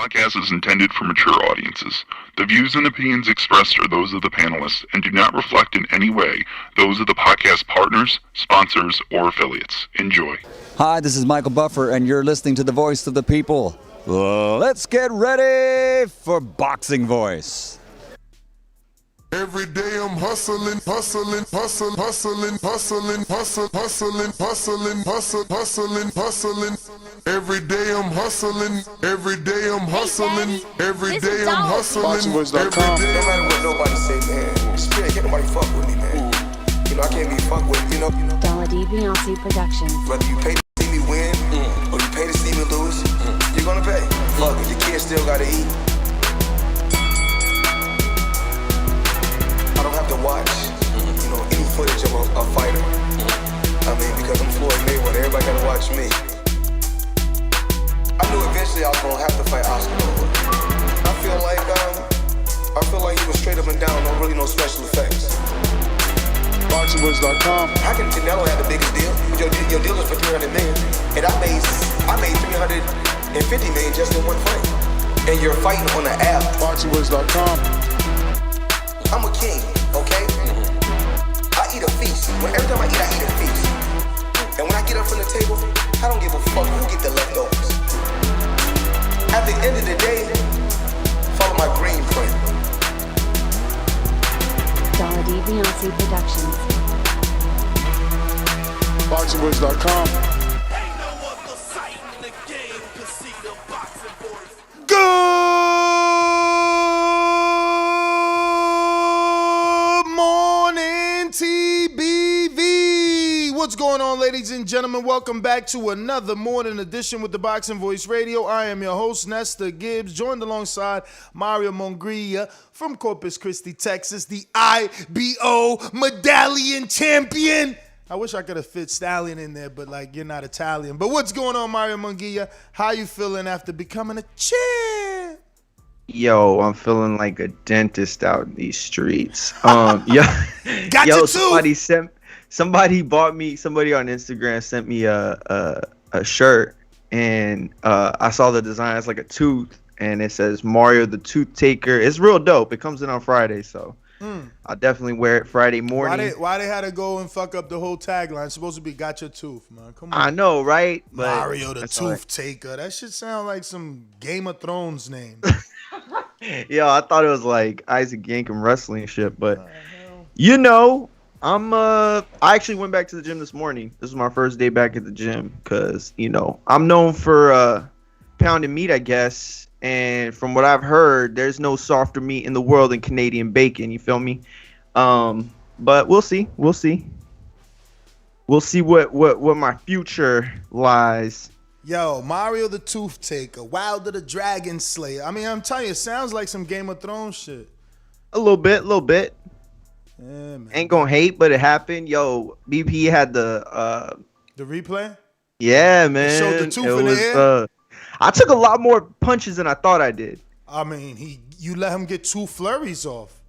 podcast is intended for mature audiences. The views and opinions expressed are those of the panelists and do not reflect in any way those of the podcast partners, sponsors, or affiliates. Enjoy. Hi, this is Michael Buffer, and you're listening to the Voice of the People. Let's get ready for Boxing Voice. Every day I'm hustling, hustling, hustling, hustling, hustling, hustling, hustling, hustling, hustling, hustling. Every day I'm hustling, every day I'm hustling, every day I'm hustling. No matter what nobody say, man, spirit can't nobody fuck with me, man. You know, I can't be fucked with, you know. Beyonce Productions. Whether you pay to see me win, or you pay to see me lose, you're gonna pay. Fuck it, your kids still gotta eat. I don't have to watch, you know, any footage of a fighter. I mean, because I'm Floyd Mayweather, everybody gotta watch me. I knew eventually I was gonna have to fight Oscar. I feel like he was straight up and down, no special effects. BoxingVoice.com. How can Canelo have the biggest deal? Your deal is for $300 million, and I made $350 million just in one fight. And you're fighting on the app. BoxingVoice.com. I'm a king, okay? I eat a feast. Every time I eat a feast. And when I get up from the table, I don't give a fuck who get the leftovers. At the end of the day, follow my green print. Beyonce Productions. BoxingVoice.com. Good morning, TBV. What's going on, ladies and gentlemen? Welcome back to another morning edition with the Boxing Voice Radio. I am your host, Nestor Gibbs, joined alongside Mario Mongria from Corpus Christi, Texas, the IBO Medallion Champion. I wish I could have fit Stallion in there, but you're not Italian. But what's going on, Mario Mongilla? How you feeling after becoming a champ? Yo, I'm feeling like a dentist out in these streets. Got you too. Somebody on Instagram sent me a shirt, and I saw the design. It's like a tooth, and it says Mario the Tooth Taker. It's real dope. It comes in on Friday, so I'll definitely wear it Friday morning. Why they had to go and fuck up the whole tagline? It's supposed to be "Got your tooth," man. Come on. I know, right? But Mario the Tooth Taker. That shit sound like some Game of Thrones name. Yeah, I thought it was like Isaac Yankem wrestling shit, but you know, I actually went back to the gym this morning. This was my first day back at the gym because, you know, I'm known for pounding meat, I guess. And from what I've heard, there's no softer meat in the world than Canadian bacon. You feel me? But we'll see. We'll see what my future lies. Yo, Mario the Tooth Taker, Wilder the Dragon Slayer. I mean, I'm telling you, it sounds like some Game of Thrones shit. A little bit. Yeah, man. Ain't gonna hate, but it happened. Yo, BP had the replay? Yeah, man. It showed the tooth in the air? I took a lot more punches than I thought I did. I mean, you let him get 2 flurries off.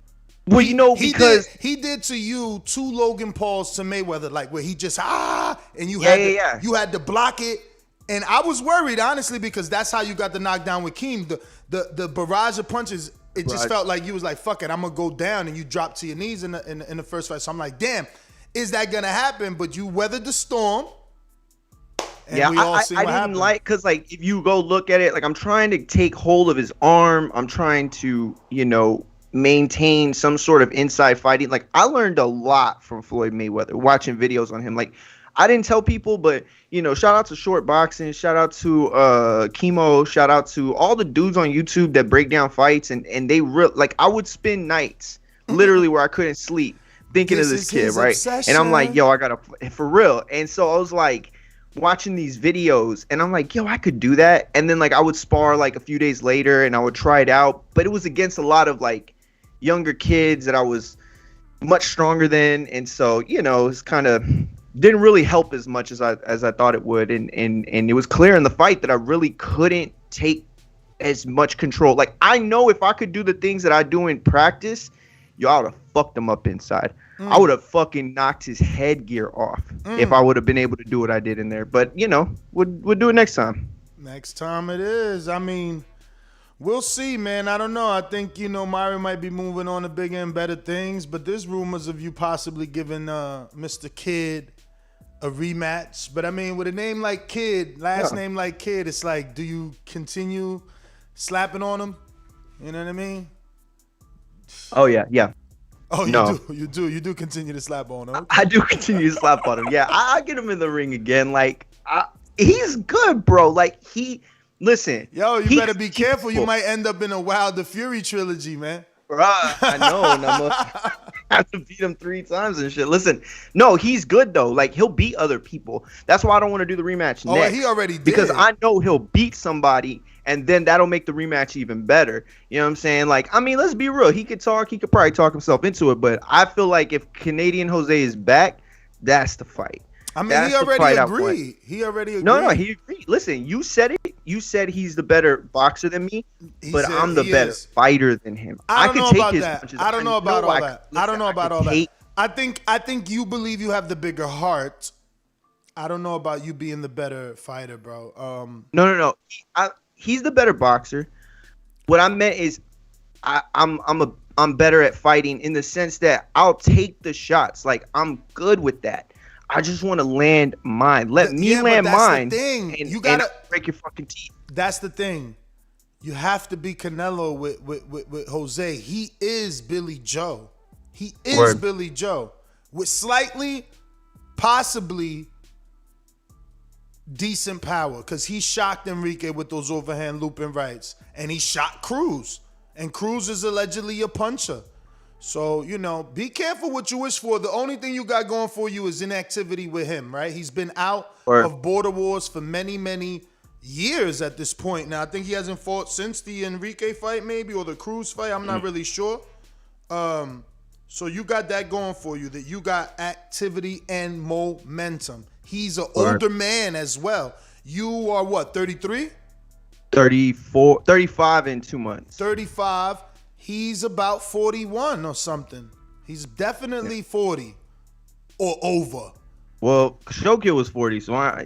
Well, you know, because he did to you 2 Logan Pauls to Mayweather, like where he just and you had to block it. And I was worried, honestly, because that's how you got the knockdown with Keem. The barrage of punches, it just felt like you was like, fuck it, I'm going to go down, and you dropped to your knees in the first fight. So I'm like, damn, is that going to happen? But you weathered the storm. And yeah, I didn't happened. because, if you go look at it, I'm trying to take hold of his arm. I'm trying to, you know, maintain some sort of inside fighting. I learned a lot from Floyd Mayweather, watching videos on him. I didn't tell people, but, you know, shout out to Short Boxing, shout out to Chemo, shout out to all the dudes on YouTube that break down fights, and they I would spend nights literally where I couldn't sleep thinking of this kid, right? Obsession. And I'm like, yo, I gotta, for real. And so I was watching these videos, and I'm like, yo, I could do that. And then I would spar a few days later, and I would try it out, but it was against a lot of younger kids that I was much stronger than, and so, you know, it's kind of didn't really help as much as I thought it would, and it was clear in the fight that I really couldn't take as much control. I know if I could do the things that I do in practice, yo, I would have fucked him up inside. I would have fucking knocked his headgear off if I would have been able to do what I did in there. But, you know, we'll do it next time. Next time it is. I mean, We'll see, man. I don't know. I think, Mario might be moving on to bigger and better things, but there's rumors of you possibly giving Mr. Kid a rematch. But I mean, with a name like Kid, name like Kid, it's like, do you continue slapping on him? You know what I mean? Oh, yeah. Oh, No. You do continue to slap on him. I do continue to slap on him. Yeah, I get him in the ring again. Like, he's good, bro. Like, listen. Yo, you better be careful. You might end up in a Wilder Fury trilogy, man. Bruh, I know. And I'm gonna have to beat him 3 times and shit. Listen, no, he's good, though. Like, he'll beat other people. That's why I don't want to do the rematch next. He already did. Because I know he'll beat somebody, and then that'll make the rematch even better. You know what I'm saying? Like, I mean, let's be real. He could probably talk himself into it, but I feel like if Canadian Jose is back, that's the fight. I mean, he already agreed. He already agreed. No, he agreed. Listen, you said it. You said he's the better boxer than me, but I'm the better fighter than him. I don't know could about take his that. punches. I don't know about all that. I don't know about all that. take- I think you believe you have the bigger heart. I don't know about you being the better fighter, bro. No. He's the better boxer. What I meant is, I'm better at fighting in the sense that I'll take the shots. Like, I'm good with that. I just want to land mine. Let me land mine. The thing. And, You gotta break your fucking teeth. That's the thing. You have to be Canelo with Jose. He is Billy Joe. He is Word. Billy Joe with slightly, possibly decent power, because he shocked Enrique with those overhand looping rights, and he shot Cruz, and Cruz is allegedly a puncher. So, be careful what you wish for. The only thing you got going for you is inactivity with him, right? He's been out of border wars for many, many years at this point. Now, I think he hasn't fought since the Enrique fight, maybe, or the Cruz fight. I'm not really sure. So you got that going for you, that you got activity and momentum. He's an older man as well. You are what, 33? 35 in 2 months. 35. He's about 41 or something. He's definitely 40 or over. Well, Shokyo was 40, so I'm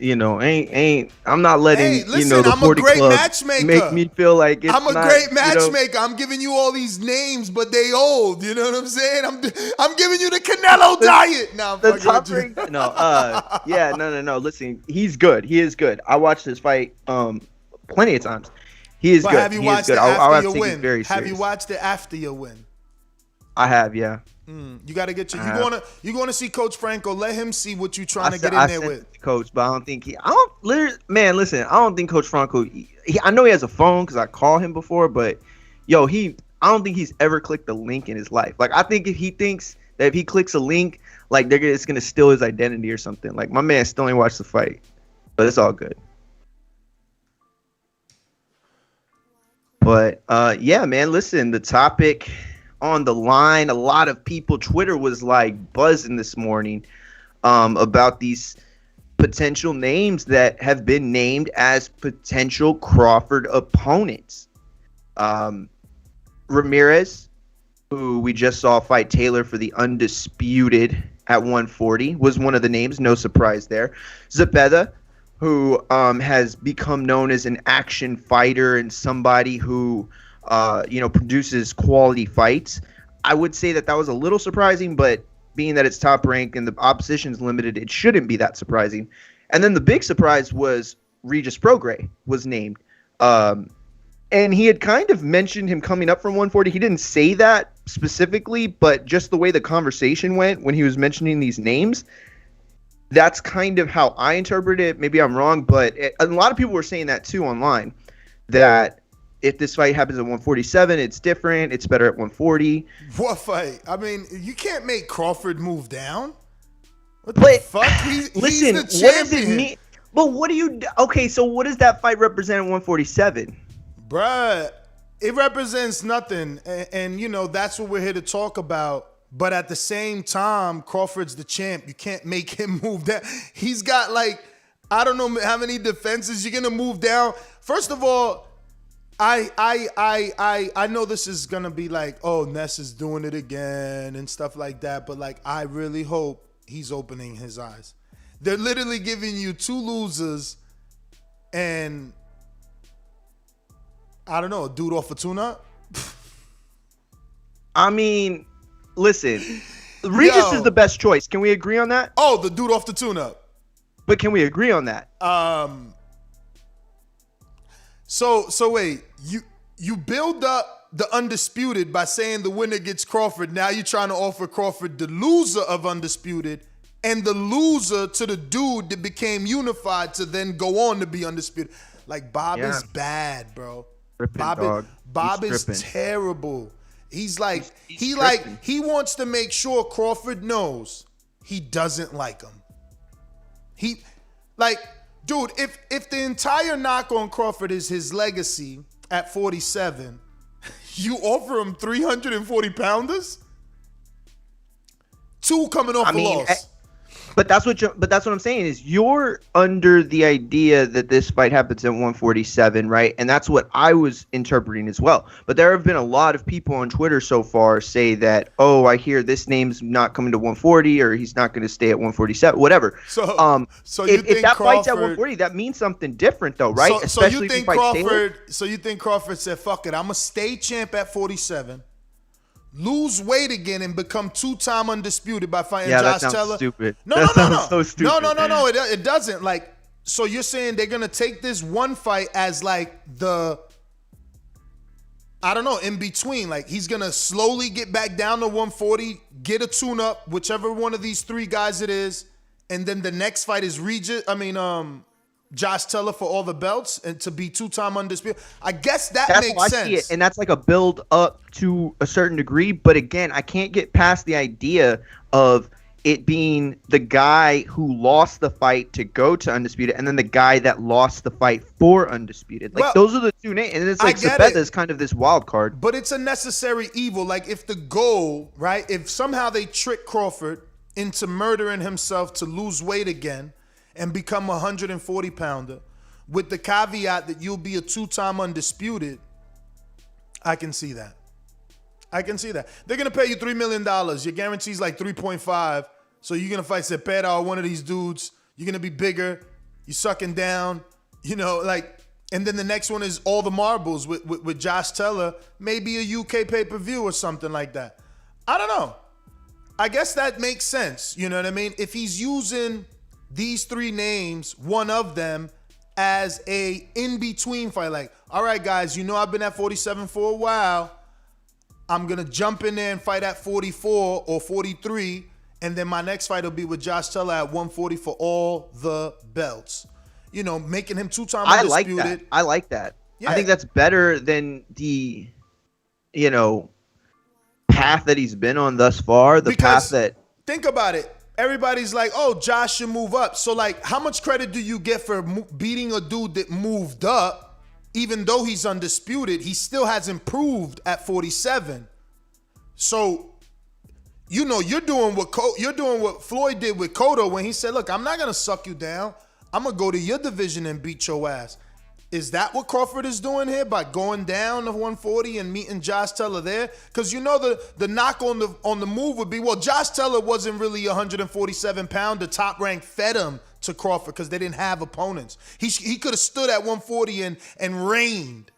not letting listen, the I'm 40 a great club matchmaker. make me feel like it's I'm a not, great matchmaker. I'm giving you all these names, but they old. You know what I'm saying? I'm giving you the Canelo diet. Now, the top ring. No. Listen, he's good. He is good. I watched this fight plenty of times. He is good. Have you watched it after your win? Have you serious. watched it after your win? I have, yeah. You got to get you going to see Coach Franco. Let him see what you're trying to get in there with. Coach, but I don't think listen, I don't think Coach Franco, I know he has a phone because I called him before, but I don't think he's ever clicked a link in his life. Like, I think if he thinks that if he clicks a link, like, it's going to steal his identity or something. Like, my man still ain't watched the fight, but it's all good. But yeah, man, listen, the topic on the line, a lot of people, Twitter was like buzzing this morning about these potential names that have been named as potential Crawford opponents. Ramirez, who we just saw fight Taylor for the undisputed at 140, was one of the names, no surprise there. Zepeda, who has become known as an action fighter and somebody who, produces quality fights. I would say that was a little surprising, but being that it's top rank and the opposition's limited, it shouldn't be that surprising. And then the big surprise was Regis Prograis was named. And he had kind of mentioned him coming up from 140. He didn't say that specifically, but just the way the conversation went when he was mentioning these names, that's kind of how I interpret it. Maybe I'm wrong, but a lot of people were saying that too online, that if this fight happens at 147, it's different. It's better at 140. What fight? I mean, you can't make Crawford move down. What the fuck? He's the champion. What does it mean? But what do you... Okay, so what does that fight represent at 147? Bruh, it represents nothing. And that's what we're here to talk about. But at the same time, Crawford's the champ. You can't make him move down. He's got I don't know how many defenses you're gonna move down. First of all, I know this is gonna be like, oh, Ness is doing it again and stuff like that. But I really hope he's opening his eyes. They're literally giving you two losers, and I don't know, a dude off a tune-up? I mean, listen, Regis is the best choice. Can we agree on that? Oh, the dude off the tune-up. But can we agree on that? So wait, you build up the Undisputed by saying the winner gets Crawford. Now you're trying to offer Crawford the loser of Undisputed and the loser to the dude that became unified to then go on to be Undisputed. Like, Bob is bad, bro. Bob is terrible. He's like, he wants to make sure Crawford knows he doesn't like him. Dude, if the entire knock on Crawford is his legacy at 47, you offer him 340 pounders? 2 coming off a loss. But that's what I'm saying is you're under the idea that this fight happens at 147, right? And that's what I was interpreting as well. But there have been a lot of people on Twitter so far say that, oh, I hear this name's not coming to 140 or he's not going to stay at 147, whatever. So if that fight's at 140, that means something different though, right? So you think Crawford said, fuck it, I'm going to stay champ at 47. Lose weight again and become 2-time undisputed by fighting Josh Taylor. Stupid. No. So stupid. No. It doesn't. Like, so you're saying they're gonna take this one fight as like the, I don't know, in between. Like, he's gonna slowly get back down to 140, get a tune-up, whichever one of these 3 guys it is, and then the next fight is Josh Taylor for all the belts and to be 2-time undisputed. I guess that's makes how I sense. see it. And that's like a build up to a certain degree. But again, I can't get past the idea of it being the guy who lost the fight to go to undisputed and then the guy that lost the fight for undisputed. Like, those are the 2 names. And it's like Zepeda is kind of this wild card. But it's a necessary evil. Like, if the goal, right, if somehow they trick Crawford into murdering himself to lose weight again and become a 140-pounder, with the caveat that you'll be a 2-time undisputed, I can see that. They're going to pay you $3 million. Your guarantee's like 3.5. So you're going to fight Zepeda or one of these dudes. You're going to be bigger. You're sucking down. And then the next one is all the marbles with Josh Taylor. Maybe a UK pay-per-view or something like that. I don't know. I guess that makes sense. You know what I mean? If he's using these 3 names, one of them, as a in-between fight. Like, all right, guys, I've been at 47 for a while. I'm going to jump in there and fight at 44 or 43, and then my next fight will be with Josh Taylor at 140 for all the belts. Making him 2-time undisputed. I like that. Yeah. I think that's better than the, path that he's been on thus far. Think about it. Everybody's like, oh, Josh should move up. So, like, how much credit do you get for beating a dude that moved up? Even though he's undisputed, he still has improved at 47. So, you're doing what Floyd did with Cotto when he said, look, I'm not going to suck you down. I'm going to go to your division and beat your ass. Is that what Crawford is doing here by going down to 140 and meeting Josh Taylor there? Because the knock on the move would be, well, Josh Taylor wasn't really a 147-pounder. Top Rank fed him to Crawford because they didn't have opponents. He could have stood at 140 and reigned.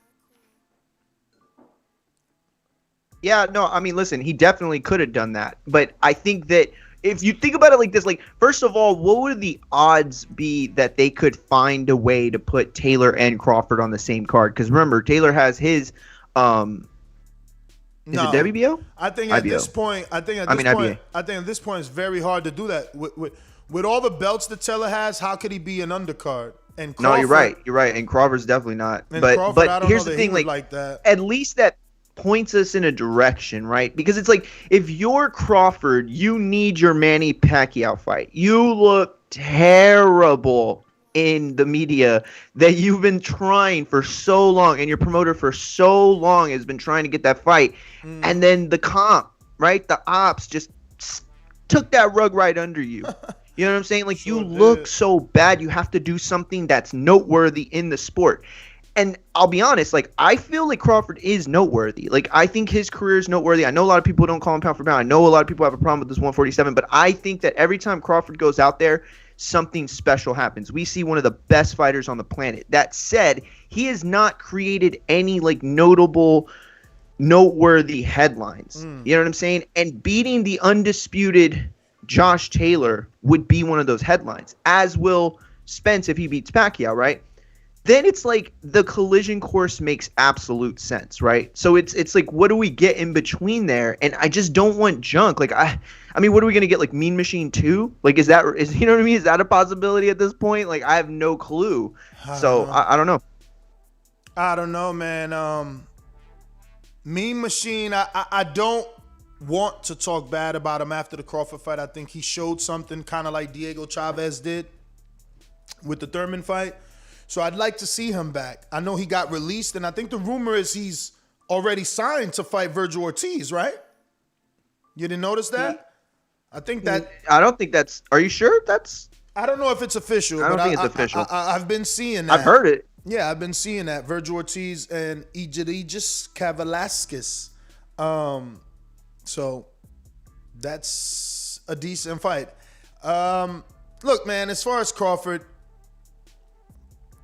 Yeah, no, I mean, listen, he definitely could have done that. But I think that if you think about it like this, like, first of all, what would the odds be that they could find a way to put Taylor and Crawford on the same card? Because remember, Taylor has his, is it WBO? I think at this point, it's very hard to do that. With all the belts that Taylor has, how could he be an undercard? And Crawford, no, you're right. And Crawford's definitely not. But here's the thing, like that. At least that points us in a direction, right? Because it's like, if you're Crawford, you need your Manny Pacquiao fight. You look terrible in the media that you've been trying for so long, and your promoter for so long has been trying to get that fight. And then the comp, right? The ops just took that rug right under you. You know what I'm saying? Like, you look so bad. You have to do something that's noteworthy in the sport. And I'll be honest, like, I feel like Crawford is noteworthy. Like, I think his career is noteworthy. I know a lot of people don't call him pound for pound. I know a lot of people have a problem with this 147, but I think that every time Crawford goes out there, something special happens. We see one of the best fighters on the planet. That said, he has not created any like noteworthy headlines. You know what I'm saying? And beating the undisputed Josh Taylor would be one of those headlines, as will Spence if he beats Pacquiao, right? Then it's like the collision course makes absolute sense, right? So it's like, what do we get in between there? And I just don't want junk. Like I mean, what are we gonna get? Like Mean Machine 2? Like is you know what I mean? Is that a possibility at this point? Like I have no clue. So I don't know. I don't know, man. Mean Machine, I don't want to talk bad about him after the Crawford fight. I think he showed something kind of like Diego Chavez did with the Thurman fight. So I'd like to see him back. I know he got released, and I think the rumor is he's already signed to fight Virgil Ortiz, right? You didn't notice that? I think that... I don't think that's... Are you sure that's... I don't know if it's official. I don't think it's official. I've been seeing that. I've heard it. Yeah, I've been seeing that. Virgil Ortiz and Aegis Kavalaskis. So that's a decent fight. Look, man, as far as Crawford...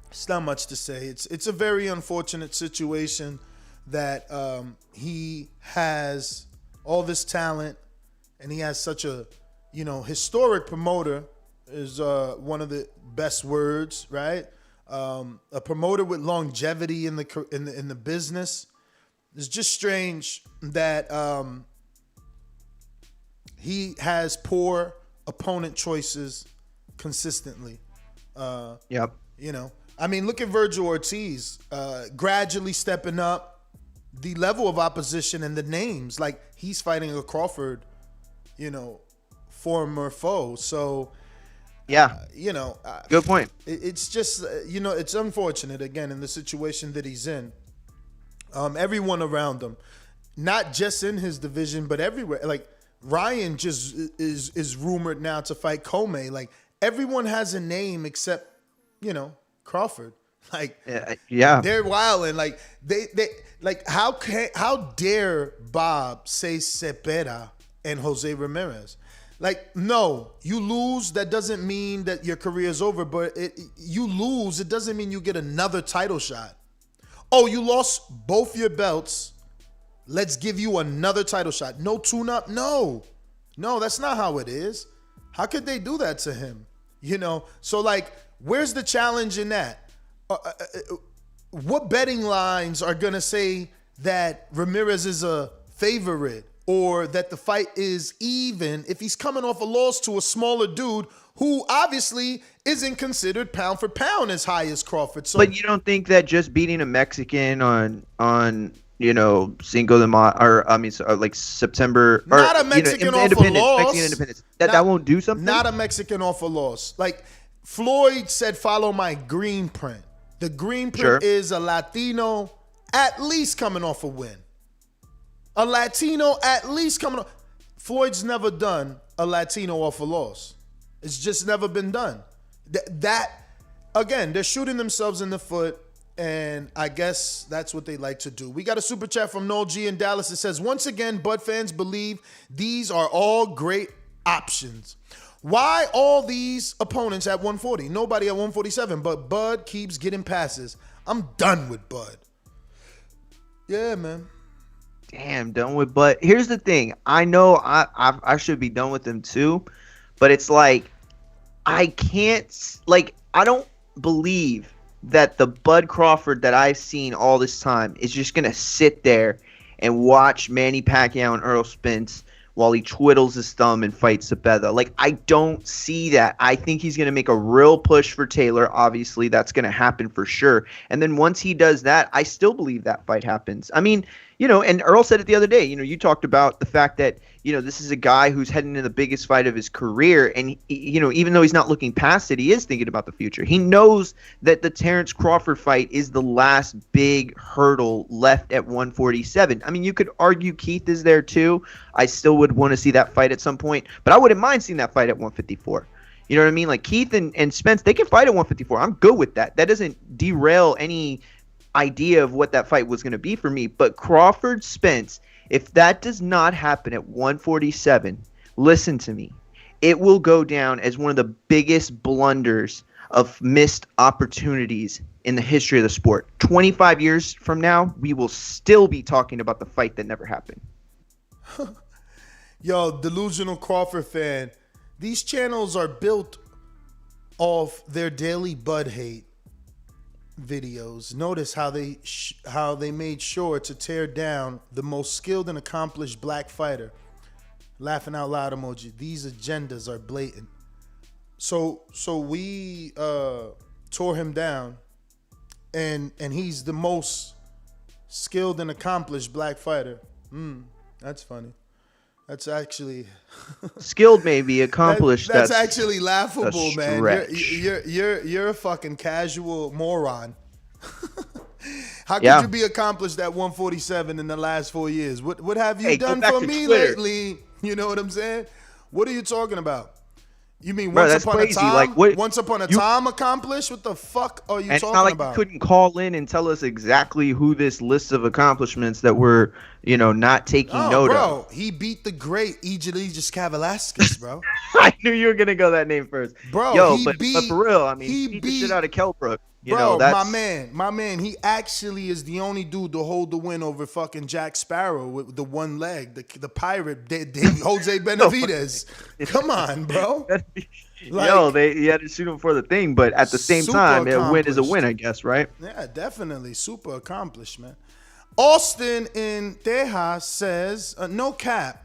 It's not much to say. It's a very unfortunate situation that he has all this talent and he has such a, historic promoter is one of the best words, right? A promoter with longevity in the business. It's just strange that he has poor opponent choices consistently. Yep. I mean, look at Virgil Ortiz, gradually stepping up the level of opposition and the names. Like, he's fighting a Crawford, former foe. So, yeah, good point. It's just, it's unfortunate, again, in the situation that he's in. Everyone around him, not just in his division, but everywhere. Like, Ryan just is rumored now to fight Comey. Like, everyone has a name except, Crawford. Like, yeah, they're wilding. Like they like how dare Bob say Zepeda and Jose Ramirez? Like, no, you lose. That doesn't mean that your career is over. But you lose. It doesn't mean you get another title shot. Oh, you lost both your belts. Let's give you another title shot. No tune-up. No, that's not how it is. How could they do that to him? So like. Where's the challenge in that? What betting lines are going to say that Ramirez is a favorite or that the fight is even if he's coming off a loss to a smaller dude who obviously isn't considered pound for pound as high as Crawford? So, but you don't think that just beating a Mexican on Cinco de Mayo, or like September, not a Mexican off a loss, Mexican Independence, that won't do something? Not a Mexican off a loss. Like, Floyd said, follow my green print. The green print is a Latino at least coming off a win. A Latino at least coming off. Floyd's never done a Latino off a loss. It's just never been done. That again, they're shooting themselves in the foot, and I guess that's what they like to do. We got a super chat from Noel G in Dallas. It says, once again, Bud fans believe these are all great options. Why all these opponents at 140? Nobody at 147, but Bud keeps getting passes. I'm done with Bud. Yeah, man. Damn, done with Bud. Here's the thing. I know I should be done with him too, but it's like I don't believe that the Bud Crawford that I've seen all this time is just going to sit there and watch Manny Pacquiao and Errol Spence while he twiddles his thumb and fights Zepeda. Like, I don't see that. I think he's going to make a real push for Taylor. Obviously, that's going to happen for sure. And then once he does that, I still believe that fight happens. I mean, and Earl said it the other day. You talked about the fact that, this is a guy who's heading into the biggest fight of his career. And, even though he's not looking past it, he is thinking about the future. He knows that the Terence Crawford fight is the last big hurdle left at 147. I mean, you could argue Keith is there too. I still would want to see that fight at some point, but I wouldn't mind seeing that fight at 154. You know what I mean? Like Keith and Spence, they can fight at 154. I'm good with that. That doesn't derail any idea of what that fight was going to be for me. But Crawford Spence, if that does not happen at 147, listen to me. it will go down as one of the biggest blunders of missed opportunities in the history of the sport. 25 years from now, we will still be talking about the fight that never happened. Yo, delusional Crawford fan. These channels are built off their daily Bud hate videos. Notice how they made sure to tear down the most skilled and accomplished black fighter. Laughing out loud emoji. These agendas are blatant. So we tore him down, and he's the most skilled and accomplished black fighter. That's funny. That's actually skilled, maybe accomplished. That's actually laughable, man. Stretch. You're a fucking casual moron. How could you be accomplished at 147 in the last 4 years? What have you done for me lately? You know what I'm saying? What are you talking about? You mean once upon a time? Like, once upon a time accomplished? What the fuck are you talking about? It's not like you couldn't call in and tell us exactly who this list of accomplishments that we're, not taking note of. He beat the great Aegis Kavalaskis, bro. I knew you were gonna go that name first, bro. But for real, I mean, he beat the shit out of Kelbrook. My man, he actually is the only dude to hold the win over fucking Jack Sparrow with the one leg, the pirate, Jose Benavidez. Come on, bro. He had to shoot him for the thing, but at the same time, a win is a win, I guess, right? Yeah, definitely. Super accomplished, man. Austin in Tejas says, no cap.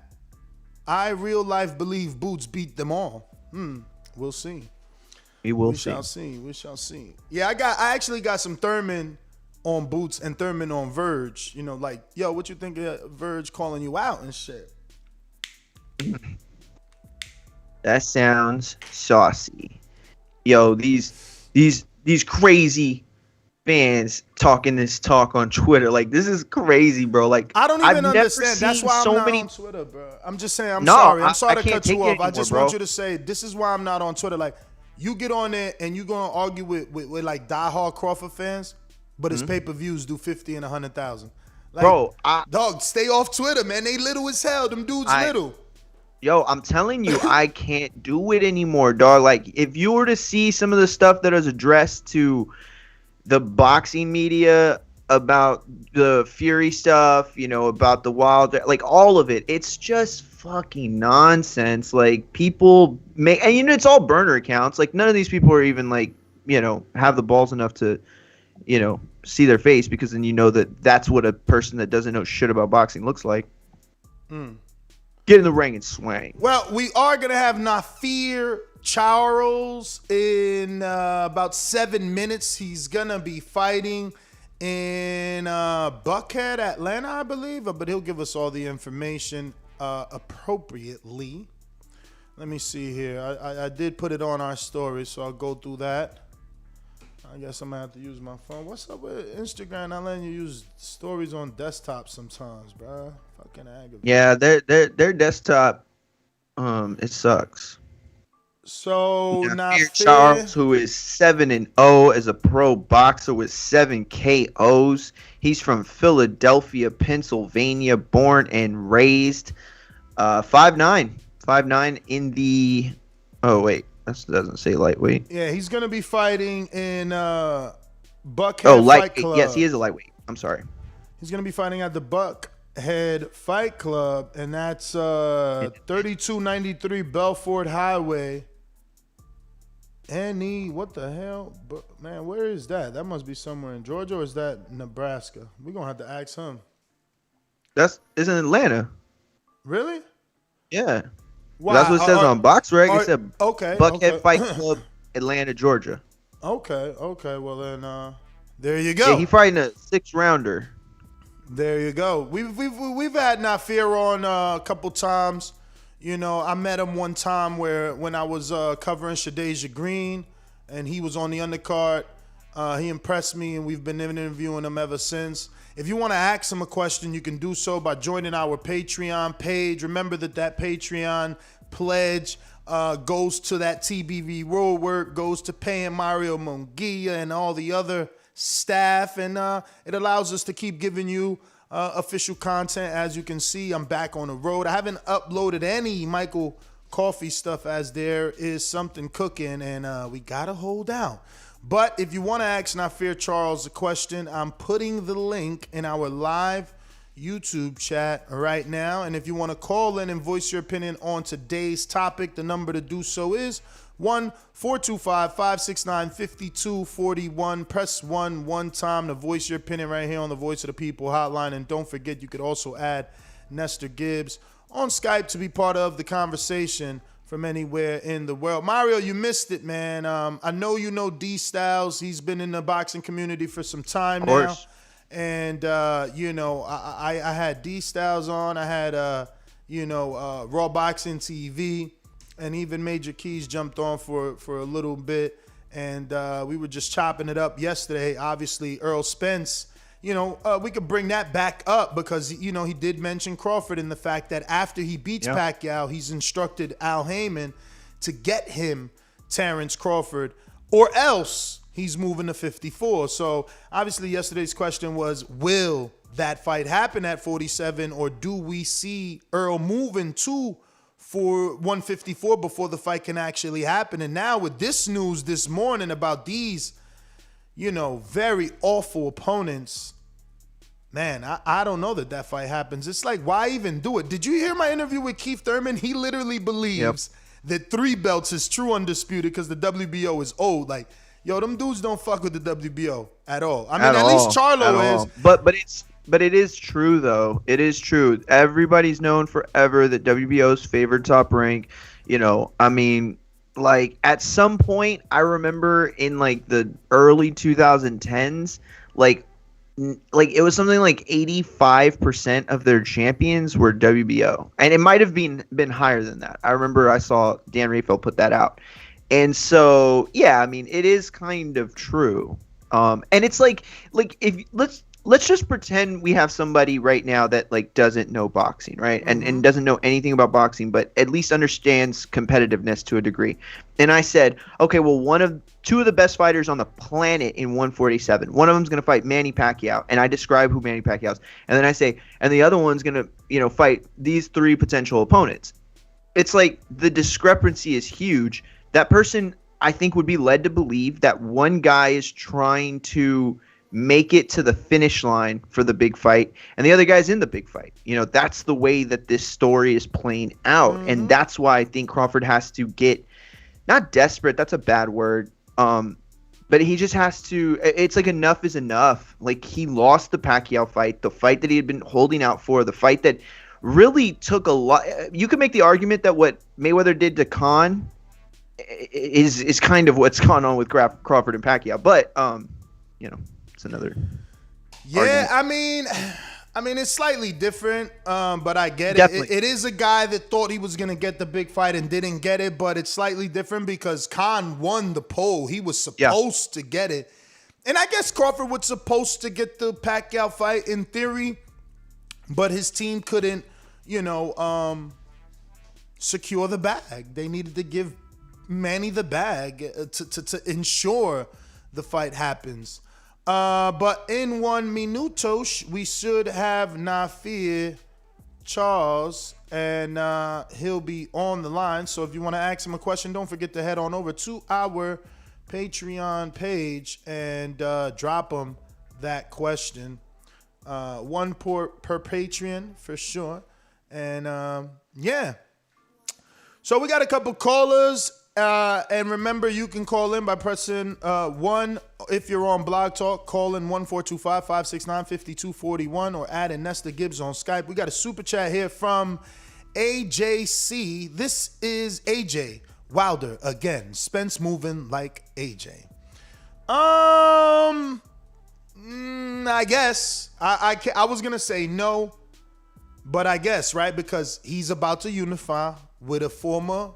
I real life believe Boots beat them all. We'll see. We shall see. Yeah, I actually got some Thurman on Boots and Thurman on Verge. Like, yo, what you think of Verge calling you out and shit? That sounds saucy. Yo, these crazy fans talking this talk on Twitter. Like, this is crazy, bro. Like, I don't even understand. That's why I'm not on Twitter, bro. I'm just saying, I'm sorry. I'm sorry to cut you off. I just want you to say, this is why I'm not on Twitter. Like, you get on there and you gonna argue with like diehard Crawford fans, but his pay-per-views do 50 and 100,000. Like, bro, dog, stay off Twitter, man. They little as hell. Them dudes little. Yo, I'm telling you, I can't do it anymore, dog. Like, if you were to see some of the stuff that is addressed to the boxing media about the Fury stuff, about the Wild, like all of it, it's just fucking nonsense. Like, people make, and it's all burner accounts. Like, none of these people are even like, have the balls enough to, see their face, because then that's what a person that doesn't know shit about boxing looks like. Get in the ring and swing. Well, we are gonna have Naifir Charles in about 7 minutes. He's gonna be fighting in Buckhead, Atlanta, I believe, but he'll give us all the information appropriately. Let me see here. I did put it on our story, so I'll go through that. I guess I'm gonna have to use my phone. What's up with Instagram? Not letting you use stories on desktop sometimes, bro. Fucking aggravating. Yeah, their desktop, it sucks. So Naifir Charles, who is 7-0 as a pro boxer with 7 KOs. He's from Philadelphia, Pennsylvania, born and raised. 5'9" in the. Oh wait, that doesn't say lightweight. Yeah, he's gonna be fighting in Buckhead Fight Club. Yes, he is a lightweight. I'm sorry. He's gonna be fighting at the Buckhead Fight Club, and that's 3293 Belfort Highway. What the hell? Man, where is that? That must be somewhere in Georgia, or is that Nebraska? We're going to have to ask him. It's in Atlanta. Really? Yeah. Wow. That's what it says on BoxRec. It said Buckhead Fight Club, Atlanta, Georgia. Okay. Well, then, there you go. Yeah, he fighting a 6-rounder. There you go. We've had Naifir on a couple times. I met him one time when I was covering Shadeja Green, and he was on the undercard. He impressed me, and we've been interviewing him ever since. If you want to ask him a question, you can do so by joining our Patreon page. Remember that Patreon pledge goes to that TBV road work, goes to paying Mario Munguia and all the other staff, and it allows us to keep giving you official content. As you can see, I'm back on the road. I haven't uploaded any Michael coffee stuff as there is something cooking, and we gotta hold out. But if you want to ask Naifir Charles a question, I'm putting the link in our live YouTube chat right now. And if you want to call in and voice your opinion on today's topic, the number to do so is 1-425-569-5241. Press 1 one time to voice your opinion right here on the Voice of the People hotline. And don't forget, you could also add Nestor Gibbs on Skype to be part of the conversation from anywhere in the world. Mario, you missed it, man. I know you know D Styles. He's been in the boxing community for some time now. And, you know, I had D Styles on. I had, Raw Boxing TV. And even Major Keys jumped on for a little bit. And we were just chopping it up yesterday. Obviously, Earl Spence, we could bring that back up because, he did mention Crawford and the fact that after he beats Pacquiao, he's instructed Al Heyman to get him Terence Crawford, or else he's moving to 54. So obviously yesterday's question was, will that fight happen at 47, or do we see Earl moving to 154 before the fight can actually happen? And now with this news this morning about these very awful opponents, man, I don't know that fight happens. It's like, why even do it? Did you hear my interview with Keith Thurman? He literally believes that 3 belts is true undisputed because the WBO is old. Like, yo, them dudes don't fuck with the WBO at all. I mean, at least Charlo is. But it is true, though. It is true. Everybody's known forever that WBO's favored top rank. I mean, like, at some point, I remember in, like, the early 2010s, like it was something like 85% of their champions were WBO. And it might have been higher than that. I remember I saw Dan Rafael put that out. And so, yeah, I mean, it is kind of true. And it's like if let's just pretend we have somebody right now that like doesn't know boxing, right? And doesn't know anything about boxing, but at least understands competitiveness to a degree. And I said, okay, well, two of the best fighters on the planet in 147. One of them's going to fight Manny Pacquiao, and I describe who Manny Pacquiao is. And then I say, and the other one's going to, fight these 3 potential opponents. It's like the discrepancy is huge. That person, I think, would be led to believe that one guy is trying to make it to the finish line for the big fight, and the other guy's in the big fight. That's the way that this story is playing out. And that's why I think Crawford has to get, not desperate, that's a bad word, but he just has to, it's like enough is enough. Like, he lost the Pacquiao fight, the fight that he had been holding out for, the fight that really took a lot. You could make the argument that what Mayweather did to Khan is kind of what's gone on with Crawford and Pacquiao, but it's another argument. I mean it's slightly different, but I get Definitely. It is a guy that thought he was gonna get the big fight and didn't get it, but it's slightly different because Khan won the poll. He was supposed to get it, and I guess Crawford was supposed to get the Pacquiao fight in theory, but his team couldn't secure the bag. They needed to give Manny the bag to ensure the fight happens. But in 1 minuto, we should have Naifir Charles, and he'll be on the line. So if you want to ask him a question, don't forget to head on over to our Patreon page and drop him that question. 1 per Patreon for sure. And yeah. So we got a couple callers. And remember, you can call in by pressing 1 if you're on Blog Talk. Call in 1-425-569-5241 or add in Nestor Gibbs on Skype. We got a super chat here from AJC. This is AJ Wilder again. Spence moving like AJ. I guess I was gonna say no, but I guess, right, because he's about to unify with a former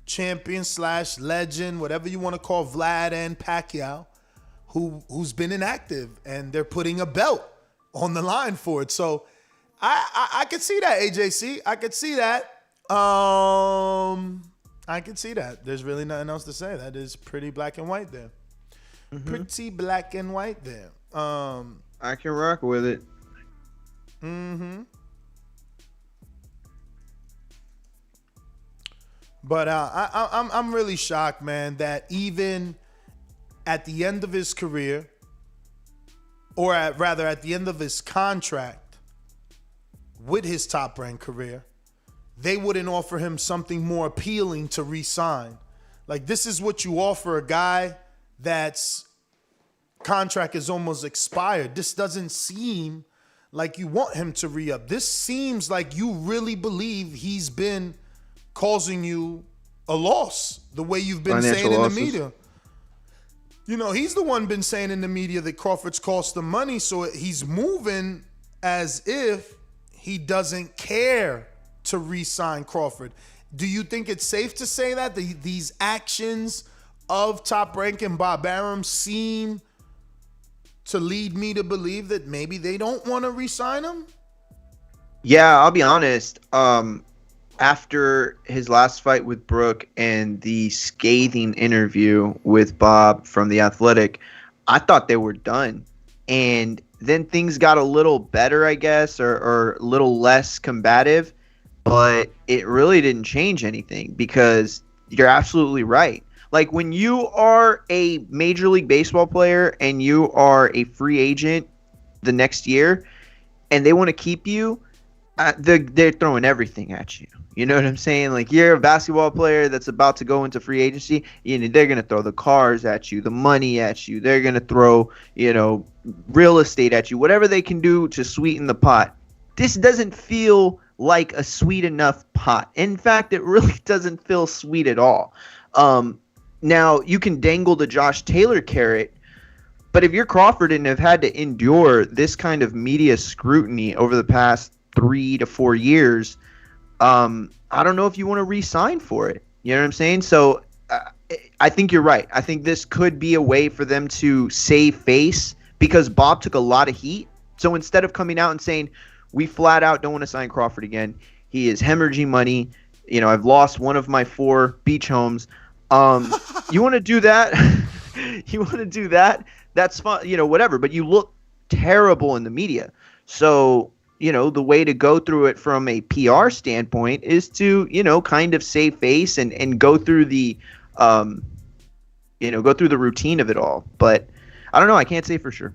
champion / legend, whatever you want to call Vlad and Pacquiao, who's been inactive, and they're putting a belt on the line for it. So I could see that, AJC. I could see that. I could see that. There's really nothing else to say. That is pretty black and white there. Pretty black and white there. I can rock with it. But I'm really shocked, man, that even at the end of his career, or rather at the end of his contract with his top-ranked career, they wouldn't offer him something more appealing to re-sign. Like, this is what you offer a guy that's contract is almost expired. This doesn't seem like you want him to re-up. This seems like you really believe he's been causing you a loss, the way you've been Financial saying in losses. the media. You know, he's the one been saying in the media that Crawford's cost him money, so he's moving as if he doesn't care to re-sign Crawford. Do you think it's safe to say that these actions of Top Rank and Bob Arum seem to lead me to believe that maybe they don't want to re-sign him? Yeah, I'll be honest. After his last fight with Brooke and the scathing interview with Bob from The Athletic, I thought they were done. And then things got a little better, I guess, or a little less combative. But it really didn't change anything, because you're absolutely right. Like, when you are a Major League Baseball player and you are a free agent the next year and they want to keep you, they're throwing everything at you. You know what I'm saying? Like, you're a basketball player that's about to go into free agency, they're going to throw the cars at you, the money at you. They're going to throw, real estate at you, whatever they can do to sweeten the pot. This doesn't feel like a sweet enough pot. In fact, it really doesn't feel sweet at all. Now, you can dangle the Josh Taylor carrot, but if you're Crawford and have had to endure this kind of media scrutiny over the past 3 to 4 years, I don't know if you want to re-sign for it. You know what I'm saying? So I think you're right. I think this could be a way for them to save face, because Bob took a lot of heat. So instead of coming out and saying, we flat out don't want to sign Crawford again, he is hemorrhaging money, I've lost one of my 4 beach homes. You want to do that? That's fine, whatever. But you look terrible in the media. So, the way to go through it from a PR standpoint is to, kind of save face and go through the, go through the routine of it all. But I don't know. I can't say for sure.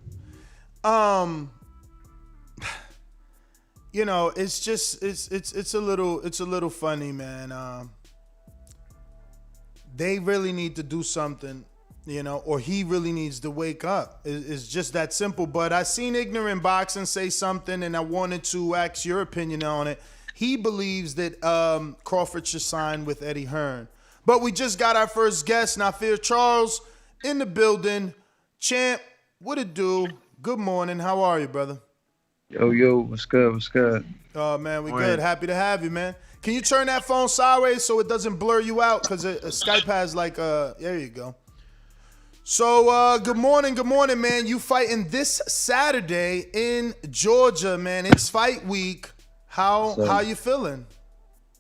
It's just it's a little funny, man. They really need to do something, or he really needs to wake up. It's just that simple. But I seen Ignorant Boxing say something, and I wanted to ask your opinion on it. He believes that Crawford should sign with Eddie Hearn. But we just got our first guest, Naifir Charles, in the building. Champ, what it do? Good morning. How are you, brother? Yo, what's good? Oh, man, we good. Happy to have you, man. Can you turn that phone sideways so it doesn't blur you out? Because Skype has there you go. So, good morning, man. You fighting this Saturday in Georgia, man. It's fight week. How you feeling?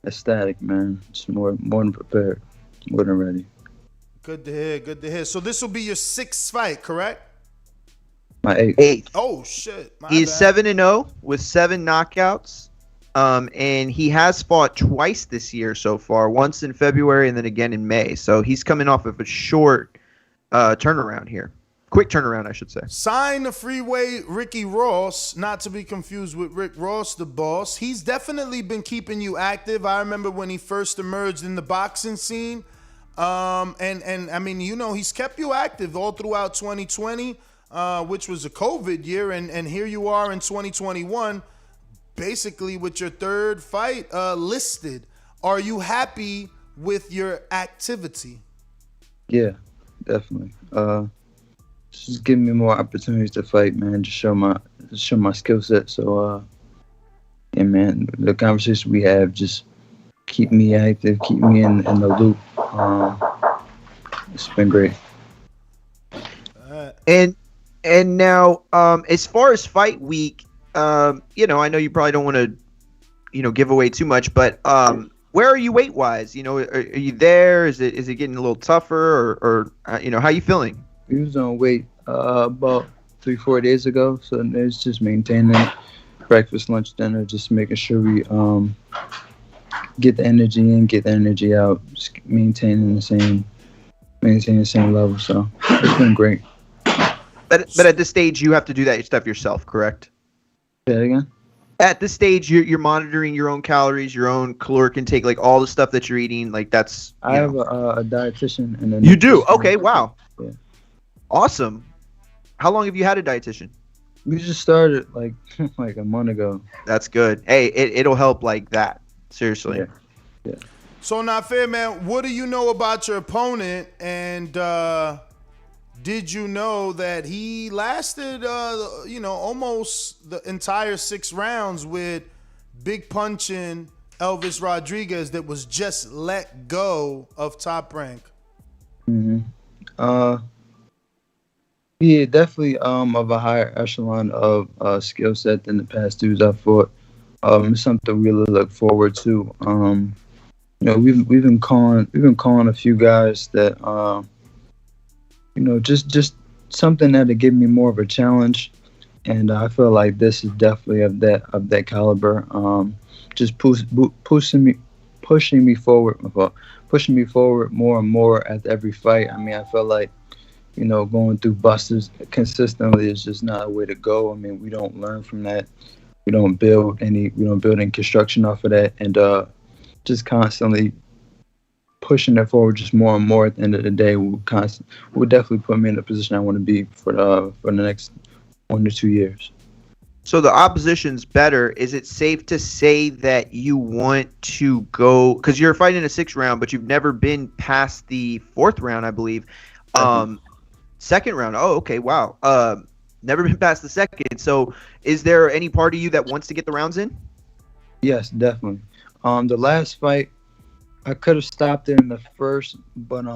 Ecstatic, man. Just more than prepared. More than ready. Good to hear. So this will be your 6th fight, correct? My 8th. Oh, shit. He's 7-0 with 7 knockouts. And he has fought twice this year so far, once in February and then again in May. So he's coming off of a short turnaround here. Quick turnaround, I should say. Sign the freeway Ricky Ross, not to be confused with Rick Ross, the boss. He's definitely been keeping you active. I remember when he first emerged in the boxing scene. And I mean, he's kept you active all throughout 2020, which was a COVID year. And here you are in 2021. Basically with your 3rd fight listed. Are you happy with your activity? Yeah, definitely. Just giving me more opportunities to fight, man. Just show my skill set. So, yeah, man, the conversation we have just keep me active, keep me in the loop. It's been great. And now, as far as fight week, I know you probably don't want to, give away too much, but where are you weight wise? Are you there? Is it getting a little tougher, or how you feeling? We was on weight about 3-4 days ago, so it's just maintaining breakfast, lunch, dinner, just making sure we get the energy in, get the energy out, just maintaining the same level. So it's been great. But at this stage, you have to do that stuff yourself, correct? Say that again? At this stage, you're monitoring your own calories, your own caloric intake, like all the stuff that you're eating. Like that's. I have a dietitian and you do? Okay, wow. Yeah. Awesome. How long have you had a dietitian? We just started like a month ago. That's good. Hey, it'll help like that. Seriously. Yeah. So Naifir, man, what do you know about your opponent? And did you know that he lasted, almost the entire 6 rounds with big punching Elvis Rodriguez that was just let go of Top Rank? Yeah, definitely of a higher echelon of skill set than the past dudes I fought. It's something we really look forward to. We've been calling a few guys that just something that'll give me more of a challenge, and I feel like this is definitely of that caliber. Just pushing me forward more and more at every fight. I mean, I feel like going through busters consistently is just not a way to go. I mean, we don't learn from that. We don't build any construction off of that, and just constantly pushing it forward just more and more. At the end of the day, will definitely put me in the position I want to be for the next 1 to 2 years. So the opposition's better. Is it safe to say that you want to go, because you're fighting a 6th round, but you've never been past the 4th round, I believe. 2nd round. Oh, okay. Wow. Never been past the 2nd. So is there any part of you that wants to get the rounds in? Yes, definitely. The last fight, I could have stopped it in the 1st, but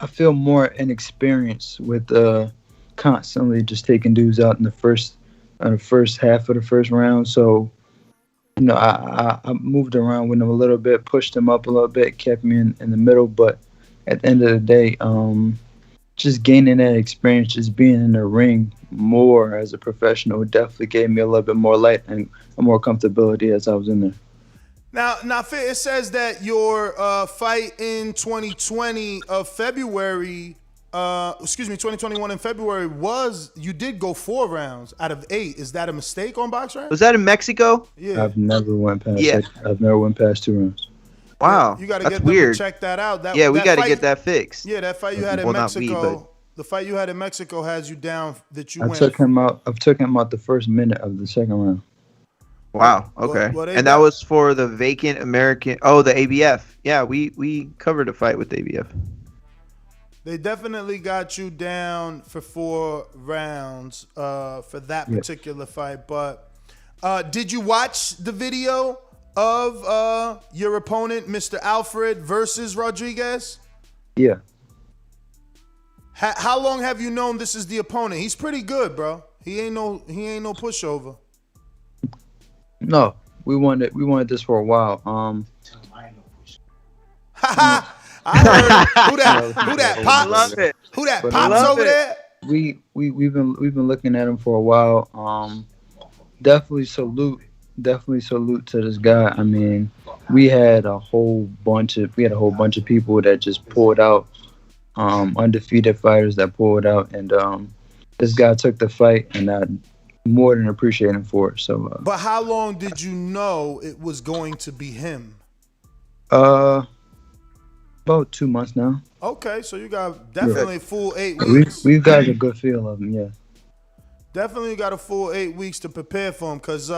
I feel more inexperienced with constantly just taking dudes out in the first half of the 1st round. So I moved around with them a little bit, pushed them up a little bit, kept me in the middle. But at the end of the day, just gaining that experience, just being in the ring more as a professional, definitely gave me a little bit more light and more comfortability as I was in there. Now, Naifir, it says that your fight in 2020 of February, 2021 in February you did go 4 rounds out of 8. Is that a mistake on BoxRec? Was that in Mexico? Yeah. I've never went past 2 rounds. Wow, you got to that's get them weird. to check that out. We got to get that fixed. Yeah, that fight you had in Mexico. The fight you had in Mexico has you down that you went. I took him out the first minute of the 2nd round. Wow. Okay. And that was for the vacant American. Oh, the ABF. Yeah, we covered a fight with the ABF. They definitely got you down for 4 rounds for that particular fight. But did you watch the video of your opponent, Mr. Alfred versus Rodriguez? Yeah. How long have you known this is the opponent? He's pretty good, bro. He ain't no pushover. No, we wanted this for a while. I heard who that Pops? Love it. Who that Pops over there? We've been looking at him for a while. Definitely salute to this guy. I mean, we had a whole bunch of people that just pulled out, undefeated fighters that pulled out, and this guy took the fight, and I more than appreciate him for it. So, but how long did you know it was going to be him? About 2 months now. Okay, so you got definitely a full 8 weeks. We've got a good feel of him, yeah. Definitely got a full 8 weeks to prepare for him, because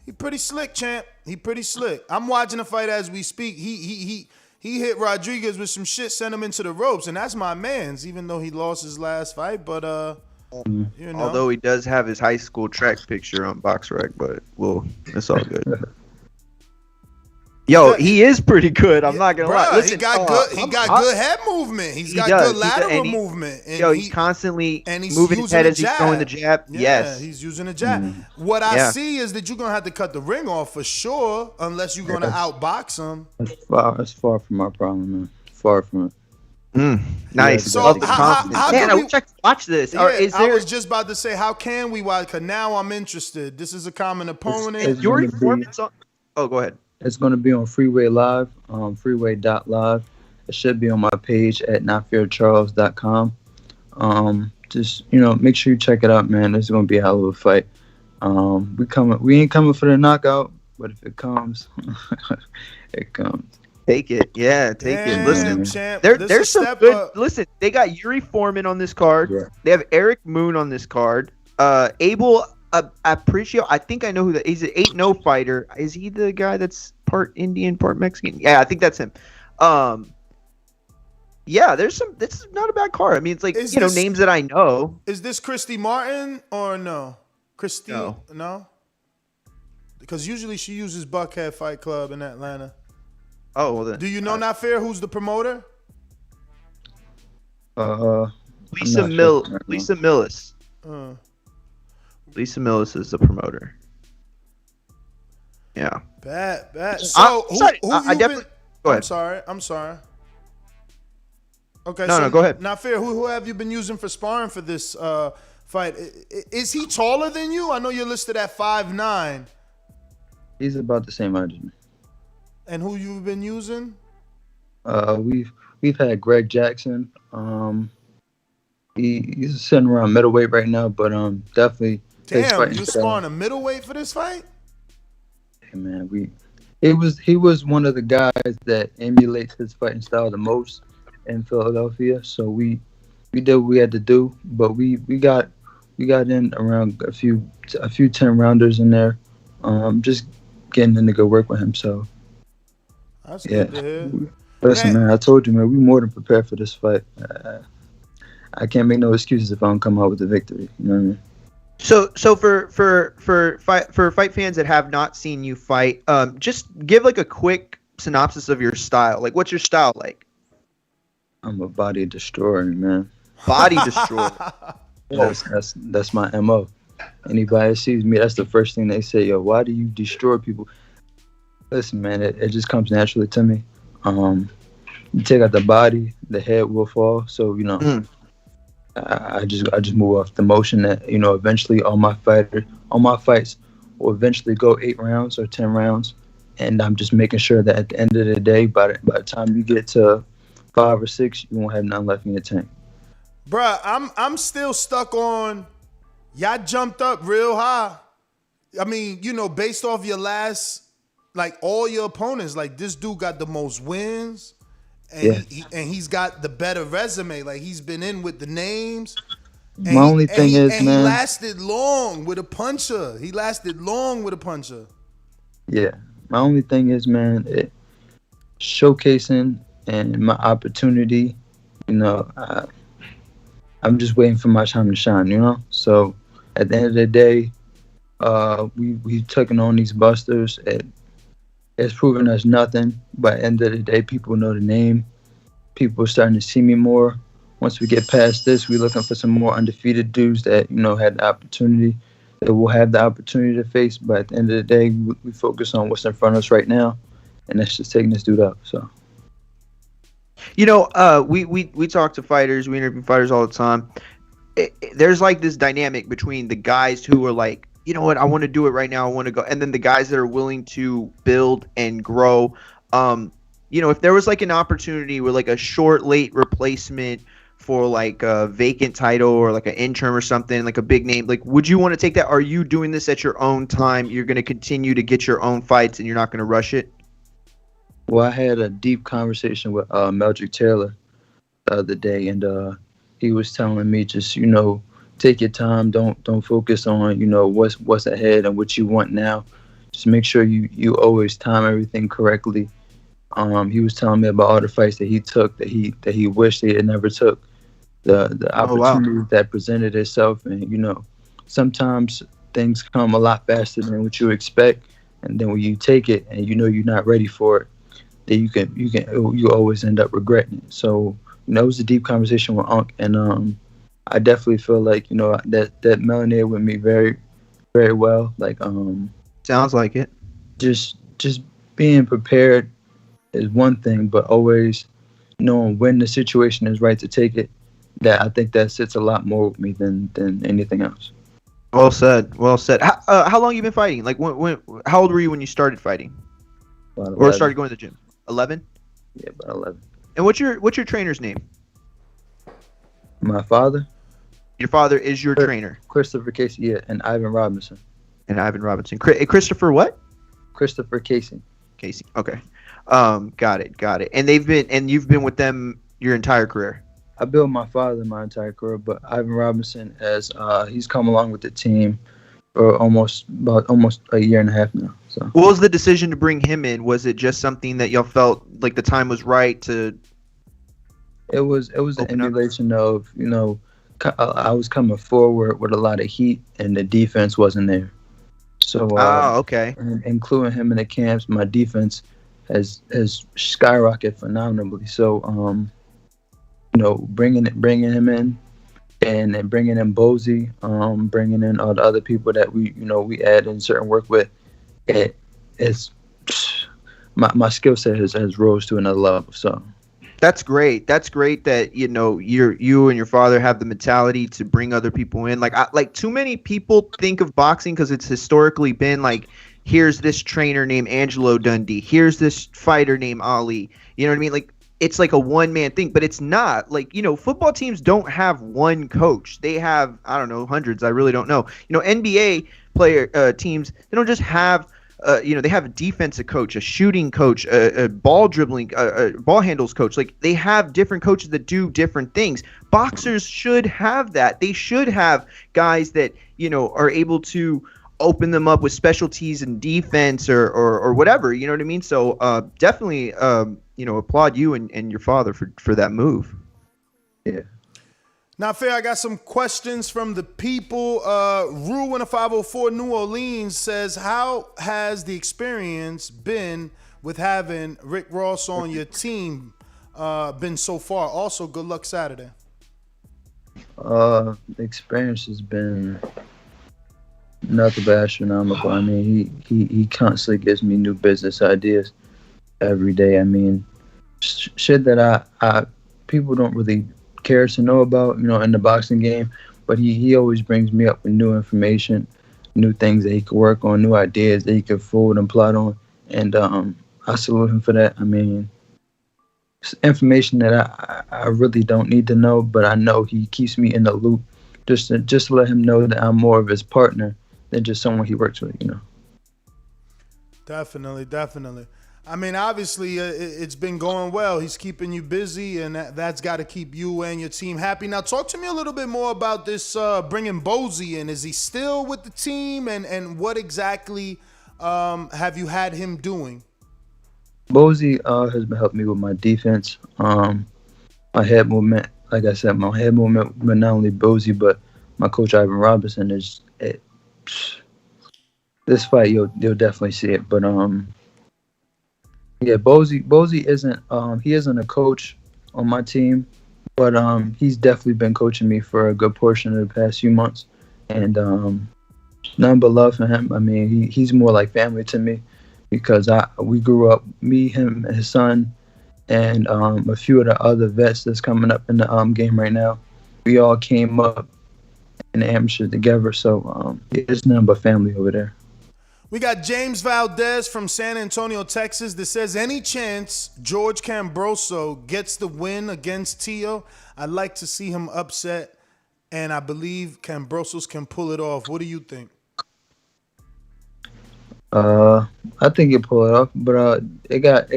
he pretty slick, champ. He pretty slick. I'm watching the fight as we speak. He hit Rodriguez with some shit, sent him into the ropes, and that's my man's, even though he lost his last fight. But although he does have his high school track picture on BoxRec, but it's all good. Yo, he is pretty good. I'm not gonna lie. Listen, he got good head movement. He's got good lateral movement. And he's constantly moving his head as he's throwing the jab. Yeah, he's using a jab. What I see is that you're gonna have to cut the ring off for sure, unless you're gonna outbox him. That's far from my problem, man. Far from it. Nice. So Love the how confidence. can Man, I we- wish I could watch this. Yeah, Or is I there was just about to say, how can we watch? Because now I'm interested. This is a common opponent. it's Yuri gonna be- Foreman's on? Oh, go ahead. It's going to be on Freeway Live, freeway.live. It should be on my page at naifircharles.com. Just, make sure you check it out, man. This is going to be a hell of a fight. We ain't coming for the knockout, but if it comes, it comes. Take it. Yeah, take it. Damn, Listen, champ, there's this a some step good. up. Listen, they got Yuri Foreman on this card. Yeah. They have Eric Moon on this card. Abel Aparicio. I think I know who that. He's an 8-0 fighter. Is he the guy that's part Indian, part Mexican? Yeah, I think that's him. Yeah, there's some. This is not a bad card. I mean, it's like names that I know. Is this Christy Martin or no? Christy, No. no? Because usually she uses Buckhead Fight Club in Atlanta. Oh, well then. Do you know Naifir, who's the promoter? Lisa Millis. Lisa Millis is the promoter. Yeah. Bad. So who I you definitely. been? Go ahead. I'm sorry. Okay. No, go ahead. Naifir, who have you been using for sparring for this fight? Is he taller than you? I know you're listed at 5'9". He's about the same height as me. And who you've been using? We've had Greg Jackson. He's sitting around middleweight right now, but definitely. Damn, you sparring a middleweight for this fight? Hey man, he was one of the guys that emulates his fighting style the most in Philadelphia. So we did what we had to do, but we got in around a few 10 rounders in there. Just getting in to go work with him. So that's good to hear. Listen, man, I told you, man, we more than prepared for this fight. I can't make no excuses if I don't come out with the victory. You know what I mean? So for fight fans that have not seen you fight, just give like a quick synopsis of your style. Like, what's your style like? I'm a body destroyer, man. Body destroyer. That's my MO. Anybody that sees me, that's the first thing they say. Yo, why do you destroy people? Listen, man, it just comes naturally to me. You take out the body, the head will fall. So I just move off the motion that eventually all my fights will eventually go 8 rounds or 10 rounds, and I'm just making sure that at the end of the day, by the time you get to 5 or 6, you won't have nothing left in your tank. Bruh, I'm still stuck on. Y'all jumped up real high. I mean, based off your last, like all your opponents, like this dude got the most wins. And he's got the better resume. Like he's been in with the names. My only thing is, man, he lasted long with a puncher. Yeah, my only thing is, man, showcasing and my opportunity. I'm just waiting for my time to shine. So at the end of the day, we've taken on these busters. It's proven us nothing, but at the end of the day, people know the name. People are starting to see me more. Once we get past this, we're looking for some more undefeated dudes that, had the opportunity, that will have the opportunity to face. But at the end of the day, we focus on what's in front of us right now, and that's just taking this dude out. So, we talk to fighters, we interview fighters all the time. There's like this dynamic between the guys who are like, you know what, I want to do it right now, I want to go, and then the guys that are willing to build and grow. If there was like an opportunity with like a short, late replacement for like a vacant title or like an interim or something, like a big name, like would you want to take that? Are you doing this at your own time? You're going to continue to get your own fights and you're not going to rush it? Well, I had a deep conversation with Meldrick Taylor the other day, and he was telling me just, take your time. Don't focus on, what's ahead and what you want now. Just make sure you always time everything correctly. He was telling me about all the fights that he took that he wished he had never took. The opportunities that presented itself, and sometimes things come a lot faster than what you expect, and then when you take it and you're not ready for it, then you always end up regretting it. So it was a deep conversation with Unc, and I definitely feel like that melanated with me very, very well. Like sounds like it. Just being prepared is one thing, but always knowing when the situation is right to take it, that I think that sits a lot more with me than anything else. Well said. Well said. How long you been fighting? Like how old were you when you started fighting? Or started going to the gym? 11? Yeah, about 11. And what's your trainer's name? My father? Your father is your trainer. Christopher Casey, yeah, and Ivan Robinson. Christopher what? Christopher Casey. Casey. Okay. Got it. And you've been with them your entire career. I built my father my entire career, but Ivan Robinson he's come along with the team for almost a year and a half now. So what was the decision to bring him in? Was it just something that y'all felt like the time was right to? It was an emulation of, I was coming forward with a lot of heat and the defense wasn't there. So okay. Including him in the camps, my defense has skyrocketed phenomenally. So bringing him in and then bringing in Bozy, bringing in all the other people that we add in certain work with, my skill set has rose to another level. So that's great. That's great that you and your father have the mentality to bring other people in. Like too many people think of boxing because it's historically been like, here's this trainer named Angelo Dundee, here's this fighter named Ali. You know what I mean? Like it's like a one-man thing, but it's not. Like, football teams don't have one coach. They have, I don't know, hundreds. I really don't know. NBA player teams, they don't just have they have a defensive coach, a shooting coach, a ball dribbling, a ball handles coach. Like they have different coaches that do different things. Boxers should have that. They should have guys that, are able to open them up with specialties in defense or whatever. You know what I mean? So definitely, applaud you and your father for that move. Yeah. Naifir, I got some questions from the people. Rue in a 504 New Orleans says, how has the experience been with having Rick Ross on your team been so far? Also, good luck Saturday. The experience has been nothing but astronomical. I mean, he constantly gives me new business ideas every day. I mean, shit that I people don't really care to know about, in the boxing game, but he always brings me up with new information, new things that he could work on, new ideas that he could forward and plot on, and I salute him for that. I mean, it's information that I really don't need to know, but I know he keeps me in the loop just to let him know that I'm more of his partner than just someone he works with, Definitely. I mean, obviously, it's been going well. He's keeping you busy, and that's got to keep you and your team happy. Now, talk to me a little bit more about this bringing Bozy in. Is he still with the team, and what exactly have you had him doing? Bozy has been helping me with my defense. My head movement, like I said, my head movement with not only Bozy, but my coach Ivan Robinson is this fight. You'll definitely see it, but yeah, Bozy isn't a coach on my team, but he's definitely been coaching me for a good portion of the past few months, and none but love for him. I mean, he's more like family to me because we grew up, me, him, and his son, and a few of the other vets that's coming up in the game right now. We all came up in the amateur together, so it's nothing but family over there. We got James Valdez from San Antonio, Texas, that says, any chance George Cambroso gets the win against Teo? I'd like to see him upset, and I believe Cambrosos can pull it off. What do you think? I think he'll pull it off, but it got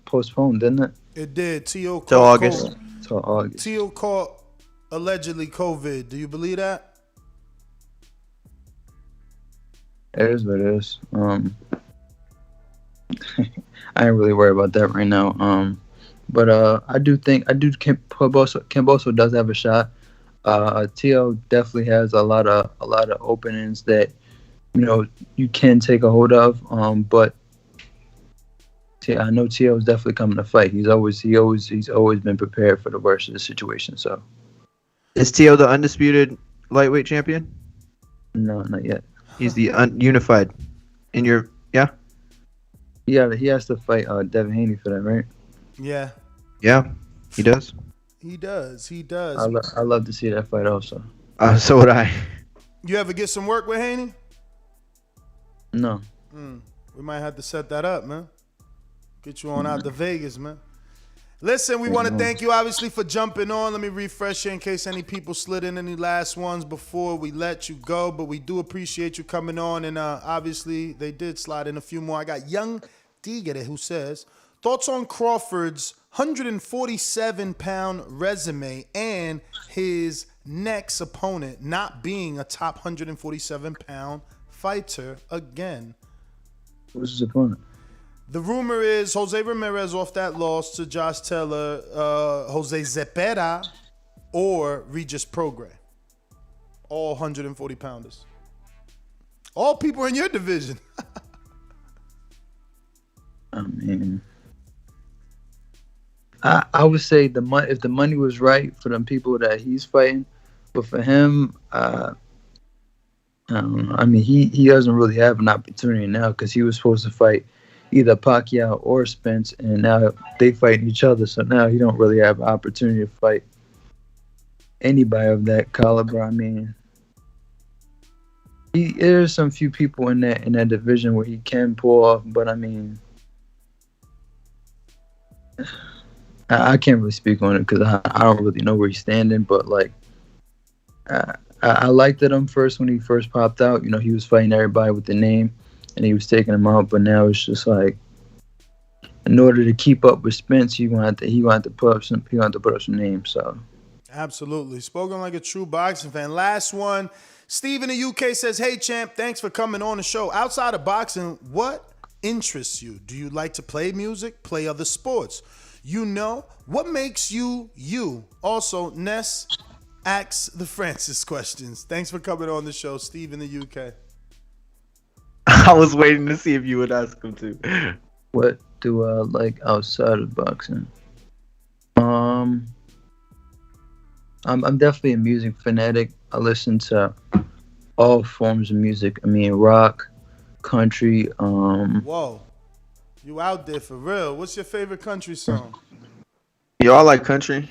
postponed, didn't it? It did. Teo caught till August. Till August. Teo caught allegedly COVID. Do you believe that? It is what it is. I ain't really worried about that right now. But I do think Cambroso does have a shot. Teo definitely has a lot of openings that you can take a hold of. But I know Teo is definitely coming to fight. He's always been prepared for the worst of the situation. So is Teo the undisputed lightweight champion? No, not yet. He's the unified. In your Yeah, he has to fight Devin Haney for that, right? Yeah. Yeah. He does. He does. He does. I love to see that fight also. So would I. You ever get some work with Haney? No. We might have to set that up, man. Get you on out to Vegas, man. Listen, we want to thank you, obviously, for jumping on. Let me refresh you in case any people slid in any last ones before we let you go. But we do appreciate you coming on. And obviously, they did slide in a few more. I got Young Tigre who says, thoughts on Crawford's 147-pound resume and his next opponent not being a top 147-pound fighter again. Who's his opponent? The rumor is Jose Ramirez off that loss to Josh Taylor, Jose Zepeda, or Regis Prograis. All 140-pounders. All people in your division. I mean, I would say if the money was right for them people that he's fighting, but for him, I don't know. I mean, he doesn't really have an opportunity now because he was supposed to fight either Pacquiao or Spence, and now they fight each other. So now he don't really have an opportunity to fight anybody of that caliber. I mean, there's some few people in that division where he can pull off, but I mean, I can't really speak on it because I don't really know where he's standing. But like, I liked him first when he first popped out. You know, he was fighting everybody with the name, and he was taking them out. But now it's just like, in order to keep up with Spence, he wanted to put up some names. So, absolutely, spoken like a true boxing fan. Last one, Steve in the UK says, "Hey champ, thanks for coming on the show. Outside of boxing, what interests you? Do you like to play music? Play other sports? You know, what makes you you?" Also, Ness asks the Francis questions. Thanks for coming on the show, Steve in the UK. I was waiting to see if you would ask him too. What do I like outside of boxing? I'm definitely a music fanatic. I listen to all forms of music. I mean, rock, country. Whoa, you out there for real? What's your favorite country song? Yo, I like country.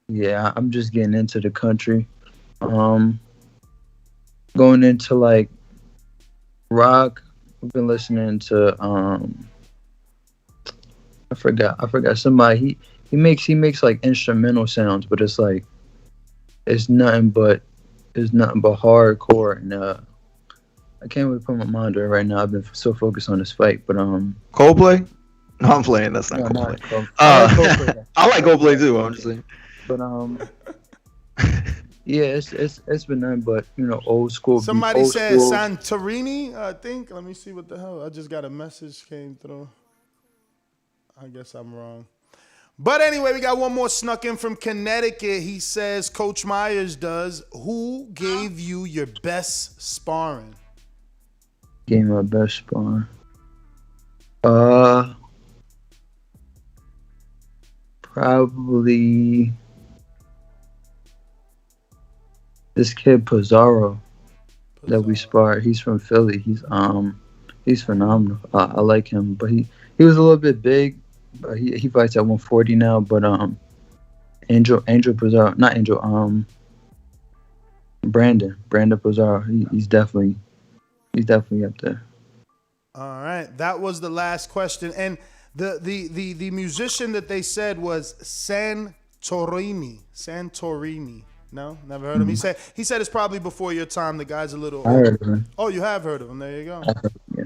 Yeah, I'm just getting into the country. Going into like rock. I've been listening to I forgot somebody. He makes like instrumental sounds, but it's like it's nothing but hardcore, and I can't really put my mind on it right now. I've been so focused on this fight, but Coldplay? No, I'm playing. That's not Coldplay. I like Coldplay too. I'm just saying. But yeah, it's been nothing but old school. Somebody old said school. Santorini, I think. Let me see what the hell. I just got a message came through. I guess I'm wrong. But anyway, we got one more snuck in from Connecticut. He says, Coach Myers does. Who gave you your best sparring? Gave my best sparring. Probably this kid Pizarro that we sparred. He's from Philly. He's phenomenal. I like him, but he was a little bit big. But he fights at 140 now. But Angel Pizarro, not Angel. Brandon Pizarro. He's definitely up there. All right, that was the last question, and the musician that they said was Santorini. No, never heard of him. He said it's probably before your time. The guy's a little. I heard of him. Oh, you have heard of him. There you go. Yeah.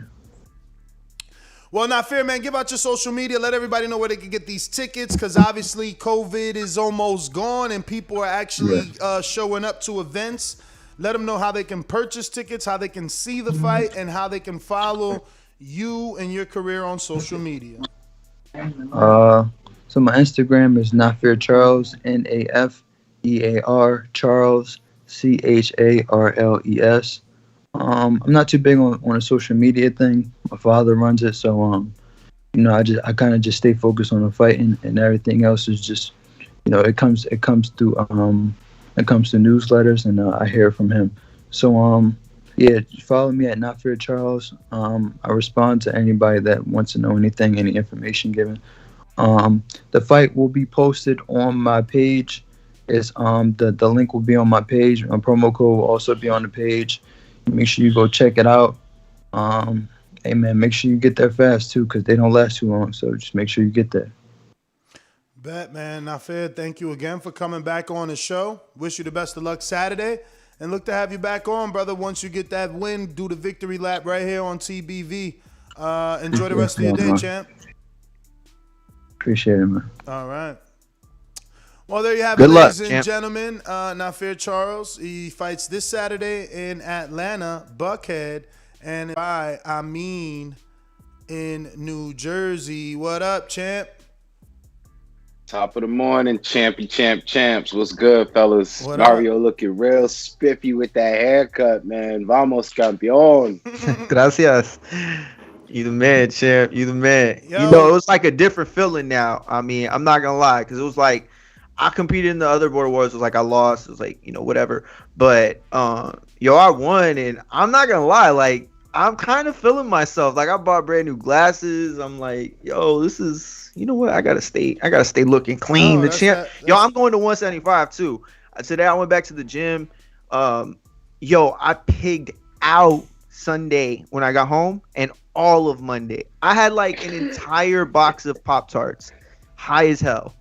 Well, Naifir, man, give out your social media. Let everybody know where they can get these tickets, because obviously COVID is almost gone and people are actually showing up to events. Let them know how they can purchase tickets, how they can see the fight, and how they can follow you and your career on social media. So my Instagram is Naifir Charles, NAFEAR Charles CHARLES. I'm not too big on a social media thing. My father runs it, so I kind of just stay focused on the fight, and everything else is just it comes through newsletters, and I hear from him. So follow me at Naifir Charles. I respond to anybody that wants to know anything, any information given. The fight will be posted on my page. It's the link will be on my page. Promo code will also be on the page. Make sure you go check it out. Hey man, make sure you get there fast too, because they don't last too long. So just make sure you get there. Bet, man. Naifir, thank you again for coming back on the show. Wish you the best of luck Saturday. And look to have you back on, brother, once you get that win. Do the victory lap right here on TBV. Enjoy the rest of your day, champ. Appreciate it, man. All right. Well, there you have Good it, luck, ladies and champ. gentlemen. Naifir Charles, he fights this Saturday in Atlanta, Buckhead. And I mean in New Jersey. What up, champ? Top of the morning, champs. What's good, fellas? What Mario looking real spiffy with that haircut, man. Vamos, campeón. Gracias. You the man, champ. You the man. Yo. You know, it was like a different feeling now. I mean, I'm not gonna lie, because it was like I competed in the other Border Wars. It was like I lost. It was like, you know, whatever. But yo, I won, and I'm not gonna lie, like I'm kind of feeling myself. Like I bought brand new glasses. I'm like, yo, this is. You know what? I gotta stay looking clean. The champ. Yo, I'm going to 175 too. Today I went back to the gym. Yo, I pigged out Sunday when I got home and all of Monday. I had like an entire box of Pop-Tarts, high as hell.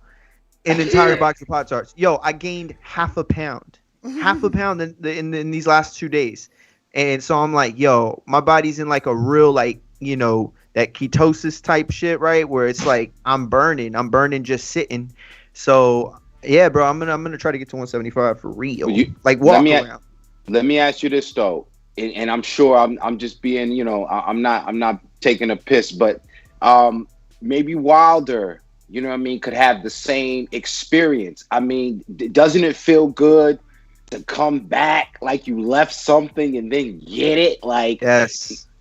An entire box of Pop-Tarts. Yo, I gained half a pound in these last 2 days, and so I'm like, yo, my body's in like a real like, you know, that ketosis type shit, right? Where it's like I'm burning just sitting. So yeah, bro, I'm gonna try to get to 175 for real. Like walk around. Let me ask you this though, and I'm sure I'm just being, you know, I'm not taking a piss, but maybe Wilder, you know what I mean, could have the same experience. I mean, doesn't it feel good to come back like you left something and then get it? Like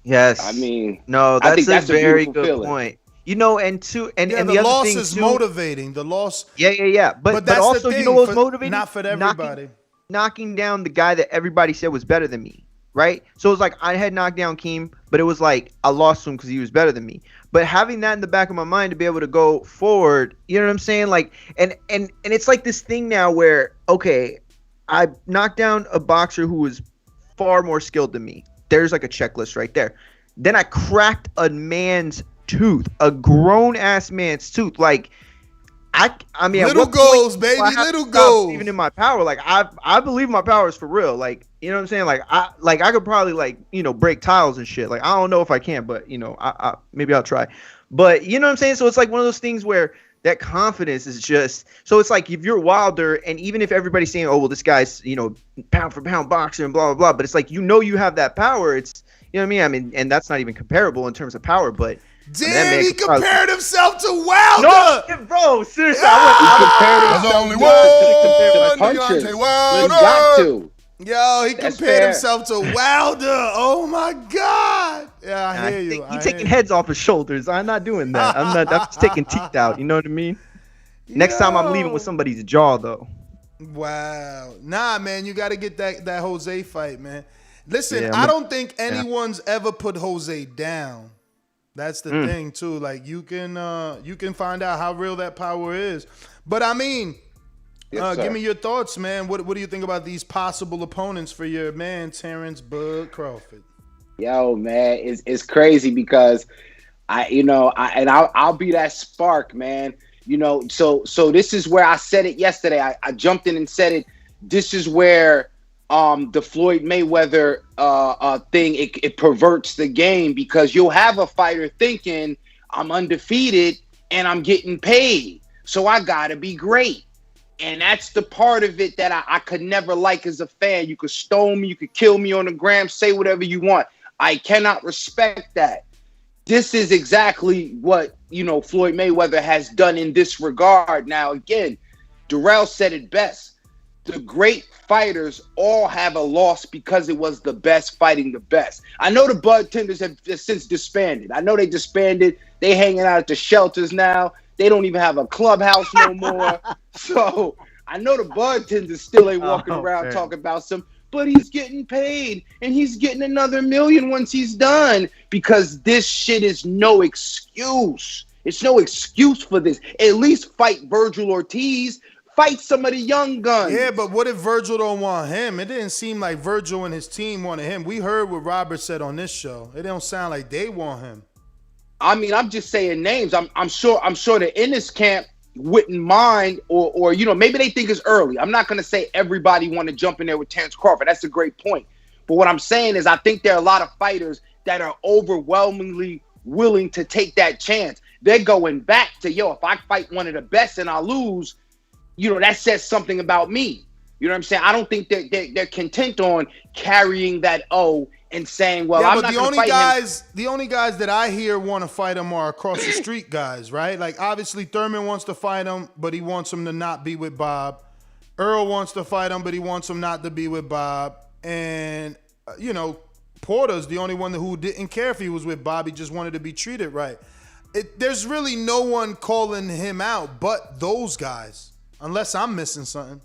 Yes. I mean, no, that's a very good feeling. Point. You know, and the the loss other thing is too, motivating. The loss. Yeah. But that's also, the thing, you know what was motivating? Not for everybody. Knocking down the guy that everybody said was better than me, right? So it was like I had knocked down Keem, but it was like I lost to him because he was better than me. But having that in the back of my mind to be able to go forward, you know what I'm saying? Like, and it's like this thing now where, okay, I knocked down a boxer who was far more skilled than me. There's like a checklist right there. Then I cracked a man's tooth, a grown ass man's tooth. Like, I mean, little goals, baby, little goals. Even in my power, like I believe my power is for real. Like, you know what I'm saying? Like I could probably like, you know, break tiles and shit. Like I don't know if I can, but you know, I maybe I'll try. But you know what I'm saying? So it's like one of those things where that confidence is just. So it's like if you're Wilder, and even if everybody's saying, oh well, this guy's, you know, pound for pound boxer and blah blah blah, but it's like, you know, you have that power. It's, you know what I mean? And that's not even comparable in terms of power, but. Damn, he compared himself to Wilder. No, bro, seriously. He compared There's only one one punches. Deontay He Wilder. got to. Yo, he That's compared fair. himself to Wilder. Oh my God. Yeah, I hear you. He's taking heads off his shoulders. I'm not doing that. I'm just taking teeth out. You know what I mean? Next time I'm leaving with somebody's jaw, though. Wow. Nah, man, you got to get that Jose fight, man. Listen, Yeah, I don't think anyone's ever put Jose down. That's the thing too. Like you can find out how real that power is. But I mean, give me your thoughts, man. What do you think about these possible opponents for your man Terence Bud Crawford? Yo, man, it's crazy because I'll be that spark, man. You know, so this is where I said it yesterday. I jumped in and said it. This is where the Floyd Mayweather thing, it perverts the game, because you'll have a fighter thinking, I'm undefeated and I'm getting paid, so I gotta be great. And that's the part of it that I could never like as a fan. You could stone me, you could kill me on the gram, say whatever you want. I cannot respect that. This is exactly what, you know, Floyd Mayweather has done in this regard. Now, again, Darrell said it best. The great fighters all have a loss because it was the best fighting the best. I know the Bud Tenders have since disbanded. I know they disbanded. They hanging out at the shelters now. They don't even have a clubhouse no more. So I know the Bud Tenders still ain't walking around talking about some, but he's getting paid and he's getting another $1 million once he's done, because this shit is no excuse. It's no excuse for this. At least fight Virgil Ortiz. Fight some of the young guns. Yeah, but what if Virgil don't want him? It didn't seem like Virgil and his team wanted him. We heard what Robert said on this show. It don't sound like they want him. I mean, I'm just saying names. I'm sure the Ennis camp wouldn't mind, or maybe they think it's early. I'm not gonna say everybody want to jump in there with Terence Crawford. That's a great point. But what I'm saying is I think there are a lot of fighters that are overwhelmingly willing to take that chance. They're going back to, if I fight one of the best and I lose, that says something about me. You know what I'm saying? I don't think they're content on carrying that O and saying, well, I'm not going to fight him. The only guys that I hear want to fight him are across the street guys, right? Like, obviously, Thurman wants to fight him, but he wants him to not be with Bob. Earl wants to fight him, but he wants him not to be with Bob. And, Porter's the only one who didn't care if he was with Bob. He just wanted to be treated right. There's really no one calling him out but those guys, unless I'm missing something.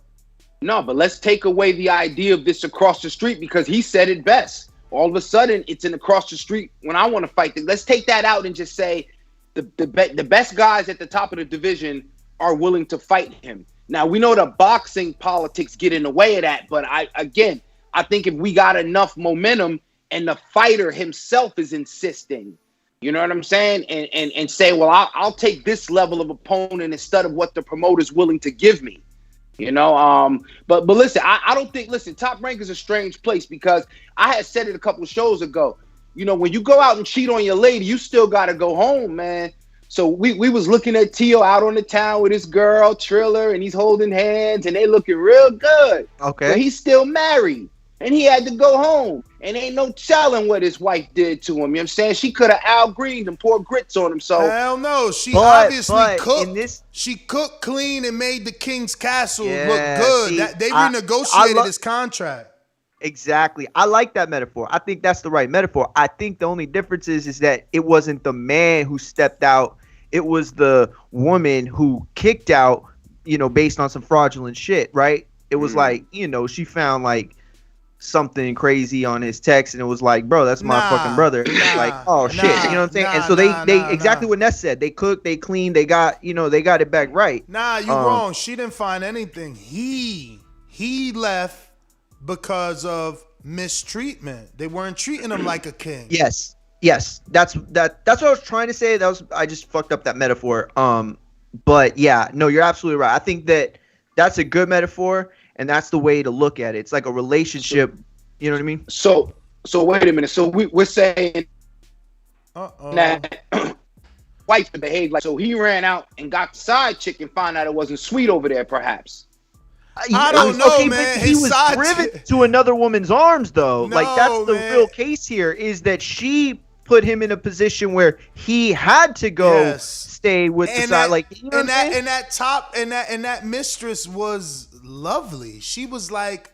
No, but let's take away the idea of this across the street, because he said it best. All of a sudden, it's in across the street when I want to fight. Let's take that out and just say the best guys at the top of the division are willing to fight him. Now, we know the boxing politics get in the way of that, but I think if we got enough momentum and the fighter himself is insisting, you know what I'm saying? And say, well, I'll take this level of opponent instead of what the promoter's willing to give me. But listen, I don't think, Top Rank is a strange place, because I had said it a couple of shows ago. When you go out and cheat on your lady, you still got to go home, man. So we was looking at Teo out on the town with his girl, Triller, and he's holding hands, and they looking real good. Okay. But he's still married, and he had to go home. And ain't no telling what his wife did to him. You know what I'm saying? She could have Al Greened and poured grits on him. So hell no. She obviously cooked. In she cooked clean and made the King's Castle look Yeah, good. see, They renegotiated his contract. Exactly. I like that metaphor. I think that's the right metaphor. I think the only difference is that it wasn't the man who stepped out. It was the woman who kicked out, based on some fraudulent shit, right? It was like, she found like something crazy on his text, and it was like, bro, that's my fucking brother. Like, oh shit, you know what I'm saying? And so they exactly what Ness said. They cooked, they cleaned, they got it back right. Nah, you wrong. She didn't find anything. He left because of mistreatment. They weren't treating him like a king. Yes. That's what I was trying to say. I just fucked up that metaphor. But yeah, no, you're absolutely right. I think that's a good metaphor. And that's the way to look at it. It's like a relationship. You know what I mean? So wait a minute. So we're saying that wife behaved like, so he ran out and got the side chick and found out it wasn't sweet over there, perhaps. I don't know, man. He was driven to another woman's arms, though. No, like, that's the man. real case here, is that she put him in a position where he had to go stay with the side. Like, you know that mistress was lovely. She was like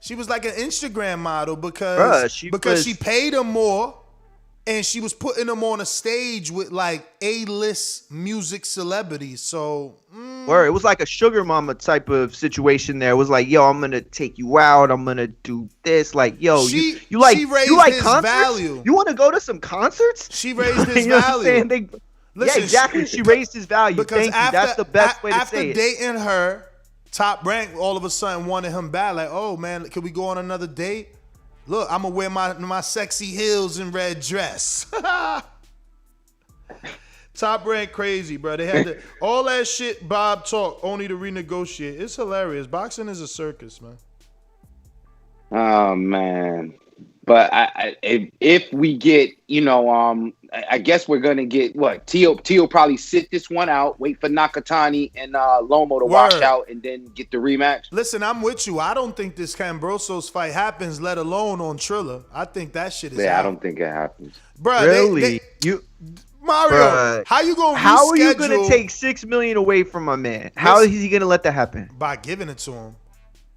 she was like an Instagram model because she paid him more, and she was putting him on a stage with like A-list music celebrities. So it was like a sugar mama type of situation there. It was like, yo, I'm gonna take you out, I'm gonna do this. Like, yo, you like his concerts? value. You want to go to some concerts? She raised his you know value. Yeah, exactly. She raised his value. Because Thank you. That's the best way to say it. After dating her, Top Rank all of a sudden wanted him back. Like, oh man, can we go on another date? Look, I'm gonna wear my sexy heels and red dress. Top Rank crazy, bro. They had all that shit Bob talk only to renegotiate. It's hilarious. Boxing is a circus, man. Oh man. But if we get, I guess we're gonna get what? Teo probably sit this one out, wait for Nakatani and Lomo to wash out, and then get the rematch. Listen, I'm with you. I don't think this Cambrosos fight happens, let alone on Triller. I think that shit is out. I don't think it happens. Bro, really? Mario, Bruh, how you gonna How are you reschedule- gonna take $6 million away from my man? How is he gonna let that happen? By giving it to him.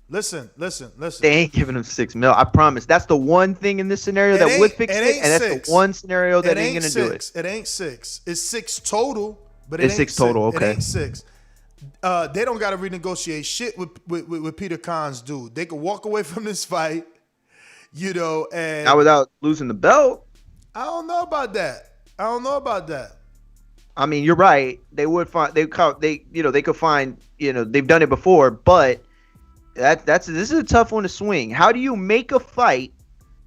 Listen. They ain't giving him $6 million. I promise. That's the one thing in this scenario that would fix it, and that's the one scenario that ain't gonna do it. It ain't 6. It's 6 total, but it It's ain't 6 total. Okay. It ain't 6. They don't gotta renegotiate shit with Peter Khan's dude. They could walk away from this fight, and not without losing the belt. I don't know about that. I mean, you're right. They would find they could find, they've done it before, but this is a tough one to swing. How do you make a fight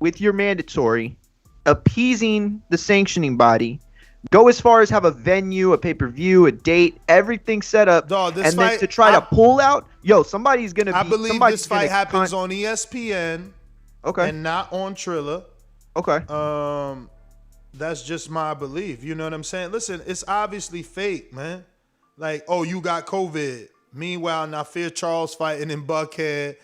with your mandatory, appeasing the sanctioning body, go as far as have a venue, a pay-per-view, a date, everything set up, then to try to pull out? Somebody's gonna. I believe this fight happens on ESPN. Okay. And not on Triller. Okay. That's just my belief. You know what I'm saying? Listen, it's obviously fake, man. Like, oh, you got COVID. Meanwhile, Naifir Charles fighting in Buckhead.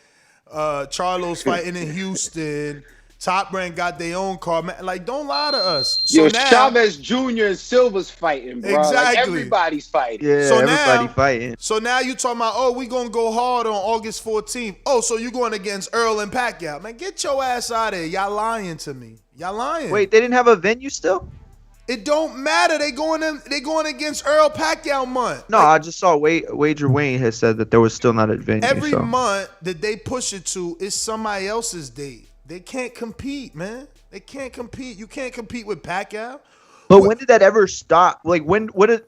Charlo's fighting in Houston. Top Rank got their own card. Man, like, don't lie to us. So now, Chavez Jr. and Silva's fighting, bro. Exactly. Like, everybody's fighting. Yeah, so everybody fighting. So now you talking about, oh, we going to go hard on August 14th. Oh, so you going against Earl and Pacquiao. Man, get your ass out of here. Y'all lying to me. Y'all lying. Wait, they didn't have a venue still? It don't matter. They going against Earl Pacquiao month. No, I just saw Wager Wayne has said that there was still not a venue. Every month that they push it to is somebody else's date. They can't compete, man. They can't compete. You can't compete with Pacquiao. But when did that ever stop? Like from a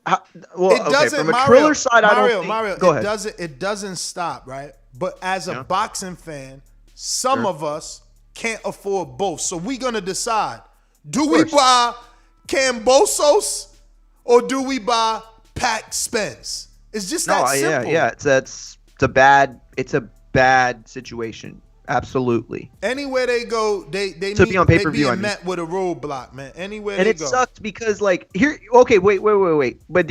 Triller side, I don't think. Go ahead. It doesn't stop, right? But as a boxing fan, some of us can't afford both. So we're going to decide, do we buy Kambosos or do we buy Pac Spence? It's just that simple. Yeah. It's a bad situation. Absolutely. Anywhere they go, they be on pay-per-view. Met with a roadblock, man. Anywhere and they it go. sucked because wait. But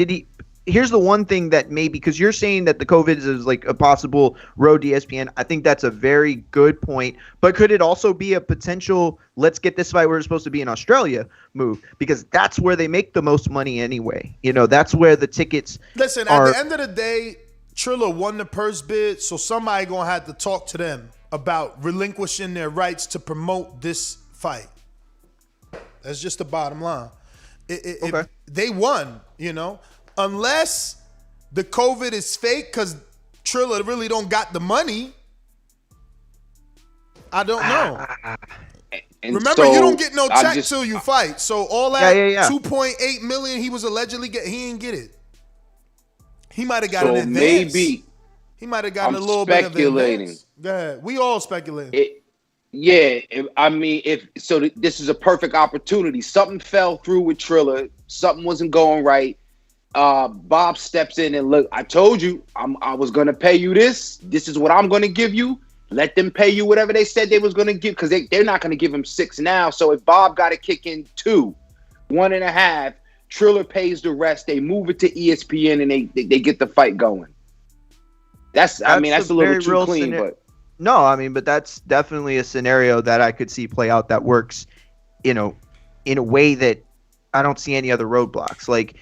here's the one thing that maybe, because you're saying that the COVID is like a possible road to ESPN. I think that's a very good point. But could it also be a potential, let's get this fight where it's supposed to be in Australia move? Because that's where they make the most money anyway. That's where the tickets Listen, are. At the end of the day, Triller won the purse bid, so somebody going to have to talk to them about relinquishing their rights to promote this fight. That's just the bottom line. They won, unless the COVID is fake because Triller really don't got the money. I don't know. Remember, you don't get no check till you fight. So all that $2.8 million he was allegedly he didn't get it. He might have got an advance. Maybe. He might have gotten a little bit of advance. Go ahead. We all speculating. This is a perfect opportunity. Something fell through with Triller. Something wasn't going right. Bob steps in and look, I told you I was going to pay you this. This is what I'm going to give you. Let them pay you whatever they said they was going to give, because they're not going to give him 6 now. So if Bob got to kick in 2, 1.5, Triller pays the rest. They move it to ESPN and they get the fight going. That's a little too clean, but no, but that's definitely a scenario that I could see play out that works, in a way that I don't see any other roadblocks. Like,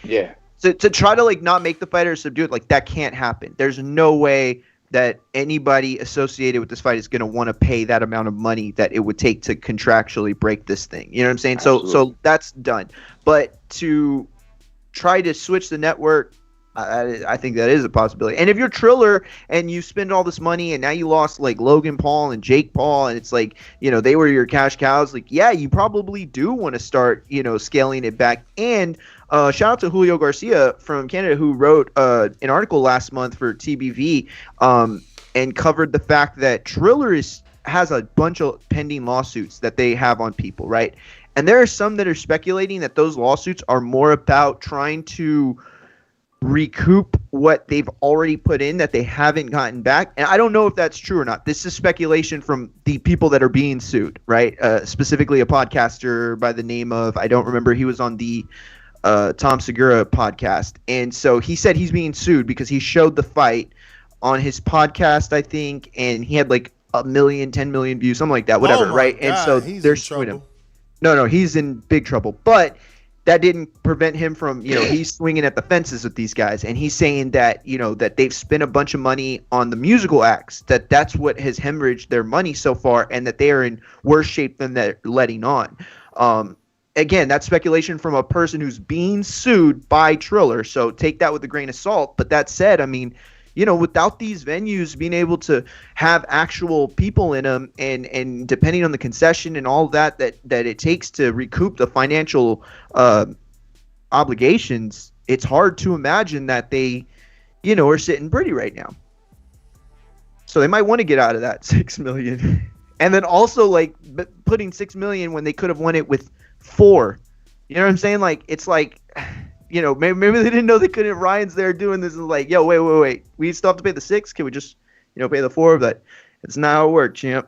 to try to not make the fighter subdue it, that can't happen. There's no way that anybody associated with this fight is going to want to pay that amount of money that it would take to contractually break this thing. You know what I'm saying? Absolutely. So that's done. But to try to switch the network, I think that is a possibility. And if you're Triller and you spend all this money and now you lost Logan Paul and Jake Paul and it's they were your cash cows, you probably do want to start, scaling it back. And shout out to Julio Garcia from Canada, who wrote an article last month for TBV and covered the fact that Triller has a bunch of pending lawsuits that they have on people, right? And there are some that are speculating that those lawsuits are more about trying to recoup what they've already put in that they haven't gotten back. And I don't know if that's true or not. This is speculation from the people that are being sued, right? Specifically a podcaster by the name of, I don't remember, he was on the Tom Segura podcast. And so he said he's being sued because he showed the fight on his podcast, I think, and he had 1 million, 10 million views, something like that, whatever, right? God, and so they're suing him. No, he's in big trouble. But that didn't prevent him from, he's swinging at the fences with these guys. And he's saying that, that they've spent a bunch of money on the musical acts, that's what has hemorrhaged their money so far, and that they are in worse shape than they're letting on. Again, that's speculation from a person who's being sued by Triller. So take that with a grain of salt. But that said, without these venues being able to have actual people in them and depending on the concession and all that it takes to recoup the financial obligations, it's hard to imagine that they, are sitting pretty right now. So they might want to get out of that $6 million. And then also like putting $6 million when they could have won it with 4. You know what I'm saying? Like, it's like, maybe they didn't know they couldn't. Ryan's there doing this and like, yo, wait. We still have to pay the 6. Can we just, pay the 4 of that? It's not how it works, champ.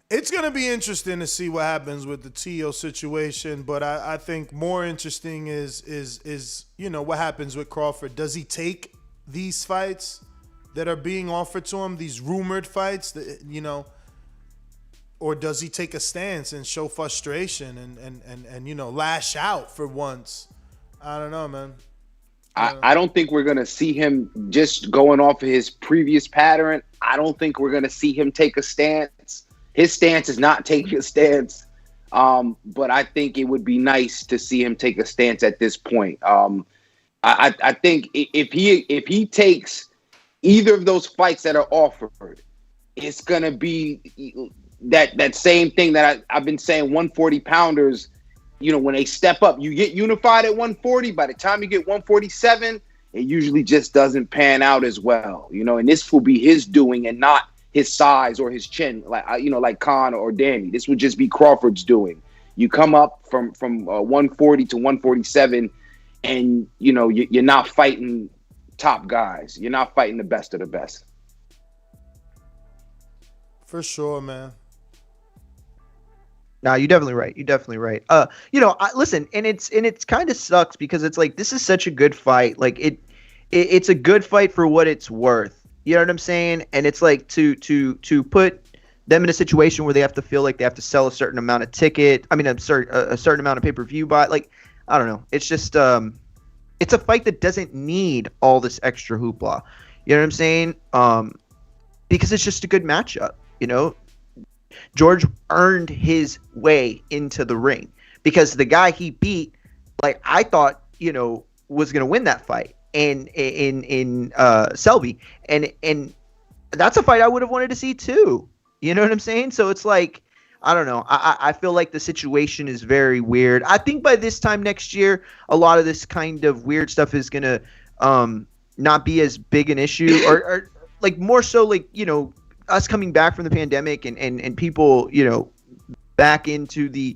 It's going to be interesting to see what happens with the Teo situation, but I think more interesting is what happens with Crawford. Does he take these fights that are being offered to him, these rumored fights, that, or does he take a stance and show frustration and lash out for once? I don't know, man. I don't think we're going to see him just going off of his previous pattern. I don't think we're going to see him take a stance. His stance is not taking a stance, but I think it would be nice to see him take a stance at this point. I think if he takes either of those fights that are offered, it's going to be that same thing that I've been saying. 140 pounders, when they step up, you get unified at 140. By the time you get 147, it usually just doesn't pan out as well. And this will be his doing and not his size or his chin, like Khan or Danny. This would just be Crawford's doing. You come up from 140 to 147, and you're not fighting top guys. You're not fighting the best of the best. For sure, man. Nah, you're definitely right. Listen, and it's kind of sucks because it's like this is such a good fight. Like it's a good fight for what it's worth. You know what I'm saying? And it's like to put them in a situation where they have to feel like they have to sell a certain amount of ticket. I mean, a certain amount of pay-per-view buy. Like, I don't know. It's just it's a fight that doesn't need all this extra hoopla. You know what I'm saying? Because it's just a good matchup. George earned his way into the ring because the guy he beat, like I thought, was gonna win that fight. In Selby, and that's a fight I would have wanted to see too. You know what I'm saying? So it's like, I don't know. I feel like the situation is very weird. I think by this time next year, a lot of this kind of weird stuff is gonna not be as big an issue, or like more so like us coming back from the pandemic and people back into the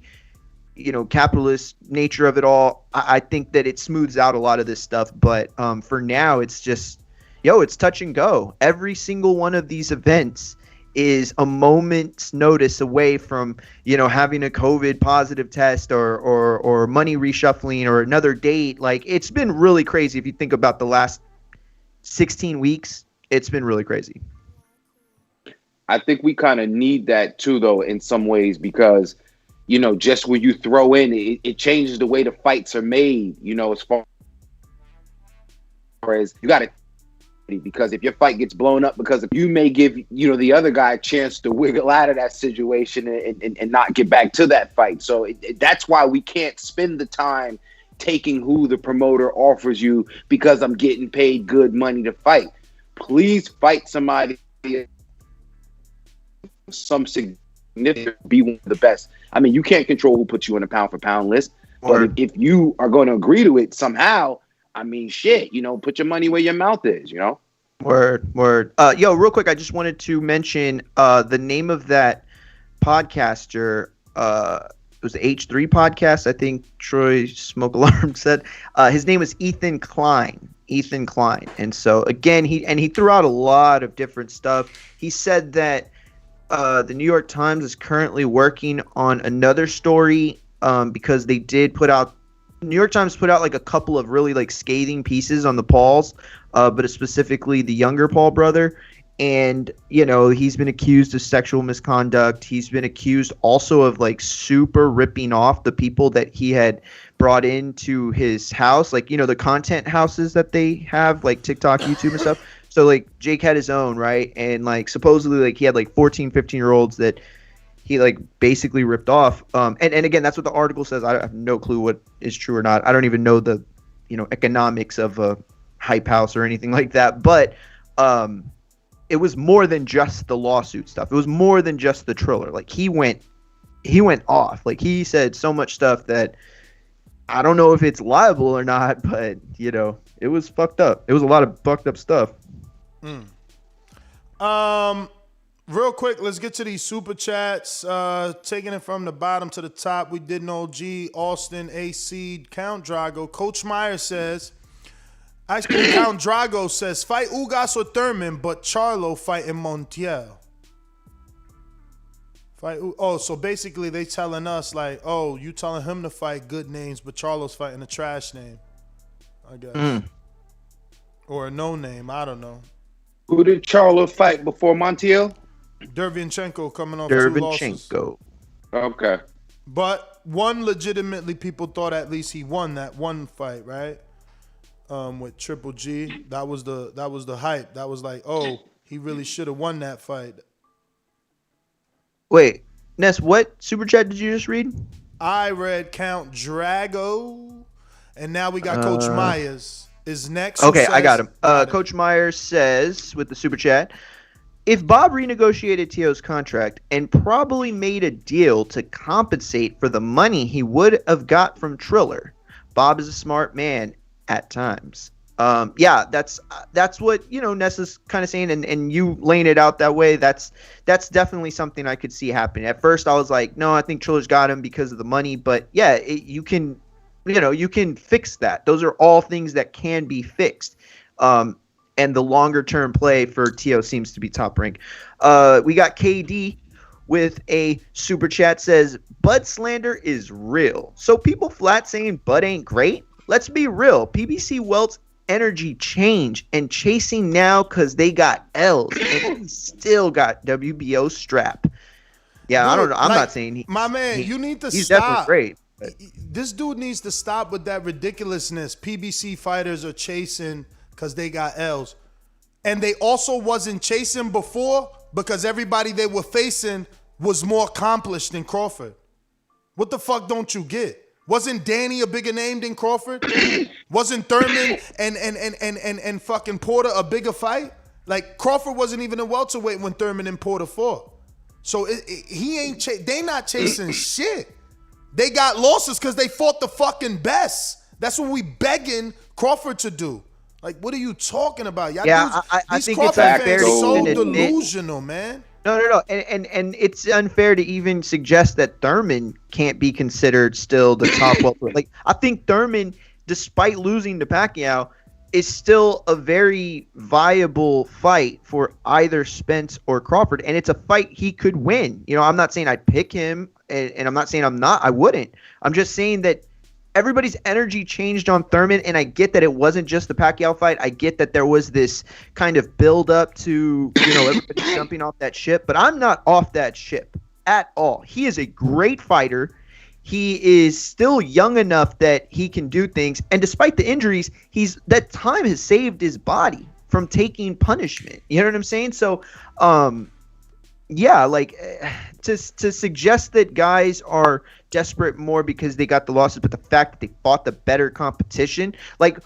capitalist nature of it all. I think that it smooths out a lot of this stuff, but for now it's just it's touch and go. Every single one of these events is a moment's notice away from having a COVID positive test or money reshuffling or another date. Like, it's been really crazy. If you think about the last 16 weeks, it's been really crazy. I think we kind of need that too, though, in some ways, because just when you throw in, it changes the way the fights are made, as far as you got to, because if your fight gets blown up because you may give, the other guy a chance to wiggle out of that situation and not get back to that fight. So that's why we can't spend the time taking who the promoter offers you because I'm getting paid good money to fight. Please fight somebody, some significant, be one of the best. I mean, you can't control who puts you on a pound for pound list, but if you are going to agree to it somehow, I mean, shit, put your money where your mouth is, Word. Yo, real quick, I just wanted to mention the name of that podcaster. It was the H3 podcast, I think Troy Smoke Alarm said. His name was Ethan Klein. And so, again, he threw out a lot of different stuff. He said that the New York Times is currently working on another story because they did put out – New York Times put out like a couple of really like scathing pieces on the Pauls, but specifically the younger Paul brother. And, he's been accused of sexual misconduct. He's been accused also of like super ripping off the people that he had brought into his house. Like, the content houses that they have, like TikTok, YouTube and stuff. So like Jake had his own, right? And like supposedly like he had like 14, 15-year-olds that he like basically ripped off. And again, that's what the article says. I have no clue what is true or not. I don't even know the, economics of a hype house or anything like that. But it was more than just the lawsuit stuff. It was more than just the Triller. Like he went off. Like he said so much stuff that I don't know if it's liable or not, but it was fucked up. It was a lot of fucked up stuff. Real quick, let's get to these super chats. Taking it from the bottom to the top, we did know G, Austin, AC, Count Drago. Coach Meyer says, actually, Count Drago says, fight Ugas or Thurman, but Charlo fighting Montiel. So basically they telling us like, oh, you telling him to fight good names, but Charlo's fighting a trash name, I guess. Or a no name, I don't know. Who did Charlo fight before Montiel? Derevyanchenko coming off 2 losses. Okay. But one legitimately people thought at least he won that one fight, right? With Triple G. That was the hype. That was like, oh, he really should have won that fight. Wait, Ness, what super chat did you just read? I read Count Drago, and now we got Coach Myers is next. Okay, I got him. Coach Myers says with the super chat, if Bob renegotiated Teo's contract and probably made a deal to compensate for the money he would have got from Triller, Bob is a smart man at times. Yeah, that's what Ness is kind of saying, and you laying it out that way. That's definitely something I could see happening. At first, I was like, no, I think Triller's got him because of the money, but yeah, you can fix that. Those are all things that can be fixed. And the longer term play for Teo seems to be top rank. We got KD with a super chat says, Bud slander is real. So people flat saying Bud ain't great. Let's be real. PBC Welt's energy change and chasing now because they got L's and he still got WBO strap. Yeah, dude, I don't know. I'm not saying my man, you need to he's stop. Definitely great. This dude needs to stop with that ridiculousness. PBC fighters are chasing because they got L's. And they also wasn't chasing before because everybody they were facing was more accomplished than Crawford. What the fuck don't you get? Wasn't Danny a bigger name than Crawford? Wasn't Thurman and fucking Porter a bigger fight? Like, Crawford wasn't even a welterweight when Thurman and Porter fought. So they not chasing shit. They got losses because they fought the fucking best. That's what we begging Crawford to do. Like, what are you talking about? Y'all I think Crawford it's unfair fans to so even admit, delusional, man. No. And it's unfair to even suggest that Thurman can't be considered still the top welterweight. Like, I think Thurman, despite losing to Pacquiao, is still a very viable fight for either Spence or Crawford. And it's a fight he could win. I'm not saying I'd pick him, and I'm not saying I wouldn't. I'm just saying that everybody's energy changed on Thurman, and I get that it wasn't just the Pacquiao fight. I get that there was this kind of build up to, everybody jumping off that ship, but I'm not off that ship at all. He is a great fighter. He is still young enough that he can do things, and despite the injuries, that time has saved his body from taking punishment. You know what I'm saying? So, yeah, like to suggest that guys are desperate more because they got the losses, but the fact that they fought the better competition, like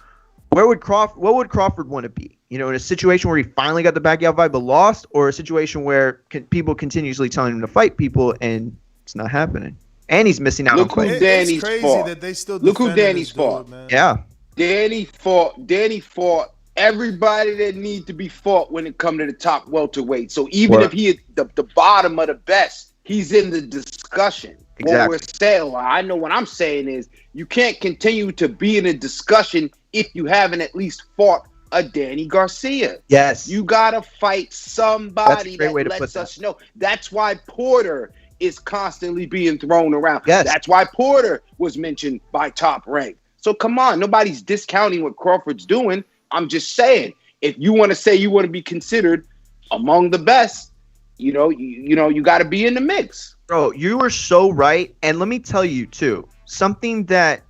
what would Crawford want to be? In a situation where he finally got the Pacquiao fight but lost, or a situation where people continuously telling him to fight people and it's not happening, and he's missing out. Look who Danny's fought. That they still Look who Danny's fought. Man. Yeah, Danny fought everybody that needs to be fought when it comes to the top welterweight. So even if he is the bottom of the best, he's in the discussion. Exactly. What we're saying, I know what I'm saying is you can't continue to be in a discussion if you haven't at least fought a Danny Garcia. Yes. You gotta fight somebody that lets us know. That's why Porter is constantly being thrown around. Yes. That's why Porter was mentioned by Top Rank. So come on, nobody's discounting what Crawford's doing. I'm just saying, if you want to say you want to be considered among the best, you got to be in the mix. Bro, you were so right. And let me tell you, too, something that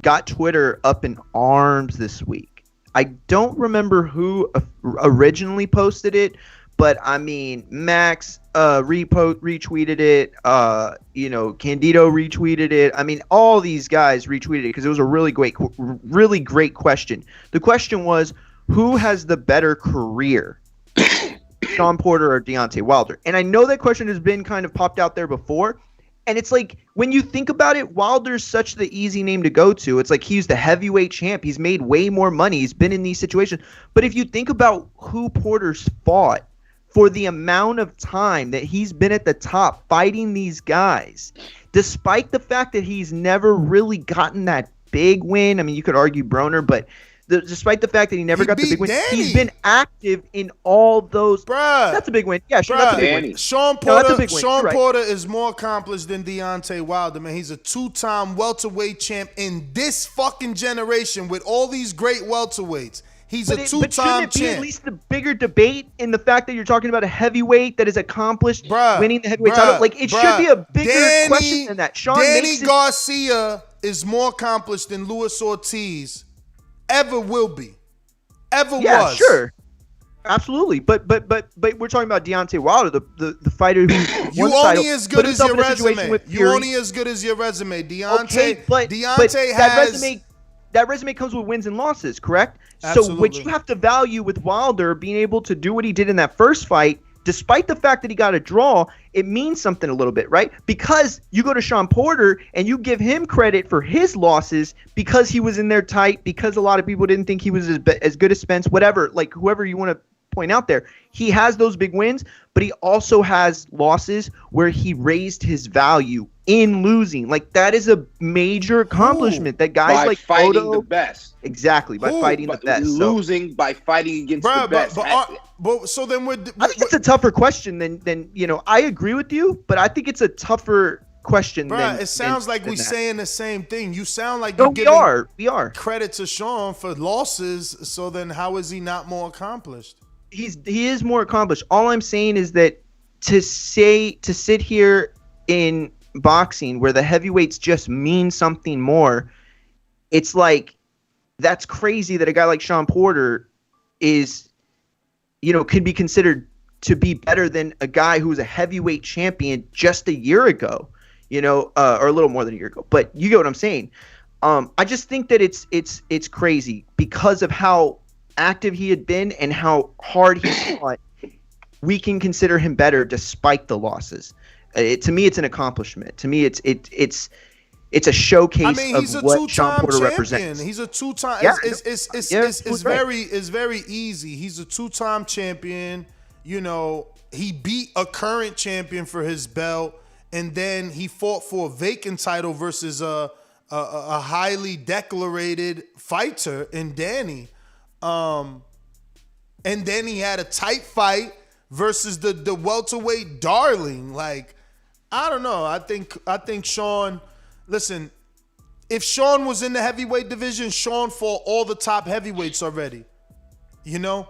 got Twitter up in arms this week. I don't remember who originally posted it, but I mean, Max retweeted it. Candido retweeted it. I mean, all these guys retweeted it because it was a really great question. The question was, who has the better career, Sean Porter or Deontay Wilder? And I know that question has been kind of popped out there before, And it's like, when you think about it, Wilder's such the easy name to go to. It's like, he's the heavyweight champ. He's made way more money. He's been in these situations. But if you think about who Porter's fought for the amount of time that he's been at the top fighting these guys, despite the fact that he's never really gotten that big win. I mean, you could argue Broner, but despite the fact that he never got the big win, he's been active in all those. Bruh. That's a big win. Yeah, sure, that's a big win. Sean Porter, No, that's a big win. You're right. Porter is more accomplished than Deontay Wilder, man. He's a 2-time welterweight champ in this fucking generation with all these great welterweights. He's a 2-time but shouldn't it be champ. at least the bigger debate in the fact that you're talking about a heavyweight that is accomplished winning the heavyweight title? Like, it should be a bigger question than that. Danny Garcia is more accomplished than Luis Ortiz ever will be. Ever was. Yeah, sure. Absolutely. But we're talking about Deontay Wilder, the fighter who you only as good as your resume. You only as good as your resume. Deontay has that resume comes with wins and losses, correct? Absolutely. So what you have to value with Wilder being able to do what he did in that first fight, despite the fact that he got a draw, it means something a little bit, right? Because you go to Sean Porter and you give him credit for his losses because he was in there tight, because a lot of people didn't think he was as good as Spence, whatever, like whoever you want to point out there. He has those big wins, but he also has losses where he raised his value in losing. Like, that is a major accomplishment that guys by like fighting Cotto, the best. Exactly, by fighting the best. Losing by fighting against the best. But so then I think it's a tougher question than I agree with you, but I think it's a tougher question. It sounds like we're saying the same thing. You sound like we are credit to Sean for losses. So then, how is he not more accomplished? He is more accomplished. All I'm saying is that to sit here in boxing where the heavyweights just mean something more, it's like, that's crazy that a guy like Sean Porter is, could be considered to be better than a guy who was a heavyweight champion just a year ago, or a little more than a year ago. But you get what I'm saying. I just think that it's crazy because of how active he had been and how hard he fought. We can consider him better despite the losses. To me, it's an accomplishment. To me, it's a showcase of what Sean Porter represents. He's a 2-time. Yeah. It's very easy. He's a 2-time champion. He beat a current champion for his belt, and then he fought for a vacant title versus a highly decorated fighter in Danny. And then he had a tight fight versus the welterweight darling. Like, I don't know. I think Sean. Listen, if Sean was in the heavyweight division, Sean fought all the top heavyweights already. Yeah.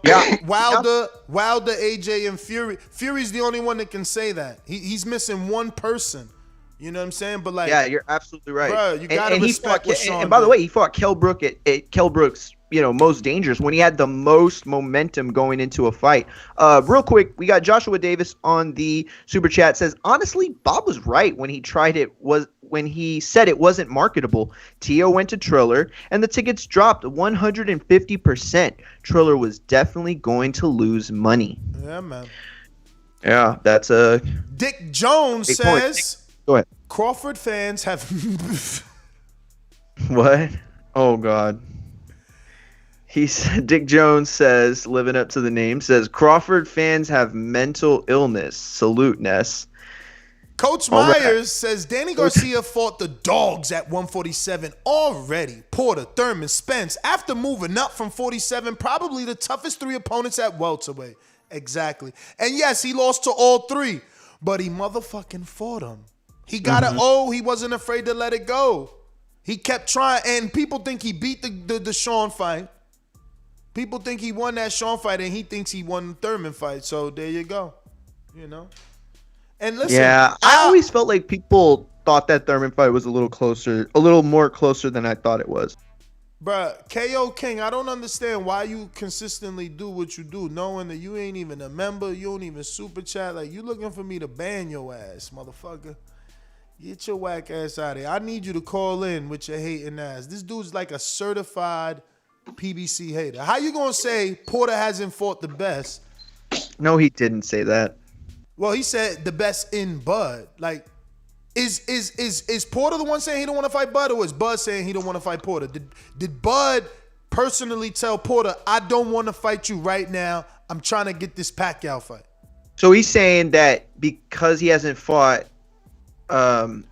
Wilder, AJ, and Fury. Fury's the only one that can say that. He's missing one person. You know what I'm saying? But yeah, you're absolutely right. Bro, you gotta respect what Sean. And by the way, he fought Kell Brook at Kell Brook's most dangerous when he had the most momentum going into a fight. Real quick, we got Joshua Davis on the super chat. Says, honestly, Bob was right when he said it wasn't marketable. Tio went to Triller and the tickets dropped 150%. Triller was definitely going to lose money. Yeah, man. Yeah, that's a Dick Jones says. Go ahead. Crawford fans have What? Oh God. Dick Jones says, living up to the name, says Crawford fans have mental illness. Salute, Ness. Coach Myers says Danny Garcia fought the dogs at 147 already. Porter, Thurman, Spence, after moving up from 47, probably the toughest 3 opponents at welterweight. Exactly. And yes, he lost to all 3, but he motherfucking fought them. He got an O. He wasn't afraid to let it go. He kept trying, and people think he beat the Sean fight. People think he won that Sean fight, and he thinks he won the Thurman fight. So there you go. And listen. Yeah, I always felt like people thought that Thurman fight was a little more closer than I thought it was. Bruh, KO King, I don't understand why you consistently do what you do, knowing that you ain't even a member, you don't even super chat. Like, you looking for me to ban your ass, motherfucker. Get your whack ass out of here. I need you to call in with your hating ass. This dude's like a certified PBC hater. How you gonna say Porter hasn't fought the best? No, he didn't say that. Well, he said the best in Bud. Like, Is Porter the one saying he don't want to fight Bud, or is Bud saying he don't want to fight Porter? Did Bud personally tell Porter, I don't want to fight you right now. I'm trying to get this Pacquiao fight? So he's saying that because he hasn't fought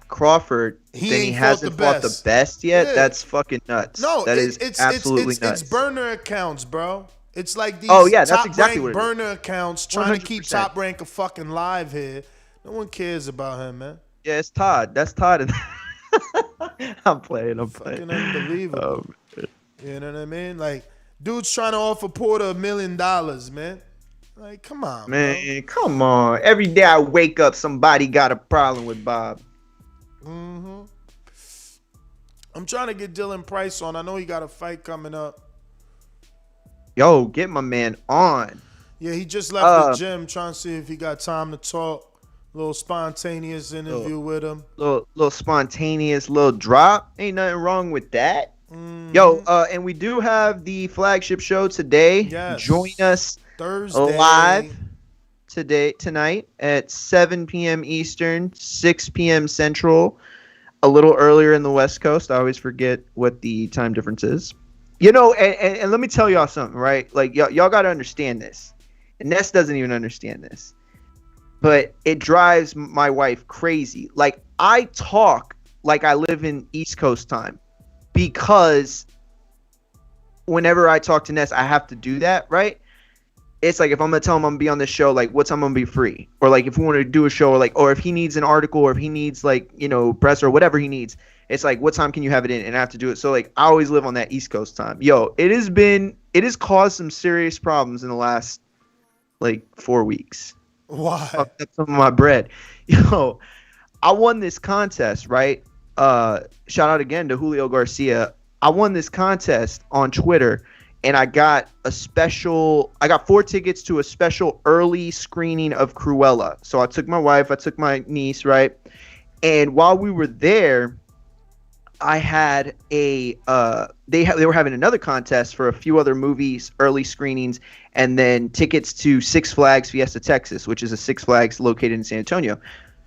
Crawford, he hasn't fought the best yet. Yeah. That's fucking nuts. No, that is absolutely It's nuts. burner accounts, bro. It's like these that's exactly what burner accounts trying 100%. to keep Top Rank fucking live here. No one cares about him, man. Yeah, it's Todd. That's Todd. I'm playing. Fucking unbelievable. You know what I mean? Like, dude's trying to offer Porter $1 million, man. Like, come on, man. Come on. Every day I wake up, somebody got a problem with Bob. Mm-hmm. I'm trying to get Dylan Price on. I know he got a fight coming up. Yo, get my man on. Yeah, he just left the gym, trying to see if he got time to talk. A little spontaneous interview with him. Little spontaneous, little drop. Ain't nothing wrong with that. Mm-hmm. Yo, and we do have the flagship show today. Yes. Join us Thursday live tonight at 7 p.m. Eastern, 6 p.m. Central. A little earlier in the West Coast. I always forget what the time difference is. You know, and let me tell y'all something, right? Like, y'all got to understand this. And Ness doesn't even understand this. But it drives my wife crazy. Like, I talk like I live in East Coast time because whenever I talk to Ness, I have to do that, right? It's like if I'm going to tell him I'm going to be on this show, like, what time I'm going to be free? Or, like, if we want to do a show, or if he needs an article, or if he needs, like, you know, press or whatever he needs, it's like, what time can you have it in? And I have to do it. So, like, I always live on that East Coast time. Yo, it has caused some serious problems in the last, like, 4 weeks. Why? Fucked up some of my bread. Yo, I won this contest, right? Shout out again to Julio Garcia. I won this contest on Twitter, and I got 4 tickets to a special early screening of Cruella. So I took my wife, I took my niece, right? And while we were there, I had they were having another contest for a few other movies, early screenings, and then tickets to Six Flags Fiesta Texas, which is a Six Flags located in San Antonio.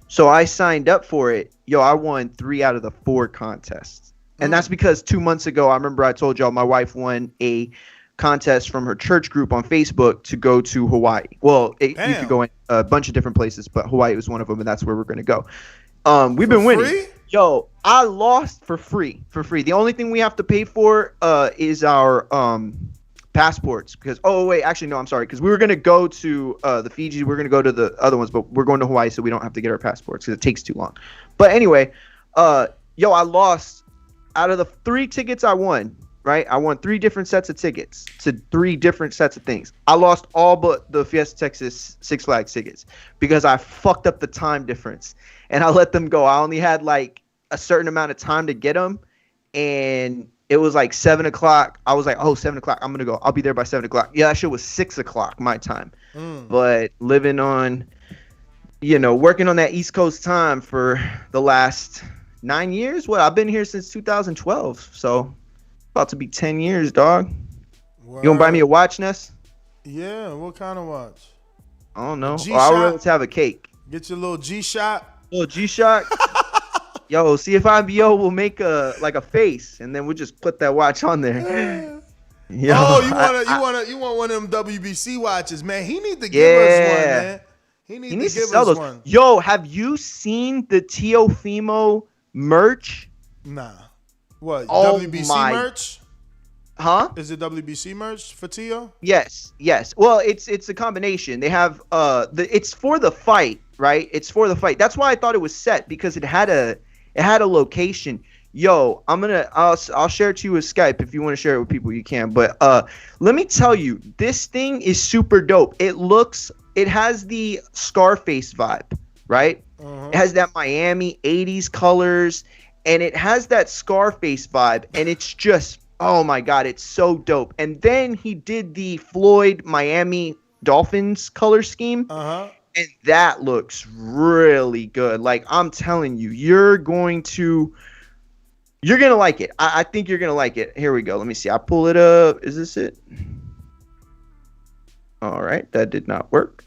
So I signed up for it. Yo, I won 3 out of the 4 contests. And that's because 2 months ago, I remember I told y'all my wife won a contest from her church group on Facebook to go to Hawaii. Well, you could go in a bunch of different places, but Hawaii was one of them, and that's where we're going to go. We've been winning. Free? Yo, I lost for free. The only thing we have to pay for is our passports. Because because we were gonna go to the Fiji. We're gonna go to the other ones, but we're going to Hawaii, so we don't have to get our passports because it takes too long. But anyway, I lost out of the 3 tickets I won. Right, I won 3 different sets of tickets to 3 different sets of things. I lost all but the Fiesta Texas Six Flags tickets because I fucked up the time difference and I let them go. I only had like a certain amount of time to get them, and it was like 7 o'clock. I was like, 7 o'clock, I'm gonna go. I'll be there by 7 o'clock. Yeah, that shit was 6 o'clock my time. But living on, working on that East Coast time for the last 9 years. I've been here since 2012, so. About to be 10 years, dog. Word. You gonna buy me a watch, Ness? Yeah, what kind of watch? I don't know. I'd rather have a cake. Get your little G-Shock. Little G-Shock? Yo, see if IBO will make a face, and then we'll just put that watch on there. Yo, you want one of them WBC watches, man. He need to give us one, man. He needs to give us one. Yo, have you seen the Teofimo merch? Nah. What, oh WBC merch? Huh? Is it WBC merch for Teo? Yes. Well, it's a combination. They have it's for the fight, right? It's for the fight. That's why I thought it was set, because it had a location. Yo, I'll share it to you with Skype. If you want to share it with people, you can. But let me tell you, this thing is super dope. It has the Scarface vibe, right? Uh-huh. It has that Miami 80s colors. And it has that Scarface vibe, and it's just, oh my God, it's so dope. And then he did the Floyd Miami Dolphins color scheme, and that looks really good. Like, I'm telling you, you're gonna like it. I think you're gonna like it. Here we go. Let me see. I pull it up. Is this it? All right, that did not work.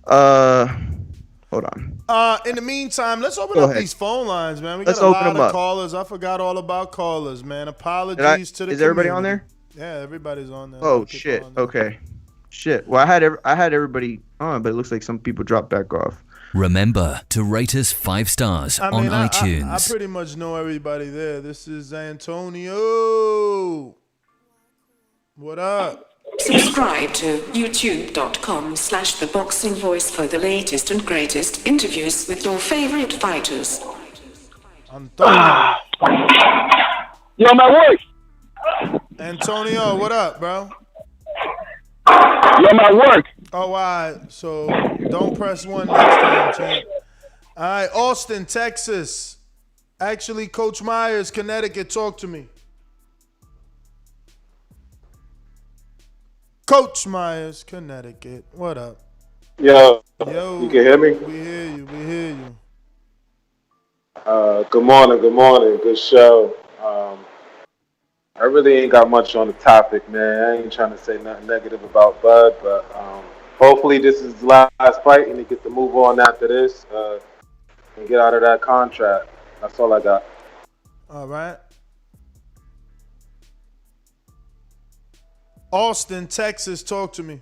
Hold Hold on. In the meantime, let's open Go up ahead. these phone lines, man. We Let's got a open lot them of up. callers. I forgot all about callers, man. Apologies to the Is everybody on community. there? Yeah, everybody's on there. Oh shit. Okay. Shit. Well, I had everybody on, but it looks like some people dropped back off. Remember to rate us 5 stars on iTunes. I pretty much know everybody there. This is Antonio. What up? Subscribe to youtube.com/The Boxing Voice for the latest and greatest interviews with your favorite fighters. Antonio. Yo, my work. Antonio, what up, bro? Yo, my work. Oh, all right. So don't press 1 next time, champ. All right, Austin, Texas. Actually, Coach Myers, Connecticut, talk to me. Coach Myers, Connecticut. What up? Yo, Yo, you can hear me? We hear you. We hear you. Good morning. Good show. I really ain't got much on the topic, man. I ain't trying to say nothing negative about Bud, but hopefully this is the last fight and he gets to move on after this and get out of that contract. That's all I got. All right. Austin, Texas, talk to me.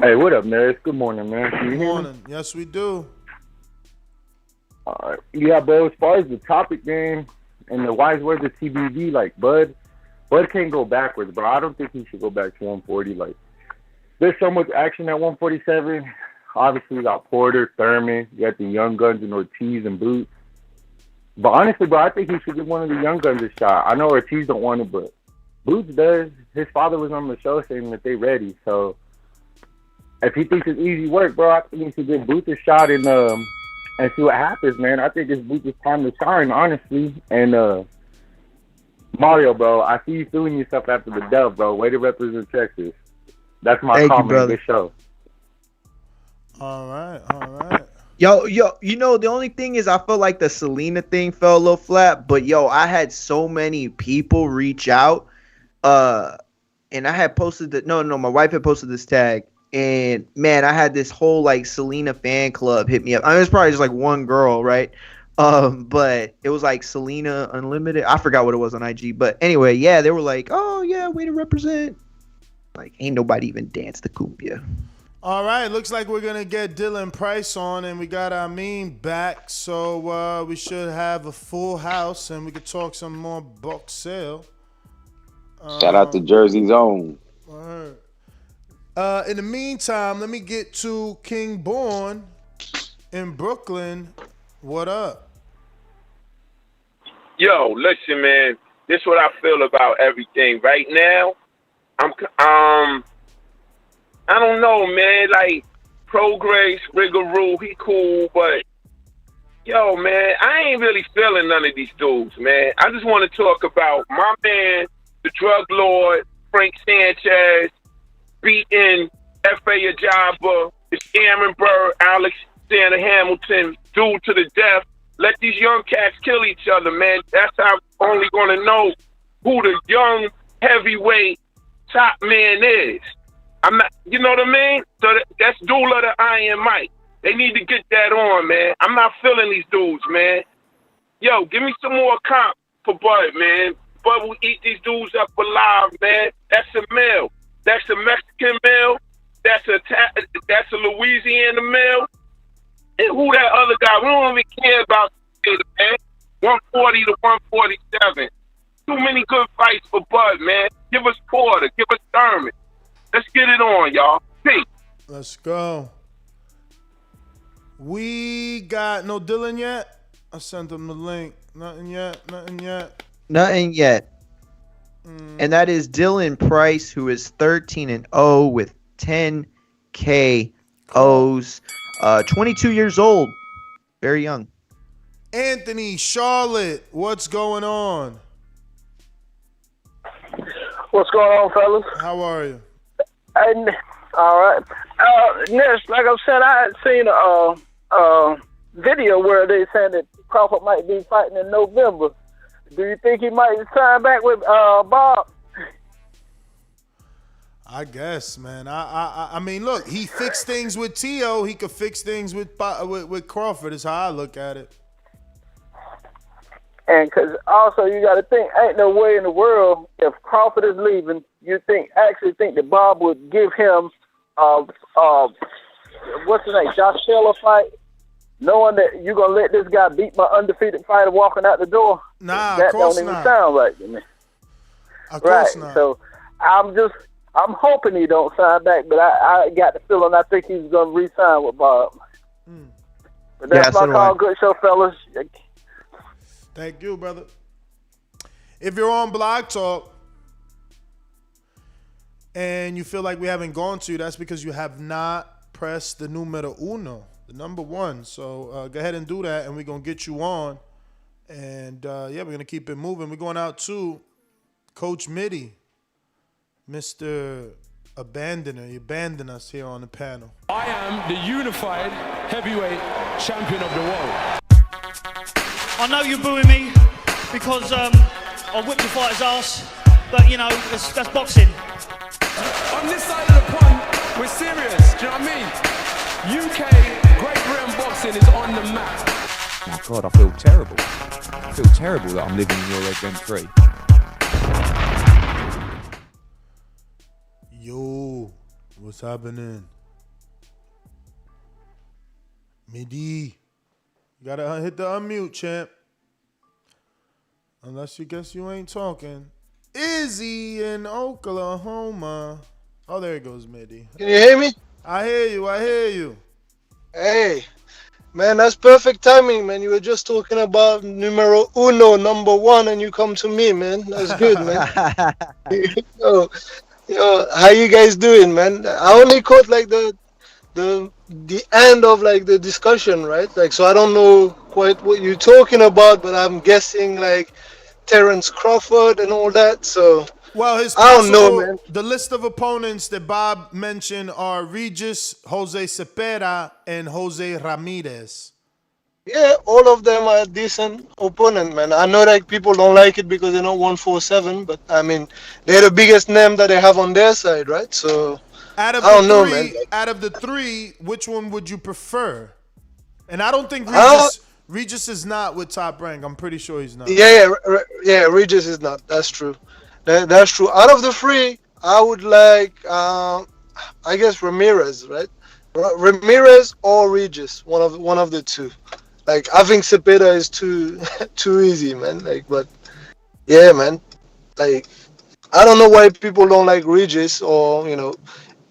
Hey, what up, Nurse? Good morning, man. Can you Good hear me? morning. Yes, we do. Yeah, bro, as far as the topic game and the wise words of TBV, like, Bud can't go backwards, bro. I don't think he should go back to 140. Like, there's so much action at 147. Obviously, you got Porter, Thurman. You got the young guns and Ortiz and Boots. But honestly, bro, I think he should give one of the young guns a shot. I know Ortiz don't want it, but Boots does. His father was on the show saying that they ready. So if he thinks it's easy work, bro, I think he should give Boots a shot and see what happens, man. I think it's Boots' time to shine, honestly. And Mario, bro, I see you feeling yourself after the dub, bro. Way to represent Texas. That's my Thank you, comment. brother. Good show. All right. Yo, you know, the only thing is I feel like the Selena thing fell a little flat, but yo, I had so many people reach out, and I had posted that, no, my wife had posted this tag, and man, I had this whole like Selena fan club hit me up. I mean, it was probably just like one girl, right? But it was like Selena Unlimited. I forgot what it was on IG, but anyway, yeah, they were like, oh yeah, way to represent. Like, ain't nobody even danced the cumbia. All right, looks like we're going to get Dylan Price on, and we got Amin back, so we should have a full house, and we could talk some more box sale. Shout out to Jersey Zone. All right. In the meantime, let me get to King Born in Brooklyn. What up? Yo, listen, man, this is what I feel about everything. Right now, I don't know, man. Like, Prograis, Riggaroo, he cool, but yo, man, I ain't really feeling none of these dudes, man. I just want to talk about my man, the drug lord, Frank Sanchez, beating F.A. Ajaba, the Aaron Burr, Alexander Hamilton, dude to the death. Let these young cats kill each other, man. That's how I'm only going to know who the young heavyweight top man is. I'm not, you know what I mean? So that's Dula the Iron Mike. They need to get that on, man. I'm not feeling these dudes, man. Yo, give me some more comp for Bud, man. Bud will eat these dudes up alive, man. That's a meal. That's a Mexican meal. That's a Louisiana meal. And who that other guy? We don't even care about it, man. 140 to 147. Too many good fights for Bud, man. Give us Porter. Give us Thurman. Let's get it on, y'all. Peace. Let's go. We got no Dylan yet? I sent him the link. Nothing yet. Nothing yet. And that is Dylan Price, who is 13-0 with 10 KOs. 22 years old. Very young. Anthony, Charlotte, what's going on? What's going on, fellas? How are you? All right. Next, like I said, I had seen a video where they said that Crawford might be fighting in November. Do you think he might sign back with Bob? I guess, man. I mean, look, he fixed things with Teo. He could fix things with Crawford. Is how I look at it. And because also you got to think, ain't no way in the world if Crawford is leaving, you actually think that Bob would give him what's his name, Josh Taylor fight, knowing that you're gonna let this guy beat my undefeated fighter walking out the door. Nah, that of course don't even not. sound right to me. Of course right. not. So I'm hoping he don't sign back, but I got the feeling I think he's gonna re-sign with Bob. But that's my call. Good show, fellas. Thank you, brother. If you're on Blog Talk and you feel like we haven't gone to you, that's because you have not pressed the numero uno, the number one. So go ahead and do that, and we're going to get you on. And, we're going to keep it moving. We're going out to Coach Mitty, Mr. Abandoner. You abandoned us here on the panel. I am the unified heavyweight champion of the world. I know you're booing me because I whipped the fighter's ass, but that's boxing. On this side of the pond, we're serious. Do you know what I mean? UK Great Britain boxing is on the map. My God, I feel terrible. I feel terrible that I'm living in your red rent free. Yo, what's happening? Midi. You gotta hit the unmute, champ. Unless you guess you ain't talking. Izzy in Oklahoma. Oh, there it goes, Midi. Can you hear me? I hear you. Hey, man, that's perfect timing, man. You were just talking about numero uno, number one, and you come to me, man. That's good, man. yo, how you guys doing, man? I only caught like the end of like the discussion, right? Like, so I don't know quite what you're talking about, but I'm guessing like Terence Crawford and all that. So well, I don't know, man. The list of opponents that Bob mentioned are Regis, Jose Zepeda, and Jose Ramirez. Yeah, all of them are decent opponent, man. I know that people don't like it because they're not 147, but I mean they're the biggest name that they have on their side, right? So I don't know, man. Out of the three, which one would you prefer? And I don't think Regis is not with Top Rank. I'm pretty sure he's not. Yeah, Regis is not. That's true. That's true. Out of the three, I would like, I guess Ramirez, right? Ramirez or Regis, one of the two. Like, I think Zepeda is too easy, man. Like, but yeah, man. Like, I don't know why people don't like Regis, or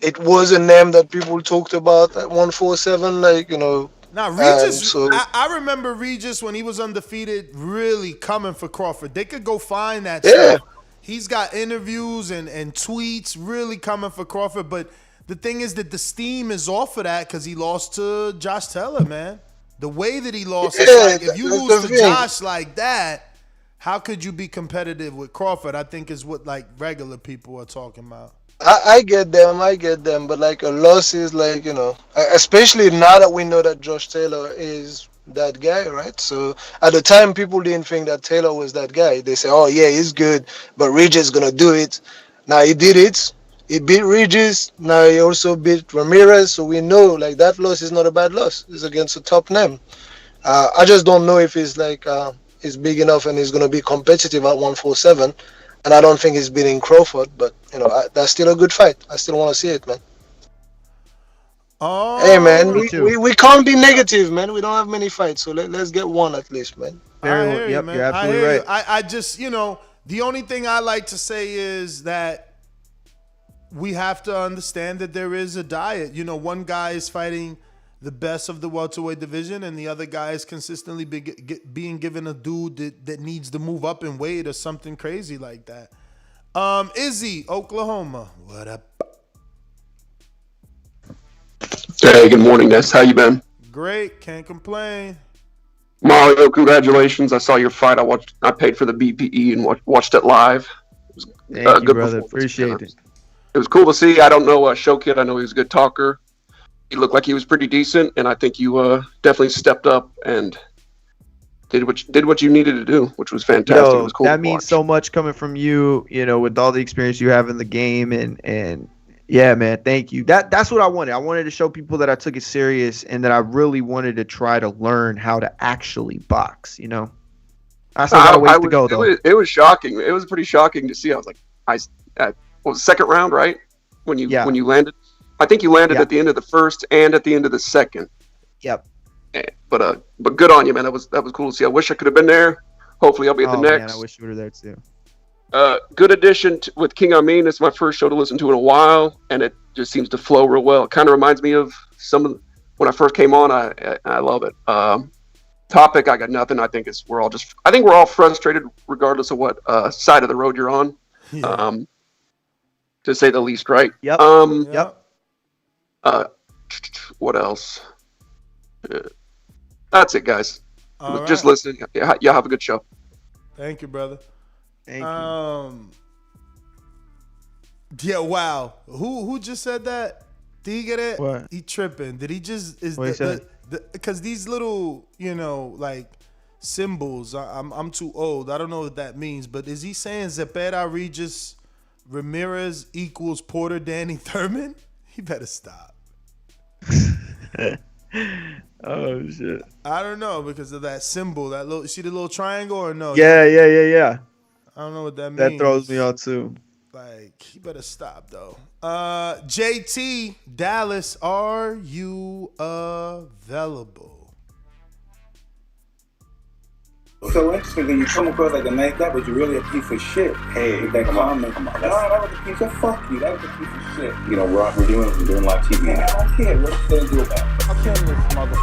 it was a name that people talked about at 147, like Now, Regis, I remember Regis when he was undefeated really coming for Crawford. They could go find that stuff. He's got interviews and tweets really coming for Crawford. But the thing is that the steam is off of that because he lost to Josh Taylor, man. The way that he lost, it's like if you lose to Josh like that, how could you be competitive with Crawford? I think is what like regular people are talking about. I get them, but like a loss is like, especially now that we know that Josh Taylor is that guy, right? So at the time, people didn't think that Taylor was that guy. They say, oh yeah, he's good, but Regis is gonna do it. Now he did it. He beat Regis. Now he also beat Ramirez. So we know like that loss is not a bad loss. It's against a top name. I just don't know if he's like he's big enough and he's gonna be competitive at 147. And I don't think he's beating Crawford, but that's still a good fight. I still want to see it, man. Oh, hey, man, we can't be negative, man. We don't have many fights, so let's get one at least, man. Yep, you're absolutely right. I just, the only thing I like to say is that we have to understand that there is a diet. One guy is fighting the best of the welterweight division, and the other guy is consistently being given a dude that needs to move up in weight or something crazy like that. Izzy, Oklahoma, what up? Hey, good morning, Ness. How you been? Great, can't complain. Mario, congratulations. I saw your fight. I paid for the BPE and watched it live. It was Thank you, brother. Appreciate it. It was cool to see. I don't know Show Kid. I know he was a good talker. He looked like he was pretty decent, and I think you definitely stepped up and did what you needed to do, which was fantastic. It was cool. That means so much coming from you, with all the experience you have in the game, and Yeah, man. Thank you. That's what I wanted. I wanted to show people that I took it serious and that I really wanted to try to learn how to actually box. You know, I still got a ways to go though. It was shocking. It was pretty shocking to see. I was like, what was the second round, right? When you landed, I think you landed at the end of the first and at the end of the second. Yep. But good on you, man. That was cool to see. I wish I could have been there. Hopefully, I'll be at the next. Man, I wish you were there too. Good addition with King Amin. It's my first show to listen to in a while, and it just seems to flow real well. It kind of reminds me of when I first came on. I love it. Topic, I got nothing. I think we're all frustrated, regardless of what side of the road you're on, to say the least, right? Yep. What else? That's it, guys. All Just right. listen. Y'all have a good show. Thank you, brother. Thank you. Yeah, wow. Who just said that? Did he get it? What? He tripping. Did he just because these little, like symbols, I'm too old. I don't know what that means, but is he saying Zepeda Regis Ramirez equals Porter Danny Thurman? He better stop. Oh shit. I don't know because of that symbol, see the little triangle or no? Yeah. I don't know what that means. That throws me off too. Like, he better stop though. JT Dallas, are you available? So interesting that you come across like a nice guy, but you're really a piece of shit. Hey, with that comment. Come on. No, that was a piece of fuck you. That was a piece of shit. You know, we're doing live TV. Man, I don't care. What you gonna do about it? I'll kill this mother.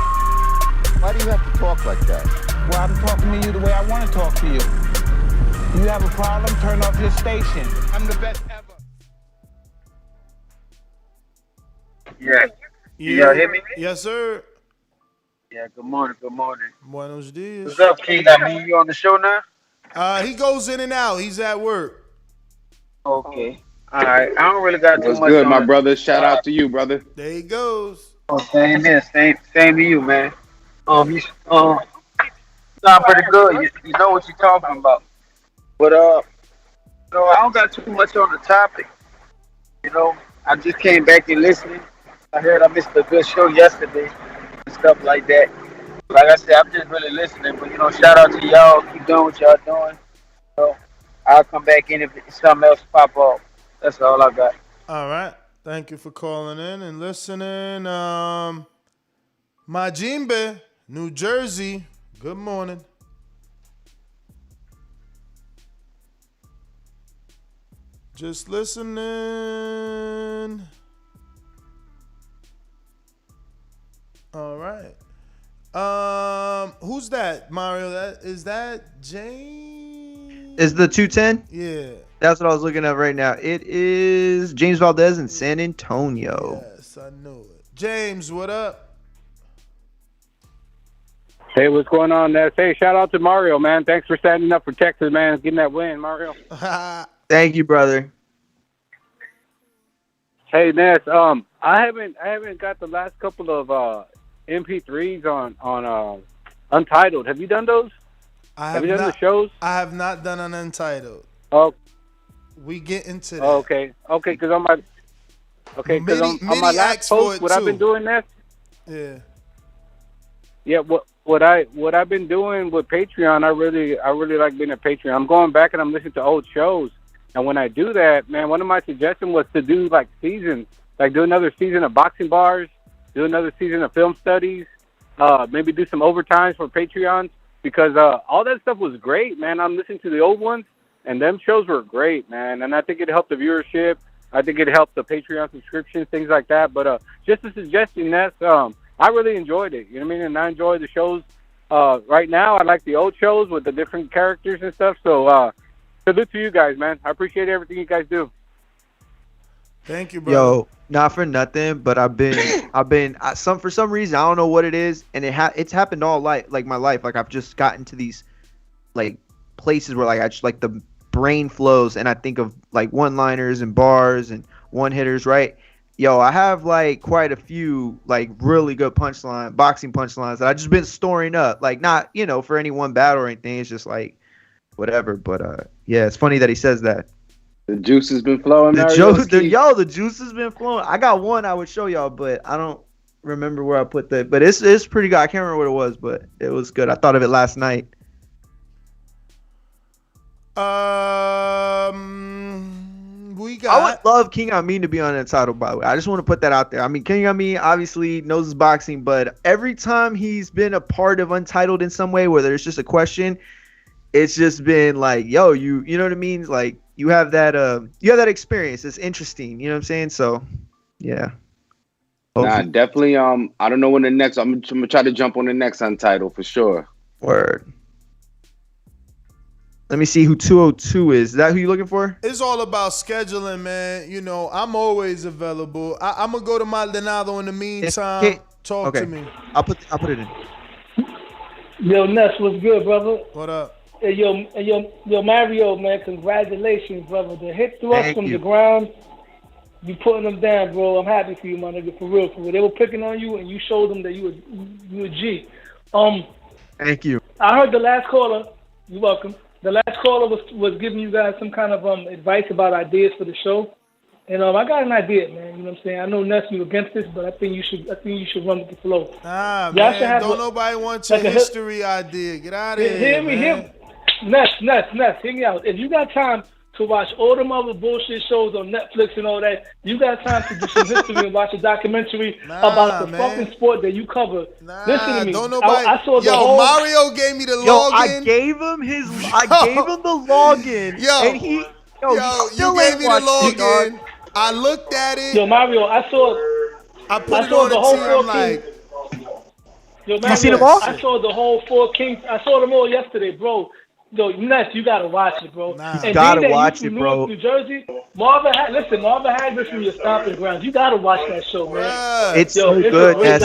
Why do you have to talk like that? Well, I'm talking to you the way I want to talk to you. You have a problem? Turn off your station. I'm the best ever. Yeah. Y'all hear me? Yes, sir. Yeah, good morning. Buenos dias. What's up, King? I mean, you on the show now? He goes in and out. He's at work. Okay. All right. I don't really got too What's much good, on my it. brother? Shout out to you, brother. There he goes. Oh, same here. Same to you, man. You sound pretty good. You know what you're talking about. But I don't got too much on the topic. I just came back and listening. I heard I missed a good show yesterday and stuff like that. Like I said, I'm just really listening. But shout out to y'all. Keep doing what y'all doing. I'll come back in if something else pop up. That's all I got. All right. Thank you for calling in and listening. Majimbe, New Jersey. Good morning. Just listening. All right. Who's that, Mario? Is that James? Is the 210? Yeah. That's what I was looking at right now. It is James Valdez in San Antonio. Yes, I knew it. James, what up? Hey, what's going on, Ness? Hey, shout out to Mario, man. Thanks for standing up for Texas, man. Getting that win, Mario. Thank you, brother. Hey, Ness. I haven't got the last couple of MP3s on Untitled. Have you done those? Have you done the shows? I have not done an Untitled. Oh, we get into that. Okay, because on my last post, what I've been doing, Ness. Yeah. Yeah, what I've been doing with Patreon, I really like being a Patreon. I'm going back and I'm listening to old shows, and when I do that, man, one of my suggestions was to do like seasons, like do another season of boxing bars, do another season of film studies, maybe do some overtimes for Patreons, because all that stuff was great, man. I'm listening to the old ones, and them shows were great, man, and I think it helped the viewership. I think it helped the Patreon subscriptions, things like that. But just a suggestion, that's I really enjoyed it. You know what I mean? And I enjoy the shows. Right now, I like the old shows with the different characters and stuff. So salute to you guys, man. I appreciate everything you guys do. Thank you, brother. Yo, not for nothing, but I've been for some reason, I don't know what it is, and it's happened all my life. Like I've just gotten to these like places where like I just like the brain flows, and I think of like one-liners and bars and one-hitters, right? Yo, I have like quite a few like really good boxing punchlines that I just been storing up. Like not, for any one battle or anything. It's just like whatever. But yeah, it's funny that he says that. The juice has been flowing. The juice has been flowing. I got one I would show y'all, but I don't remember where I put that. But it's pretty good. I can't remember what it was, but it was good. I thought of it last night. I would love King Amin to be on that title, by the way. I just want to put that out there. I mean, King Amin obviously knows his boxing, but every time he's been a part of Untitled in some way, whether it's just a question, it's just been like, yo, you know what I mean? Like you have that experience. It's interesting. You know what I'm saying? So, yeah. Nah, definitely. I don't know when the next. I'm gonna try to jump on the next Untitled for sure. Word. Let me see who 202 is. Is that who you looking for? It's all about scheduling, man. You know, I'm always available. I'm gonna go to Maldonado in the meantime. Talk to me. I'll put it in. Yo, Ness, what's good, brother? What up? Hey, yo, Mario, man, congratulations, brother. The hit thrust from the ground, you putting them down, bro. I'm happy for you, my nigga, for real, for real. They were picking on you, and you showed them that you a G. Thank you. I heard the last caller. You're welcome. The last caller was giving you guys some kind of advice about ideas for the show, and I got an idea, man. You know what I'm saying? I know Ness, you against this, but I think you should run with the flow. Nah, Y'all man, don't nobody want your history idea. Get out of here, Hear me. Ness, hear me out. If you got time to watch all them other bullshit shows on Netflix and all that, you got time to do some history and watch a documentary about the fucking sport that you cover. Listen to me. Don't nobody. I saw the whole. Mario gave me the login. I gave him the login. And he. You gave me the login. I looked at it. Yo, Mario, I saw it on the whole the four like. Yo, Mario, you seen them all? I saw the whole Four Kings. I saw them all yesterday, bro. Yo, Ness, you gotta watch it, bro. You gotta watch it, bro. New Jersey, Marvin Hagler's from your stomping grounds. You gotta watch that show, man. It's so good. He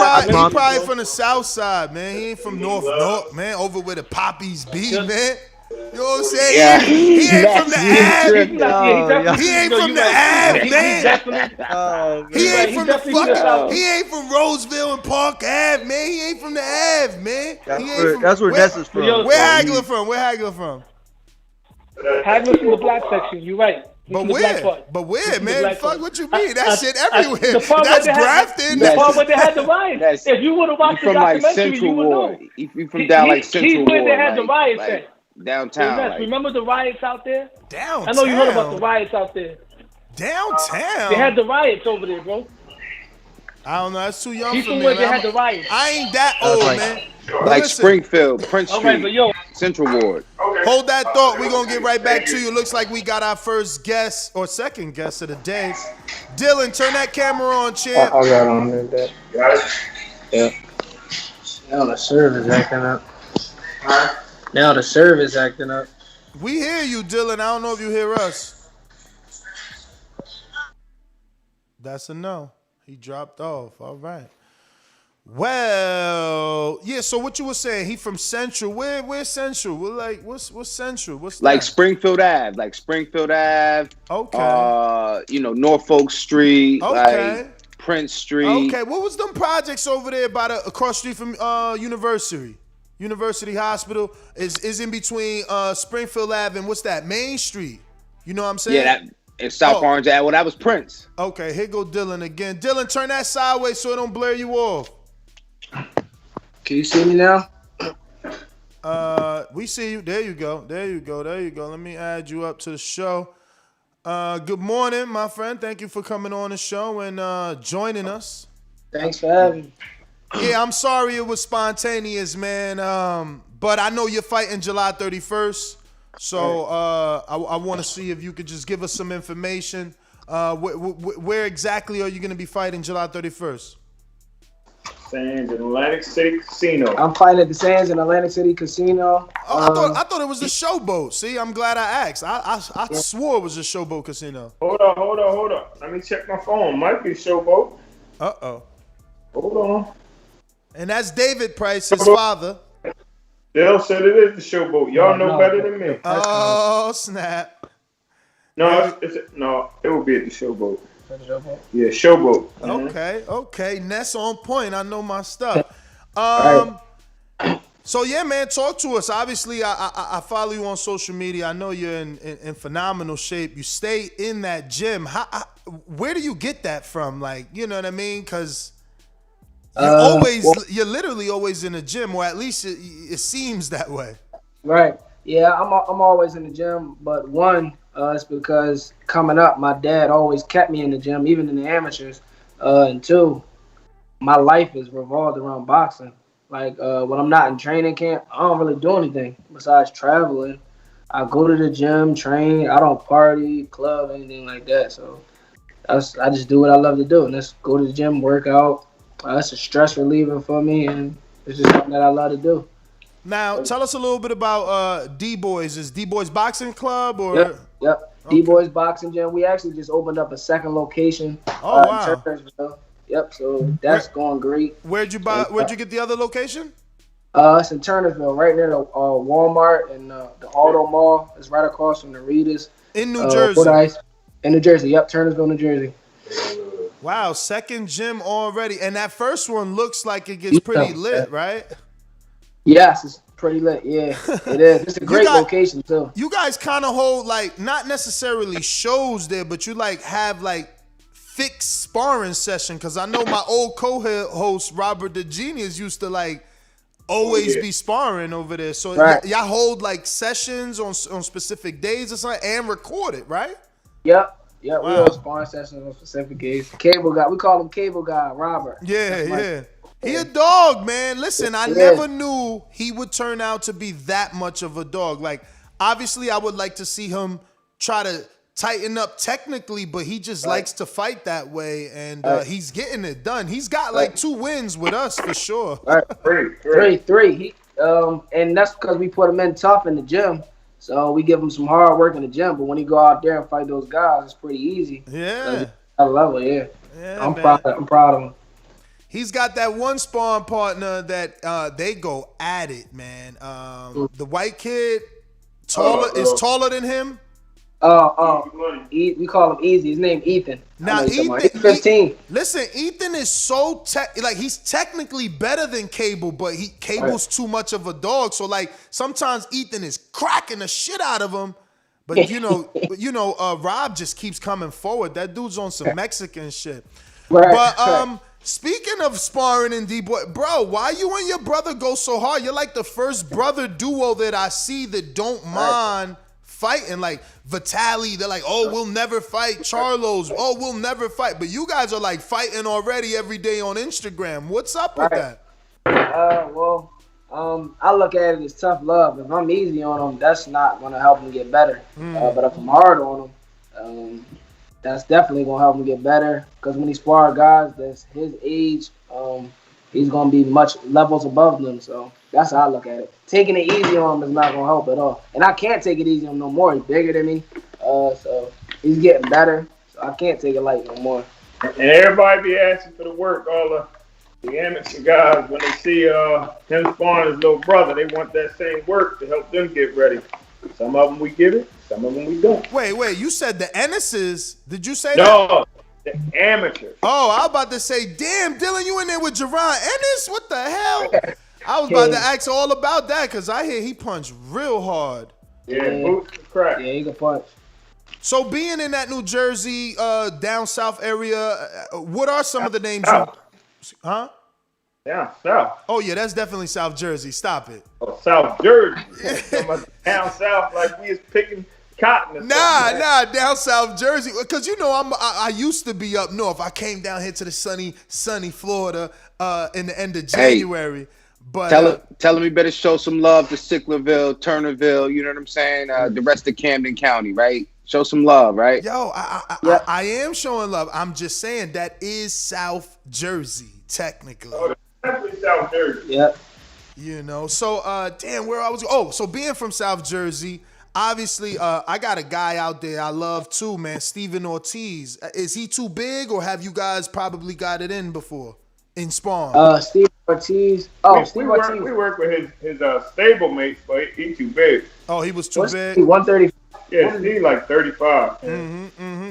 probably from the South Side, man. He ain't from North, man. Over where the poppies be, man. You know what I'm saying? Yeah. He ain't from the Ave. He ain't from the Ave, man. He ain't from Roseville and Park Ave, man. He ain't from the Ave, man. That's where Ness is from. Where Hagler from? Hagler's from the black section. You're right. But where, man? Fuck, what you mean? That shit everywhere. That's grafting. The part where they had the riots. If you would have watched the documentary, you would know. You from down like Central He's where they had the riots at. Downtown. Yes, remember the riots out there? Downtown. I know you heard about the riots out there. Downtown. They had the riots over there, bro. I don't know. That's too young He's for from me. Where they had the riots. I ain't that old, man. Like Springfield, Prince Street, right, but yo, Central Ward. Hold that thought. We're going to get right back to you. Looks like we got our first guest or second guest of the day. Dylan, turn that camera on, champ. I got on there. Yeah. Now the server's acting up. Now the server's acting up. We hear you, Dylan. I don't know if you hear us. That's a no. He dropped off. All right. Well, yeah. So what you were saying? He from Central. Where's Central? We're like, what's Central? What's like that? Springfield Ave. Okay. Norfolk Street. Okay. Like Prince Street. Okay. What was them projects over there by across street from University Hospital? Is in between Springfield Ave and what's that? Main Street. You know what I'm saying? Yeah, it's South Orange Ave. Well, that was Prince. Okay, here go Dylan again. Dylan, turn that sideways so it don't blur you off. Can you see me now? We see you. There you go. Let me add you up to the show. Good morning, my friend. Thank you for coming on the show and joining us. Thanks for having me. Yeah, I'm sorry it was spontaneous, man. But I know you're fighting July 31st. So I want to see if you could just give us some information. Where exactly are you going to be fighting July 31st? Sands in Atlantic City Casino. I'm fighting at the Sands in Atlantic City Casino. I thought it was the Showboat. See, I'm glad I asked. I swore it was the Showboat Casino. Hold on. Let me check my phone. Might be Showboat. Uh-oh. Hold on. And that's David Price, his father. Dale said it is the Showboat. Y'all know better than me. Oh, snap. No, it will be at the Showboat. Yeah, Showboat. Okay. Ness on point. I know my stuff. So yeah, man, talk to us. Obviously, I follow you on social media. I know you're in phenomenal shape. You stay in that gym. Where do you get that from? Like, you know what I mean? Because you're literally always in the gym, or at least it seems that way. Right. Yeah, I'm always in the gym, but one, it's because coming up, my dad always kept me in the gym, even in the amateurs. And two, my life is revolved around boxing. Like when I'm not in training camp, I don't really do anything besides traveling. I go to the gym, train. I don't party, club, anything like that. So I just do what I love to do, and that's go to the gym, work out. It's a stress reliever for me, and it's just something that I love to do. Now, tell us a little bit about D-Boys. Is D-Boys Boxing Club or? Yep. Okay. D-Boys Boxing Gym. We actually just opened up a second location. Oh, wow. In Turnersville. Yep. So that's going great. Where'd you get the other location? It's in Turnersville, right near the Walmart and the Auto Mall. It's right across from the Readers. In New Jersey. In New Jersey. Yep. Turnersville, New Jersey. Wow, second gym already, and that first one looks like it gets pretty lit, right? Yes, it's pretty lit. Yeah, it is. It's a great location too. You guys kind of hold like not necessarily shows there, but you like have like fixed sparring session. Because I know my old co-host Robert the Genius used to like always be sparring over there. So y'all hold like sessions on specific days or something and record it, right? Yep. Yeah, wow. We hold sparring sessions on specific days. Cable guy, we call him Cable Guy, Robert. Yeah. He a dog, man. Listen, I never knew he would turn out to be that much of a dog. Like, obviously, I would like to see him try to tighten up technically, but he just likes to fight that way, and he's getting it done. He's got like 2 wins with us for sure. Three. And that's because we put him in tough in the gym. So we give him some hard work in the gym, but when he go out there and fight those guys, it's pretty easy. Yeah. At a level, yeah. I'm proud of him. He's got that one sparring partner that they go at it, man. The white kid is taller than him. We call him Easy. His name Ethan. Now Ethan, 15. Listen, Ethan is so he's technically better than Cable, but Cable's too much of a dog. So like sometimes Ethan is cracking the shit out of him. But you know, Rob just keeps coming forward. That dude's on some Mexican shit. But speaking of sparring and D-Boy, bro, why you and your brother go so hard? You're like the first brother duo that I see that don't mind fighting. Like Vitaly, they're like, oh, we'll never fight. Charlos, oh, we'll never fight. But you guys are like fighting already every day on Instagram. What's up with that? I look at it as tough love. If I'm easy on him, that's not going to help him get better. But if I'm hard on him, that's definitely going to help him get better. Because when he spar guys that's his age, he's going to be much levels above them. So that's how I look at it. Taking it easy on him is not going to help at all. And I can't take it easy on him no more. He's bigger than me. So he's getting better. So I can't take it light no more. And everybody be asking for the work. All the amateur guys, when they see him sparring his little brother, they want that same work to help them get ready. Some of them we give it. Some of them we don't. Wait. You said the Ennises. Did you say that? No, the amateurs. Oh, I was about to say, damn, Dylan, you in there with Jerron Ennis? What the hell? I was about to ask all about that because I hear he punched real hard. Yeah, boots and crack. Yeah, he can punch. So being in that New Jersey, down south area, what are some of the names? Huh? Down south. Oh, yeah, that's definitely South Jersey. Stop it. Oh, South Jersey. Down south like we is picking cotton. Nah, down South Jersey. Because, you know, I used to be up north. I came down here to the sunny Florida in the end of January. But tell him he better show some love to Sicklerville, Turnerville, you know what I'm saying? The rest of Camden County, right? Show some love, right? Yo, I am showing love. I'm just saying that is South Jersey, technically. Oh, definitely South Jersey. Yep. You know, so damn, where I was. Oh, so being from South Jersey, obviously, I got a guy out there I love too, man. Steven Ortiz. Is he too big, or have you guys probably got it in before in sparring? Steve Ortiz. We work with his stable mates, but he too big. Oh, he was too big. 130. Yeah, Steve like 35.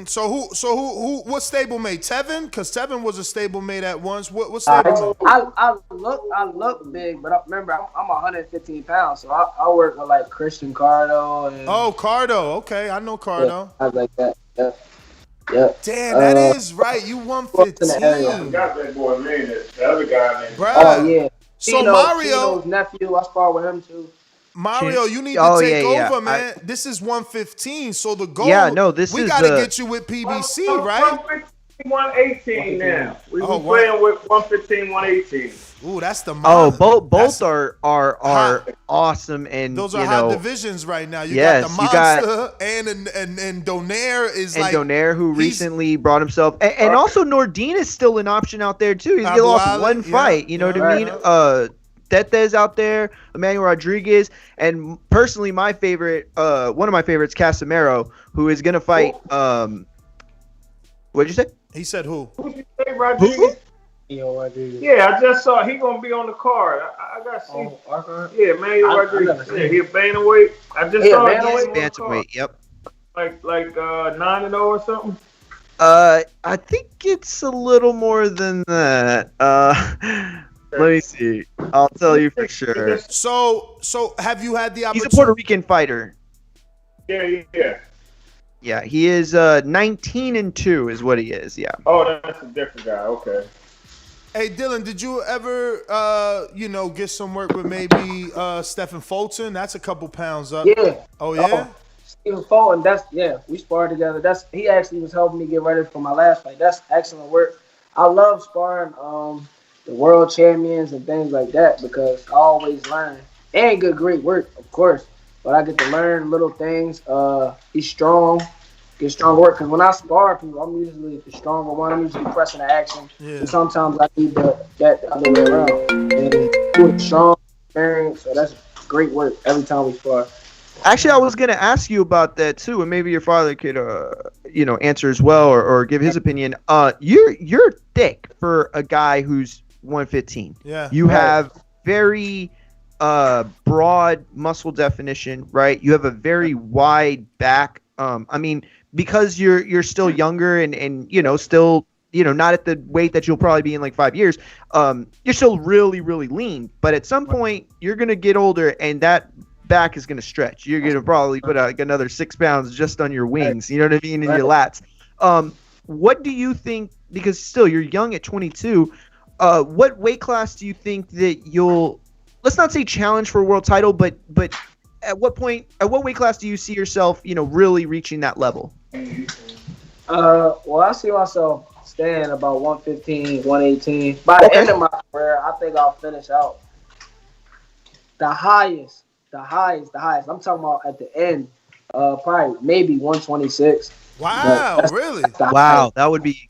So who? What stablemate? Tevin? Because Tevin was a stablemate at once. What stablemate? I look big, but remember I'm 115 pounds, so I work with like Christian Cardo and. Oh, Cardo. Okay, I know Cardo. I like that. Yeah. Damn, that is right. You 115. I got that boy name. The other guy named. Bruh. Oh yeah. So Tino's Mario, nephew, I spar with him too. Mario, you need to take over, man. This is 115. So the goal. Yeah, no, this we is gotta get you with PBC, right? 118 now. We playing with 115, 118. Ooh, that's the both are awesome, and those are hot divisions right now. You yes, got the Monster and Donaire is and like Donaire, who recently brought himself, and also Nordine is still an option out there too. He's lost one fight. You know what I mean? Tetez out there, Emmanuel Rodriguez, and personally my favorite, one of my favorites, Casimiro, who is gonna fight. What'd you say? He said who? Who'd you say, Rodriguez? Yeah, I just saw he gonna be on the card. I got to see. Yeah, Emmanuel Rodriguez. Yeah, he a bantamweight. I just saw him. Bantamweight. Yep. Like 9-0 or something. I think it's a little more than that. Let me see. I'll tell you for sure. So have you had the opportunity? He's a Puerto Rican fighter. Yeah. Yeah, he is 19-2 is what he is. Yeah. Oh, that's a different guy. Okay. Hey Dylan, did you ever get some work with maybe Stephen Fulton? That's a couple pounds up. Yeah. Oh yeah. Stephen Fulton, we sparred together. He actually was helping me get ready for my last fight. That's excellent work. I love sparring the world champions and things like that because I always learn. And great work, of course. But I get to learn little things. He's strong. Get strong work. Because when I spar people, I'm usually the stronger one. I'm usually pressing the action. Yeah. And sometimes I need that other way around. And do it strong, experience. So that's great work every time we spar. Actually, I was going to ask you about that too, and maybe your father could, answer as well or give his opinion. You're thick for a guy who's 115. Yeah. You have very broad muscle definition, right? You have a very wide back. Because you're still younger and still not at the weight that you'll probably be in like 5 years. You're still really, really lean, but at some point you're gonna get older and that back is gonna stretch. You're gonna probably put like another 6 pounds just on your wings. You know what I mean? In your lats. What do you think? Because still you're young at 22. What weight class do you think that you'll? Let's not say challenge for a world title, but at what weight class do you see yourself, really reaching that level? Well, I see myself staying about 115, 118. By the end of my career, I think I'll finish out the highest. I'm talking about at the end, probably maybe 126. Wow, really? Wow, that would be.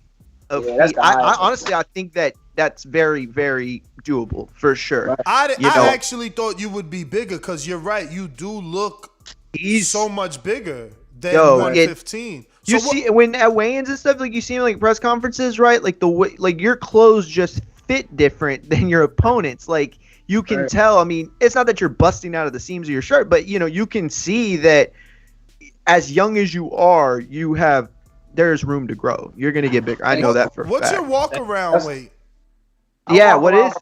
I honestly, I think that's very, very doable for sure. I actually thought you would be bigger because you're right. You do look so much bigger than 115. You see when at weigh-ins and stuff, like you see like press conferences, right? Like your clothes just fit different than your opponents. Like you can tell. I mean, it's not that you're busting out of the seams of your shirt, but you can see that as young as you are, there's room to grow. You're gonna get bigger. I know that for a fact. What's your walk around weight? Yeah, what is?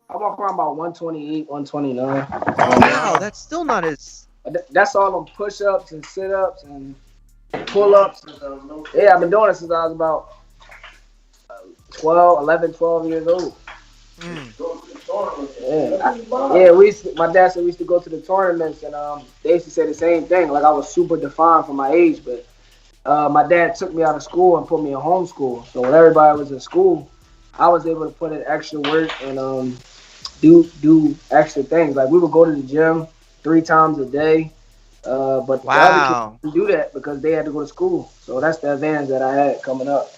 I walk around about 128, 129. Oh, wow, that's still not as. That's all on push-ups and sit-ups and pull-ups. Yeah, I've been doing it since I was about 12 years old. My dad said we used to go to the tournaments, and they used to say the same thing. Like I was super defined for my age, but my dad took me out of school and put me in homeschool. So when everybody was in school, I was able to put in extra work and do extra things. Like we would go to the gym 3 times a day, but the other kids didn't do that because they had to go to school. So that's the advantage that I had coming up.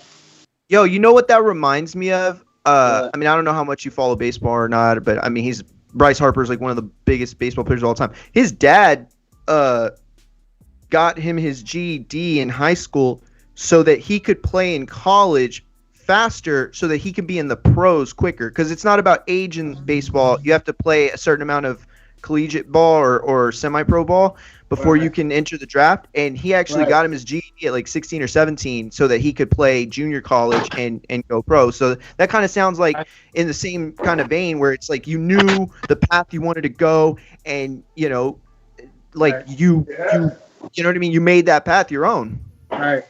Yo, you know what that reminds me of? I mean, I don't know how much you follow baseball or not, but I mean, Bryce Harper's like one of the biggest baseball players of all time. His dad got him his GED in high school so that he could play in college faster so that he can be in the pros quicker, because it's not about age in baseball. You have to play a certain amount of collegiate ball or semi-pro ball before you can enter the draft. And he actually got him his GED at like 16 or 17 so that he could play junior college and go pro. So that kind of sounds like in the same kind of vein where it's like you knew the path you wanted to go, and you know, like you know what I mean? You made that path your own. Right.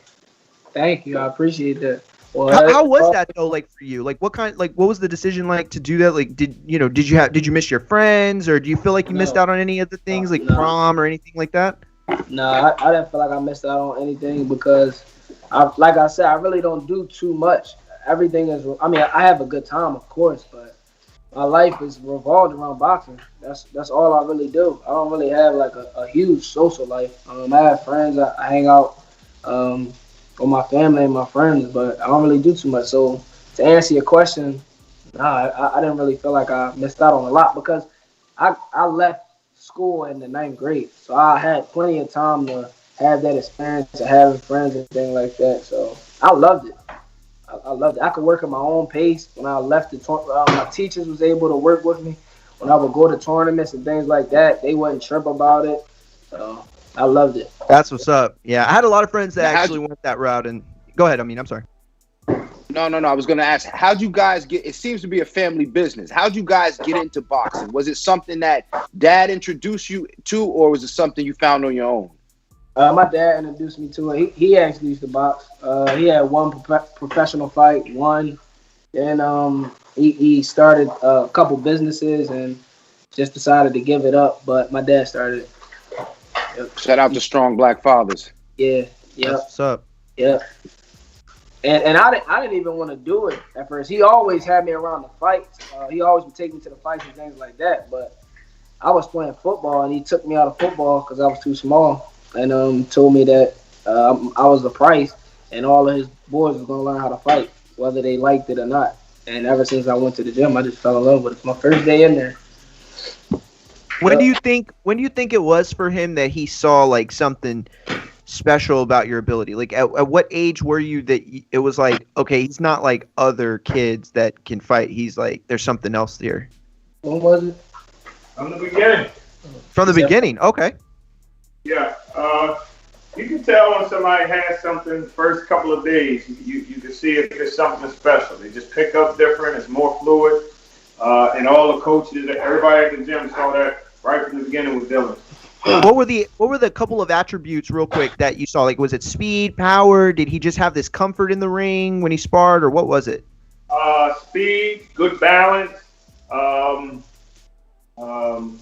Thank you. I appreciate that. Well, how was that though? Like for you, like what was the decision like to do that? Like did you miss your friends, or do you feel like you missed out on any of the things like prom or anything like that? No, I didn't feel like I missed out on anything because, like I said, I really don't do too much. Everything is. I mean, I have a good time, of course, but my life is revolved around boxing. That's all I really do. I don't really have like a huge social life. I have friends. I hang out. With my family and my friends, but I don't really do too much. So to answer your question, I didn't really feel like I missed out on a lot because I left school in the 9th grade. So I had plenty of time to have that experience of having friends and things like that. So I loved it. I loved it. I could work at my own pace. When I left my teachers was able to work with me. When I would go to tournaments and things like that, they wouldn't trip about it. So I loved it. That's what's up. Yeah, I had a lot of friends that actually went that route. And go ahead. I'm sorry. No. I was going to ask, how'd you guys get? It seems to be a family business. How'd you guys get into boxing? Was it something that Dad introduced you to, or was it something you found on your own? My dad introduced me to it. He actually used to box. He had one professional fight, then he started a couple businesses and just decided to give it up. But my dad started it. Yep. Shout out to strong black fathers. Yeah. What's up? Yeah. And I didn't even want to do it at first. He always had me around the fights. He always would take me to the fights and things like that. But I was playing football, and he took me out of football because I was too small, and told me that I was the price, and all of his boys was going to learn how to fight, whether they liked it or not. And ever since I went to the gym, I just fell in love with it. My first day in there. When do you think it was for him that he saw like something special about your ability? Like at what age were you that it was like, okay, he's not like other kids that can fight. He's like, there's something else there. When was it? From the beginning. From the beginning. Okay. Yeah. You can tell when somebody has something the first couple of days. You can see if there's something special. They just pick up different. It's more fluid. And all the coaches, everybody at the gym saw that right from the beginning with Dylan. What were the couple of attributes real quick that you saw? Like, was it speed, power? Did he just have this comfort in the ring when he sparred, or what was it? Speed, good balance,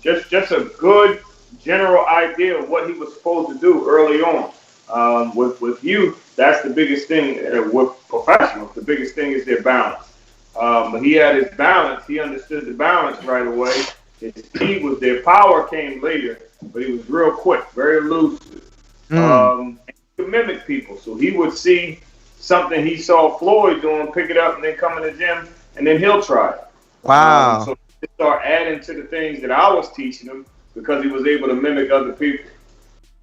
just a good general idea of what he was supposed to do early on. With youth, that's the biggest thing. With professionals, the biggest thing is their balance. But he had his balance. He understood the balance right away. His speed was there. Power came later, but he was real quick, very elusive. And he could mimic people. So he would see something he saw Floyd doing, pick it up, and then come in the gym, and then he'll try it. Wow. So he started adding to the things that I was teaching him because he was able to mimic other people.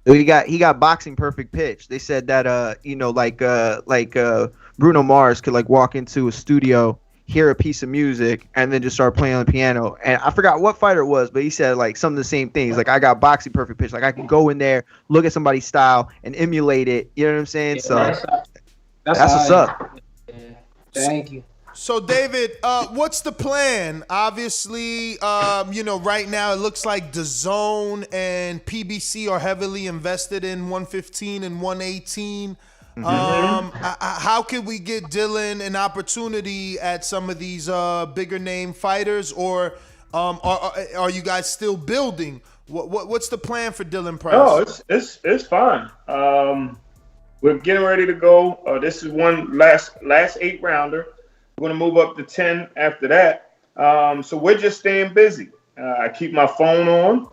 He got boxing perfect pitch. They said that Bruno Mars could like walk into a studio, hear a piece of music, and then just start playing on the piano. And I forgot what fighter it was, but he said like some of the same things. Like, I got boxing perfect pitch. Like, I can go in there, look at somebody's style, and emulate it. You know what I'm saying? Yeah, so that's what's up. Yeah. Thank you. So, David, what's the plan? Obviously, right now it looks like Dazn and PBC are heavily invested in 115 and 118. How can we get Dylan an opportunity at some of these bigger name fighters, or are you guys still building? What's the plan for Dylan Price? Oh, it's fine. We're getting ready to go. This is one last 8-rounder. We're going to move up to 10 after that. So we're just staying busy. I keep my phone on.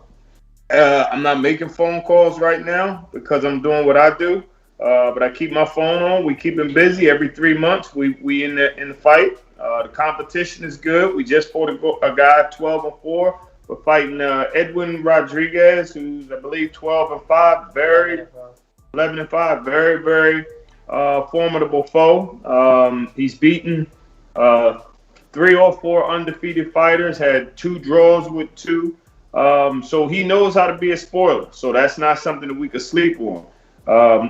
I'm not making phone calls right now because I'm doing what I do. But I keep my phone on. We keep him busy. Every 3 months, we in the fight. The competition is good. We just fought a guy 12-4. We're fighting Edwin Rodriguez, who's I believe 12-5. 11-5. Very, very formidable foe. He's beaten 3 or 4 undefeated fighters. Had 2 draws with 2. So he knows how to be a spoiler. So that's not something that we could sleep on.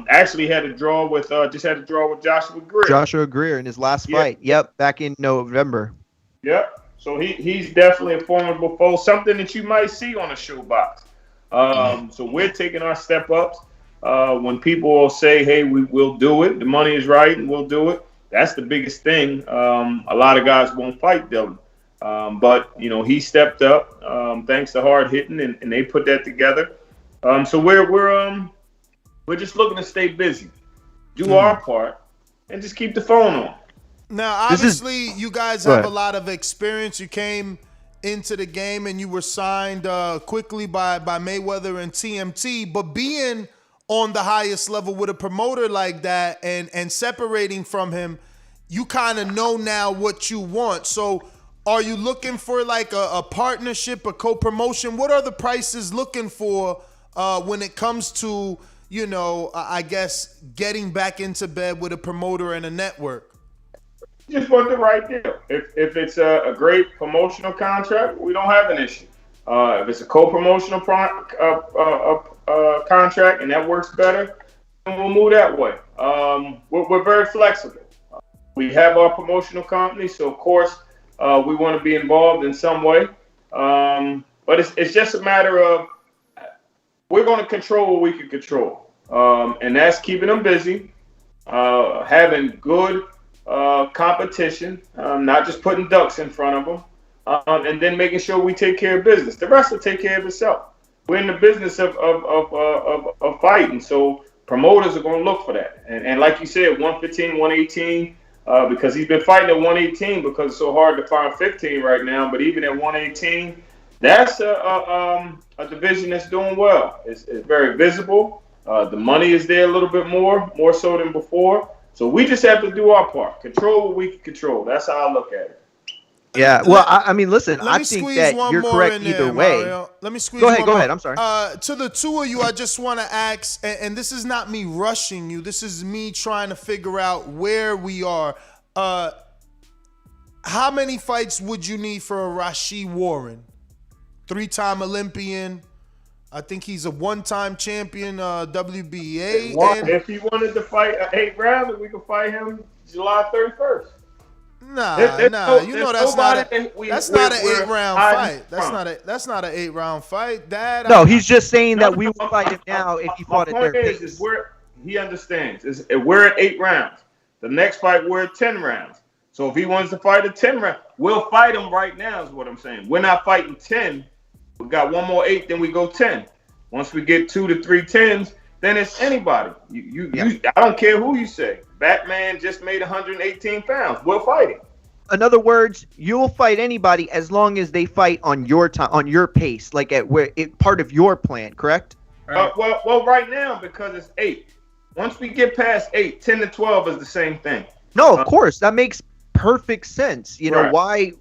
Actually had a draw with Joshua Greer. Joshua Greer in his last fight. Yep, back in November. Yep. So he's definitely a formidable foe. Something that you might see on a showbox. So we're taking our step ups. When people will say, "Hey, we'll do it. The money is right, and we'll do it." That's the biggest thing. A lot of guys won't fight Dylan. But he stepped up thanks to hard hitting, and they put that together. So we're just looking to stay busy, do our part, and just keep the phone on. Now, obviously, you guys have a lot of experience. You came into the game and you were signed quickly by Mayweather and TMT. But being on the highest level with a promoter like that and separating from him, you kind of know now what you want. So are you looking for like a partnership, a co-promotion? What are the prices looking for when it comes to, I guess, getting back into bed with a promoter and a network? Just want the right deal. If it's a great promotional contract, we don't have an issue. If it's a co-promotional contract and that works better, then we'll move that way. We're very flexible. We have our promotional company, so of course we want to be involved in some way. But it's just a matter of we're going to control what we can control, and that's keeping them busy, having good competition, not just putting ducks in front of them, and then making sure we take care of business. The rest will take care of itself. We're in the business of fighting, so promoters are going to look for that. And like you said, 115, 118, because he's been fighting at 118 because it's so hard to find 15 right now. But even at 118, that's a division that's doing well. It's very visible. The money is there a little bit more so than before. So we just have to do our part, control what we can control. That's how I look at it. Yeah, well, I mean, listen, I think that you're correct either way. Mario. Let me squeeze Go one more. ahead. I'm sorry. To the two of you, I just want to ask, and this is not me rushing you. This is me trying to figure out where we are. How many fights would you need for a Rashid Warren? 3-time Olympian. I think he's a 1-time champion, WBA. If he wanted to fight 8 rounds, we could fight him July 31st. Nah. That's not an 8-round fight. That's not an 8-round fight. No, he's just saying that we will fight him now if he fought at their pace. He understands. We're at 8 rounds. The next fight, we're at 10 rounds. So if he wants to fight at 10 rounds, we'll fight him right now is what I'm saying. We're not fighting 10. We got one more 8, then we go 10. Once we get 2 to 3 10s, then it's anybody. I don't care who you say. Batman just made 118 pounds. We'll fight him. In other words, you'll fight anybody as long as they fight on your time, on your pace, like part of your plan, correct? Well, right now, because it's 8. Once we get past 8, 10 to 12 is the same thing. No, of course. That makes perfect sense. Right. Why,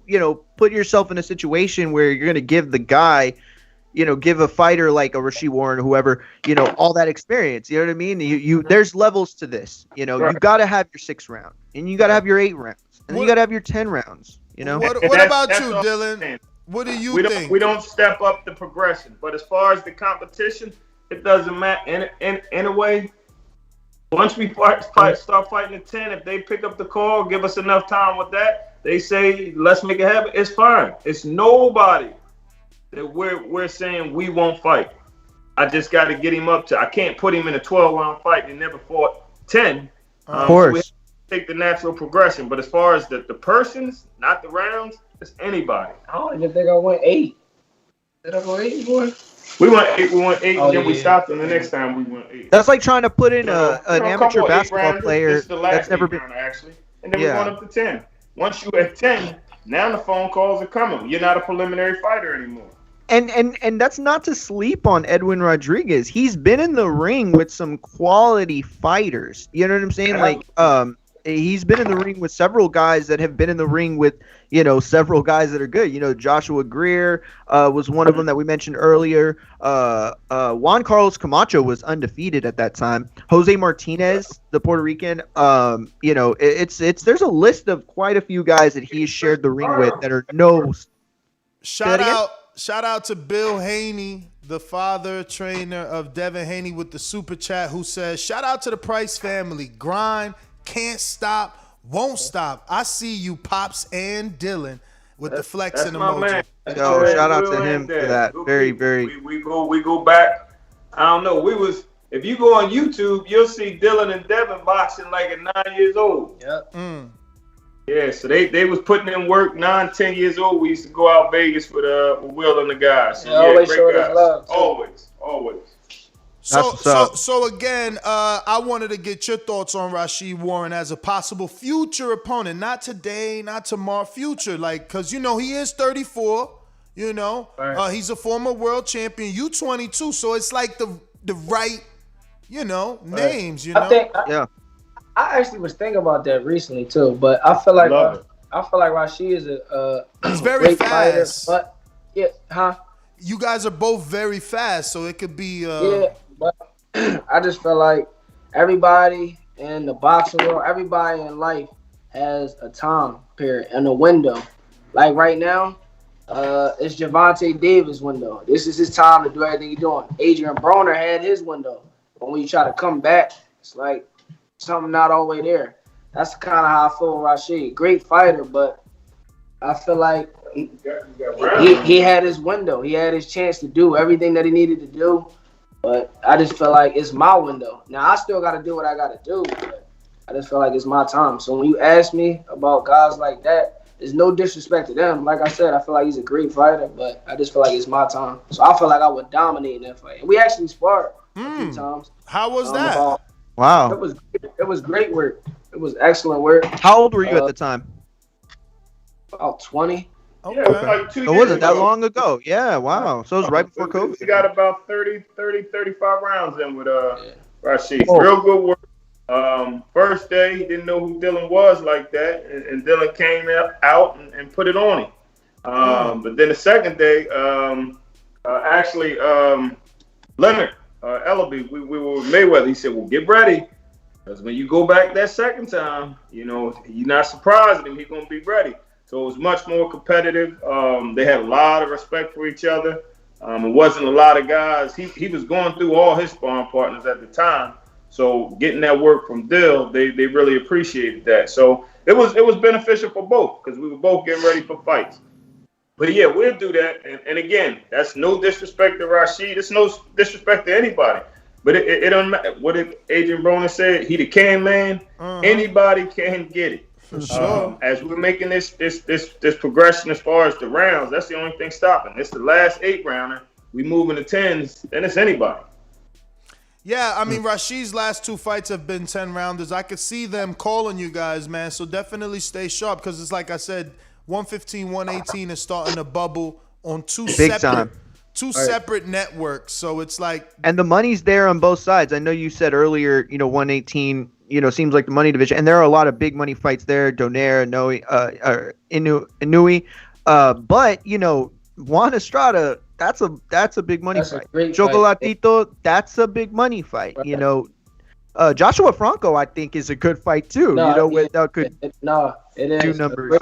put yourself in a situation where you're going to give the guy, give a fighter like a Rashid Warren or whoever, all that experience. You know what I mean? There's levels to this. You got to have your 6th round, and you got to have your 8 rounds, and you got to have your 10 rounds. What about you, Dylan? What do you think? We don't step up the progression, but as far as the competition, it doesn't matter. In a way, once we start fighting at 10, if they pick up the call, give us enough time with that, they say let's make it happen. It's fine. It's nobody that we're saying we won't fight. I just got to get him up to. I can't put him in a 12-round fight and never fought 10. Of course. So we have to take the natural progression. But as far as the persons, not the rounds, it's anybody. I don't even think I went 8. Did I go 8, boy? We went 8, and then we stopped, and the next time we went 8. That's like trying to put in an amateur basketball player that's never been. Actually, and then we went up to 10. Once you're at 10, now the phone calls are coming. You're not a preliminary fighter anymore. And that's not to sleep on Edwin Rodriguez. He's been in the ring with some quality fighters. You know what I'm saying? He's been in the ring with several guys that have been in the ring with, several guys that are good. Joshua Greer was one of them that we mentioned earlier. Juan Carlos Camacho was undefeated at that time. Jose Martinez, the Puerto Rican, there's a list of quite a few guys that he's shared the ring with that are shout out to Bill Haney, the father trainer of Devin Haney, with the super chat, who says, shout out to the Price family. Grind, can't stop, won't stop. I see you, Pops and Dylan, with the flexing emoji. Yo, shout out to him for that. Very, very. We go back. I don't know. If you go on YouTube, you'll see Dylan and Devin boxing like at 9 years old. Yep. Yeah, so they was putting in work 9, 10 years old. We used to go out Vegas with Will and the guys. So, always great showed guys. us love. Always. So again, I wanted to get your thoughts on Rashid Warren as a possible future opponent. Not today, not tomorrow, future. Like, because, you know, he is 34, you know. Right. He's a former world champion. You 22, so it's like the right, you know, names, you know. I actually was thinking about that recently too, but I feel like Rashid is he's very great fast. fighter, but you guys are both very fast, so it could be but I just feel like everybody in the boxing world, everybody in life has a time period and a window. Like right now, it's Gervonta Davis' window. This is his time to do everything he's doing. Adrian Broner had his window, but when you try to come back, it's like something not all the way there. That's kind of how I feel with Rashid. Great fighter, but I feel like he had his window. He had his chance to do everything that he needed to do, but I just feel like it's my window. Now, I still got to do what I got to do, but I just feel like it's my time. So when you ask me about guys like that, there's no disrespect to them. Like I said, I feel like he's a great fighter, but I just feel like it's my time. So I feel like I would dominate in that fight. And we actually sparred a few times. How was that? Wow. It was great work. It was excellent work. How old were you at the time? About 20. Yeah, it was like 2 years It wasn't that ago. long ago. Yeah, wow. So it was right before COVID. We got about 35 rounds in with Rashid. Real good work. First day, he didn't know who Dylan was like that, and Dylan came out and put it on him. But then the second day, Leonard Ellaby, we were with Mayweather. He said, well, get ready. Because when you go back that second time, you know, you're not surprising him. He's going to be ready. So it was much more competitive. They had a lot of respect for each other. It wasn't a lot of guys. He was going through all his sparring partners at the time. So getting that work from Dill, they really appreciated that. So it was beneficial for both because we were both getting ready for fights. But yeah, we'll do that. And again, that's no disrespect to Rashid. It's no disrespect to anybody. But it don't matter. What did Adrian Broner said? He the can man. Anybody can get it. For sure. As we're making this progression as far as the rounds, that's the only thing stopping. It's the last 8 rounder. We move into 10s, then it's anybody. Yeah, I mean, Rashid's last 2 fights have been 10 rounders. I could see them calling you guys, man. So definitely stay sharp because it's like I said, 115, 118 is starting to bubble on two separate networks. So it's like, and the money's there on both sides. I know you said earlier, 118, seems like the money division, and there are a lot of big money fights there. Donaire, Inui, but Juan Estrada, that's a big money fight. Chocolatito, that's a big money fight. Right. Joshua Franco, I think, is a good fight too. It is do numbers.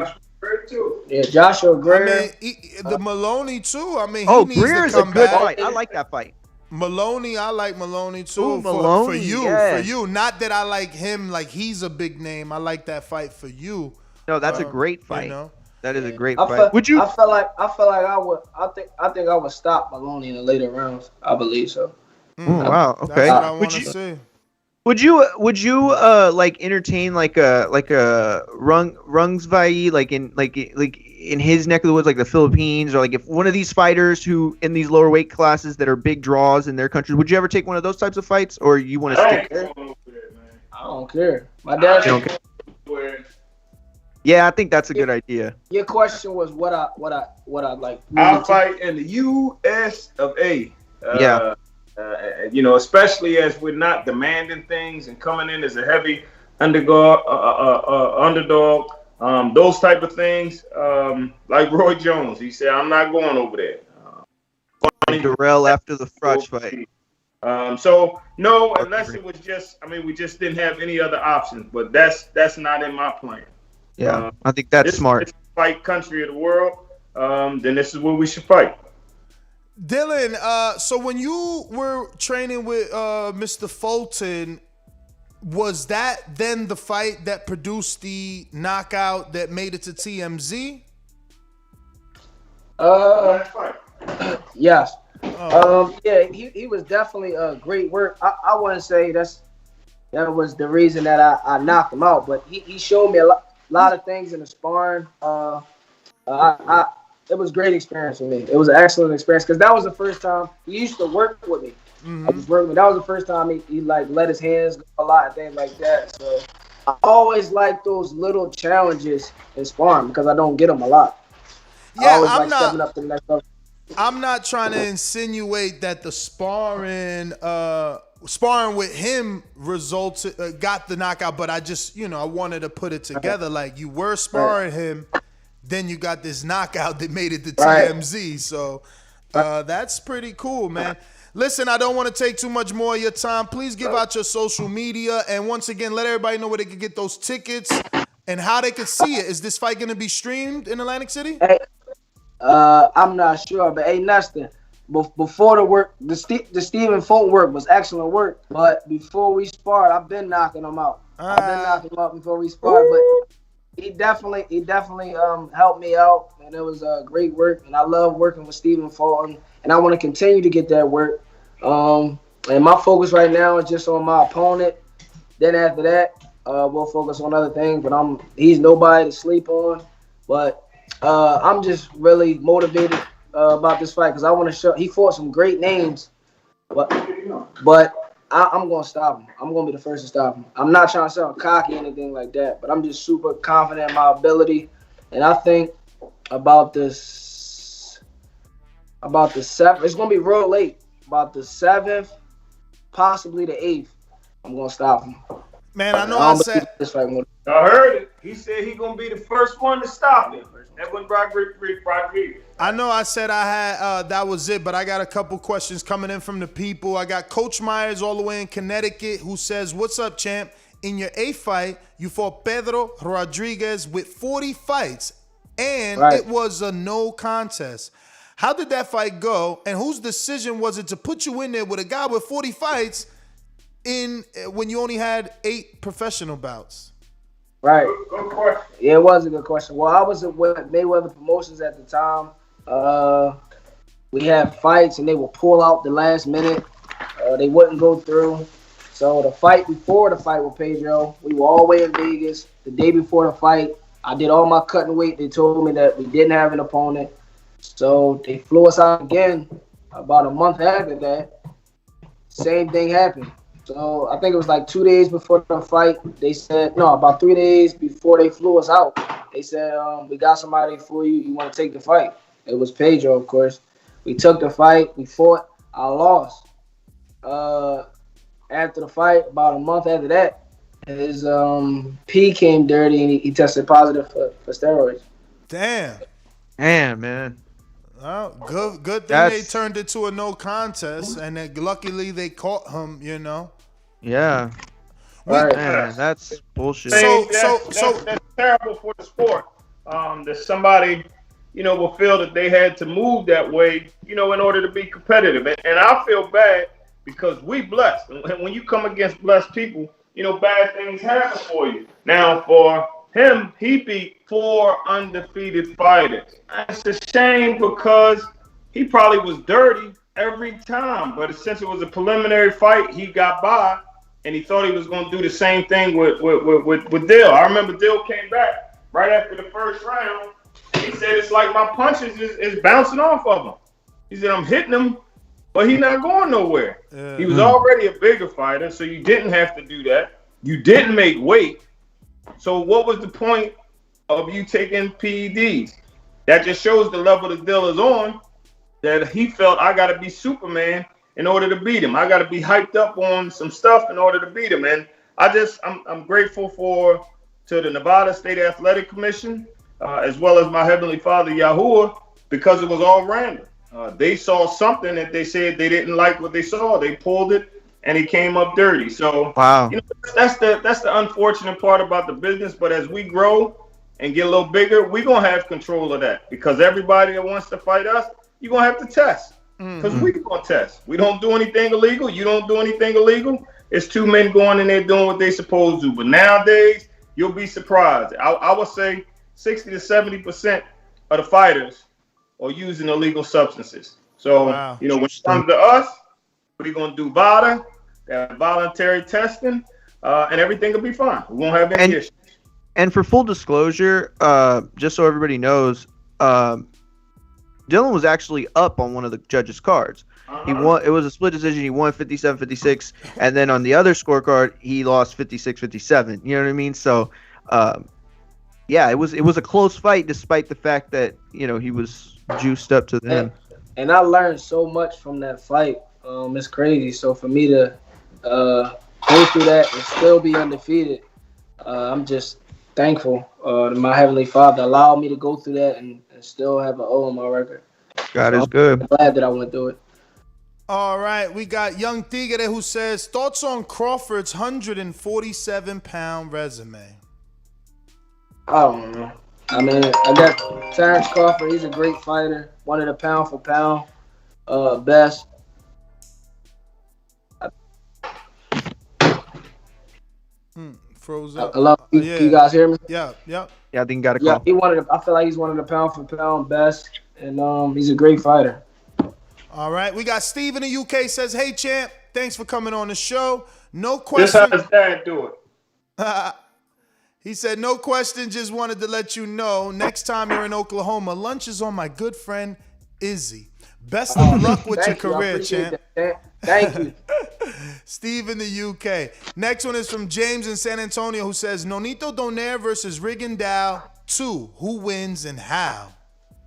Yeah, Joshua Greer. I mean, the Maloney too. I mean, Greer is a good fight. I like that fight. Maloney, I like Maloney too. Maloney, for you. Not that I like him like he's a big name. I like that fight for you. No, that's a great fight. That is a great I fight. Would you? I feel like I would. I think I would stop Maloney in the later rounds. I believe so. Wow. Okay. That's what I want to see. Would you like entertain like a Rungsvai like in his neck of the woods, like the Philippines, or like if one of these fighters who in these lower weight classes that are big draws in their countries, would you ever take one of those types of fights, or you want to stick? I don't care. My dad. Yeah, I think that's a good idea. Your question was what I like. I'll fight in the U.S. of A. Yeah. Especially as we're not demanding things and coming in as a heavy underdog, those type of things. Like Roy Jones, he said, "I'm not going over there." Darrell after the Frotch fight. So no, unless it was just, we just didn't have any other options. But that's not in my plan. Yeah, I think that's smart. It's fight country of the world. Then this is where we should fight. Dylan, so when you were training with Mr. Fulton, was that then the fight that produced the knockout that made it to TMZ? Yes. Yeah, he was definitely great work. I wouldn't say that was the reason that I knocked him out, but he showed me a lot of things in the sparring. It was a great experience for me. It was an excellent experience because that was the first time he used to work with me. I was working with. That was the first time he like let his hands go a lot and things like that. So I always like those little challenges in sparring because I don't get them a lot. Yeah, I always like stepping up to the next level. I'm not trying to insinuate that the sparring with him got the knockout, but I just, I wanted to put it together. Like you were sparring him, then you got this knockout that made it to TMZ. So that's pretty cool, man. Listen, I don't want to take too much more of your time. Please give out your social media. And once again, let everybody know where they can get those tickets and how they can see it. Is this fight going to be streamed in Atlantic City? Hey, I'm not sure, but hey, Nestor, before the work, the Stephen Fulton work was excellent work. But before we sparred, I've been knocking him out. I've been knocking him out before we sparred. But he definitely helped me out, and it was great work. And I love working with Stephen Fulton, and I want to continue to get that work. And my focus right now is just on my opponent. Then after that, we'll focus on other things. But he's nobody to sleep on. But I'm just really motivated about this fight because I want to show. He fought some great names, but I'm going to stop him. I'm going to be the first to stop him. I'm not trying to sound cocky or anything like that, but I'm just super confident in my ability. And I think about the 7th, it's going to be real late. About the 7th, possibly the 8th, I'm going to stop him. Man, I know I said this fight. I heard it. He said he's going to be the first one to stop him. That wasn't Rodriguez. I know I said I had that was it, but I got a couple questions coming in from the people. I got Coach Myers all the way in Connecticut who says, "What's up, champ? In your 8th fight, you fought Pedro Rodriguez with 40 fights, and it was a no contest. How did that fight go, and whose decision was it to put you in there with a guy with 40 fights when you only had 8 professional bouts?" Right. Good question. Yeah, it was a good question. Well, I was with Mayweather Promotions at the time. We had fights, and they would pull out the last minute. They wouldn't go through. So the fight before the fight with Pedro, we were all the way in Vegas. The day before the fight, I did all my cutting weight. They told me that we didn't have an opponent. So they flew us out again about a month after that. Same thing happened. So I think it was like 2 days before the fight. They said, no, about 3 days before they flew us out. They said, we got somebody for you. You want to take the fight? It was Pedro, of course. We took the fight. We fought. I lost. After the fight, about a month after that, his pee came dirty and he tested positive for steroids. Damn, man. Well, good thing they turned it to a no contest, and then luckily they caught him. Yeah. Right. Man, that's bullshit. That's terrible for the sport. That somebody, will feel that they had to move that way, in order to be competitive. And I feel bad because we blessed. And when you come against blessed people, bad things happen for you. Now, for him, he beat 4 undefeated fighters. It's a shame because he probably was dirty every time. But since it was a preliminary fight, he got by, and he thought he was going to do the same thing with Dill. I remember Dill came back right after the first round. He said, it's like my punches is bouncing off of him. He said, I'm hitting him, but he's not going nowhere. He was already a bigger fighter, so you didn't have to do that. You didn't make weight. So what was the point of you taking PEDs? That just shows the level that Dill is on, that he felt I got to be Superman in order to beat him. I got to be hyped up on some stuff in order to beat him. And I'm grateful to the Nevada State Athletic Commission, as well as my Heavenly Father, Yahuwah, because it was all random. They saw something that they said they didn't like what they saw. They pulled it, and he came up dirty. So wow, that's the unfortunate part about the business. But as we grow and get a little bigger, we're gonna have control of that, because everybody that wants to fight us, you're gonna have to test. Because we gonna test. We don't do anything illegal. You don't do anything illegal. It's two men going in there doing what they supposed to. But nowadays, you'll be surprised. I would say 60 to 70% of the fighters are using illegal substances. So, when it comes to us, we're going to do VADA, that voluntary testing, and everything will be fine. We won't have any issues. And for full disclosure, just so everybody knows, Dylan was actually up on one of the judges' cards. He won. It was a split decision. He won 57-56, and then on the other scorecard, he lost 56-57. You know what I mean? So, yeah, it was a close fight, despite the fact that he was juiced up to the end. And I learned so much from that fight. It's crazy. So for me to go through that and still be undefeated, I'm just thankful to my Heavenly Father allowed me to go through that and still have an O on my record. God is good. I'm glad that I went through it. All right, we got Young Tigre who says, thoughts on Crawford's 147-pound resume? I don't know. I mean, I got Terence Crawford. He's a great fighter. One of the pound-for-pound best. Froze up. Hello? You guys hear me? Yeah. Yeah, I think got a call. Yeah, I feel like he's one of the pound-for-pound best, and he's a great fighter. All right, we got Steve in the UK says, hey, champ, thanks for coming on the show. No question. Just how his dad do it. He said, no question, just wanted to let you know, next time you're in Oklahoma, lunch is on my good friend, Izzy. Best of luck with your career, champ. Thank you. Steve in the UK. Next one is from James in San Antonio who says, Nonito Donaire versus Rigondeaux 2. Who wins and how?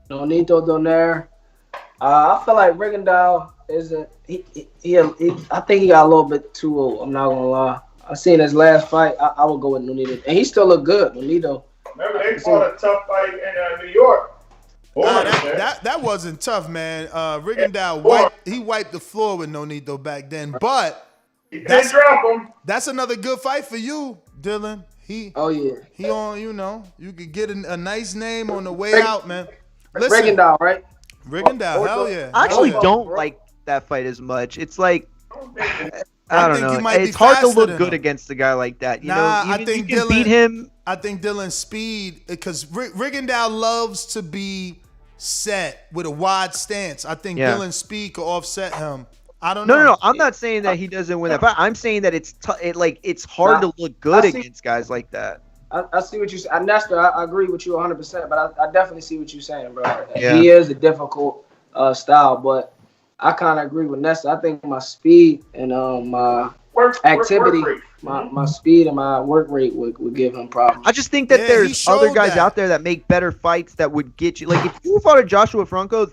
Nonito Donaire. I feel like Rigondeaux isn't. I think he got a little bit too old. I'm not gonna lie. I seen his last fight. I would go with Nonito, and he still look good. Nonito. Remember they fought a tough fight in New York. That wasn't tough, man. Rigondeaux wiped the floor with Nonito back then, but that's another good fight for you, Dylan. He on, you could get a nice name on the way out, man. Listen, Rigondeaux, right? Rigondeaux, hell yeah. I actually don't like that fight as much. It's like, I don't know. It's hard to look good against a guy like that. I think you can beat him. I think Dylan's speed, because Rigondeaux loves to be set with a wide stance. I think Dylan's speed could offset him. I don't know. No. I'm not saying that he doesn't win that fight. I'm saying that it's hard to look good against guys like that. I see what you're saying. Nestor, I agree with you 100%, but I definitely see what you're saying, bro. Yeah. He is a difficult style, but I kind of agree with Nestor. I think my speed and my activity, my speed and my work rate would give him problems. I just think that there's other guys out there that make better fights that would get you. Like if you fought a Joshua Franco,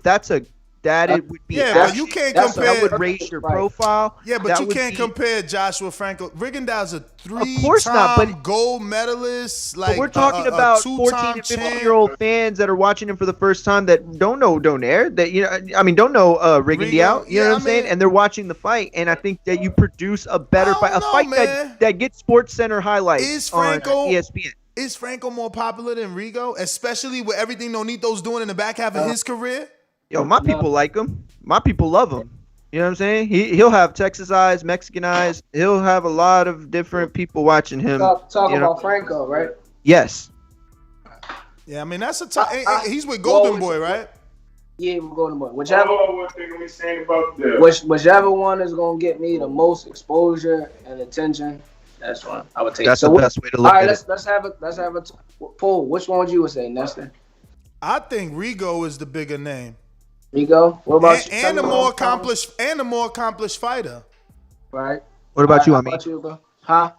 it would be. Yeah, but you can't compare. That would raise your profile. Yeah, but you can't compare Joshua Franco. Rigondeaux's a three-time gold medalist. Like, but we're talking about 14 and 15-year-old fans that are watching him for the first time that don't know Donaire, don't know Rigondeaux. You know what I'm saying? And they're watching the fight, and I think that you produce a better fight, that gets Sports Center highlights on ESPN. Is Franco more popular than Rigo, especially with everything Nonito's doing in the back half of his career? Yo, my people like him. My people love him. You know what I'm saying? He'll have Texas eyes, Mexican eyes. He'll have a lot of different people watching him. Talk about Franco, right? Yes. Yeah, I mean that's a tough. He's with Golden Boy, right? Yeah, with Golden Boy. Whichever one is gonna get me the most exposure and attention, that's one I would take. That's the best way to look at it. Let's have a poll. Which one would you say, Nestor? I think Rigo is the bigger name. Rigo, what about you? And the more accomplished fighter. Right. What about you, Amin? Bro? Huh?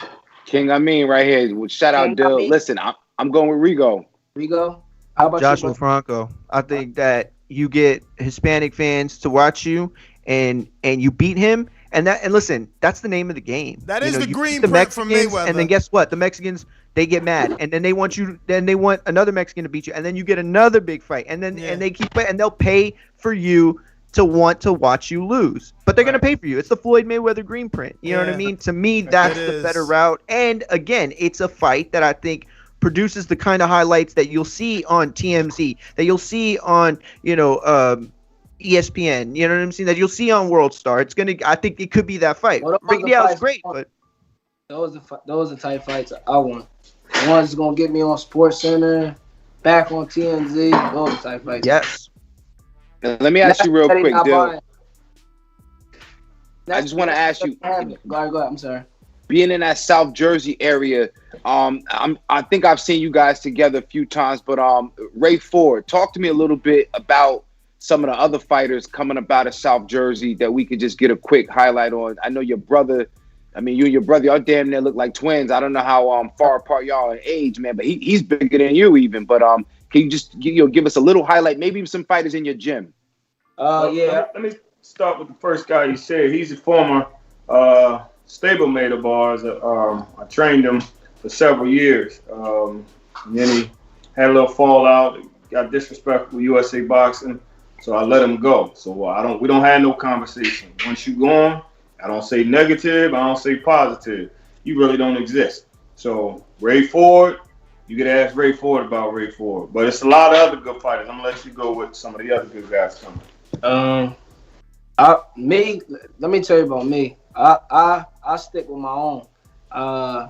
King Amin right here. Shout out Dill. Listen, I'm going with Rigo. Rigo? How about Joshua Franco? I think that you get Hispanic fans to watch you and you beat him. And listen, that's the name of the game. That is the green print from Mayweather. And then guess what? The Mexicans, they get mad, and then they want another Mexican to beat you, and then you get another big fight, and then and they keep playing, and they'll pay for you to want to watch you lose, but they're gonna pay for you. It's the Floyd Mayweather green print. You know what I mean? To me, that's the better route. And again, it's a fight that I think produces the kind of highlights that you'll see on TMZ, that you'll see on ESPN. You know what I'm saying? That you'll see on World Star. I think it could be that fight. Well, Rick Dale's great, but those are type fights I want. The ones that's gonna get me on Sports Center, back on TMZ. Those are type fights. Yes. Now, let me ask you real quick, Dill. I just want to ask you. Go ahead. I'm sorry. Being in that South Jersey area, I think I've seen you guys together a few times. But Ray Ford, talk to me a little bit about some of the other fighters coming up out of South Jersey that we could just get a quick highlight on. I know your brother. I mean, you and your brother, y'all damn near look like twins. I don't know how far apart y'all in age, man, but he's bigger than you even. But can you just give us a little highlight, maybe some fighters in your gym? Yeah. Let me start with the first guy you said. He's a former stablemate of ours. I trained him for several years. And then he had a little fallout, got disrespectful with USA Boxing, so I let him go. So we don't have no conversation. Once you go on, I don't say negative, I don't say positive. You really don't exist. So Ray Ford, you could ask Ray Ford about Ray Ford. But it's a lot of other good fighters. I'm gonna let you go with some of the other good guys coming. Let me tell you about me. I stick with my own. I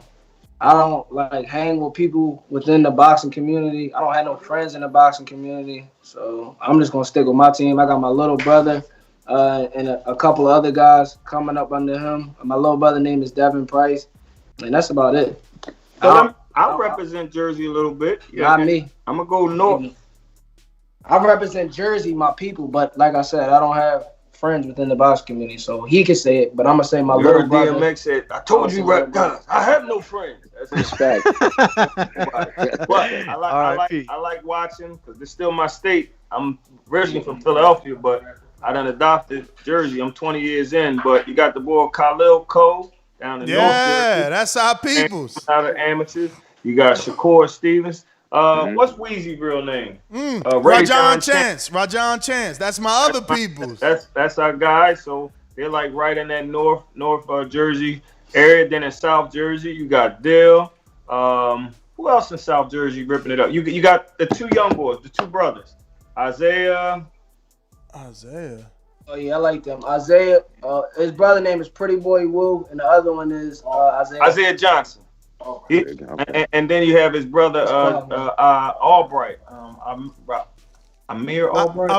don't like hang with people within the boxing community. I don't have no friends in the boxing community, so I'm just gonna stick with my team. I got my little brother and a couple of other guys coming up under him. My little brother name is Devin Price, and that's about it. I'll represent Jersey a little bit. Not me. I'm gonna go north. I represent Jersey, my people, but like I said, I don't have friends within the boxing community, so he can say it, but I'm gonna say my little brother. DMX said, "I told you, rep guns. I have no friends." That's respect. But I like watching because it's still my state. I'm originally from Philadelphia, but I done adopted Jersey. I'm 20 years in, but you got the boy Khalil Cole down in North Jersey. Yeah, that's our peoples. Out of amateurs. You got Shakur Stevens. What's Weezy's real name? Rajon Chance. Rajon Chance. That's my other peoples. That's our guy. So they're like right in that North Jersey area. Then in South Jersey, you got Dill. Who else in South Jersey ripping it up? You got the two young boys, the two brothers, Isaiah. Oh yeah, I like them. Isaiah. His brother name is Pretty Boy Woo, and the other one is Isaiah Johnson. And then you have his brother Albright. Amir Albright.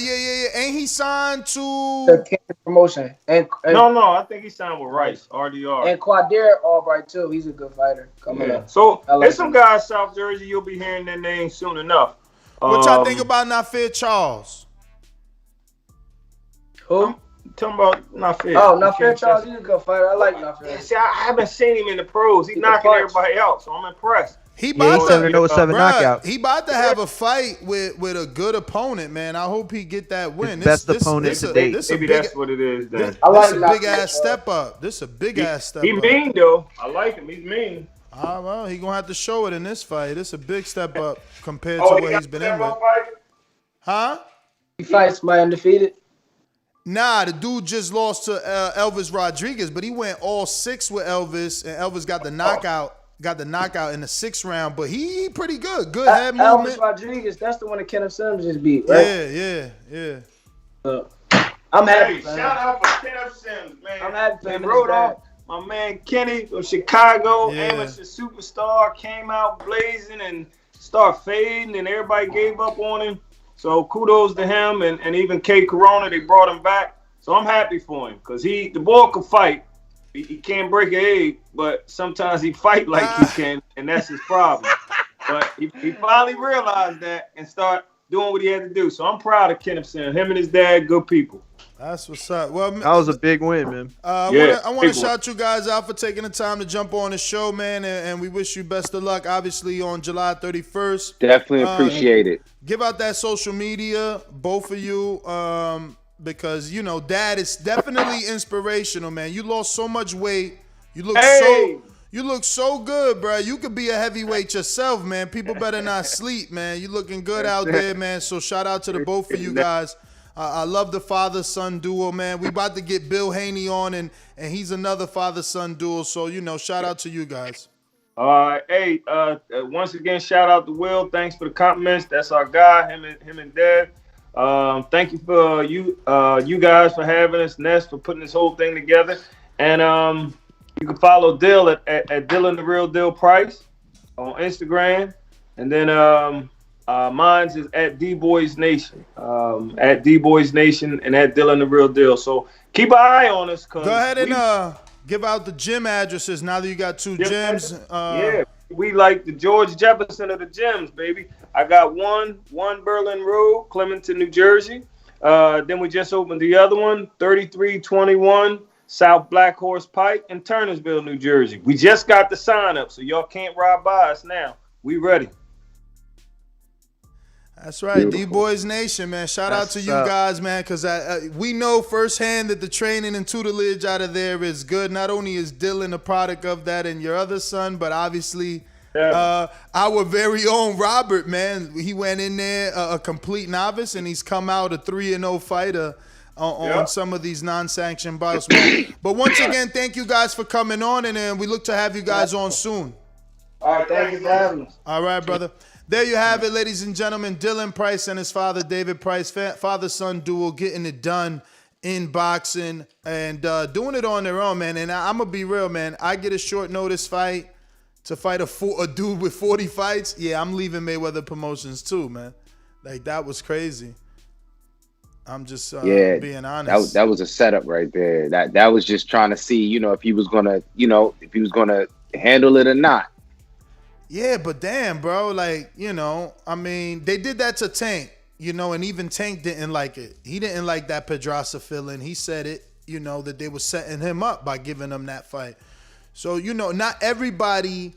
Yeah. Ain't he signed to the promotion? And no, I think he signed with Rice, RDR. And Quadir Albright too. He's a good fighter coming up. So there's some guys South Jersey. You'll be hearing their names soon enough. What y'all think about Naifir Charles? Who? I'm talking about Naifir. Oh, Naifir Charles, he's a good fighter. I like Naifir. See, I haven't seen him in the pros. He's knocking everybody out, so I'm impressed. He about he's 7-0-7 knockout. He about to have a fight with a good opponent, man. I hope he get that win. Best opponent to date. Maybe that's what it is. Then this a big ass step up. This a big ass step up. He mean though. I like him. He's mean. Well, he gonna have to show it in this fight. It's a big step up compared to what he's been in with. Huh? He fights my undefeated. Nah, the dude just lost to Elvis Rodriguez, but he went all 6 with Elvis, and Elvis got the knockout. Got the knockout in the 6th round, but he pretty good. Good head movement. Elvis Rodriguez, that's the one that Kenneth Sims just beat, right? Yeah. I'm happy. Shout out for Kenneth Sims, man. I'm happy for him. Wrote off my man Kenny from Chicago, amateur superstar, came out blazing and started fading, and everybody gave up on him. So kudos to him, and even K Corona, they brought him back. So I'm happy for him because the boy can fight. He can't break an egg, but sometimes he fight like he can, and that's his problem. But he finally realized that and start doing what he had to do. So I'm proud of Kenneth Sims. Him and his dad, good people. That's what's up. Well, that was a big win, man. I want to shout you guys out for taking the time to jump on the show, man, and we wish you best of luck, obviously, on July 31st. Definitely appreciate it. Give out that social media, both of you, because, Dad is definitely inspirational, man. You lost so much weight. You look so good, bro. You could be a heavyweight yourself, man. People better not sleep, man. You looking good out there, man. So shout out to the both of you guys. I love the father-son duo, man. We about to get Bill Haney on, and he's another father-son duo. So, shout out to you guys. Once again, shout out to Will. Thanks for the compliments. That's our guy, him and Dad. Thank you for you guys for having us, Ness for putting this whole thing together. And you can follow Dill at Dylan the Real Dill Price on Instagram. And then mine's is at D-Boys Nation. At D-Boys Nation and at Dylan the Real Deal. So keep an eye on us. Go ahead and give out the gym addresses now that you got two gyms. Yeah, we like the George Jefferson of the gyms, baby. I got one Berlin Road, Clementon, New Jersey. Then we just opened the other one, 3321 South Black Horse Pike in Turnersville, New Jersey. We just got the sign up, so y'all can't ride by us now. We ready. That's right, D-Boys Nation, man. Shout out to you guys, man, because we know firsthand that the training and tutelage out of there is good. Not only is Dylan a product of that and your other son, but obviously our very own Robert, man. He went in there a complete novice, and he's come out a 3-0 fighter on some of these non-sanctioned bouts. But once again, thank you guys for coming on, and we look to have you guys on soon. All right, thank you for having us. All right, brother. There you have it, ladies and gentlemen. Dylan Price and his father, David Price, father-son duo, getting it done in boxing and doing it on their own, man. And I'm going to be real, man. I get a short notice fight to fight a dude with 40 fights. Yeah, I'm leaving Mayweather Promotions too, man. Like, that was crazy. I'm just being honest. That was a setup right there. That was just trying to see, if he was gonna handle it or not. Yeah, but damn, bro, like, I mean, they did that to Tank, and even Tank didn't like it. He didn't like that Pedraza feeling. He said it, that they were setting him up by giving him that fight. So, not everybody,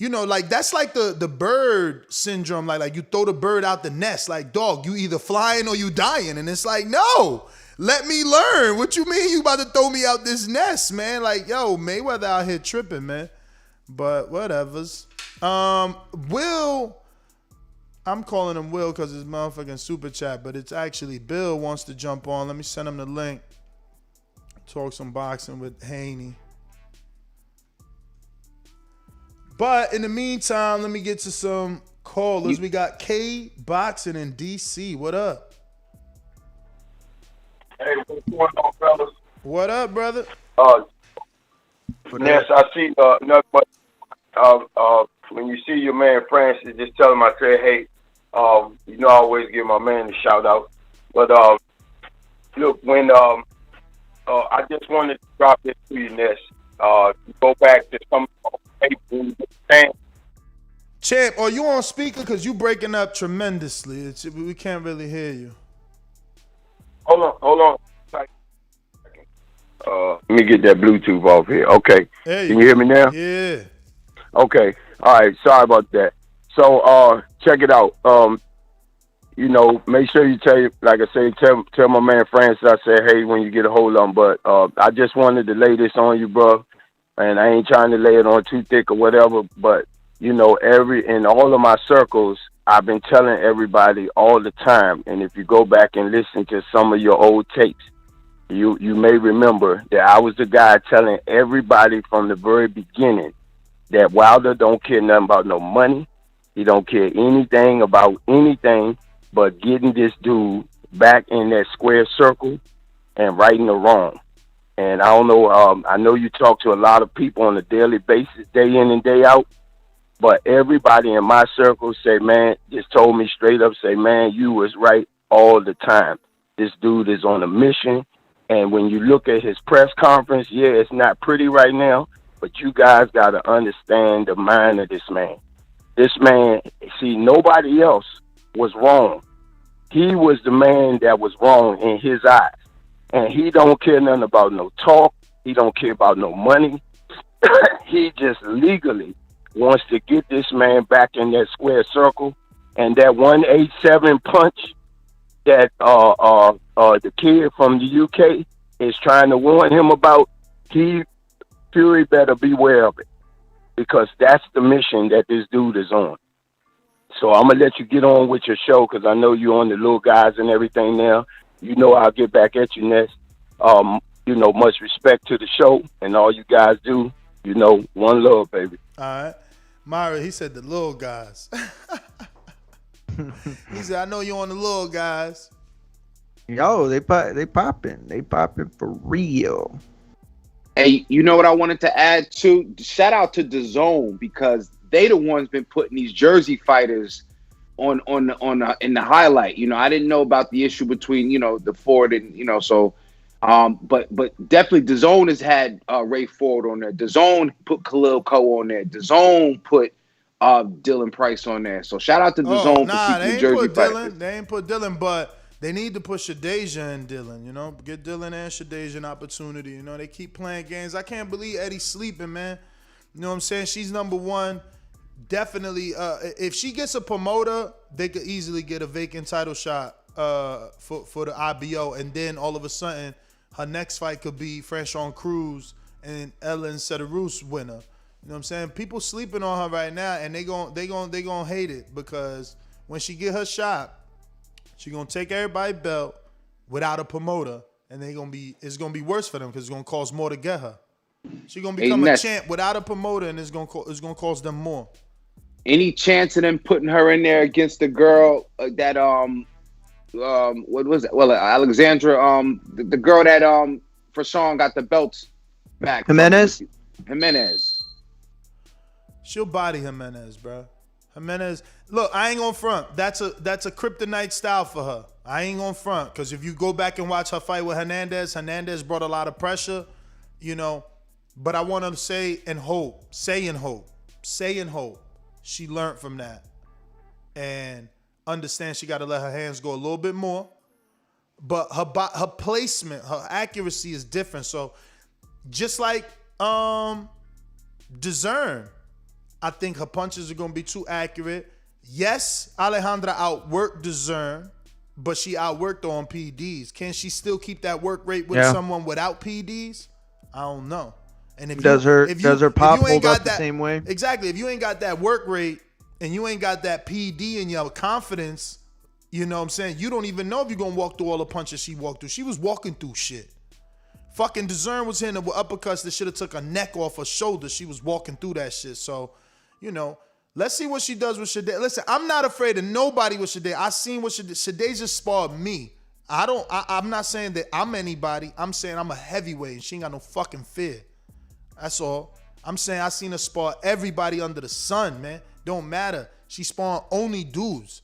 like, that's like the bird syndrome. Like you throw the bird out the nest, like, dog, you either flying or you dying. And it's like, no, let me learn. What you mean you about to throw me out this nest, man? Like, yo, Mayweather out here tripping, man. But whatevers. Will, I'm calling him Will because it's motherfucking super chat, but it's actually Bill wants to jump on. Let me send him the link. Talk some boxing with Haney. But in the meantime, let me get to some callers. We got K Boxing in DC. What up? Hey, what's going on, fellas? What up, brother? Ness, I see nothing but when you see your man Francis, just tell him I said, hey, I always give my man a shout out. But look, when I just wanted to drop this to you, Ness. Go back to some people. Champ, are you on speaker? Because you breaking up tremendously. We can't really hear you. Hold on. Let me get that Bluetooth off here. Okay. Can you hear me now? Yeah. Okay. All right. Sorry about that. So, check it out. Make sure you tell my man Francis I said, hey, when you get a hold of him. But I just wanted to lay this on you, bro. And I ain't trying to lay it on too thick or whatever. But, in all of my circles, I've been telling everybody all the time. And if you go back and listen to some of your old tapes, you may remember that I was the guy telling everybody from the very beginning that Wilder don't care nothing about no money. He don't care anything about anything but getting this dude back in that square circle and righting the wrong. And I don't know, I know you talk to a lot of people on a daily basis, day in and day out, but everybody in my circle say, man, just told me straight up, say, man, you was right all the time. This dude is on a mission. And when you look at his press conference, yeah, it's not pretty right now, but you guys got to understand the mind of this man. This man, see, nobody else was wrong. He was the man that was wrong in his eyes. And he don't care nothing about no talk. He don't care about no money. He just legally wants to get this man back in that square circle. And that 187 punch that the kid from the UK is trying to warn him about, Fury better beware of it, because that's the mission that this dude is on. So I'm going to let you get on with your show, because I know you're on the little guys and everything now. I'll get back at you next. Much respect to the show and all you guys do. One love, baby. All right. Myra, he said the little guys. He said, I know you're on the little guys. Yo, they popping for real. Hey, you know what I wanted to add too? Shout out to Dazn because they the ones been putting these Jersey fighters on in the highlight. You know, I didn't know about the issue between the Ford and so. But definitely Dazn has had Ray Ford on there. Dazn put Khalil Coe on there. Dazn put Dylan Price on there. So shout out to Dazn for keeping the Jersey fighters. They ain't put Dylan, but they need to put Shadeja and Dylan. Get Dylan and Shadeja an opportunity. They keep playing games. I can't believe Eddie's sleeping, man. You know what I'm saying? She's number one. Definitely, if she gets a promoter, they could easily get a vacant title shot for the IBO, and then all of a sudden, her next fight could be Franchon Cruz and Ellen Cederroos winner. You know what I'm saying? People sleeping on her right now, and they gon' hate it because when she get her shot, she gonna take everybody's belt without a promoter, and it's gonna be worse for them because it's gonna cost more to get her. She gonna become a champ without a promoter, and it's gonna cost them more. Any chance of them putting her in there against the girl that what was it? Well, Alexandra, the girl that for Sean got the belts back. Jimenez. She'll body Jimenez, bro. Jimenez. Look, I ain't gonna front. That's a kryptonite style for her. I ain't gonna front because if you go back and watch her fight with Hernandez brought a lot of pressure, But I want to say and hope, she learned from that and understand she got to let her hands go a little bit more. But her placement, her accuracy is different. So just like Dazn, I think her punches are going to be too accurate. Yes, Alejandra outworked Dazn, but she outworked her on PDs. Can she still keep that work rate with someone without PDs? I don't know. And if does her pop hold up the that, same way? Exactly. If you ain't got that work rate and you ain't got that PD in your confidence, you know what I'm saying? You don't even know if you're going to walk through all the punches she walked through. She was walking through shit. Fucking Dazn was hitting her with uppercuts that should have took her neck off her shoulder. She was walking through that shit. So, let's see what she does with Shade. Listen, I'm not afraid of nobody with Shade. I seen what Shade just sparred me. I'm not saying that I'm anybody. I'm saying I'm a heavyweight and she ain't got no fucking fear. That's all. I'm saying I seen her spar everybody under the sun, man. Don't matter. She sparring only dudes.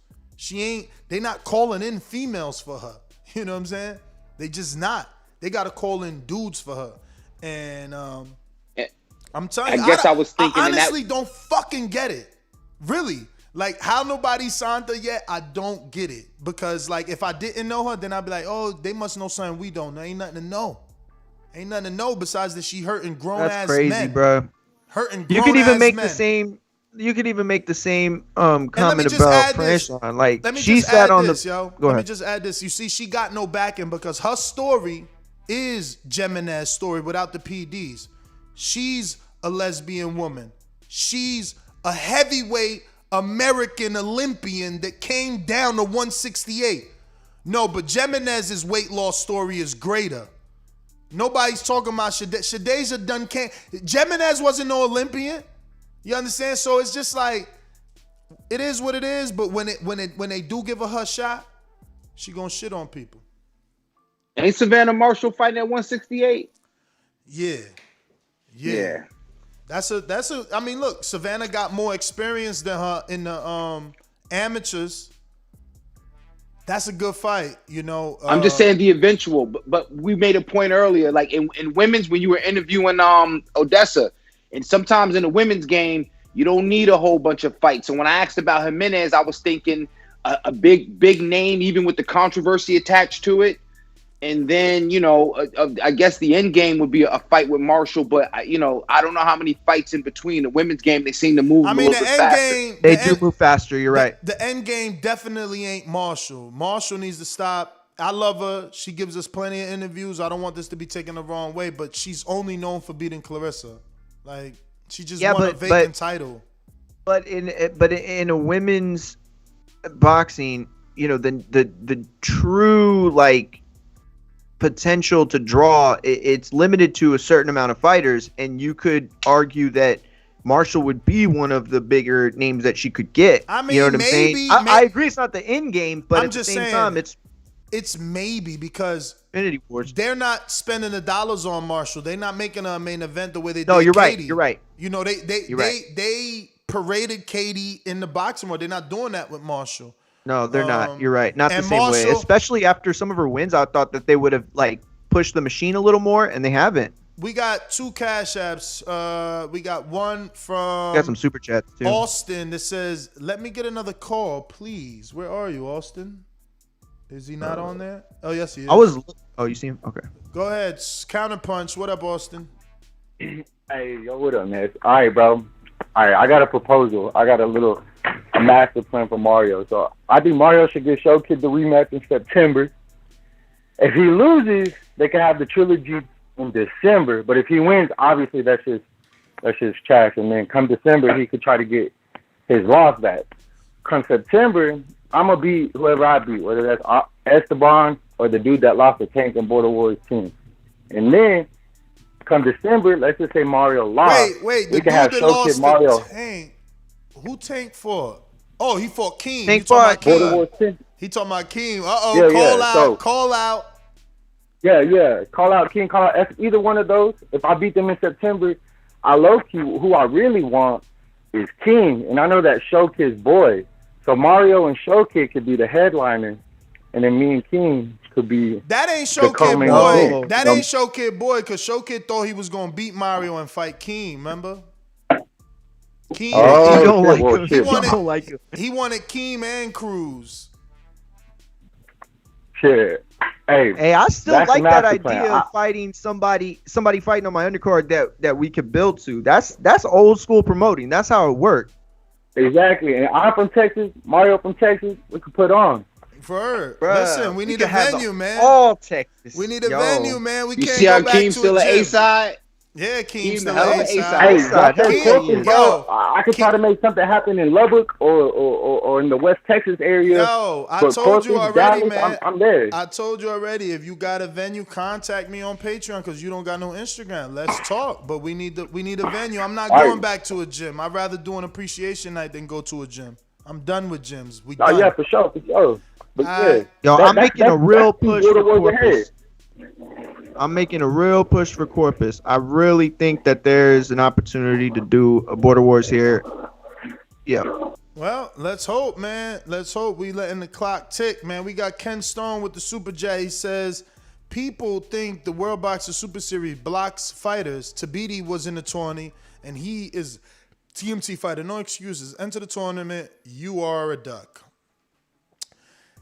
They not calling in females for her. You know what I'm saying? They just not. They got to call in dudes for her. And I'm telling you, I honestly don't fucking get it. Really. Like, how nobody signed her yet, I don't get it. Because, like, if I didn't know her, then I'd be like, oh, they must know something we don't know. Ain't nothing to know. Ain't nothing to know besides that she hurting grown-ass men. That's crazy, bro. Hurting grown-ass men. You could even make the same comment about Franchon. Like, she sat on the... Go ahead. Let me just add this. You see, she got no backing because her story is Jimenez's story without the PDs. She's a lesbian woman. She's a heavyweight American Olympian that came down to 168. No, but Jimenez's weight loss story is greater. Nobody's talking about Shadeja done can't. Jimenez wasn't no Olympian. You understand? So it's just like, it is what it is. But when they do give her shot, she gonna shit on people. Ain't Savannah Marshall fighting at 168? Yeah. That's a. I mean, look, Savannah got more experience than her in the amateurs. That's a good fight, I'm just saying the eventual, but we made a point earlier, like in women's, when you were interviewing Odessa, and sometimes in the women's game, you don't need a whole bunch of fights. So when I asked about Jimenez, I was thinking a big name, even with the controversy attached to it. And then, I guess the end game would be a fight with Marshall, but I don't know how many fights in between. The women's game, they seem to move a little bit faster. They do move faster, you're right. The end game definitely ain't Marshall. Marshall needs to stop. I love her. She gives us plenty of interviews. I don't want this to be taken the wrong way, but she's only known for beating Clarissa. Like, she just won a vacant title. But in a women's boxing, the true, like, potential to draw, it's limited to a certain amount of fighters, and you could argue that Marshall would be one of the bigger names that she could get. I mean, you know what I'm saying? I agree it's not the end game, but at the same time, It's maybe because Infinity Wars. they're not spending the dollars on Marshall. They're not making a main event the way they No, did you're Katie. right. You're right. You know, they You're right. they paraded Katie in the boxing world. They're not doing that with Marshall. No, they're not. You're right. Not the and same way. Marshall- Especially after some of her wins, I thought that they would have like pushed the machine a little more, and they haven't. We got 2 cash apps. We got one from Got some super chats too. Austin that says, "Let me get another call, please." Where are you, Austin? Is he not on there? Oh, yes, he is. Oh, you see him? Okay. Go ahead. Counterpunch. What up, Austin? Hey, yo, what up, man? All right, bro. All right, I got a proposal. I got a master plan for Mario. So I think Mario should give Showkid the rematch in September. If he loses, they can have the trilogy in December. But if he wins, obviously that's just trash. And then come December, he could try to get his loss back. Come September, I'm gonna beat whoever I beat, whether that's Esteban or the dude that lost the Tank and Border Wars team. And then come December, let's just say Mario lost. Wait. We The can dude have that Showkid lost Mario. the Tank. Who Tank fought? Oh, he fought Keem. Tank You talking fought about Border Keem? Wars 10. He talking about Keem. Uh-oh. Yeah, call yeah, out. so- Call out. Yeah. Call out King, call out either one of those. If I beat them in September, I low-key, who I really want is King. And I know that Showkid's boy. So Mario and Showkid could be the headliner. And then me and King could be That ain't the Showkid co-main boy. event. That ain't Showkid boy, because Showkid thought he was going to beat Mario and fight Keem, remember? Keem. Oh, You don't shit, like well, him. He You wanted, don't like him. he wanted Keem and Cruz. Shit. Hey, I still that's the like that master plan. idea of fighting somebody fighting on my undercard that we could build to. That's old school promoting. That's how it worked. Exactly. And I'm from Texas, Mario from Texas, we could put on. For Bruh, listen, we need a could have venue, the man. All Texas. We need a Yo. venue, man. We You can't see how go back Keem's to still a an gym. A-side? Yeah, Keem's Keem still the hell an of an A-side. A-side. Hey, that's Hell yeah. Corcoran, bro. I could try to make something happen in Lubbock or in the West Texas area. Yo, I But told you Corpus, already, Dallas, man. I'm there. I told you already. If you got a venue, contact me on Patreon because you don't got no Instagram. Let's talk. But we need a venue. I'm not All going right. back to a gym. I'd rather do an appreciation night than go to a gym. I'm done with gyms. We Oh done. yeah, for sure. But yeah, Yo, I'm making a real that's two push for Border Wars Corpus. ahead. I'm making a real push for Corpus. I really think that there's an opportunity to do a Border Wars here. Yeah. Well, let's hope, man. Let's hope we letting the clock tick, man. We got Ken Stone with the Super Chat. He says, people think the World Boxer Super Series blocks fighters. Tabiti was in the tourney, and he is TMT fighter. No excuses. Enter the tournament. You are a duck.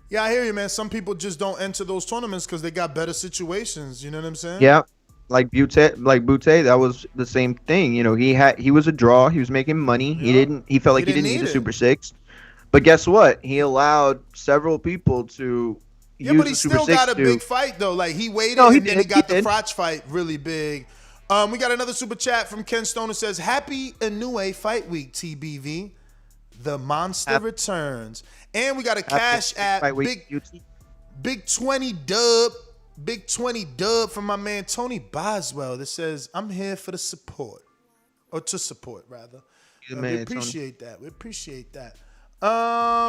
Yeah, I hear you, man. Some people just don't enter those tournaments because they got better situations. You know what I'm saying? Yeah. Like Butte, that was the same thing. You know, he was a draw. He was making money. He felt like he didn't need a Super Six. But guess what? He allowed several people to Yeah, use but he the Super still Six got a to, big fight, though. Like, he waited, No, he and then did, he got he the did. Frotch fight really big. We got another super chat from Ken Stone that says, Happy Inoue Fight Week, TBV. The monster returns. And we got a cash app, big 20 dub. Big 20 dub from my man Tony Boswell that says, I'm here for the support. Or to support, rather. Good We man, appreciate that. We appreciate that.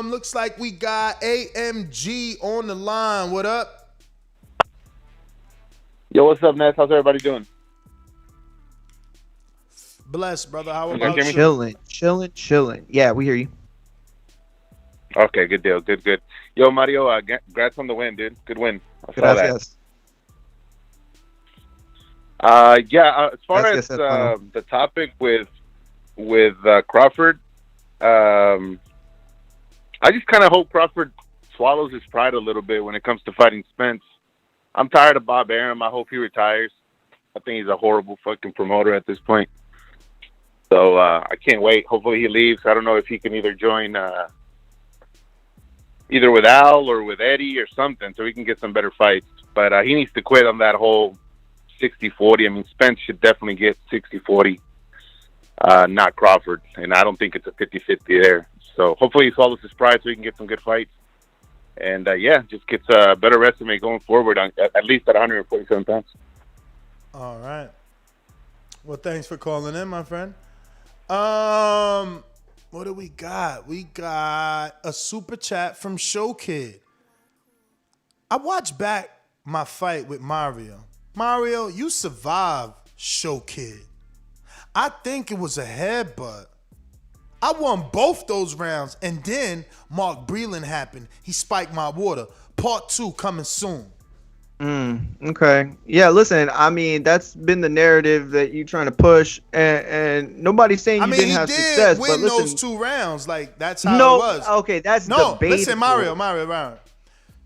Looks like we got AMG on the line. What up? Yo, what's up, Ness? How's everybody doing? Bless, brother. How You about guys hear me? chilling. Yeah, we hear you. Okay, good deal. Good. Yo, Mario, congrats on the win, dude. Good win. I saw Gracias. that. As far Gracias, as hermano. the topic with Crawford, I just kind of hope Crawford swallows his pride a little bit when it comes to fighting Spence. I'm tired of Bob Arum. I hope he retires. I think he's a horrible fucking promoter at this point. So I can't wait. Hopefully he leaves. I don't know if he can either join either with Al or with Eddie or something so we can get some better fights. But he needs to quit on that whole 60-40. I mean, Spence should definitely get 60-40, not Crawford. And I don't think it's a 50-50 there. So hopefully he swallows his pride so he can get some good fights. And, just gets a better resume going forward, at least at 147 pounds. All right. Well, thanks for calling in, my friend. What do we got? We got a super chat from Showkid. I watched back my fight with Mario. Mario, you survived Show Kid. I think it was a headbutt. I won both those rounds, and then Mark Breland happened. He spiked my water. Part 2 coming soon. Okay. Yeah, listen, I mean, that's been the narrative that you're trying to push, and nobody's saying you didn't have success. Win but listen, those 2 rounds. Like, that's how it was. Okay, that's no. debatable. Listen, Mario.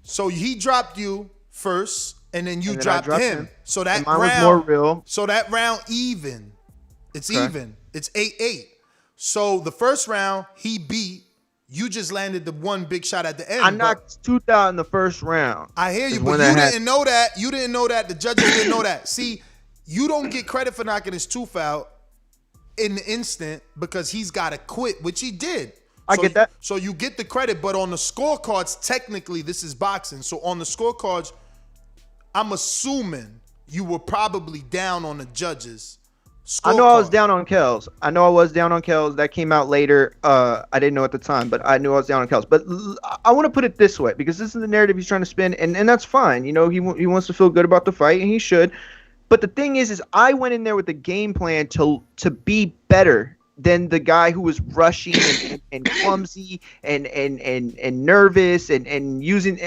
So he dropped you first, and then you dropped him. So that mine round was more real. So that round even. It's even. It's 8-8. So the first round he beat. You just landed the one big shot at the end. I knocked tooth out in the first round. I hear you, but you didn't know that. You didn't know that. The judges didn't know that. See, you don't get credit for knocking his tooth out in the instant because he's got to quit, which he did. I get that. So you get the credit, but on the scorecards, technically, this is boxing. So on the scorecards, I'm assuming you were probably down on the judges. I know I was down on Kells. That came out later. I didn't know at the time, but I knew I was down on Kells. But I want to put it this way, because this is the narrative he's trying to spin, and that's fine. You know, he wants to feel good about the fight, and he should. But the thing is I went in there with a game plan to be better than the guy who was rushing and clumsy and nervous and using.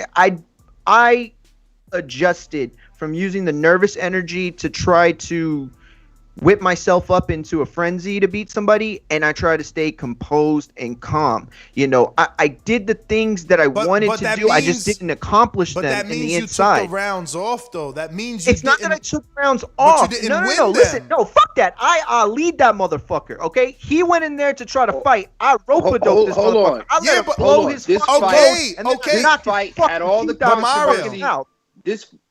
I adjusted from using the nervous energy to try to whip myself up into a frenzy to beat somebody, and I try to stay composed and calm. You know, I did the things that I wanted to do. I just didn't accomplish them in the inside. But that means you took the rounds off, though. That means you It's not that I took rounds off. No. Listen, no, fuck that. I lead that motherfucker, okay? He went in there to try to fight. I rope-a-doped this motherfucker. I let him blow his fucking This knocked fight his had all the controversy.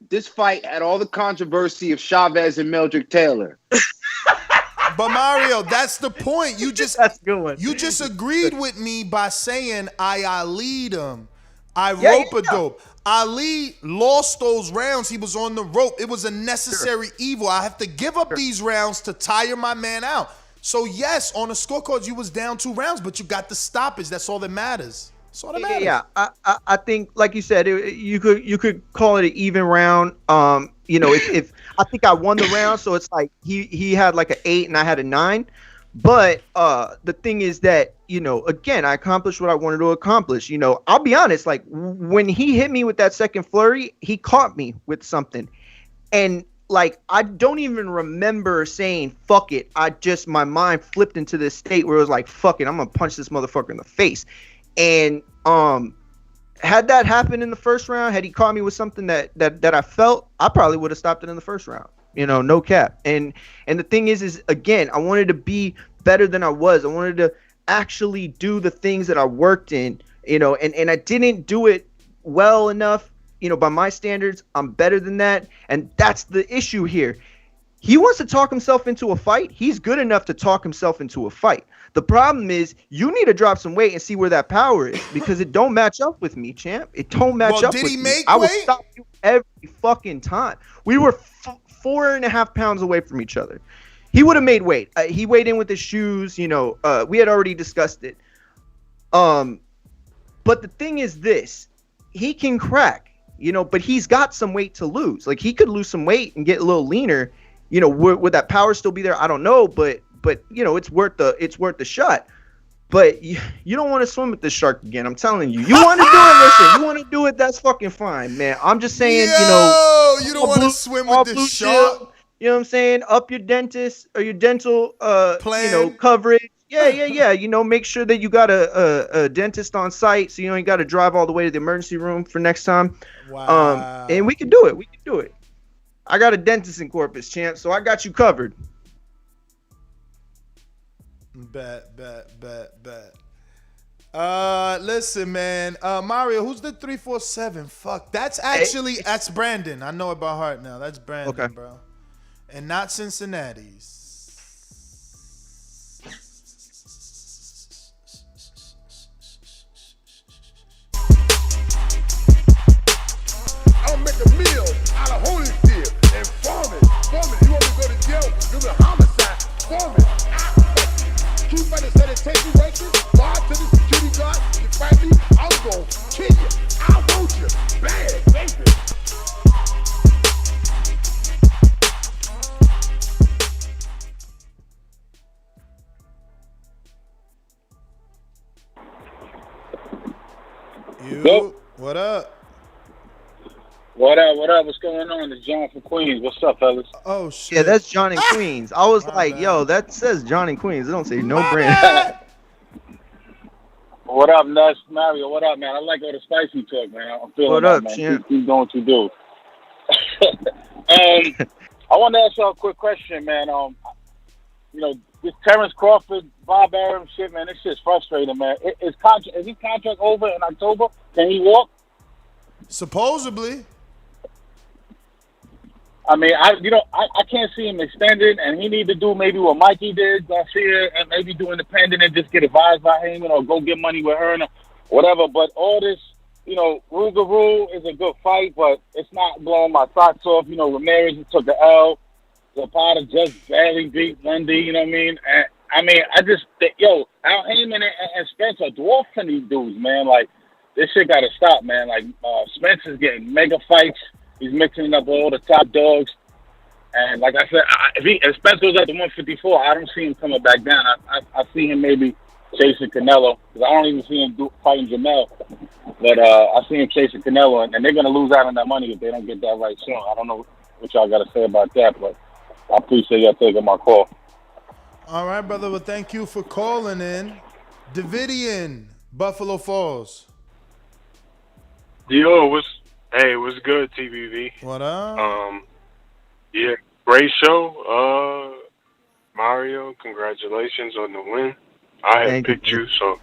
This fight had all the controversy of Chavez and Meldrick Taylor. But Mario, that's the point. You just that's good one. You just agreed with me by saying I lead him. I rope-a-dope. Ali lost those rounds. He was on the rope. It was a necessary evil. I have to give up these rounds to tire my man out. So yes, on the scorecards, you was down 2 rounds, but you got the stoppage. That's all that matters. That's all that matters. Yeah. I think, like you said, you could call it an even round. You know, if I think I won the round, so it's like he had like an 8 and I had a 9. But the thing is that, you know, again, I accomplished what I wanted to accomplish. You know, I'll be honest, like when he hit me with that second flurry, he caught me with something. And like, I don't even remember saying, fuck it. My mind flipped into this state where it was like, fuck it, I'm going to punch this motherfucker in the face. And had that happened in the first round, had he caught me with something that I felt, I probably would have stopped it in the first round. You know, no cap. And the thing is again, I wanted to be better than I was. I wanted to actually do the things that I worked in, you know, and I didn't do it well enough, you know, by my standards. I'm better than that. And that's the issue here. He wants to talk himself into a fight. He's good enough to talk himself into a fight. The problem is you need to drop some weight and see where that power is, because it don't match up with me, champ. It don't match up with me. Did he make I will weight? stop you every fucking time. We were 4.5 pounds away from each other. He would have made weight. He weighed in with his shoes. You know, we had already discussed it. But the thing is this. He can crack, you know, but he's got some weight to lose. Like, he could lose some weight and get a little leaner. You know, would that power still be there? I don't know, but you know, it's worth the shot. But you don't want to swim with this shark again. I'm telling you. You want to do it, listen. You want to do it, that's fucking fine, man. I'm just saying, you know. You don't want to swim with this shark. You know what I'm saying? Up your dentist or your dental plan. You know, coverage. Yeah. You know, make sure that you got a dentist on site, so you ain't got to drive all the way to the emergency room for next time. Wow. And we can do it. I got a dentist in Corpus, champ, so I got you covered. Bet. Listen, man. Mario, who's the 347? Fuck. That's Brandon. I know it by heart now. That's Brandon, bro. And not Cincinnati's. I'll make a meal out of Holyfield and farm it. You want me to go to jail? Do the homicide. Farm it. Keep by the sanitation rankings. Bar to the security guard. You fight me, I'm gonna kill you. I want you bad, baby. You, what up? What up? What up? What's going on? It's John from Queens. What's up, fellas? Oh shit. Yeah, that's John in Queens. I was like, yo, that says John in Queens. It don't say no brand. What up, Nuss? Mario, what up, man? I like all the spicy talk, man. I'm feeling What that, up, man. champ? Keep doing what you do. I want to ask y'all a quick question, man. You know, this Terence Crawford, Bob Arum shit, man, this shit's frustrating, man. Is his contract over in October? Can he walk? Supposedly. I mean, I can't see him extended, and he need to do maybe what Mikey did, Garcia, and maybe do independent and just get advised by Haney or go get money with her and whatever. But all this, you know, Rougarou is a good fight, but it's not blowing my socks off. You know, Ramirez took the L. Zepeda just barely beat Lundy, you know what I mean? And I mean, I just think, Al Heyman and Spence are dwarfing these dudes, man. Like, this shit got to stop, man. Like, Spence is getting mega fights. He's mixing up all the top dogs. And like I said, if Spence goes up to 154, I don't see him coming back down. I see him maybe chasing Canelo, because I don't even see him fighting Jamel. But I see him chasing Canelo, and they're going to lose out on that money if they don't get that right soon. I don't know what y'all got to say about that, but I appreciate y'all taking my call. All right, brother. Well, thank you for calling in. Davidian, Buffalo Falls. Yo, what's good, TBV? What up? Yeah, great show. Mario, congratulations on the win. I had picked you, so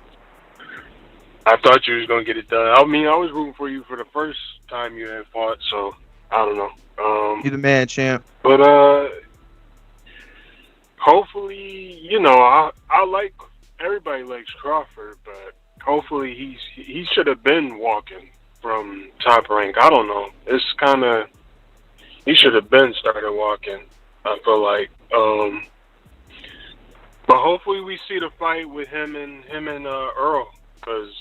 I thought you was gonna get it done. I mean, I was rooting for you for the first time you had fought, so I don't know. You the man, champ. But hopefully, you know, I like, everybody likes Crawford, but hopefully he should have been walking from Top Rank. I don't know. It's kind of, he should have been started walking, I feel like. But hopefully we see the fight with him and Earl, because,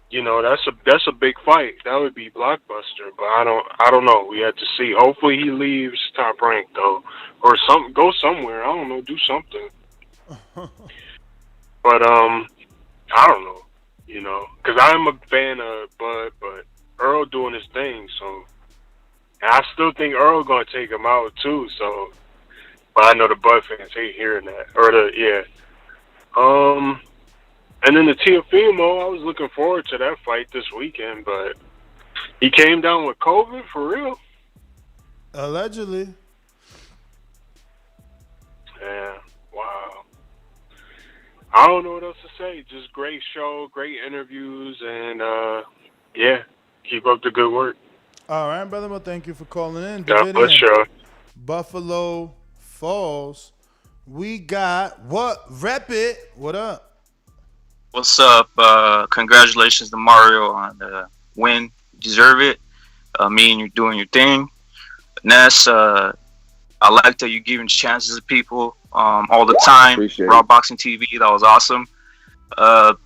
you know, that's a big fight. That would be blockbuster. But I don't know. We have to see. Hopefully he leaves Top Rank though, or go somewhere. I don't know. Do something. But I don't know. You know, because I'm a fan of Bud, but Earl doing his thing. So, and I still think Earl gonna take him out too. So, but I know the Bud fans hate hearing that. And then the Teofimo, I was looking forward to that fight this weekend, but he came down with COVID for real. Allegedly. Yeah, wow. I don't know what else to say. Just great show, great interviews, and yeah, keep up the good work. All right, brother. Well, thank you for calling in. God bless you. Buffalo Falls. We got what? Rep it. What up? What's up? Congratulations to Mario on the win. You deserve it. Me and you doing your thing. Ness, I like that you're giving chances to people all the time. Raw Boxing TV, that was awesome. About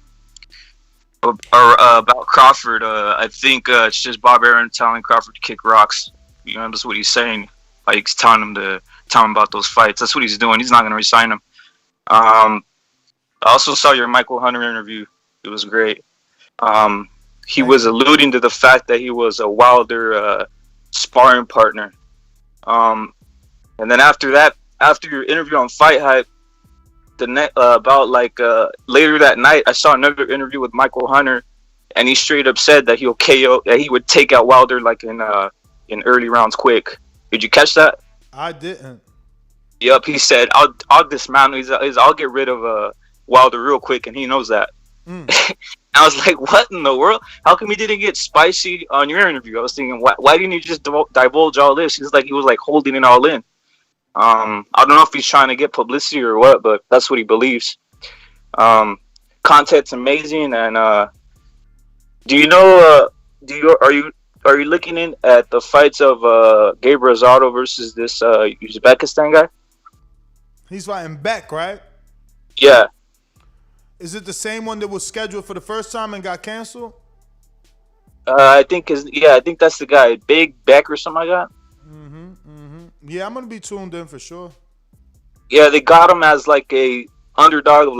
Crawford, I think it's just Bob Arum telling Crawford to kick rocks. You know, that's what he's saying. Like, he's telling him about those fights. That's what he's doing. He's not going to resign him. I also saw your Michael Hunter interview. It was great. He was alluding to the fact that he was a Wilder sparring partner. And then after your interview on Fight Hype, later that night, I saw another interview with Michael Hunter, and he straight up said that that he would take out Wilder like in early rounds quick. Did you catch that? I didn't. Yep, he said I'll dismantle. I'll get rid of Wilder real quick, and he knows that. I was like, what in the world? How come he didn't get spicy on your interview? I was thinking, why didn't you just divulge all this? It's like he was like holding it all in. I don't know if he's trying to get publicity or what, but that's what he believes. Content's amazing, and are you looking in at the fights of Gabriel Rosado versus this Uzbekistan guy? He's fighting Beck, right? Yeah. Is it the same one that was scheduled for the first time and got canceled? I think that's the guy, Big Beck or something like that. Yeah, I'm gonna be tuned in for sure. Yeah, they got him as like a underdog of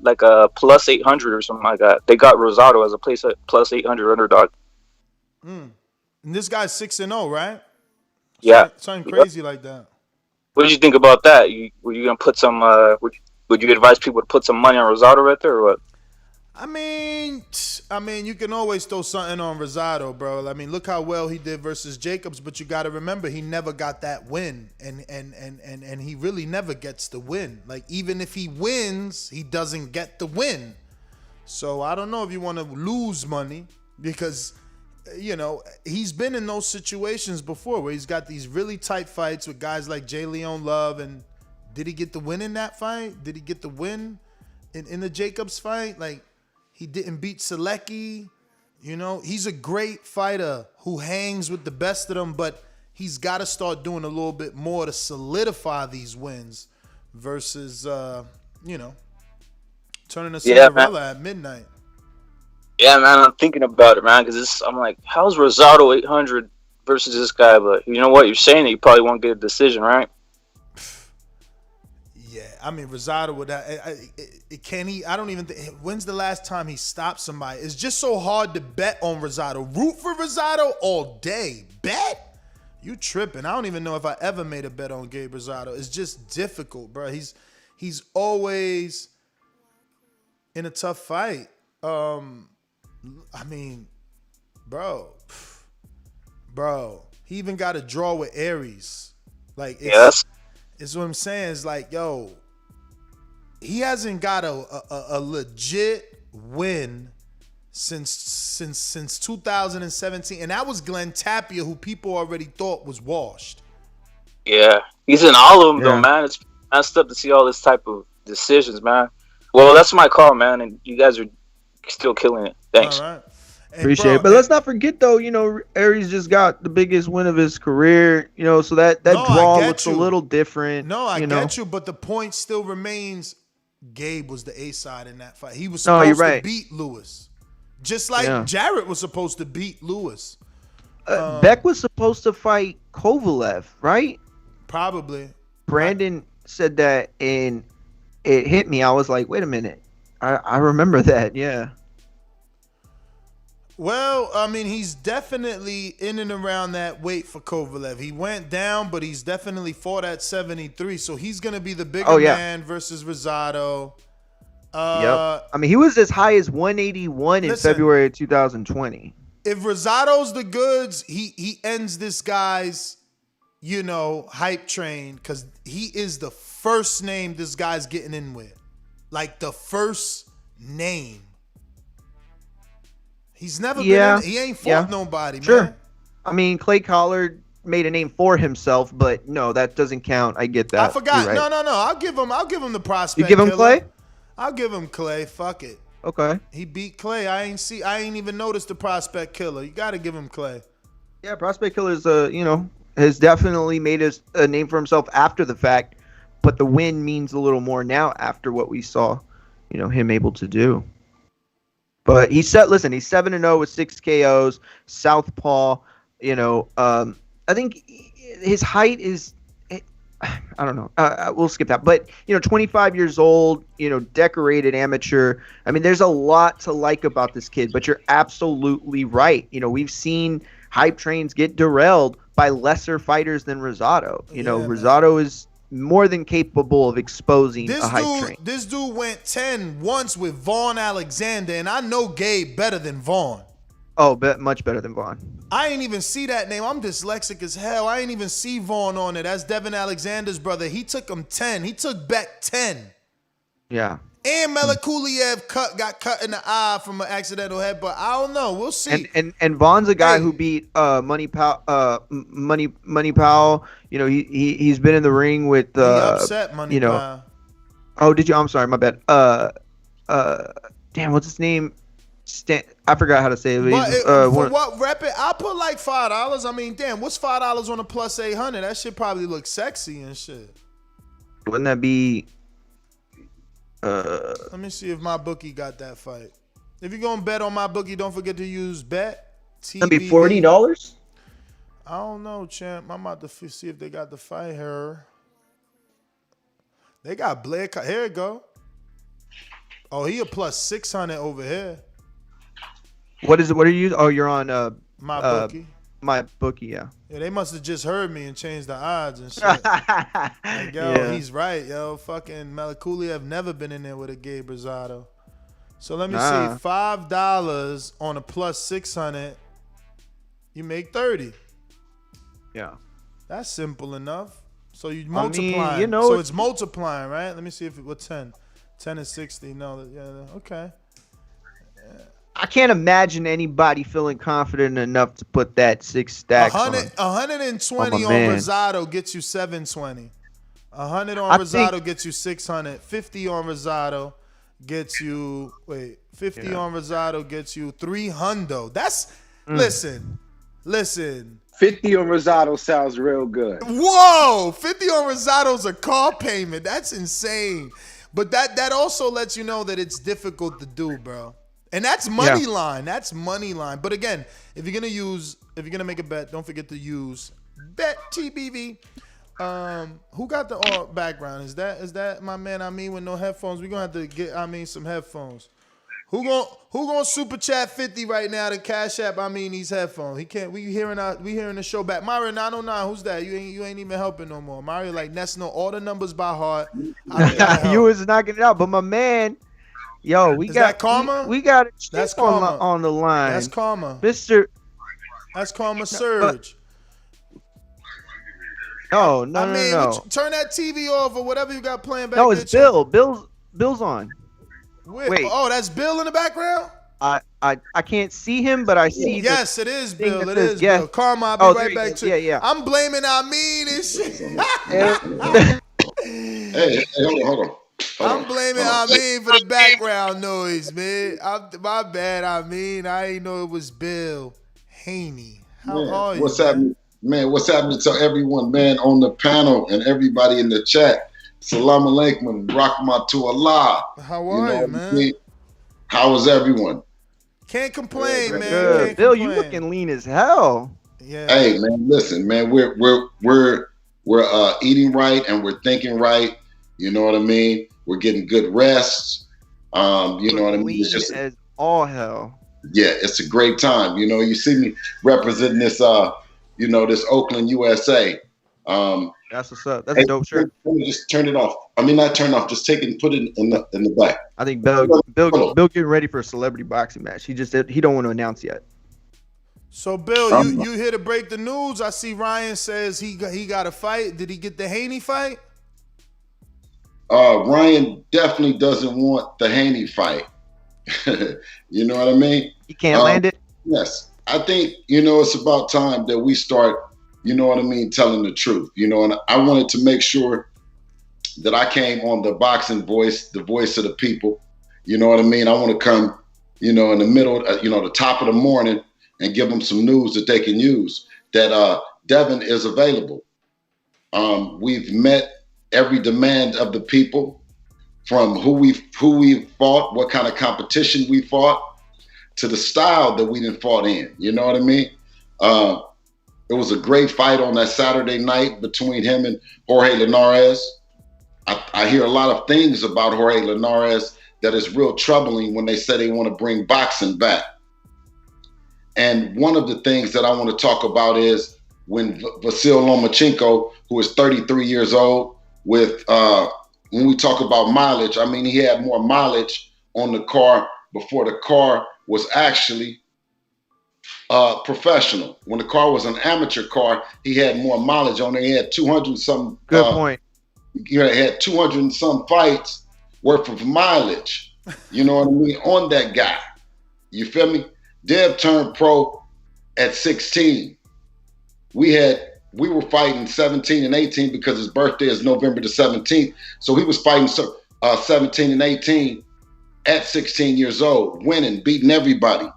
like a plus 800 or something like that. They got Rosado as a plus 800 underdog. And this guy's 6-0, right? Yeah. Something crazy like that. What did you think about that? Were you gonna put some? Would you advise people to put some money on Rosado right there, or what? I mean, you can always throw something on Rosado, bro. I mean, look how well he did versus Jacobs, but you got to remember he never got that win, and he really never gets the win. Like, even if he wins, he doesn't get the win. So I don't know if you want to lose money because, you know, he's been in those situations before where he's got these really tight fights with guys like J. Leon Love, and did he get the win in that fight? Did he get the win in the Jacobs fight? Like, he didn't beat Selecki. You know, he's a great fighter who hangs with the best of them, but he's got to start doing a little bit more to solidify these wins versus, you know, turning a Cinderella at midnight. Yeah, man, I'm thinking about it, man, because I'm like, how's Rosado 800 versus this guy? But you know what? You're saying that you probably won't get a decision, right? Yeah, I mean, Rosado would. Can he? I don't even think. When's the last time he stopped somebody? It's just so hard to bet on Rosado. Root for Rosado all day. Bet? You tripping? I don't even know if I ever made a bet on Gabe Rosado. It's just difficult, bro. He's always in a tough fight. I mean, bro, he even got a draw with Aries. Like, it's what I'm saying. It's like, yo, he hasn't got a legit win since 2017, and that was Glenn Tapia, who people already thought was washed. Yeah, he's in all of them though, man. It's messed up to see all this type of decisions, man. Well, that's my call, man, and you guys are still killing it. Thanks. All right. Appreciate it. But let's not forget, though, you know, Aries just got the biggest win of his career, you know, so that draw looks a little different. No, I get you, but the point still remains Gabe was the A-side in that fight. He was supposed to beat Lewis. Just like Jarrett was supposed to beat Lewis. Beck was supposed to fight Kovalev, right? Probably. Brandon said that, and it hit me. I was like, wait a minute. I remember that, yeah. Well, I mean, he's definitely in and around that weight for Kovalev. He went down, but he's definitely fought at 73, so he's going to be the bigger man versus Rosado. Yep. I mean, he was as high as 181 in February of 2020. If Rosado's the goods, he ends this guy's, you know, hype train, because he is the first name this guy's getting in with. Like, the first name. He's never been in, he ain't fought nobody, man. I mean, Clay Collard made a name for himself, but no, that doesn't count. I get that. I forgot. Right. No. I'll give him the prospect. You give him killer. Clay? I'll give him Clay. Fuck it. Okay. He beat Clay. I ain't even noticed the prospect killer. You got to give him Clay. Yeah, prospect killer is you know, has definitely made a name for himself after the fact, but the win means a little more now after what we saw, you know, him able to do. But he's 7-0 with 6 KOs, southpaw. You know, I think his height is, I don't know. We'll skip that. But, you know, 25 years old, you know, decorated amateur. I mean, there's a lot to like about this kid, but you're absolutely right. You know, we've seen hype trains get derailed by lesser fighters than Rosado. You know, Rosado is more than capable of exposing a hype train. This dude went 10 once with Vaughn Alexander, and I know Gabe better than Vaughn. Oh, much better than Vaughn. I ain't even see that name. I'm dyslexic as hell. I ain't even see Vaughn on it. That's Devin Alexander's brother. He took him 10. He took Beck 10. Yeah. And Melikuliev got cut in the eye from an accidental headbutt. I don't know. We'll see. And Vaughn's a guy who beat Money Powell. You know, he's been in the ring with he upset Money Powell. Oh, did you? I'm sorry, my bad. Damn, what's his name? I forgot how to say it. For what rep it? I'll put like $5. I mean, damn, what's $5 on a plus 800? That shit probably looks sexy and shit. Wouldn't that be? Let me see if my bookie got that fight. If you're gonna bet on my bookie, don't forget to use bet. That'd be $40. I don't know, champ. I'm about to see if they got the fight here. They got Blair. Here it go. Oh, he a plus 600 over here. What is it? What are you? Oh, you're on My bookie. My bookie, yeah. Yeah, they must have just heard me and changed the odds and shit. Like, yo, Yeah. he's right, yo. Fucking Malakuliev never been in there with a Gabe Rosado. So let me see. $5 on a plus 600, you make 30. Yeah. That's simple enough. So you multiply. you know, so it's multiplying, right? Let me see if it was 10. 10 is 60. No, yeah, okay. I can't imagine anybody feeling confident enough to put that 6 stacks 120 on man. Rosado gets you 720. 100 on Rosado gets you 600. 50 on Rosado gets you 50 on Rosado gets you 300. That's listen. 50 on Rosado sounds real good. Whoa, 50 on Rosado's a car payment. That's insane. But that also lets you know that it's difficult to do, bro. And that's money line. That's money line. But again, if you're gonna make a bet, don't forget to use Bet TBV. Who got the background? Is that my man? I mean, with no headphones, we're gonna have to get some headphones. Who gonna super chat 50 right now to Cash App? These headphones. He can't. We hearing the show back. Mario 909. Who's that? You ain't even helping no more. Mario like Ness know all the numbers by heart. You was knocking it out, but my man. Yo, we got Karma. We got That's Karma on the line. That's Karma, Mr. That's Karma Surge. No. Turn that TV off or whatever you got playing back. No, it's Bill. Bill's on. Wait. Oh, that's Bill in the background. I can't see him, but I see. Yes, it is Bill. It is Bill. Karma, I'll be right back to you. Yeah. I'm blaming Amin and shit. Hey, hold on. I'm blaming Amin for the background noise, man. My bad, Amin. I didn't know it was Bill Haney. How are you? What's happening, man? What's happening to everyone, man, on the panel and everybody in the chat? Salam alaikum, rahmatullah. How are you, man? How is everyone? Can't complain, man. Good. Bill, you looking lean as hell. Yeah. Hey, man, listen, man. We're eating right and we're thinking right. You know what I mean? We're getting good rest. You know what I mean? It's just as all hell. Yeah, it's a great time. You know, you see me representing this, this Oakland, USA. That's what's up. That's a dope shirt. Let me just turn it off. Not turn it off. Just take it and put it in the back. I think Bill getting ready for a celebrity boxing match. He don't want to announce yet. So Bill, you here to break the news? I see Ryan says he got a fight. Did he get the Haney fight? Ryan definitely doesn't want the Haney fight. You know what I mean? He can't land it? Yes. I think, it's about time that we start, telling the truth. And I wanted to make sure that I came on the boxing voice, the voice of the people. You know what I mean? I want to come, in the middle, the top of the morning and give them some news that they can use, that Devin is available. We've met every demand of the people, from who we fought, what kind of competition we fought, to the style that we didn't fought in. You know what I mean? It was a great fight on that Saturday night between him and Jorge Linares. I hear a lot of things about Jorge Linares that is real troubling when they say they want to bring boxing back. And one of the things that I want to talk about is when Vasil Lomachenko, who is 33 years old, with when we talk about mileage, he had more mileage on the car before the car was actually professional. When the car was an amateur car, he had more mileage on it. He had 200 some. Good point. He had 200 and some fights worth of mileage. You know what I mean? On that guy. You feel me? Dev turned pro at 16. We were fighting 17 and 18 because his birthday is November the 17th. So he was fighting 17 and 18 at 16 years old, winning, beating everybody.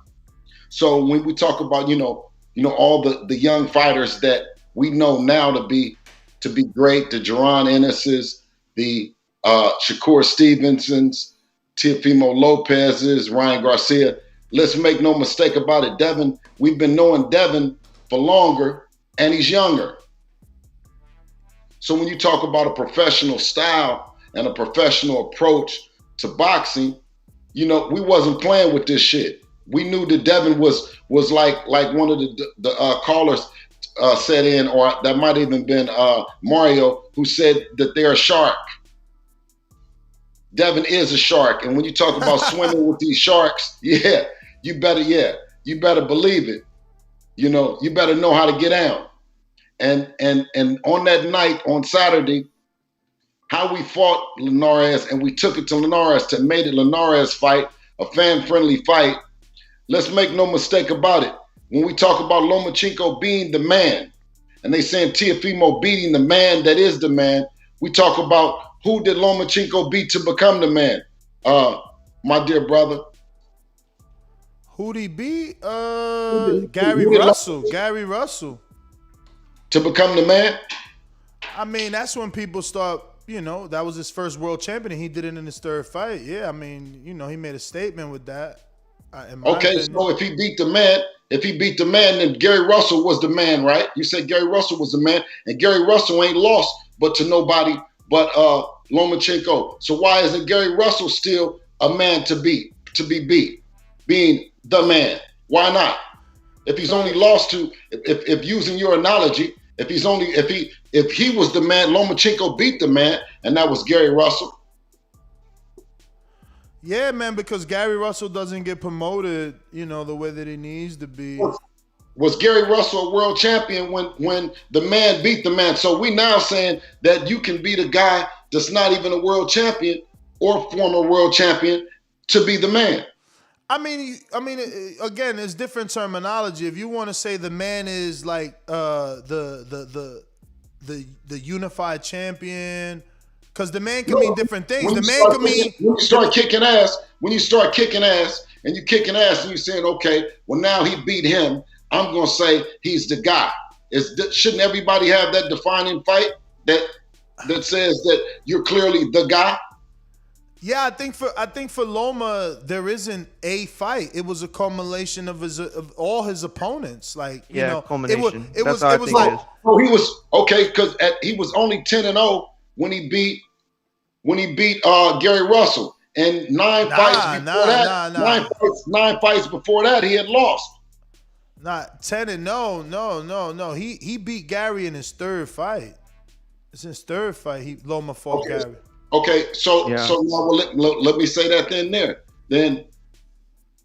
So when we talk about, all the young fighters that we know now to be great, the Jaron Ennis's, the Shakur Stevensons, Teofimo Lopez's, Ryan Garcia. Let's make no mistake about it. Devin, we've been knowing Devin for longer, and he's younger. So when you talk about a professional style and a professional approach to boxing, you know, we wasn't playing with this shit. We knew that Devin was like one of the callers said in, or that might even been Mario, who said that they're a shark. Devin is a shark, and when you talk about swimming with these sharks, you better believe it. You know, you better know how to get down. And on that night, on Saturday, how we fought Linares, and we took it to Linares to made it Linares fight, a fan-friendly fight. Let's make no mistake about it. When we talk about Lomachenko being the man, and they saying Teofimo beating the man that is the man, we talk about who did Lomachenko beat to become the man? My dear brother. Who'd he beat? Gary Russell. Gary Russell. To become the man? I mean, that's when people start, you know, that was his first world champion, and he did it in his third fight. Yeah, I mean, you know, he made a statement with that. Okay, so if he beat the man, then Gary Russell was the man, right? You said Gary Russell was the man, and Gary Russell ain't lost but to nobody but Lomachenko. So why isn't Gary Russell still a man to be beat, being the man? Why not? If he's only lost to, if using your analogy, if he was the man, Lomachenko beat the man, and that was Gary Russell. Yeah, man, because Gary Russell doesn't get promoted, you know, the way that he needs to be. Was Gary Russell a world champion when the man beat the man? So we now saying that you can beat a guy that's not even a world champion or former world champion to be the man. I mean, again, it's different terminology. If you want to say the man is like the unified champion, because the man can mean different things. The man can mean when you start kicking ass, and you're kicking ass, and you're saying, okay, well now he beat him. I'm gonna say he's the guy. Shouldn't everybody have that defining fight that says that you're clearly the guy? Yeah, I think for Loma there isn't a fight. It was a culmination of all his opponents. Like you know, culmination. It was like he was he was only 10-0 when he beat Gary Russell, and nine fights before that he had lost. Not 10-0. No. He beat Gary in his third fight. It's his third fight. Loma fought Gary. Okay, so now let me say that then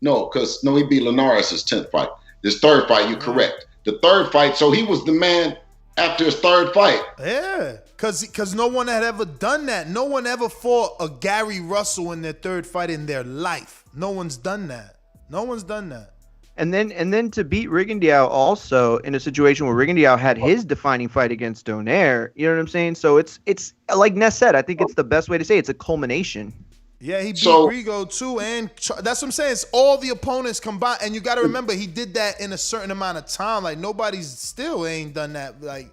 he beat Linares his 10th fight. His third fight, you're correct. The third fight, so he was the man after his third fight. Yeah, because no one had ever done that. No one ever fought a Gary Russell in their third fight in their life. No one's done that. And then to beat Rigondeaux also in a situation where Rigondeaux had his defining fight against Donaire, you know what I'm saying? So it's like Ness said, I think it's the best way to say it. It's a culmination. Yeah, he beat Rigo too, and that's what I'm saying. It's all the opponents combined, and you got to remember he did that in a certain amount of time. Like nobody's still ain't done that. Like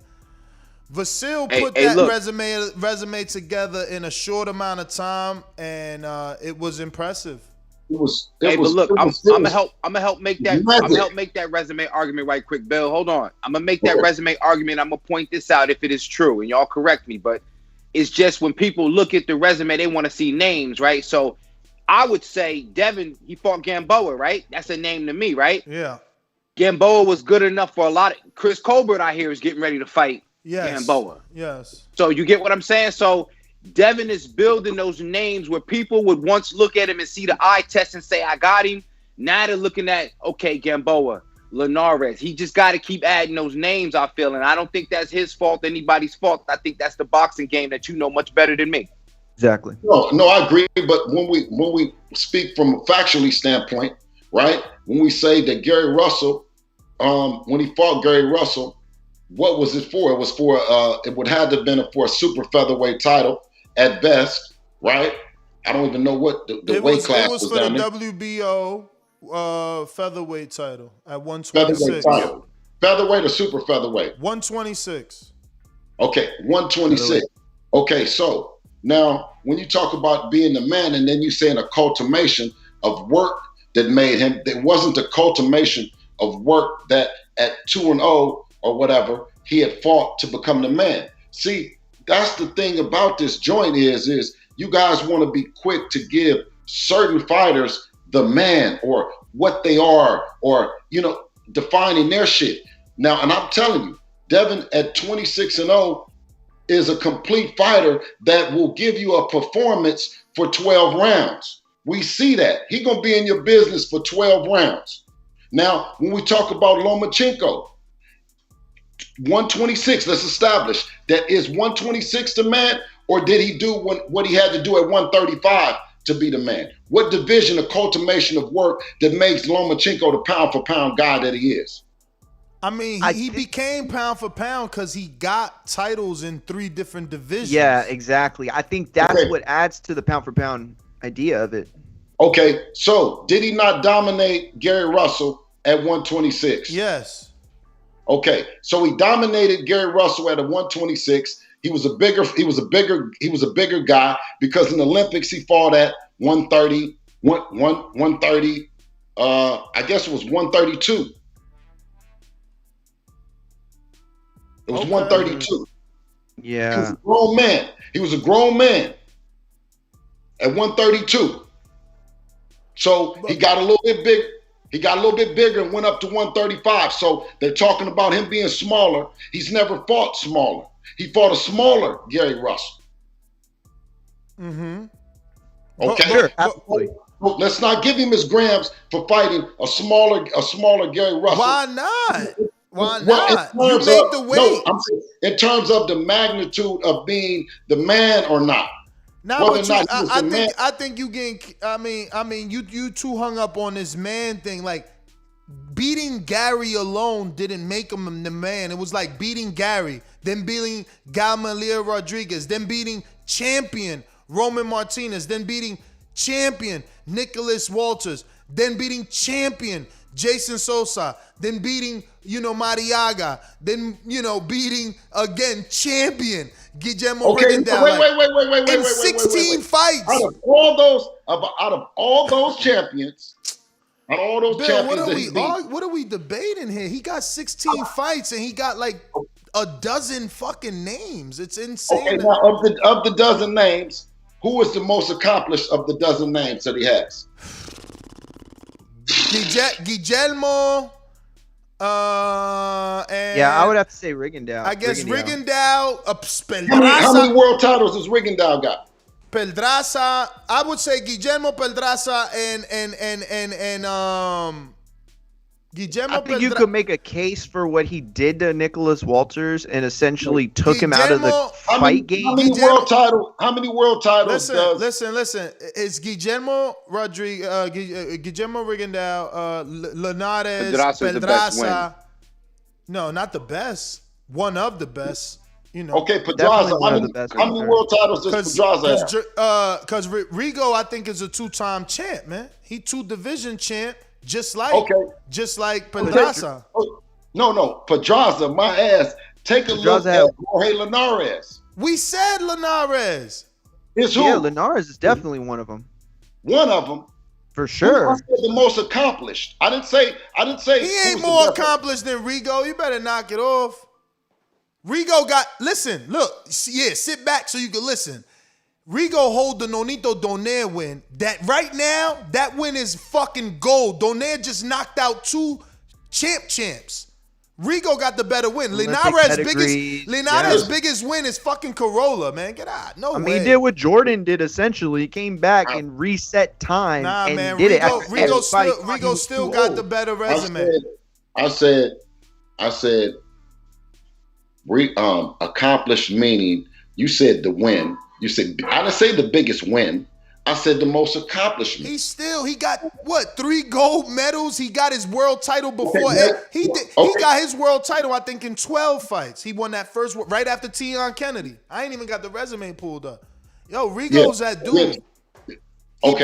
Vasil put that resume together in a short amount of time, and it was impressive. I'm gonna help make that resume argument right quick, Bill. Hold on. I'm gonna make that resume argument. I'm gonna point this out if it is true, and y'all correct me, but it's just when people look at the resume, they want to see names, right? So I would say Devin, he fought Gamboa, right? That's a name to me, right? Yeah. Gamboa was good enough for a lot of Chris Colbert, I hear, is getting ready to fight Gamboa. Yes. So you get what I'm saying? So Devin is building those names where people would once look at him and see the eye test and say, I got him. Now they're looking at, okay, Gamboa, Linares. He just got to keep adding those names, I feel. And I don't think that's his fault, anybody's fault. I think that's the boxing game that you know much better than me. Exactly. No, I agree. But when we speak from a factually standpoint, right? When we say that Gary Russell, when he fought Gary Russell, what was it for? It was for, it would have to have been for a super featherweight title at best, right? I don't even know what the weight class was down there. It was for the WBO featherweight title at 126. Featherweight or super featherweight? 126. Okay, 126. Okay, so now when you talk about being the man and then you saying a cultivation of work that made him, it wasn't a cultivation of work that at 2-0 or whatever, he had fought to become the man. See, that's the thing about this joint is you guys want to be quick to give certain fighters the man or what they are, or defining their shit. Now, and I'm telling you, Devin at 26-0 is a complete fighter that will give you a performance for 12 rounds. We see that. He's going to be in your business for 12 rounds. Now, when we talk about Lomachenko, 126, let's establish that is 126 the man, or did he do what he had to do at 135 to be the man? What division of cultivation of work that makes Lomachenko the pound for pound guy that he is? I mean, he became pound for pound because he got titles in 3 different divisions. Yeah, exactly. I think that's what adds to the pound for pound idea of it. Okay, so did he not dominate Gary Russell at 126? Yes. Okay, so he dominated Gary Russell at a 126. He was a bigger guy because in the Olympics he fought at 130. I guess it was 132. It was 132. Yeah. He was a grown man. He was a grown man at 132. So he got a little bit big. He got a little bit bigger and went up to 135. So they're talking about him being smaller. He's never fought smaller. He fought a smaller Gary Russell. Mm-hmm. Okay. Sure, absolutely. Let's not give him his grams for fighting a smaller Gary Russell. Why not? Why Well, not? You made the weight. No, I'm saying in terms of the magnitude of being the man or not. Now, but I think you getting. I mean, you too hung up on this man thing. Like beating Gary alone didn't make him the man. It was like beating Gary, then beating Gamaliel Rodriguez, then beating champion Roman Martinez, then beating champion Nicholas Walters, then beating champion Jason Sosa, then beating Mariaga, then beating again champion Guillermo Rigondeaux. Wait. In 16 fights. Out of all those champions, what are we debating here? He got 16 fights and he got like a dozen fucking names. It's insane. Okay, now of the dozen names, who is the most accomplished of the dozen names that he has? Guillermo. And I would have to say Rigondeaux. I guess Rigondeaux. How many world titles has Rigondeaux got? Pedraza. I would say Guillermo Pedraza and Guillermo. I think you could make a case for what he did to Nicholas Walters and essentially took him out of the fight game. How many world titles? Listen. It's Guillermo Rodriguez, Guillermo Rigondeaux, Linares, Pedraza. No, not the best. One of the best. Okay, Pedraza. How many world titles does Pedraza have? Because Rigo, I think, is a 2-time champ, man. He 2-division champ. Just like Pedraza. No, Pedraza, my ass. Take a look at Jorge Linares. We said Linares. Is who? Yeah, Linares is definitely one of them. One of them, for sure. I said the most accomplished. I didn't say. He ain't more accomplished than Rigo. You better knock it off. Rigo got. Listen, look. Yeah, sit back so you can listen. Rigo hold the Nonito Donaire win. That right now, that win is fucking gold. Donaire just knocked out 2 champs. Rigo got the better win. Linares' biggest win is fucking Corolla, man. Get out. No way. I mean, he did what Jordan did essentially. He came back and reset time. Nah, and man. Did Rigo still got the better resume. I said, accomplished meaning. You said the win. You said, I didn't say the biggest win. I said the most accomplishment. He got what, 3 gold medals? He got his world title before. He got his world title, I think, in 12 fights. He won that first right after Tion Kennedy. I ain't even got the resume pulled up. Yo, Rigo's that dude. He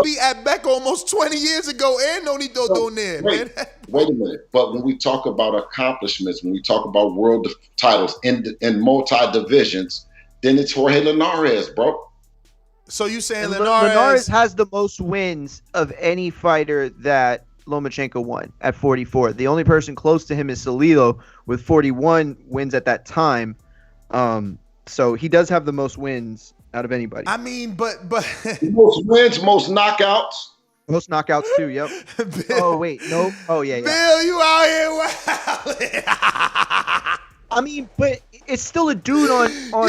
beat Becco almost 20 years ago and Nonito Donaire, man. Wait a minute. But when we talk about accomplishments, when we talk about world titles in multi-divisions, then it's Jorge Linares, bro. So you saying Linares has the most wins of any fighter that Lomachenko won at 44. The only person close to him is Salido with 41 wins at that time. So he does have the most wins out of anybody. I mean, but most wins, most knockouts. Most knockouts too. Yep. Oh wait, no. Oh yeah. Bill, you out here wilding. I mean, but it's still a dude on Bill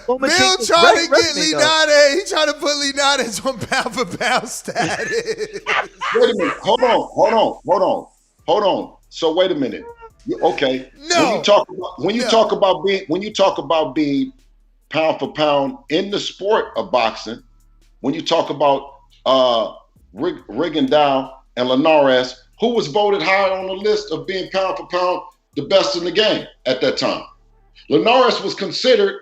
Lomachenko's trying to get resume, though. Linares. He trying to put Linares on pound for pound status. Wait a minute. Hold on. So wait a minute. Okay. No. When you talk about being pound for pound in the sport of boxing, when you talk about Rigondeaux and Linares, who was voted higher on the list of being pound for pound the best in the game at that time? Linares was considered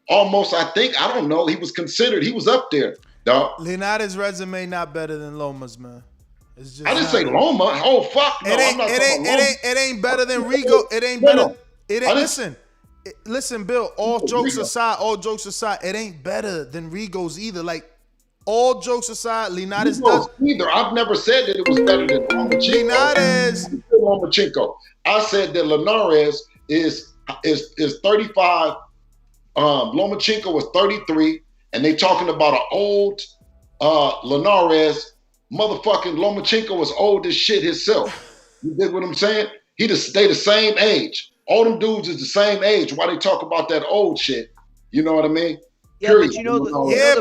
almost, I don't know, he was up there, dog. Linares' resume not better than Loma's, man. It's just I didn't say Loma. Oh fuck no, I'm not talking Loma. It ain't better than Rigo. It ain't better. It ain't. Listen, Bill. All jokes aside, it ain't better than Rigo's either. Like, all jokes aside, Linares does either. I've never said that it was better than Lomachenko. I said that Linares is 35. Lomachenko was 33, and they talking about an old Linares. Motherfucking Lomachenko was old as shit himself. You dig what I'm saying? They the same age. All them dudes is the same age. Why they talk about that old shit? You know what I mean? Yeah, but the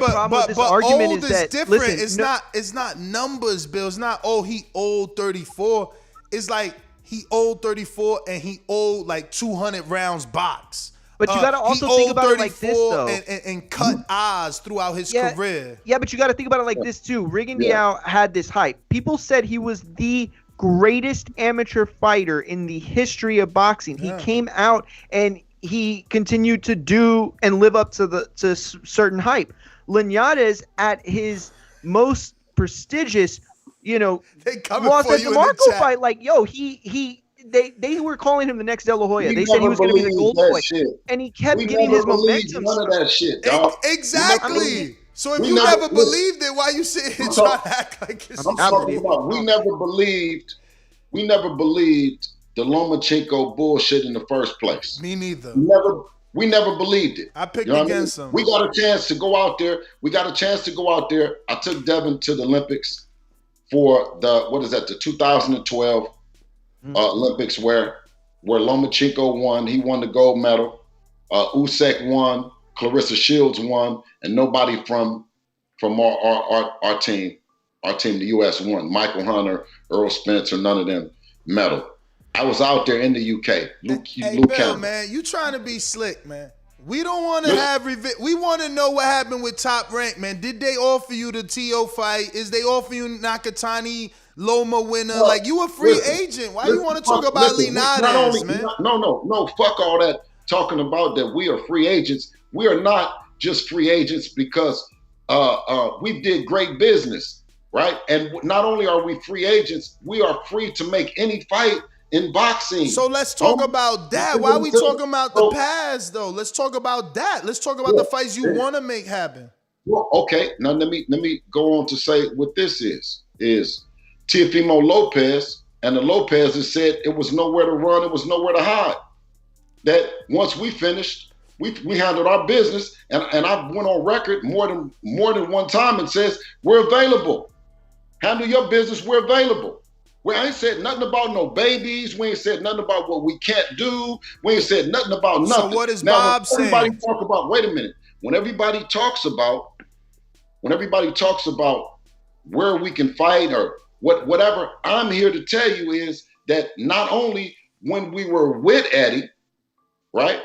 problem with this argument old is that different. Listen, it's not numbers, Bill. It's not he old 34. It's like he old 34 and he old like 200 rounds box. But you got to also think about it like this, though. And cut eyes throughout his career. Yeah, but you got to think about it like this, too. Rigondeaux had this hype. People said he was the greatest amateur fighter in the history of boxing. He came out and he continued to do and live up to certain hype. Linares, at his most prestigious, lost at the Marco fight. Like, yo, They were calling him the next De La Hoya. They said he was going to be the gold boy, and he kept getting his momentum. None of that shit, dog. Exactly. So if you never believed it, why you sitting here trying to act like it's I'm talking about we never believed the Lomachenko bullshit in the first place. Me neither. We never believed it. I picked against him. We got a chance to go out there. I took Devin to the Olympics for the 2012 Olympics where Lomachenko won. He won the gold medal. Usyk won. Clarissa Shields won, and nobody from our team, the U.S. won. Michael Hunter, Earl Spencer, none of them medal. I was out there in the UK. Luke Bill, Campbell. man, you trying to be slick, man. We don't want to have we want to know what happened with Top Rank, man. Did they offer you the TO fight? Is they offer you Nakatani Loma winner? Like, you a free agent. Why you want to talk about Linares, man? No. Fuck all that talking about that we are free agents. We are not just free agents because we did great business, right? And not only are we free agents, we are free to make any fight in boxing. So let's talk about that. Why are we talking about the past, though? Let's talk about that. Let's talk about the fights you want to make happen. Well, okay. Now let me go on to say what this is Teofimo Lopez, and the Lopez has said it was nowhere to run, it was nowhere to hide. That once we finished, we handled our business, and I went on record more than one time and says we're available. Handle your business, we're available. We ain't said nothing about no babies. We ain't said nothing about what we can't do. We ain't said nothing about nothing. So what is Bob saying? Wait a minute. When everybody talks about where we can fight or whatever, I'm here to tell you is that not only when we were with Eddie, right?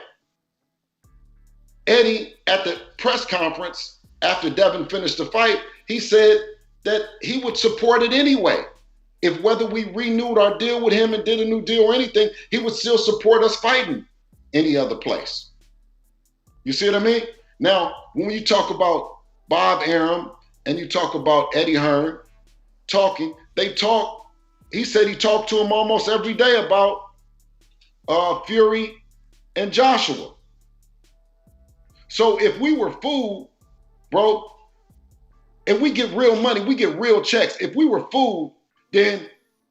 Eddie, at the press conference after Devin finished the fight, he said that he would support it anyway. If whether we renewed our deal with him and did a new deal or anything, he would still support us fighting any other place. You see what I mean? Now, when you talk about Bob Arum and you talk about Eddie Hearn he said he talked to him almost every day about Fury and Joshua. So if we were fooled, bro, if we get real money, we get real checks. If we were fooled, then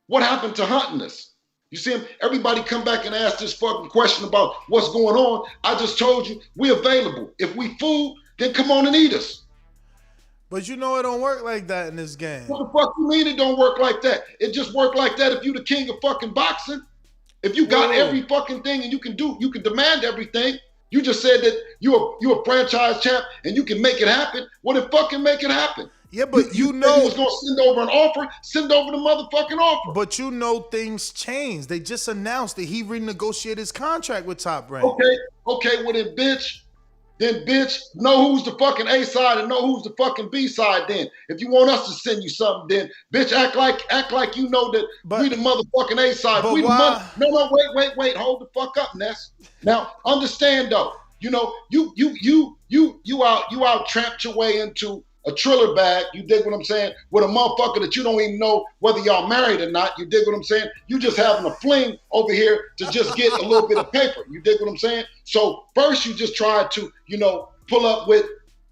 what happened to hunting us? You see him? Everybody come back and ask this fucking question about what's going on. I just told you we're available. If we food, then come on and eat us. But you know it don't work like that in this game. What the fuck you mean it don't work like that? It just work like that if you the king of fucking boxing. If you got every fucking thing and you can demand everything. You just said that you're a franchise champ and you can make it happen. Well, then fucking make it happen. Yeah, but you know you was gonna send over an offer, send over the motherfucking offer. But you know things change. They just announced that he renegotiated his contract with Top Rank. Okay, well then bitch, know who's the fucking A side and know who's the fucking B side then. If you want us to send you something, then bitch act like you know that we the motherfucking A side. We the money. No, wait, hold the fuck up, Ness. Now understand though, you know, you out tramped your way into a Triller bag, you dig what I'm saying, with a motherfucker that you don't even know whether y'all married or not, you dig what I'm saying? You just having a fling over here to just get a little bit of paper, you dig what I'm saying? So first you just tried to, you know, pull up with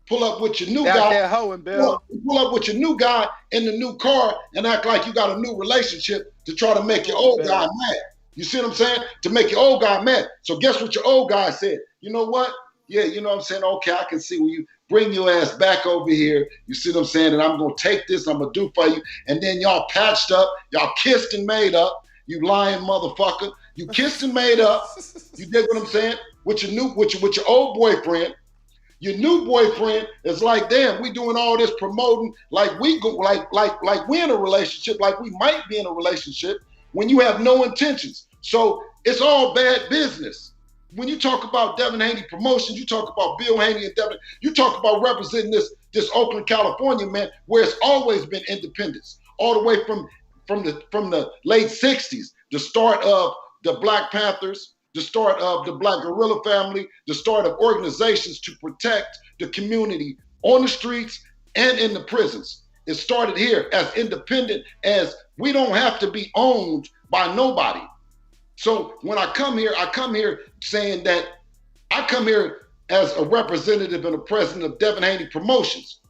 your new guy. That hoeing, Bill. Pull up with your new guy in the new car and act like you got a new relationship to try to make your old guy mad. You see what I'm saying? To make your old guy mad. So guess what your old guy said? You know what? Yeah, you know what I'm saying? Okay, I can see when you bring your ass back over here. You see what I'm saying? And I'm going to take this, I'm going to do for you. And then y'all patched up, y'all kissed and made up. You lying motherfucker. You kissed and made up. You dig what I'm saying? With your old boyfriend. Your new boyfriend is like, damn, we doing all this promoting like we go like we in a relationship, like we might be in a relationship when you have no intentions. So it's all bad business. When you talk about Devin Haney Promotions, you talk about Bill Haney and Devin, you talk about representing this Oakland, California, man, where it's always been independence, all the way from the late 60s, the start of the Black Panthers, the start of the Black Guerrilla Family, the start of organizations to protect the community on the streets and in the prisons. It started here as independent, as we don't have to be owned by nobody. So when I come here saying that I come here as a representative and a president of Devin Haney Promotions,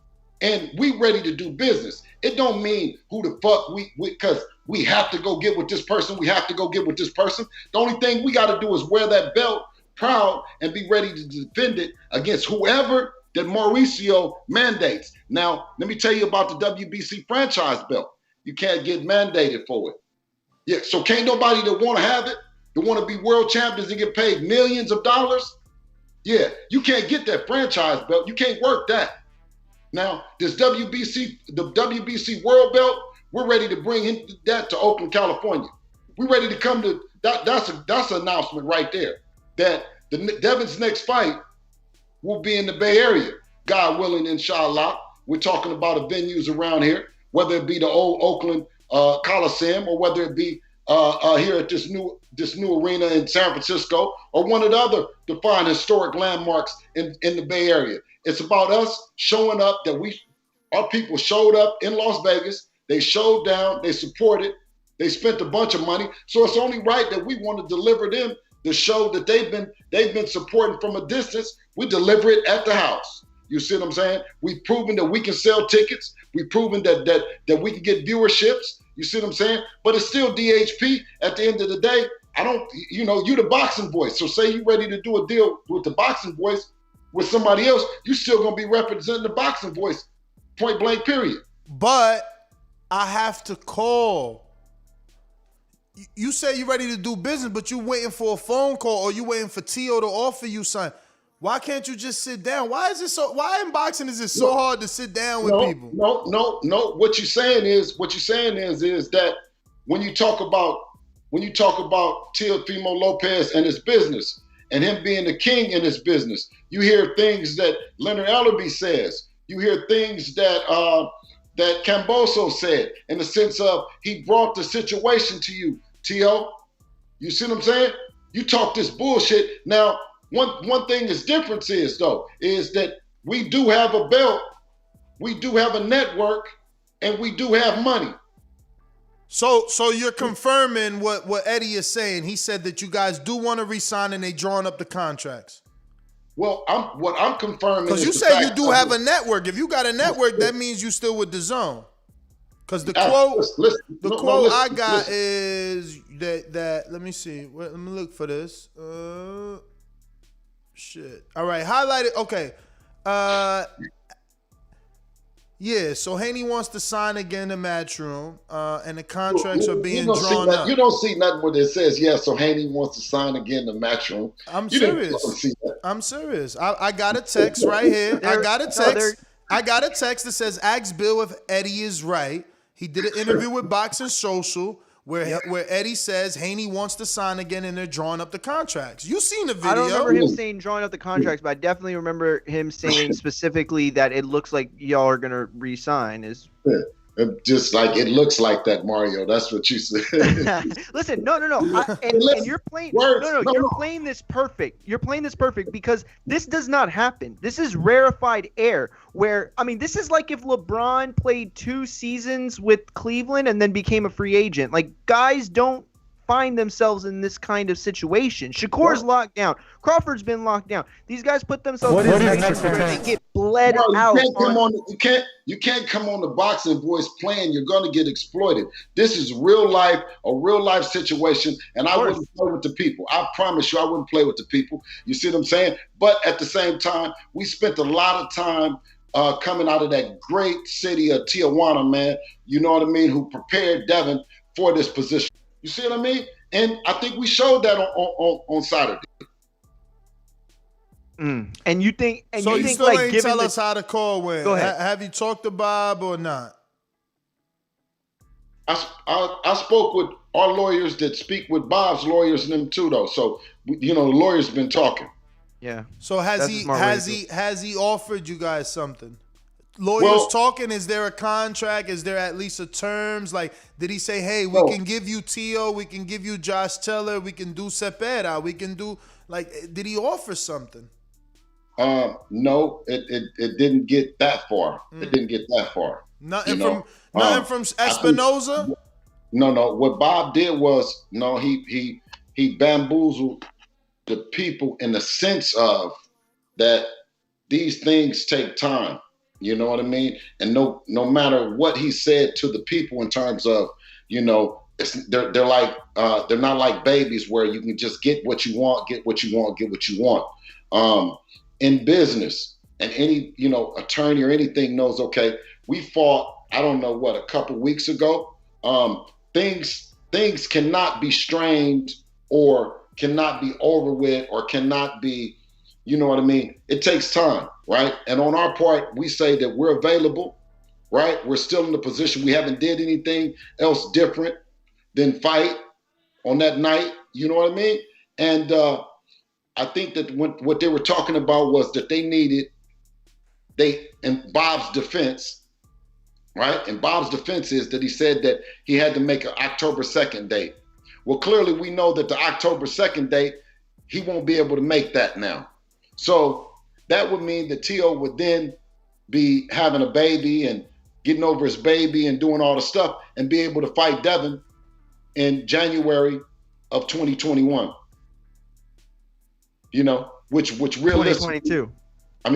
and we ready to do business. It don't mean who the fuck because we have to go get with this person. We have to go get with this person. The only thing we got to do is wear that belt proud and be ready to defend it against whoever that Mauricio mandates. Now, let me tell you about the WBC franchise belt. You can't get mandated for it. Yeah, so can't nobody that want to have it, that want to be world champions and get paid millions of dollars, yeah, you can't get that franchise belt. You can't work that. Now, this the WBC world belt, we're ready to bring that to Oakland, California. We're ready to come to, that's an announcement right there, that Devin's next fight will be in the Bay Area. God willing, inshallah. We're talking about the venues around here, whether it be the old Oakland Coliseum or whether it be here at this new arena in San Francisco or one of the other defined historic landmarks in the Bay Area. It's about us showing up that our people showed up in Las Vegas. They showed down, they supported, they spent a bunch of money. So it's only right that we want to deliver them the show that they've been supporting from a distance. We deliver it at the house. You see what I'm saying? We've proven that we can sell tickets. We've proven that we can get viewerships. You see what I'm saying? But it's still DHP at the end of the day. You the boxing voice. So say you're ready to do a deal with the boxing voice with somebody else, you still gonna be representing the boxing voice, point blank, period. But I have to call. You say you're ready to do business, but you waiting for a phone call or you waiting for Tio to offer you something. Why can't you just sit down? Why in boxing is it so hard to sit down with people? No. What you're saying is that when you talk about Teofimo Lopez and his business and him being the king in his business, you hear things that Leonard Ellerby says. You hear things that Camboso said in the sense of he brought the situation to you, Tio. You see what I'm saying? You talk this bullshit. Now, one thing that's different is that we do have a belt, we do have a network, and we do have money. So you're confirming what Eddie is saying. He said that you guys do want to re-sign and they drawing up the contracts. Well, I'm confirming because you say you do have a network. If you got a network, that means you still with Dazn. Because the Ah, quote, listen, the no, quote listen, I got listen. is that. Let me see. Let me look for this. Shit. All right, highlighted. Okay. Yeah. So Haney wants to sign again in the Matchroom, and the contracts are being drawn up. You don't see nothing where it says, yeah, so Haney wants to sign again the Matchroom. I'm You didn't serious. see that. I'm serious. I got a text right here. I got a text that says, "Ask Bill if Eddie is right." He did an interview with Boxing Social where Eddie says Haney wants to sign again, and they're drawing up the contracts. You seen the video? I don't remember him saying drawing up the contracts, but I definitely remember him saying specifically that it looks like y'all are gonna re-sign. Just like it looks like that, Mario. That's what you said. Listen, no. And you're playing. You're playing this perfect. You're playing this perfect because this does not happen. This is rarefied air. Where this is like if LeBron played 2 seasons with Cleveland and then became a free agent. Like guys don't find themselves in this kind of situation. Shakur's locked down. Crawford's been locked down. These guys put themselves in situations where they get bled out. You can't come on the Boxing Voice playing. You're going to get exploited. This is real life, a real life situation, and I wouldn't play with the people. I promise you I wouldn't play with the people. You see what I'm saying? But at the same time, we spent a lot of time coming out of that great city of Tijuana, man, you know what I mean, who prepared Devin for this position. You see what I mean? And I think we showed that on Saturday. And you think? And so you you think still like ain't tell us how the call went. Go ahead. Have you talked to Bob or not? I spoke with our lawyers that speak with Bob's lawyers and them too, though. So the lawyers been talking. Yeah. So has he offered you guys something? Lawyers talking, is there a contract? Is there at least a terms? Like, did he say, hey, we can give you Teo, we can give you Josh Teller, we can do Zepeda, we can do, like, did he offer something? No, it didn't get that far. It didn't get that far. Nothing from Espinoza? No. What Bob did was, he bamboozled the people in the sense of that these things take time. You know what I mean? And no matter what he said to the people in terms of, they're like they're not like babies where you can just get what you want. In business, and any attorney or anything knows. Okay, we fought. I don't know what, a couple weeks ago. Things cannot be strained or cannot be over with or cannot be. You know what I mean? It takes time, right? And on our part, we say that we're available, right? We're still in the position. We haven't did anything else different than fight on that night. You know what I mean? And I think that what they were talking about was that in Bob's defense, right? And Bob's defense is that he said that he had to make an October 2nd date. Well, clearly we know that the October 2nd date, he won't be able to make that now. So that would mean that Teo would then be having a baby and getting over his baby and doing all the stuff and be able to fight Devin in January of 2021. Which realistically, 2022.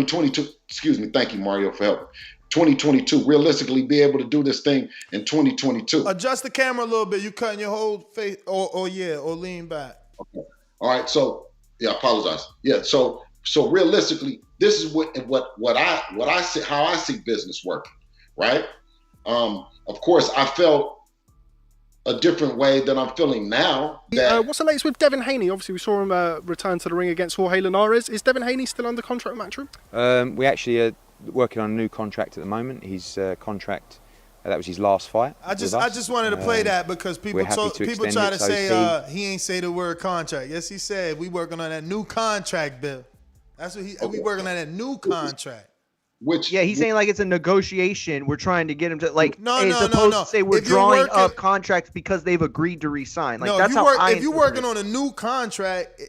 22. Excuse me. Thank you, Mario, for helping. 2022, realistically be able to do this thing in 2022. Adjust the camera a little bit. You cutting your whole face, or lean back. Okay. All right. So I apologize. Yeah. So realistically, this is what I see, how I see business working, right? Of course, I felt a different way than I'm feeling now. What's the latest with Devin Haney? Obviously, we saw him return to the ring against Jorge Linares. Is Devin Haney still under contract with Matchroom? We actually are working on a new contract at the moment. His contract, that was his last fight. I just wanted to play that because people try to say he ain't say the word contract. Yes, he said we working on that new contract, Bill. That's what we working on that new contract. He's saying like it's a negotiation. We're trying to get him to like no. To say we're drawing up contracts because they've agreed to resign. Like if you're working on a new contract.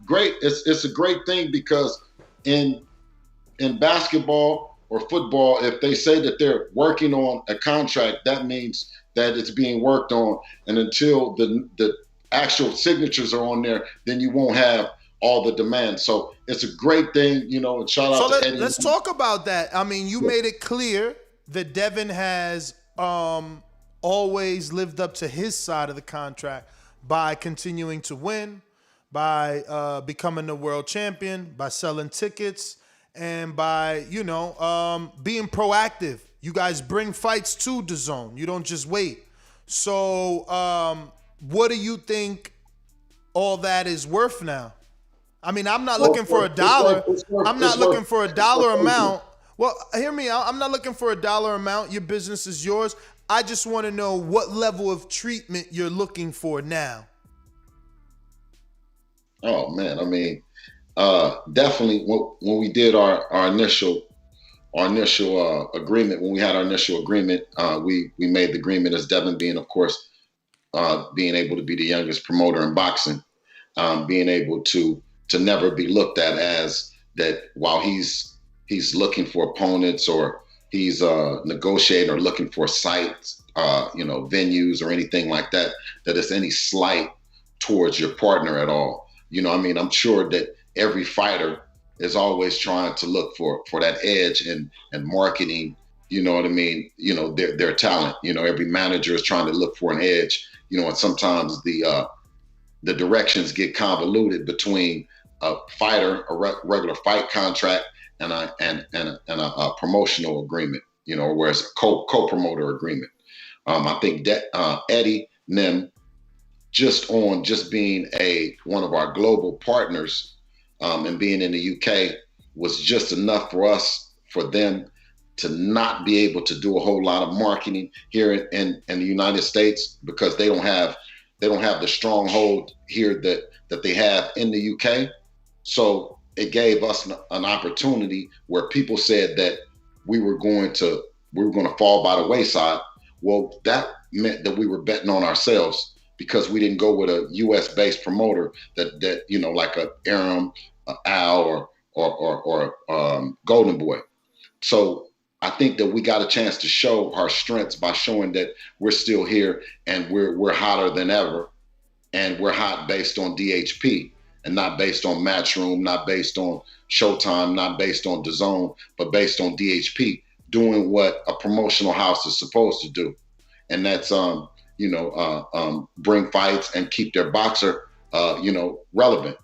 Great. It's a great thing because in basketball or football, if they say that they're working on a contract, that means that it's being worked on, and until the actual signatures are on there, then you won't have all the demands. So it's a great thing, and shout out to Eddie. Let's talk about that. I mean, you made it clear that Devin has always lived up to his side of the contract by continuing to win, by becoming the world champion, by selling tickets, and by, being proactive. You guys bring fights to Dazn. You don't just wait. So what do you think all that is worth now? I mean, I'm not looking for a dollar. I'm not looking for a dollar amount. Well, hear me out. I'm not looking for a dollar amount. Your business is yours. I just want to know what level of treatment you're looking for now. Oh man, I mean, definitely when we did our initial agreement, when we had our initial agreement, we made the agreement as Devin being, of course, being able to be the youngest promoter in boxing, being able to never be looked at as that while he's looking for opponents or he's negotiating or looking for sites, venues or anything like that, that it's any slight towards your partner at all. I'm sure that every fighter is always trying to look for that edge and marketing, their talent. Every manager is trying to look for an edge, and sometimes the directions get convoluted between a fighter, a regular fight contract, and a promotional agreement, where it's a co-promoter agreement. I think that Eddie Nim, just being one of our global partners and being in the UK was just enough for them to not be able to do a whole lot of marketing here in the United States, because they don't have the stronghold here that they have in the UK. So it gave us an opportunity where people said that we were going to fall by the wayside. Well, that meant that we were betting on ourselves, because we didn't go with a U.S. based promoter that like a Arum, Al, or Golden Boy. So I think that we got a chance to show our strengths by showing that we're still here and we're hotter than ever, and we're hot based on DHP and not based on Matchroom, not based on Showtime, not based on DAZN, but based on DHP, doing what a promotional house is supposed to do, and that's bring fights and keep their boxer relevant,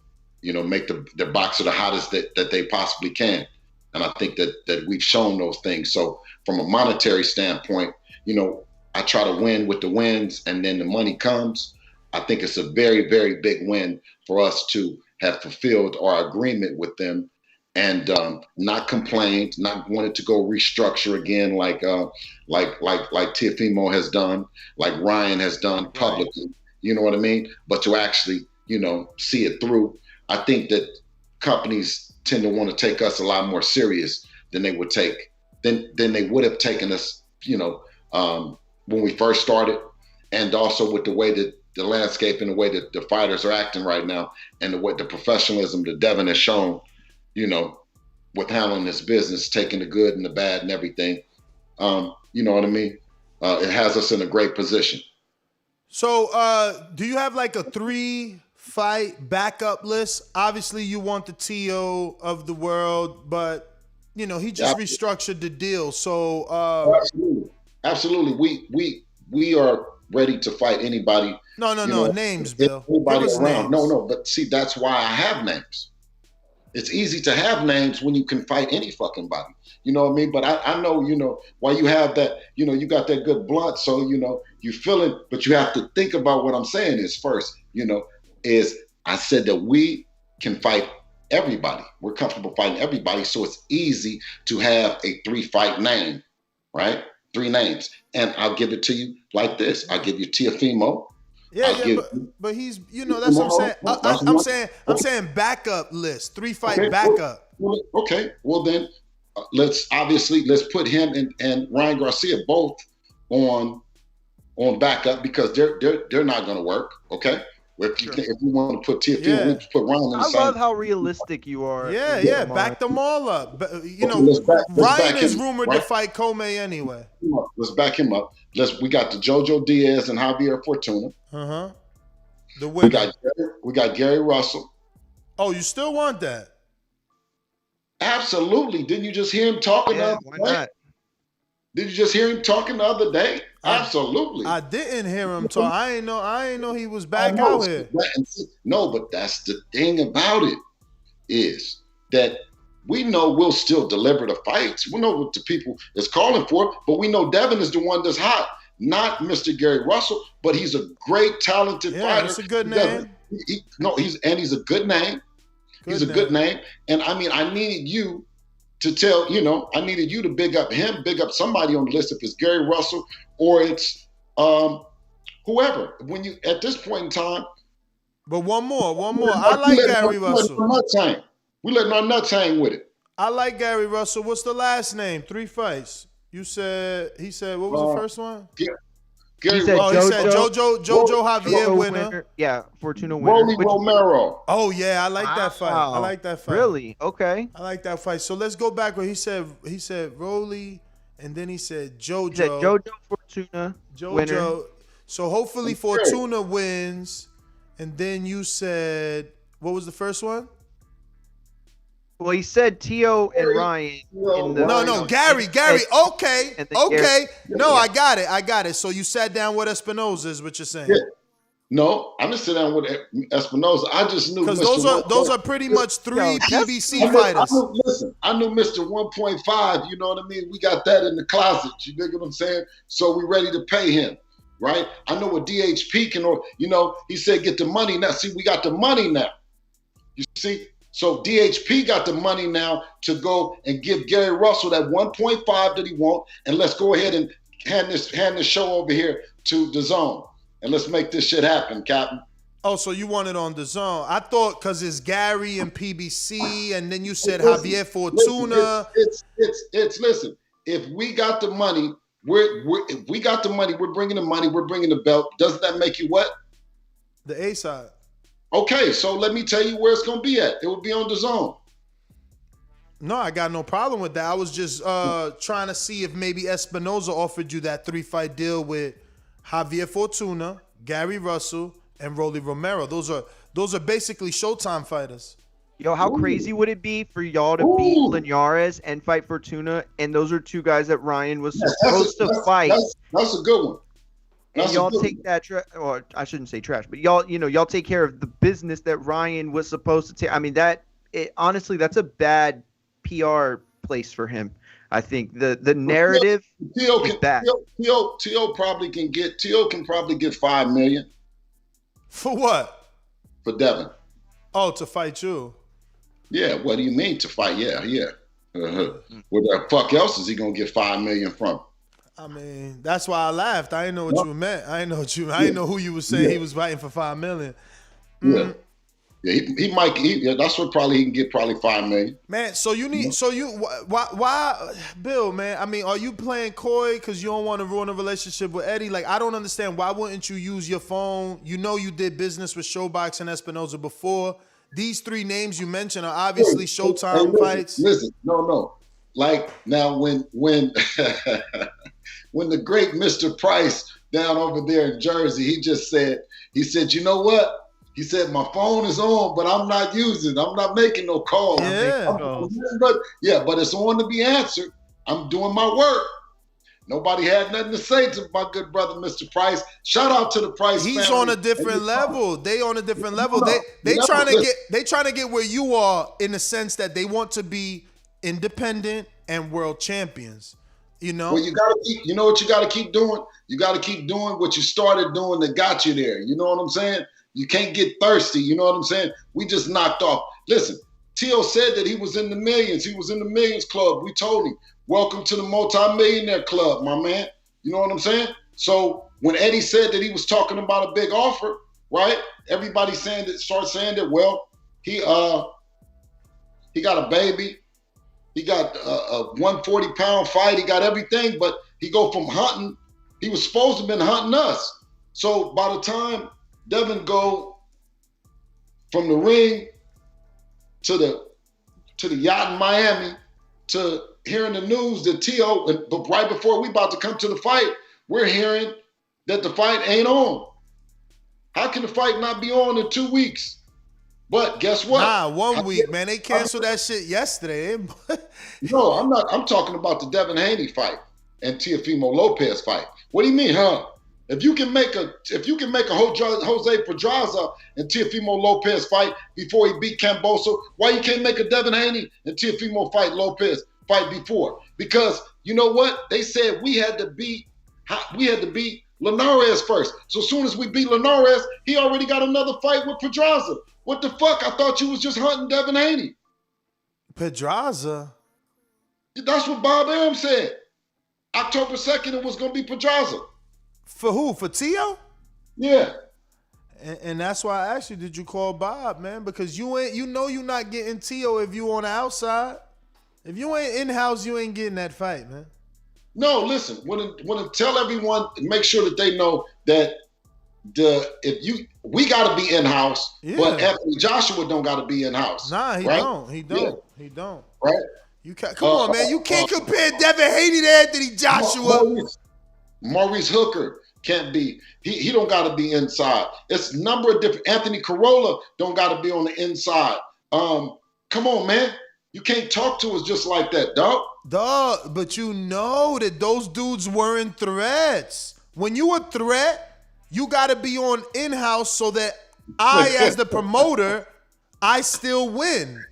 make their boxer the hottest that they possibly can. And I think that we've shown those things. So from a monetary standpoint, I try to win with the wins, and then the money comes. I think it's a very, very big win for us to have fulfilled our agreement with them and not complained, not wanted to go restructure again like Teofimo has done, like Ryan has done publicly, you know what I mean? But to actually, see it through. I think that companies tend to want to take us a lot more serious than they would have taken us, when we first started, and also with the way that the landscape and the way that the fighters are acting right now, and the professionalism that Devin has shown, with handling this business, taking the good and the bad and everything. You know what I mean? It has us in a great position. So do you have like a 3-fight backup list? Obviously you want the TO of the world, but he just restructured the deal. So absolutely. We are ready to fight anybody. No, names, Bill. Anybody around. Names. No, but see, that's why I have names. It's easy to have names when you can fight any fucking body. You know what I mean? But I know, why you have that, you got that good blunt, so, you feel it, but you have to think about what I'm saying is first, is I said that we can fight everybody. We're comfortable fighting everybody, so it's easy to have a 3-fight name, right? 3 names. And I'll give it to you like this. I'll give you Teofimo. But he's, that's what I'm saying. I'm saying backup list, 3-fight backup. Okay, well then, let's put him and Ryan Garcia both on backup, because they're not going to work. Okay, if we want to put Teofimo, we put Ryan in the same. I love how realistic you are. Yeah, back them all up. Ryan is rumored to fight Comey anyway. Let's back him up. We got the Jojo Diaz and Javier Fortuna. The winner. We got Gary Russell. Oh, you still want that? Absolutely. Didn't you just hear him talking about? Why not? Did you just hear him talking the other day? Absolutely. I didn't hear him talk. I ain't know he was back out here. No, but that's the thing about it, is that we know we'll still deliver the fights. We know what the people is calling for, but we know Devin is the one that's hot. Not Mr. Gary Russell, but he's a great, talented fighter. That's a good name. He's a good name. He's a good name. And I mean, I needed you to tell, I needed you to big up him, big up somebody on the list, if it's Gary Russell or it's whoever. When you, at this point in time. But one more. I like Gary Russell. We letting our nuts hang with it. I like Gary Russell. What's the last name? 3 fights. He said, what was the first one? He said Jojo Javier winner. Yeah, Fortuna winner. Rolly Romero. Oh yeah, I like that fight. I like that fight. Really? Okay. I like that fight. So let's go back where he said Rolly, and then he said Jojo. He said Jojo Fortuna winner. So hopefully Fortuna wins, and then you said, what was the first one? Well, he said Teo and Ryan. No, Gary. Okay. Gary. No, I got it. So you sat down with Espinoza, is what you're saying? Yeah. No, I didn't sit down with Espinoza. I just knew because those are pretty much 3 PBC fighters. I knew Mr. 1.5. You know what I mean? We got that in the closet. You dig what I'm saying? So we ready to pay him, right? I know what DHP can. He said get the money now. See, we got the money now. You see. So DHP got the money now to go and give Gary Russell that 1.5 that he want, and let's go ahead and hand this show over here to Dazn, and let's make this shit happen, Captain. Oh, so you want it on Dazn? I thought because it's Gary and PBC, and then you said Javier Fortuna. Listen. If we got the money, we're bringing the money, we're bringing the belt. Doesn't that make you what? The A side. Okay, so let me tell you where it's going to be at. It will be on Dazn. No, I got no problem with that. I was just trying to see if maybe Espinoza offered you that 3-fight deal with Javier Fortuna, Gary Russell, and Rolly Romero. Those are basically Showtime fighters. Yo, how crazy would it be for y'all to beat Linares and fight Fortuna? And those are 2 guys that Ryan was supposed to fight. That's a good one. And y'all take that or I shouldn't say trash, but y'all take care of the business that Ryan was supposed to take. I mean, honestly, that's a bad PR place for him. I think the narrative is bad. Teo can probably get $5 million. For what? For Devin. Oh, to fight you. Yeah, what do you mean to fight? Yeah. What the fuck else is he gonna get $5 million from? I mean, that's why I laughed. I didn't know what you meant. I didn't know who you were saying he was fighting for $5 million. Yeah, he might. That's what he can get $5 million. Man, why, Bill? Man, I mean, are you playing coy because you don't want to ruin a relationship with Eddie? Like, I don't understand. Why wouldn't you use your phone? You know, you did business with Showbox and Espinoza before. These 3 names you mentioned are obviously Showtime fights. Listen, no. Like now, when when the great Mr. Price down over there in Jersey, he said, you know what? He said, my phone is on, but I'm not using it. I'm not making no calls. But it's on to be answered. I'm doing my work. Nobody had nothing to say to my good brother, Mr. Price. Shout out to the Price family. He's on a different level. They on a different level. They trying to get where you are in the sense that they want to be independent and world champions. You know? Well, you know what you got to keep doing? You got to keep doing what you started doing that got you there. You know what I'm saying? You can't get thirsty. You know what I'm saying? We just knocked off. Listen, Teo said that he was in the millions. He was in the millions club. We told him, welcome to the multi-millionaire club, my man. You know what I'm saying? So when Eddie said that he was talking about a big offer, right? Everybody started saying that, well, he got a baby. He got a 140-pound fight. He got everything, but he go from hunting. He was supposed to have been hunting us. So by the time Devin go from the ring to the yacht in Miami to hearing the news that Teo, but right before we about to come to the fight, we're hearing that the fight ain't on. How can the fight not be on in 2 weeks? But guess what? Nah, 1 week, man. They canceled that shit yesterday. No, I'm not. I'm talking about the Devin Haney fight. and Teofimo Lopez fight. What do you mean, huh? If you can make a Jose Pedraza and Teofimo Lopez fight before he beat Camboso, why you can't make a Devin Haney and Teofimo Lopez fight before? Because you know what? They said we had to beat Linares first. So as soon as we beat Linares, he already got another fight with Pedraza. What the fuck? I thought you was just hunting Devin Haney. Pedraza? That's what Bob Arum said. October 2nd, it was going to be Pedraza. For who? For Teo? Yeah. And that's why I asked you, did you call Bob, man? Because you're not getting Teo if you on the outside. If you ain't in-house, you ain't getting that fight, man. No, listen. Want to tell everyone, make sure that they know that we got to be in-house, but Anthony Joshua don't got to be in-house. Nah, he right? don't. He don't. Yeah. He don't. Right? Come on, man. You can't compare Devin Haney to Anthony Joshua. Maurice Hooker can't be. He don't got to be inside. It's a number of different. Anthony Corolla don't got to be on the inside. Come on, man. You can't talk to us just like that, dog. Dog, but you know that those dudes weren't threats. When you a threat, you got to be on in-house so that I, as the promoter, I still win.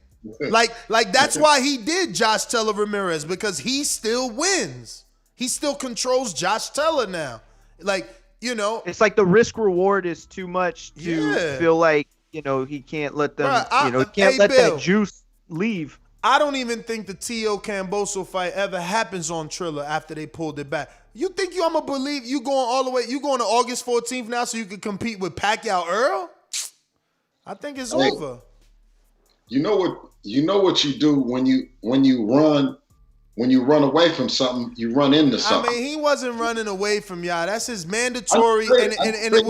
Like that's why he did Josh Taylor Ramirez, because he still wins. He still controls Josh Taylor now. Like, you know. It's like the risk reward is too much to feel like, you know, he can't let them, he can't let that juice leave. I don't even think the Teo Camboso fight ever happens on Triller after they pulled it back. You think I'm going to believe you going all the way, you going to August 14th now so you can compete with Pacquiao Earl? I think it's over. You know what you do when you run away from something, you run into something. I mean, he wasn't running away from y'all. That's his mandatory, and it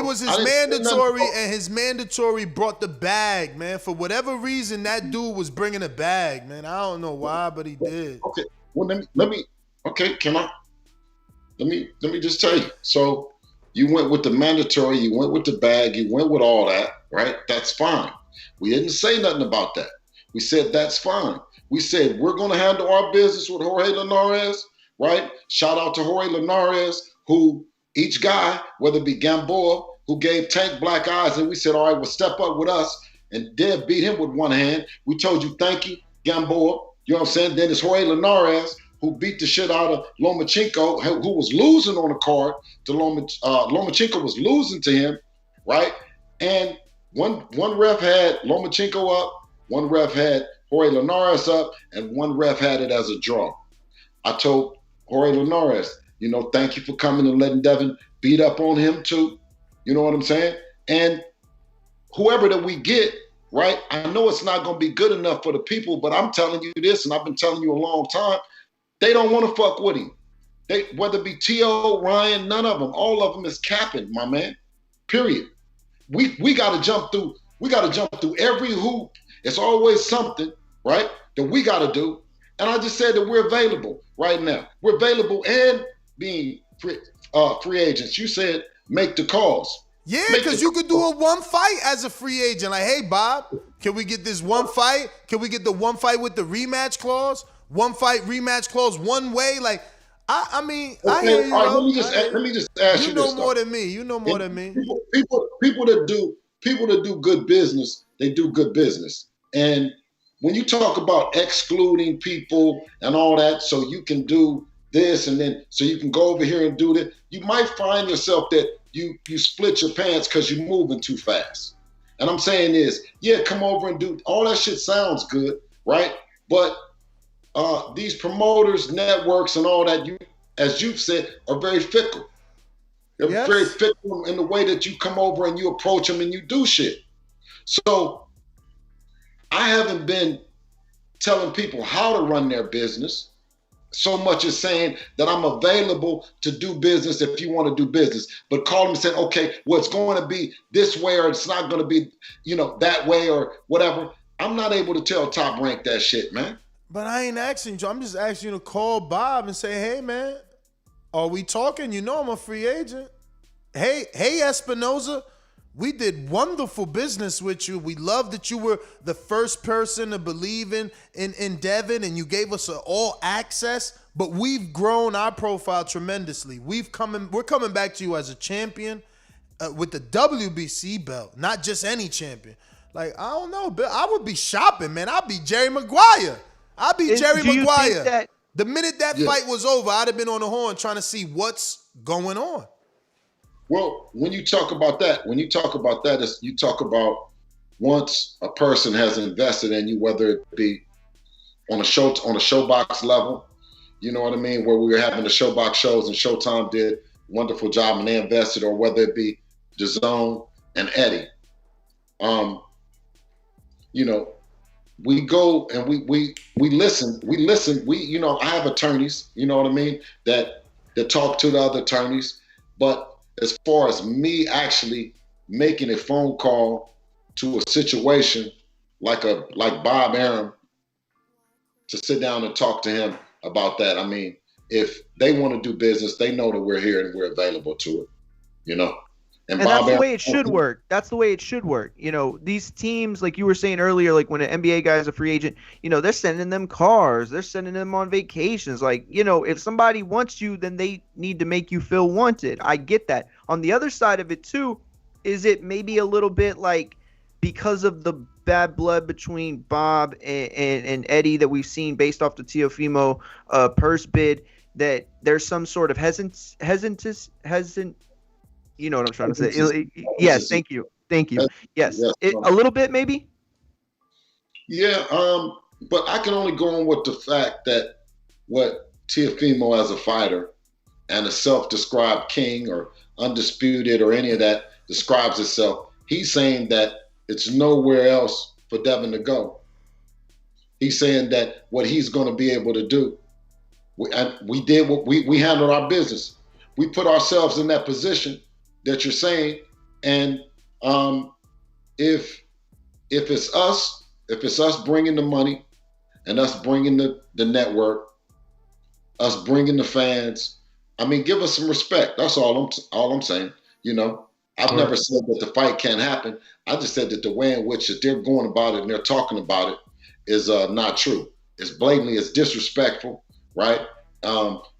was his mandatory, and his mandatory brought the bag, man. For whatever reason, that dude was bringing a bag, man. I don't know why, but he did. Okay, well let me. Okay, can I? Let me just tell you. So you went with the mandatory, you went with the bag, you went with all that, right? That's fine. We didn't say nothing about that. We said that's fine. We said we're going to handle our business with Jorge Linares, right? Shout out to Jorge Linares, who each guy, whether it be Gamboa, who gave Tank black eyes, and we said, all right, well, step up with us. And Dev beat him with one hand. We told you, thank you, Gamboa. You know what I'm saying? Then it's Jorge Linares, who beat the shit out of Lomachenko, who was losing on the card. Lomachenko was losing to him, right? And one ref had Lomachenko up, one ref had Jorge Linares up, and one ref had it as a draw. I told Jorge Linares, thank you for coming and letting Devin beat up on him too. You know what I'm saying? And whoever that we get, right, I know it's not going to be good enough for the people, but I'm telling you this, and I've been telling you a long time, they don't want to fuck with him. Whether it be T.O., Ryan, none of them, all of them is capping, my man, period. We got to jump through. We got to jump through every hoop. It's always something, right, that we got to do. And I just said that we're available right now. We're available and being free agents. You said make the calls. Yeah, because you could do a one fight as a free agent. Like, hey, Bob, can we get this one fight? Can we get the one fight with the rematch clause? One fight, rematch clause, one way? Like, I mean, okay, I hear you. Right, let me just ask you this. You know more than me. You know more than me. People that do good business, they do good business. And when you talk about excluding people and all that, so you can do this and then so you can go over here and do that, you might find yourself that you split your pants because you're moving too fast. And I'm saying is, yeah, come over and do all that shit sounds good, right? But these promoters, networks, and all that, as you've said, are very fickle. They're very fickle in the way that you come over and you approach them and you do shit. So I haven't been telling people how to run their business so much as saying that I'm available to do business if you want to do business. But call them and say, okay, well, it's going to be this way or it's not going to be, that way or whatever. I'm not able to tell Top Rank that shit, man. But I ain't asking you. I'm just asking you to call Bob and say, hey, man, are we talking? I'm a free agent. Hey, Espinoza, We did wonderful business with you. We love that you were the first person to believe in Devin, and you gave us all access. But we've grown our profile tremendously. We're coming back to you as a champion with the WBC belt, not just any champion. Like, I don't know, Bill. I would be shopping, man. I'd be Jerry Maguire. The minute that fight was over, I'd have been on the horn trying to see what's going on. Well, when you talk about that, you talk about once a person has invested in you, whether it be on a showbox level, you know what I mean, where we were having the showbox shows and Showtime did a wonderful job and they invested, or whether it be Dazn and Eddie. You know, we go and we listen. I have attorneys, you know what I mean, that talk to the other attorneys, but as far as me actually making a phone call to a situation like Bob Arum to sit down and talk to him about that. I mean, if they want to do business, they know that we're here and we're available to it, you know. And that's the way it should work. That's the way it should work. You know, these teams, like you were saying earlier, like when an NBA guy is a free agent, you know, they're sending them cars. They're sending them on vacations. Like, you know, if somebody wants you, then they need to make you feel wanted. I get that. On the other side of it, too, is it maybe a little bit like because of the bad blood between Bob and Eddie that we've seen based off the Teofimo purse bid, that there's some sort of hesitant. You know what I'm trying to say? Yes, thank you. Yes, a little bit maybe. Yeah, but I can only go on with the fact that what Teofimo as a fighter and a self-described king or undisputed or any of that describes itself. He's saying that it's nowhere else for Devin to go. He's saying that what he's going to be able to do, we did what we handled our business. We put ourselves in that position that you're saying, and if it's us bringing the money, and us bringing the network, us bringing the fans, I mean, give us some respect. That's all I'm saying. You know, I've never said that the fight can't happen. I just said that the way in which that they're going about it and they're talking about it is not true. It's blatantly, it's disrespectful, right?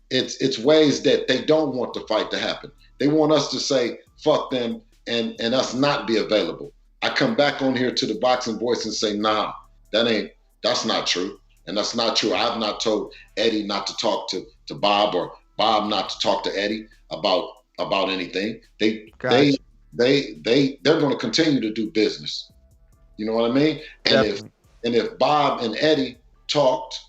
It's ways that they don't want the fight to happen. They want us to say, fuck them, and us not be available. I come back on here to the Boxing Voice and say, nah, that's not true. And that's not true. I have not told Eddie not to talk to Bob, or Bob not to talk to Eddie about anything. They're going to continue to do business. You know what I mean? And if Bob and Eddie talked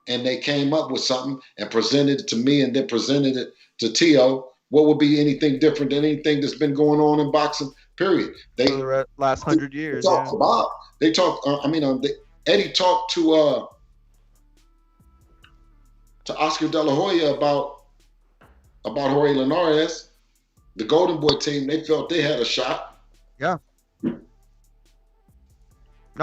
and they came up with something and presented it to me and then presented it to Teo, what would be anything different than anything that's been going on in boxing, period? For the last 100 years. They talk to Bob. They talk, Eddie talked to Oscar De La Hoya about Jorge Linares. The Golden Boy team, they felt they had a shot. Yeah. No,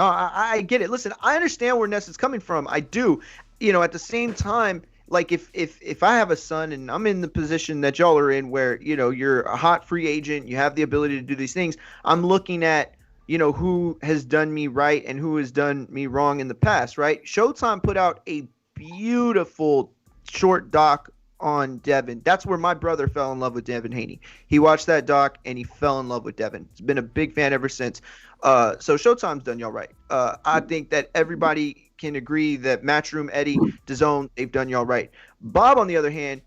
I get it. Listen, I understand where Ness is coming from. I do. You know, at the same time, like if I have a son and I'm in the position that y'all are in where, you know, you're a hot free agent, you have the ability to do these things, I'm looking at, you know, who has done me right and who has done me wrong in the past, right? Showtime put out a beautiful short doc on Devin. That's where my brother fell in love with Devin Haney. He watched that doc and he fell in love with Devin. He's been a big fan ever since. So Showtime's done y'all right. I think that everybody can agree that Matchroom, Eddie, Dazn, they've done y'all right. Bob, on the other hand,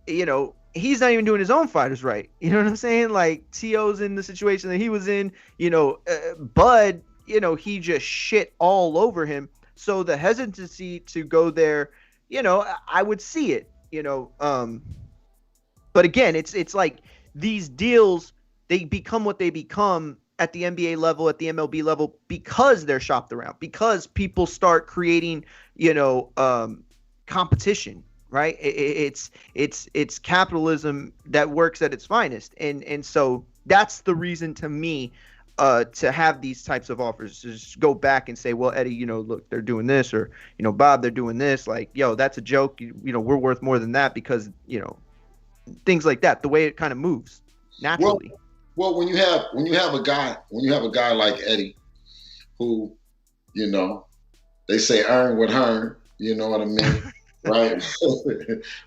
you know, he's not even doing his own fighters right. You know what I'm saying? Like, T.O.'s in the situation that he was in. You know, Bud, you know, he just shit all over him. So the hesitancy to go there, you know, I would see it, you know. But again, it's like these deals, they become what they become at the NBA level, at the MLB level, because they're shopped around, because people start creating, you know, competition, right? It's capitalism that works at its finest. And so that's the reason to me to have these types of offers, to just go back and say, well, Eddie, you know, look, they're doing this, or, you know, Bob, they're doing this. Like, yo, that's a joke. You know, we're worth more than that, because, you know, things like that, the way it kind of moves naturally. Well, when you have a guy like Eddie, who, you know, they say earn with Hearn, you know what I mean, right?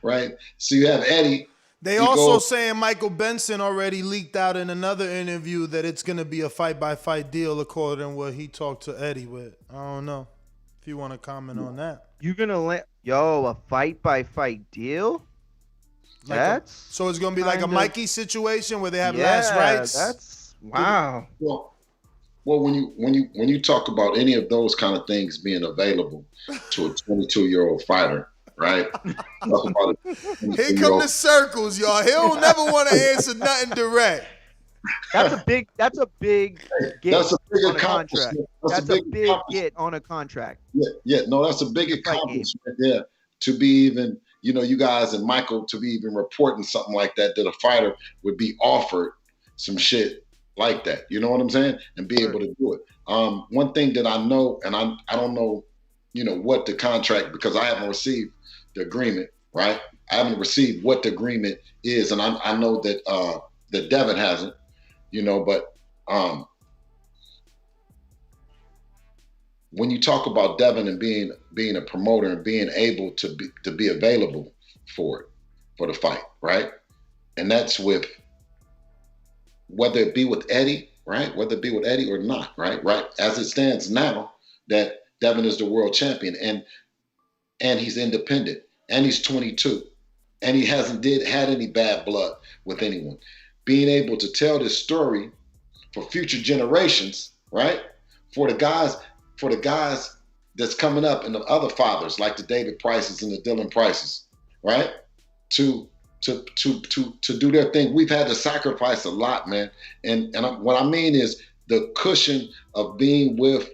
Right. So you have Eddie. They also saying Michael Benson already leaked out in another interview that it's going to be a fight-by-fight deal according to what he talked to Eddie with. I don't know if you want to comment on that. You're going to a fight-by-fight deal? So it's going to be like a Mikey situation where they have last rights? That's wow. Well, when you talk about any of those kind of things being available to a 22-year-old fighter, right? Talk about Here come the circles, y'all. He'll never want to answer nothing direct. That's a big get that's a big on a contract. That's a big get on a contract. Yeah, no, that's a big accomplishment there to be even, you know, you guys and Michael to be even reporting something like that a fighter would be offered some shit like that. You know what I'm saying? And be able to do it. One thing that I know, and I don't know, you know, what the contract, because I haven't received the agreement, right? I haven't received what the agreement is, and I know that that Dazn hasn't, you know, but when you talk about Dazn and being a promoter and being able to be available for the fight, right? And that's with whether it be with Eddie, right? Whether it be with Eddie or not, right? Right. As it stands now, that Dazn is the world champion and he's independent and he's 22 and he hasn't had any bad blood with anyone. Being able to tell this story for future generations, right? For the guys that's coming up and the other fathers like the David Prices and the Dylan Prices, right? To do their thing. We've had to sacrifice a lot, man. And what I mean is the cushion of being with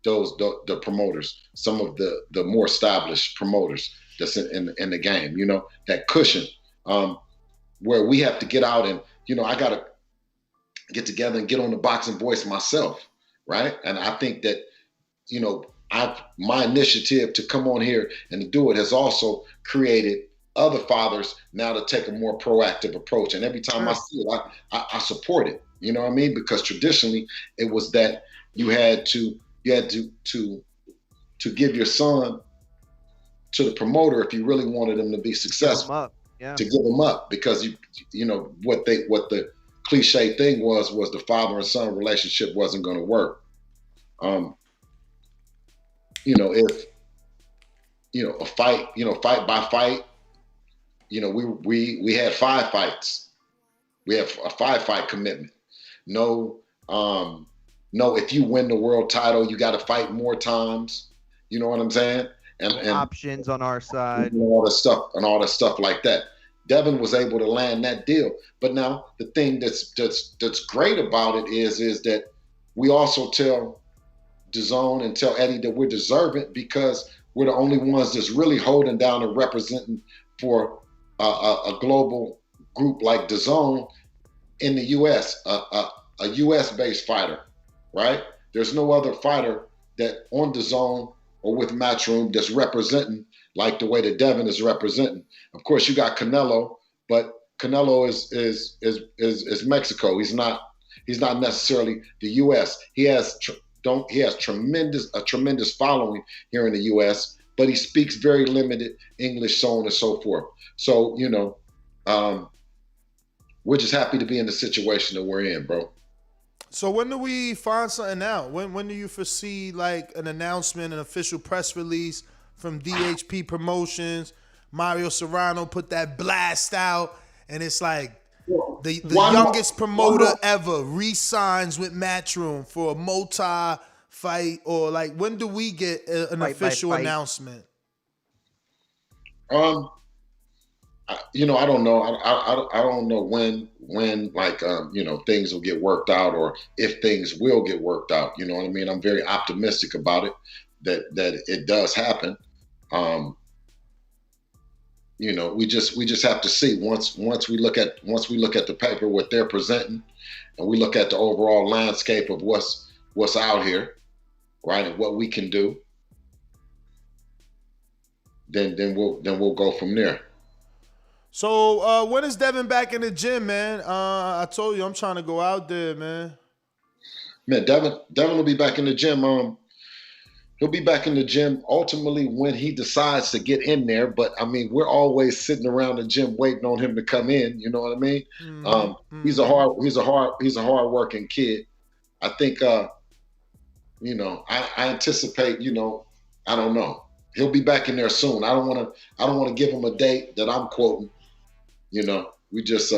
the promoters, some of the more established promoters that's in the game, you know, that cushion where we have to get out and, you know, I got to get together and get on the Boxing Voice myself, right? And I think that, you know, my initiative to come on here and to do it has also created other fathers now to take a more proactive approach. And every time I see it, I support it. You know what I mean? Because traditionally it was that you had to give your son to the promoter if you really wanted him to be successful. To give him up, because you know what the cliche thing was the father and son relationship wasn't going to work. You know, if you know a fight, you know, fight by fight, you know, we had 5 fights. We have a 5-fight commitment. No, if you win the world title, you got to fight more times. You know what I'm saying? And options on our side, and all the stuff like that. Dazn was able to land that deal. But now the thing that's great about it is that we also tell Dazn and tell Eddie that we're deserving because we're the only ones that's really holding down and representing for a global group like Dazn in the U.S., a U.S.-based fighter, right? There's no other fighter that on Dazn or with Matchroom that's representing like the way that Dazn is representing. Of course, you got Canelo, but Canelo is Mexico. He's not necessarily the U.S. He has a tremendous following here in the U.S., but he speaks very limited English, so on and so forth. So, you know, we're just happy to be in the situation that we're in, bro. So when do we find something out? When do you foresee like an announcement, an official press release from DHP Promotions? Mario Serrano put that blast out, and it's like the youngest promoter ever re-signs with Matchroom for a multi-fight, or like when do we get an official announcement? You know, I don't know. I don't know when like you know, things will get worked out, or if things will get worked out. You know what I mean? I'm very optimistic about it that it does happen. You know, we just have to see once we look at the paper, what they're presenting, and we look at the overall landscape of what's out here, right, and what we can do. Then we'll go from there. So when is Devin back in the gym, man? I told you I'm trying to go out there, man. Man, Devin will be back in the gym. He'll be back in the gym ultimately when he decides to get in there. But I mean, we're always sitting around the gym waiting on him to come in. You know what I mean? He's a hard working kid. I think I anticipate. I don't know. He'll be back in there soon. I don't want to give him a date that I'm quoting. We just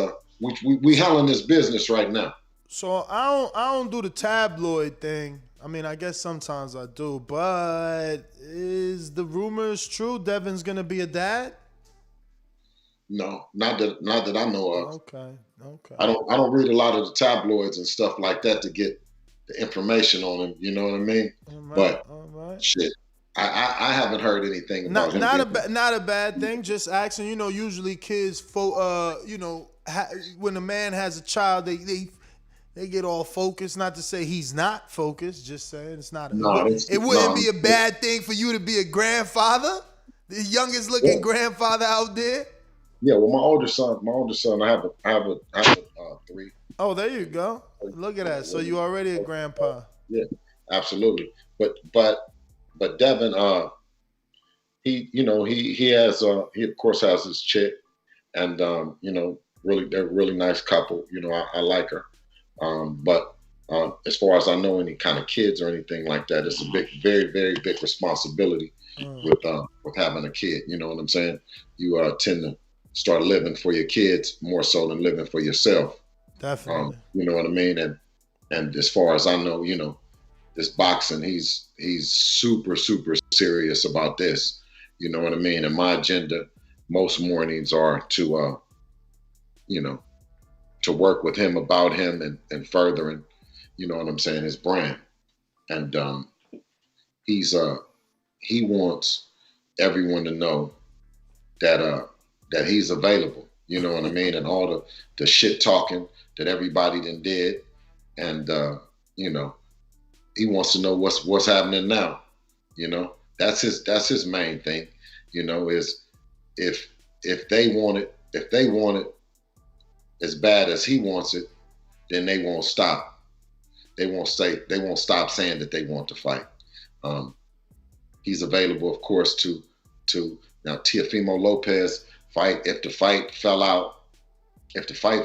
we handling this business right now. So I don't do the tabloid thing. I mean, I guess sometimes I do, but is the rumors true? Devin's gonna be a dad? No, not that I know of. Okay. I don't read a lot of the tabloids and stuff like that to get the information on him. You know what I mean? All right. Shit, I haven't heard anything about him. Not a bad thing. Just asking. Usually kids, when a man has a child, they get all focused. Not to say he's not focused. Just saying it's not. It wouldn't be a bad thing for you to be a grandfather, the youngest looking grandfather out there. Yeah, well, my older son, I have 3. Oh, there you go. Look at that. So you already a grandpa. Yeah, absolutely. But Devin, he of course has his chick, and they're a really nice couple. I like her. But as far as I know, any kind of kids or anything like that, it's a very, very big responsibility with having a kid. You know what I'm saying? You tend to start living for your kids more so than living for yourself. Definitely. You know what I mean? And as far as I know, this boxing, he's super, super serious about this. You know what I mean? And my agenda most mornings are to work with him about him and furthering, you know what I'm saying, his brand. And he wants everyone to know that he's available, you know what I mean, and all the shit talking that everybody done did, and he wants to know what's happening now. That's his main thing. Is if they want it as bad as he wants it, then they won't stop. They won't stop saying that they want to fight. He's available, of course, to now Teofimo Lopez fight if the fight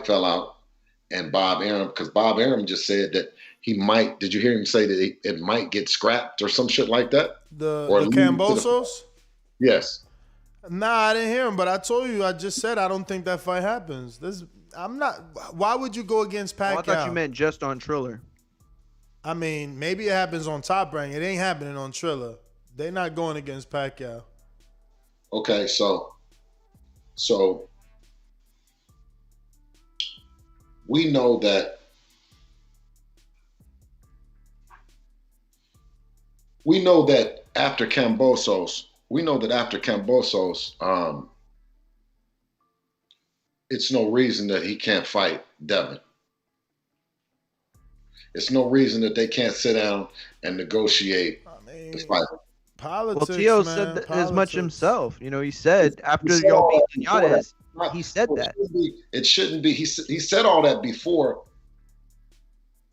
fell out, and Bob Arum, because Bob Arum just said that he might. Did you hear him say that it might get scrapped or some shit like that? The Cambosos? Yes. Nah, I didn't hear him, but I told you, I just said I don't think that fight happens. Why would you go against Pacquiao? I thought you meant just on Triller. I mean, maybe it happens on Top Rank. It ain't happening on Triller. They're not going against Pacquiao. Okay, so we know that after Cambosos, it's no reason that he can't fight Devin. It's no reason that they can't sit down and negotiate the fight. Politics, Teo said as much himself. He said after y'all beat Linares, he said that. It shouldn't be. He said all that before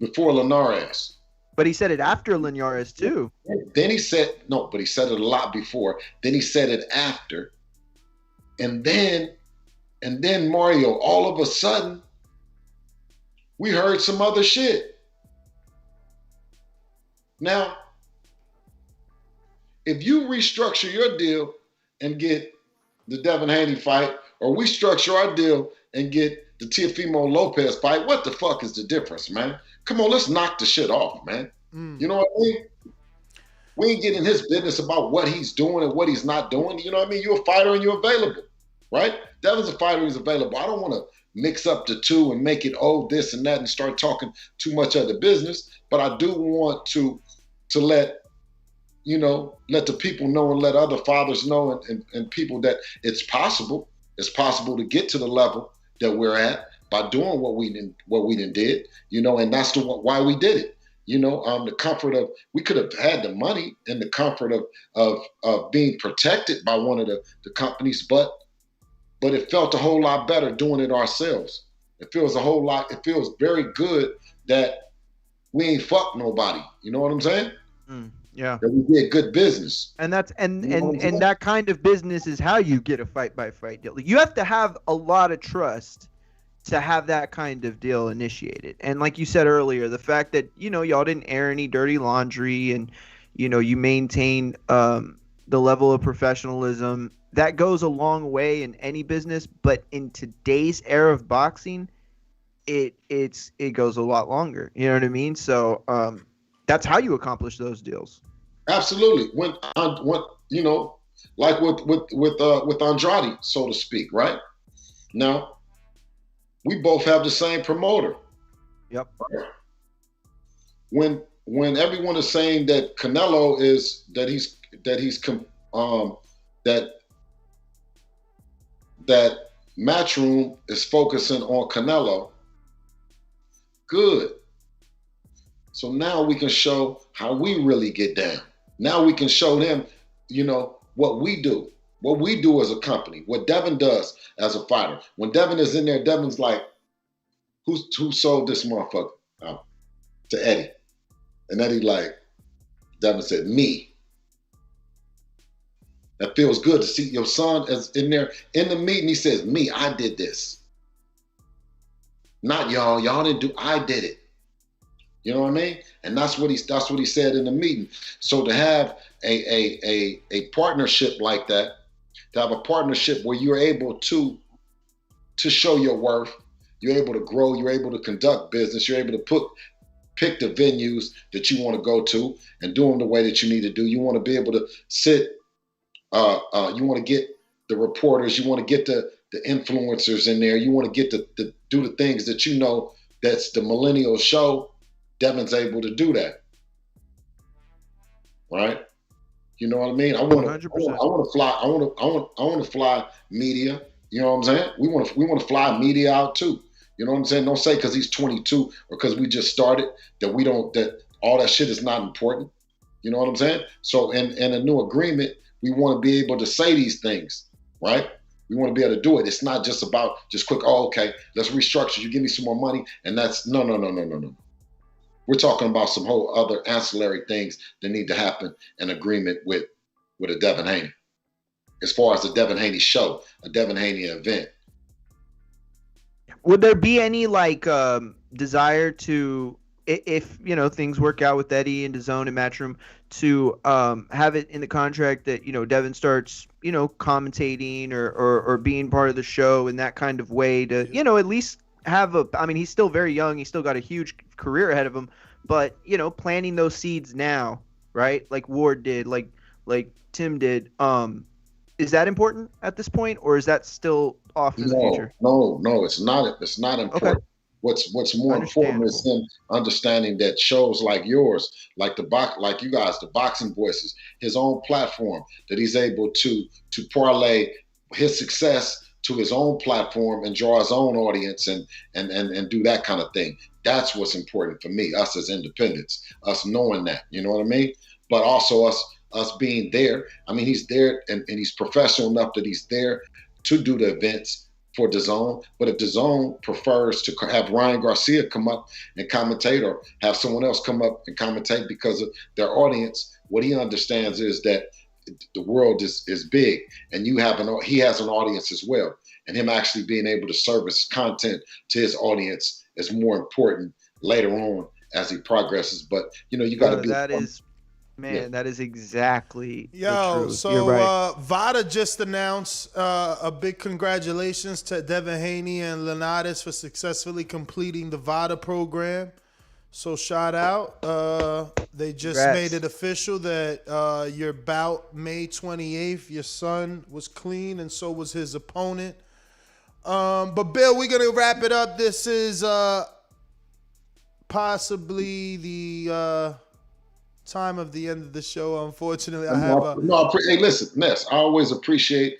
Linares. But he said it after Linares too. Then he said no, but he said it a lot before. Then he said it after, and then Mario. All of a sudden, we heard some other shit. Now, if you restructure your deal and get the Devin Haney fight, or we structure our deal and get the Teofimo Lopez fight, what the fuck is the difference, man? Come on, let's knock the shit off, man. You know what I mean? We ain't getting in his business about what he's doing and what he's not doing. You know what I mean? You're a fighter and you're available, right? Devin's a fighter who's available. I don't want to mix up the two and make it, this and that, and start talking too much of the business. But I do want to let the people know and let other fathers know and people that it's possible to get to the level that we're at by doing what we did, and that's why we did it. The comfort of, we could have had the money and the comfort of being protected by one of the companies, but but it felt a whole lot better doing it ourselves. It feels very good that we ain't fucked nobody. You know what I'm saying? Yeah. That we did good business. And that's and You know what I'm saying? that kind of business is how you get a fight-by-fight deal. You have to have a lot of trust to have that kind of deal initiated. And like you said earlier, the fact that, y'all didn't air any dirty laundry and, you maintain the level of professionalism, that goes a long way in any business. But in today's era of boxing, it goes a lot longer. You know what I mean? So that's how you accomplish those deals. Absolutely. When like with Andrade, so to speak, right? Now, we both have the same promoter. Yep. When everyone is saying that Canelo that Matchroom is focusing on Canelo, good. So now we can show how we really get down. Now we can show them, what we do as a company, what Devin does as a fighter. When Devin is in there, Devin's like, who sold this motherfucker to Eddie? And Eddie Devin said, me. That feels good to see your son as in there in the meeting. He says, me, I did this. Not y'all. Y'all didn't do, I did it. You know what I mean? And that's what he said in the meeting. So to have a partnership like that, to have a partnership where you're able to show your worth, you're able to grow, you're able to conduct business, you're able to pick the venues that you want to go to and do them the way that you need to do. You want to be able to sit, you want to get the reporters, you want to get the influencers in there, you want to get to do the things that that's the millennial show. Devin's able to do that, right? You know what I mean? I want to fly. I want to fly media. You know what I'm saying? We want to fly media out too. You know what I'm saying? Don't say because he's 22 or because we just started that all that shit is not important. You know what I'm saying? So in a new agreement, we want to be able to say these things, right? We want to be able to do it. It's not just about just quick. Oh, okay, let's restructure. You give me some more money, and that's no. We're talking about some whole other ancillary things that need to happen in agreement with a Devin Haney. As far as the Devin Haney show, a Devin Haney event. Would there be any desire to, if things work out with Eddie and Dazn and Matchroom, to have it in the contract that Devin starts commentating or being part of the show in that kind of way to at least have he's still very young, he's still got a huge career ahead of him, but planting those seeds now, right? Like Ward did, like Tim did. Is that important at this point, or is that still off in the future? No, it's not. It's not important. Okay. What's more important is him understanding that shows like yours, like you guys, the Boxing Voices, his own platform, that he's able to parlay his success to his own platform and draw his own audience and do that kind of thing. That's what's important for me, us as independents, us knowing that, you know what I mean? But also us being there. He's there and he's professional enough that he's there to do the events for Dazn. But if Dazn prefers to have Ryan Garcia come up and commentate or have someone else come up and commentate because of their audience, what he understands is that the world is big, and he has an audience as well, and him actually being able to service content to his audience is more important later on as he progresses. But you got to be. That is exactly the truth. So You're right. VADA just announced a big congratulations to Devin Haney and Linares for successfully completing the VADA program. So shout out. They just made it official that your bout May 28th, your son was clean and so was his opponent. But Bill, we're going to wrap it up. This is possibly the time of the end of the show. Unfortunately, hey, listen, Ness, I always appreciate,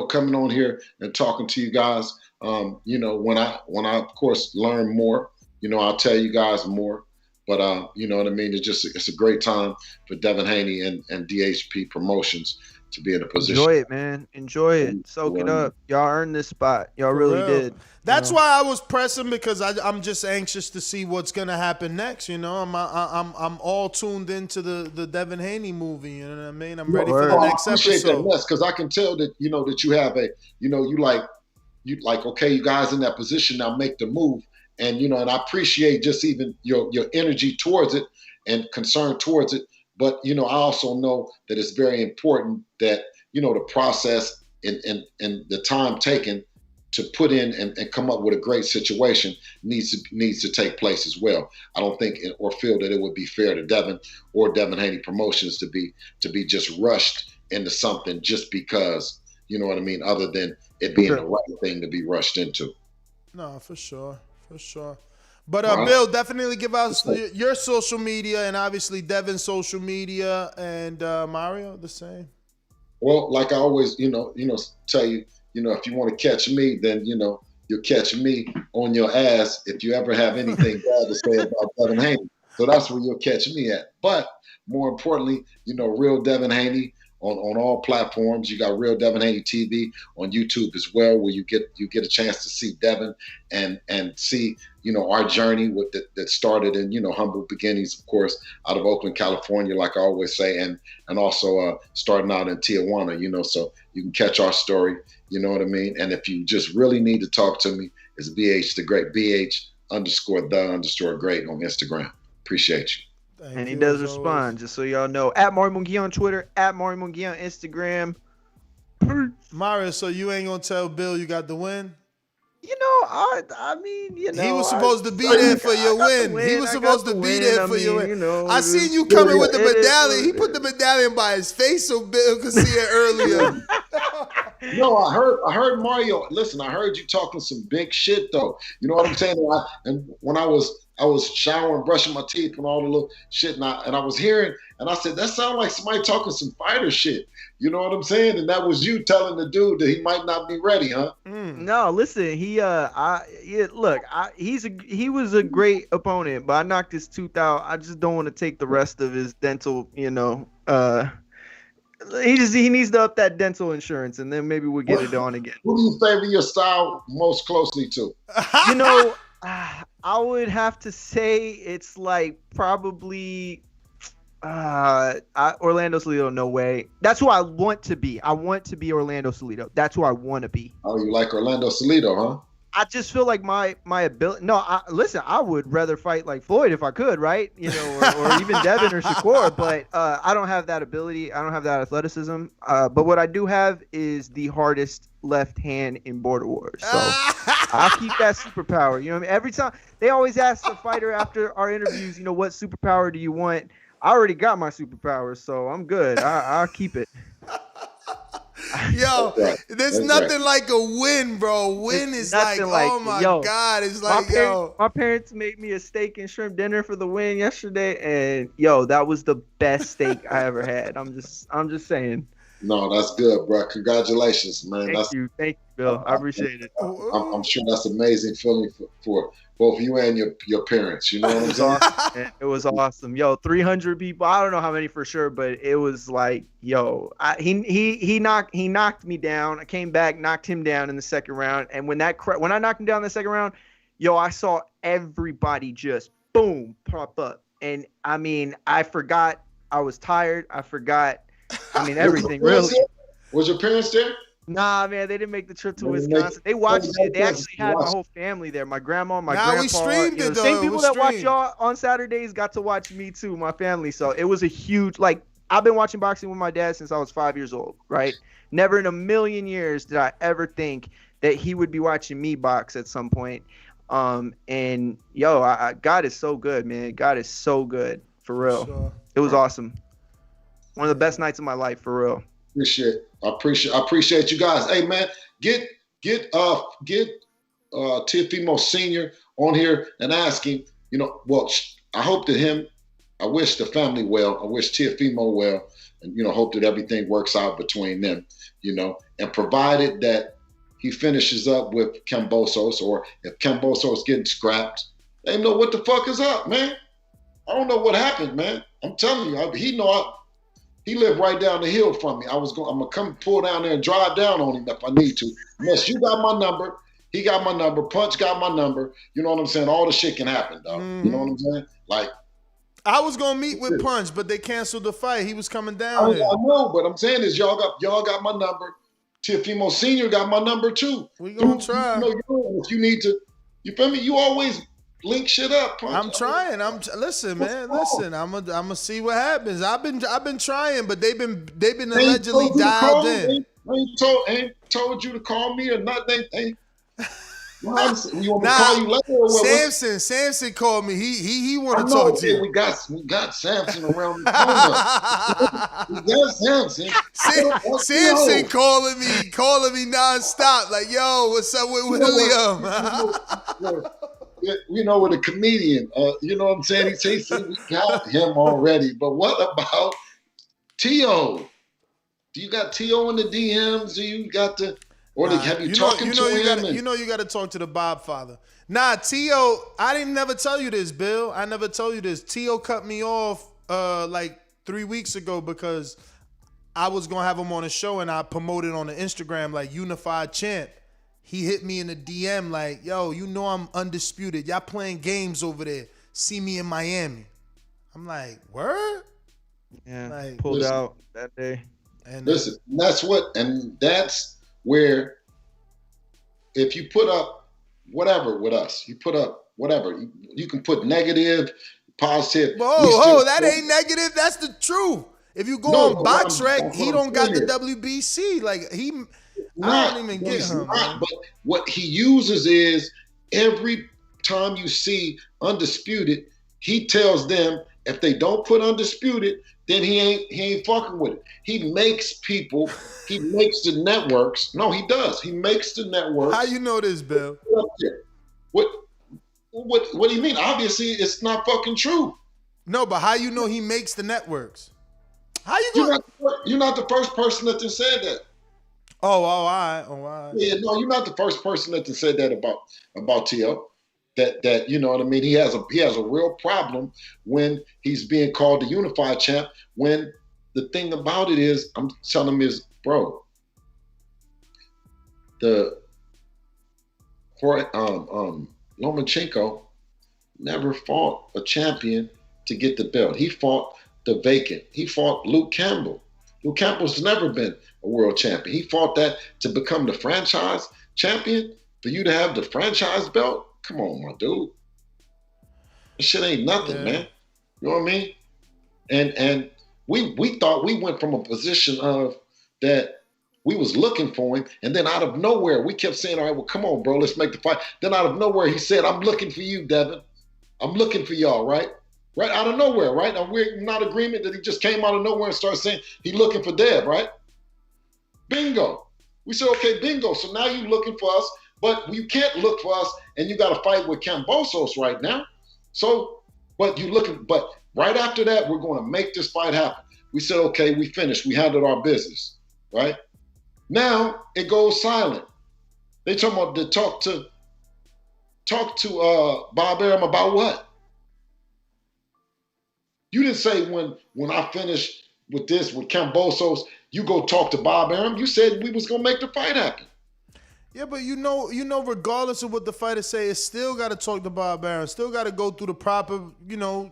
coming on here and talking to you guys. When I of course learn more, I'll tell you guys more, but you know what I mean? It's a great time for Devin Haney and DHP Promotions to be in a position. Enjoy it, man. Enjoy it. Soak it up. Y'all earned this spot. Y'all really real. did. That's why I was pressing, because I'm just anxious to see what's gonna happen next. You know, I'm all tuned into the Devin Haney movie. You know what I mean? I'm ready for the next I appreciate episode. that, because I can tell that that you have you like okay, you guys in that position now, make the move, and and I appreciate just even your energy towards it and concern towards it. But I also know that it's very important that the process and the time taken to put in and come up with a great situation needs to take place as well. I don't think or feel that it would be fair to Devin or Devin Haney Promotions to be just rushed into something just because, you know what I mean, other than it being the right thing to be rushed into. No, for sure. But Bill, definitely give us your social media, and obviously Devin's social media, and Mario the same. Well, like I always, tell you, if you want to catch me, then you'll catch me on your ass if you ever have anything bad to say about Devin Haney. So that's where you'll catch me at. But more importantly, Real Devin Haney on all platforms. You got Real Devin Haney TV on YouTube as well, where you get a chance to see Devin and see our journey that started in humble beginnings, of course, out of Oakland, California, like I always say, and also starting out in Tijuana. So you can catch our story. You know what I mean? And if you just really need to talk to me, it's BH the Great, BH_the_great on Instagram. Appreciate you. And he does respond, just so y'all know. At Mario Munguia on Twitter, at Mario Munguia on Instagram. Mario, so you ain't gonna tell Bill you got the win? I mean, he was supposed to be there for your win. He was supposed to be there for your win. I seen you coming with the medallion. He put the medallion by his face so Bill could see it earlier. No, I heard Mario. Listen, I heard you talking some big shit though. You know what I'm saying? And when I was showering, brushing my teeth, and all the little shit, and I was hearing, and I said, that sounded like somebody talking some fighter shit. You know what I'm saying? And that was you telling the dude that he might not be ready, huh? No, listen, he was a great opponent, but I knocked his tooth out. I just don't want to take the rest of his dental, he needs to up that dental insurance, and then maybe we'll get it on again. Who do you favor your style most closely to? I would have to say it's like probably Orlando Salido. No way. That's who I want to be. I want to be Orlando Salido. That's who I want to be. Oh, you like Orlando Salido, huh? I just feel like my ability. No, listen. I would rather fight like Floyd if I could, right? Or even Devin or Shakur. But I don't have that ability. I don't have that athleticism. But what I do have is the hardest left hand in Border Wars. So I'll keep that superpower. You know what I mean? Every time they always ask the fighter after our interviews, what superpower do you want? I already got my superpower, so I'm good. I'll keep it. Yo, there's nothing like a win, bro. Win is like oh my God. It's like, my parents made me a steak and shrimp dinner for the win yesterday, and that was the best steak I ever had. I'm just saying. No, that's good, bro. Congratulations, man. Thank you, Bill. I appreciate it. I'm sure that's an amazing feeling for both you and your parents. You know what I'm saying? It was awesome. 300 people. I don't know how many for sure, but it was like, he knocked me down. I came back, knocked him down in the second round, and when I knocked him down in the second round, I saw everybody just boom pop up, and I mean, I forgot I was tired. I forgot. I mean, everything really. Was your parents there? Nah, man, they didn't make the trip to Wisconsin. They watched it. They actually had my whole family there. My grandma, my grandpa. We streamed it, though. Same people that watch y'all on Saturdays got to watch me too, my family. So it was a huge, I've been watching boxing with my dad since I was 5 years old, right? Never in a million years did I ever think that he would be watching me box at some point. God is so good, man. God is so good, for real. Sure. It was awesome. One of the best nights of my life, for real. I appreciate you guys. Hey, man, get Teofimo Sr. on here and ask him. I hope that I wish the family well. I wish Teofimo well, and hope that everything works out between them. And provided that he finishes up with Kambosos, or if Kambosos getting scrapped, they know what the fuck is up, man. I don't know what happened, man. I'm telling you, He lived right down the hill from me. I'm gonna come pull down there and drive down on him if I need to. Unless you got my number, he got my number, Punch got my number. You know what I'm saying? All the shit can happen, dog. You know what I'm saying? Like, I was gonna meet with Punch, but they canceled the fight. He was coming down here. I know, but I'm saying is y'all got my number. Teofimo Senior got my number too. We gonna try. If you need to, you feel me? You always link shit up, Punch. I'm trying. Listen, man. Listen, I'm gonna see what happens. I've been trying, but they've been allegedly dialed in. Ain't told you to call me or nothing. You want me to call you later? Or what? Samson called me. He want to talk to you. We got Samson around the corner. We got Samson. Samson calling me nonstop. Like, yo, what's up with William? You know, with a comedian. You know what I'm saying? He said we got him already. But what about Teo? Do you got Teo in the DMs? Do you got the? Or have you talking to him? You got to talk to the Bob father. Nah, Teo, I didn't never tell you this, Bill. I never told you this. Teo cut me off like 3 weeks ago because I was going to have him on a show and I promoted on the Instagram like Unified Champ. He hit me in the DM like, yo, you know I'm undisputed. Y'all playing games over there. See me in Miami. I'm like, word? Yeah, like, pulled out that day. And listen, that's where if you put up whatever with us, you put up whatever. You can put negative, positive. Whoa, that ain't negative. That's the truth. If you go on BoxRec, he don't got the WBC. Like, I don't even get him. But what he uses is every time you see Undisputed, he tells them if they don't put Undisputed, then he ain't fucking with it. He makes people, he makes the networks. No, he does. He makes the networks. How you know this, Bill? What do you mean? Obviously, it's not fucking true. No, but how you know he makes the networks? How you going? You're not the first person that said that. Oh, all right. Yeah, no, you're not the first person that said that about Teo. That you know what I mean. He has a real problem when he's being called the Unified Champ. When the thing about it is, I'm telling him is, bro, Lomachenko never fought a champion to get the belt. He fought the vacant. He fought Luke Campbell. Luke Campbell's never been a world champion. He fought that to become the franchise champion. For you to have the franchise belt. Come on, my dude. This shit ain't nothing, man. You know what I mean? And we thought we went from a position of that we was looking for him, and then out of nowhere, we kept saying, all right, well, come on, bro, let's make the fight. Then out of nowhere, he said, I'm looking for you, Devin. I'm looking for y'all, right? Right out of nowhere, right? Now, we're not in agreement that he just came out of nowhere and started saying he looking for Dev, right? Bingo. We said, okay, bingo. So now you looking for us. But you can't look for us, and you got to fight with Kambosos right now. So, but right after that, we're going to make this fight happen. We said, okay, we finished. We handled our business, right? Now it goes silent. They talking about to talk to Bob Arum about what? You didn't say when I finished with this with Kambosos, you go talk to Bob Arum. You said we was going to make the fight happen. Yeah, but you know, regardless of what the fighters say, it's still got to talk to Bob Arum. Still got to go through the proper,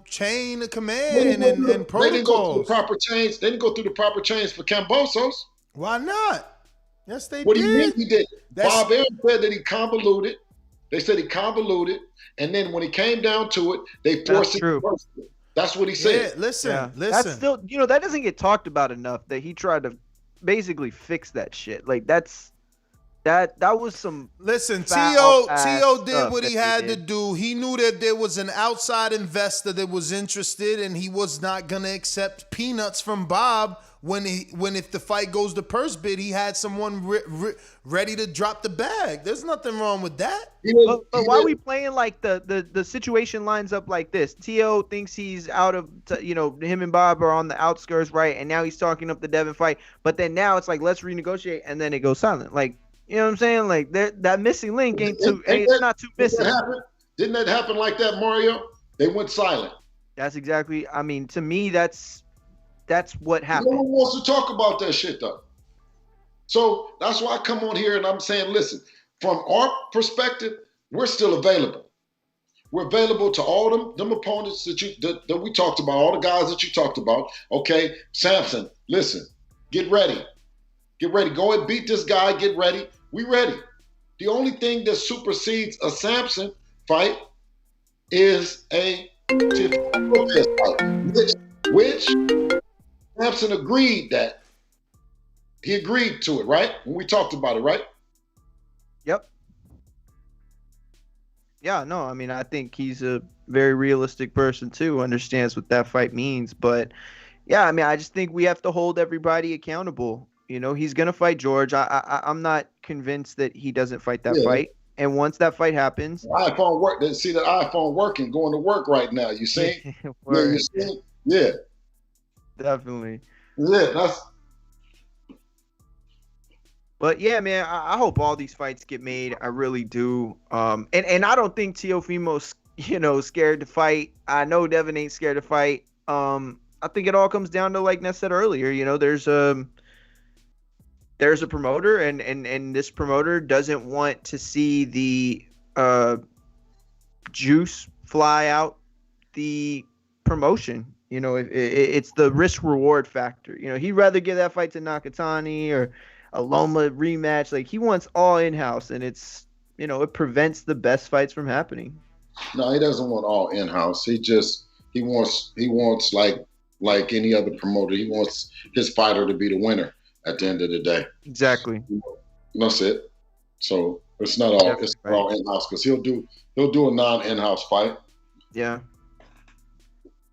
chain of command and protocols. They didn't go through the proper chains. They didn't go through the proper chains for Kambosos. Why not? Yes, they did. What do you mean he did? Bob Arum said that he convoluted. They said he convoluted, and then when it came down to it, they forced it. That's what he said. Yeah, listen. That's still, that doesn't get talked about enough. That he tried to basically fix that shit. Like that was some. Listen, Teo did what he had to do. He knew that there was an outside investor that was interested, and he was not gonna accept peanuts from Bob when if the fight goes to purse bid, he had someone ready to drop the bag. There's nothing wrong with that. But why are we playing like the situation lines up like this? Teo thinks he's out of, him and Bob are on the outskirts, right? And now he's talking up the Devin fight. But then now it's like, let's renegotiate, and then it goes silent. Like, you know what I'm saying? Like that missing link it's not too missing. Didn't that happen like that, Mario? They went silent. That's exactly. I mean, to me, that's That's what No happened. one wants to talk about that shit though. So that's why I come on here and I'm saying, listen, from our perspective, we're still available. We're available to all them opponents that we talked about, all the guys that you talked about. Okay, Samson, listen, get ready. Get ready. Go and beat this guy. Get ready. We ready. The only thing that supersedes a Samson fight is a Lopez fight, which Samson agreed that. He agreed to it, right? When we talked about it, right? Yep. Yeah, no, I mean, I think he's a very realistic person too, understands what that fight means. But yeah, I mean, I just think we have to hold everybody accountable. You know, he's gonna fight George. I'm not convinced that he doesn't fight that fight. And once that fight happens, the iPhone work. See the iPhone working, going to work right now. You see? Yeah, you see? Yeah, definitely. Yeah, that's. But yeah, man, I hope all these fights get made. I really do. And I don't think Teofimo's, scared to fight. I know Devin ain't scared to fight. I think it all comes down to, like Ness said earlier, there's a promoter and this promoter doesn't want to see the juice fly out the promotion. It's the risk reward factor. He'd rather give that fight to Nakatani or a Loma rematch. Like, he wants all in-house, and it's, it prevents the best fights from happening. No, he doesn't want all in-house. He wants like any other promoter. He wants his fighter to be the winner at the end of the day. Exactly. That's it. So it's not all all in-house, because he'll do a non-in-house fight. Yeah.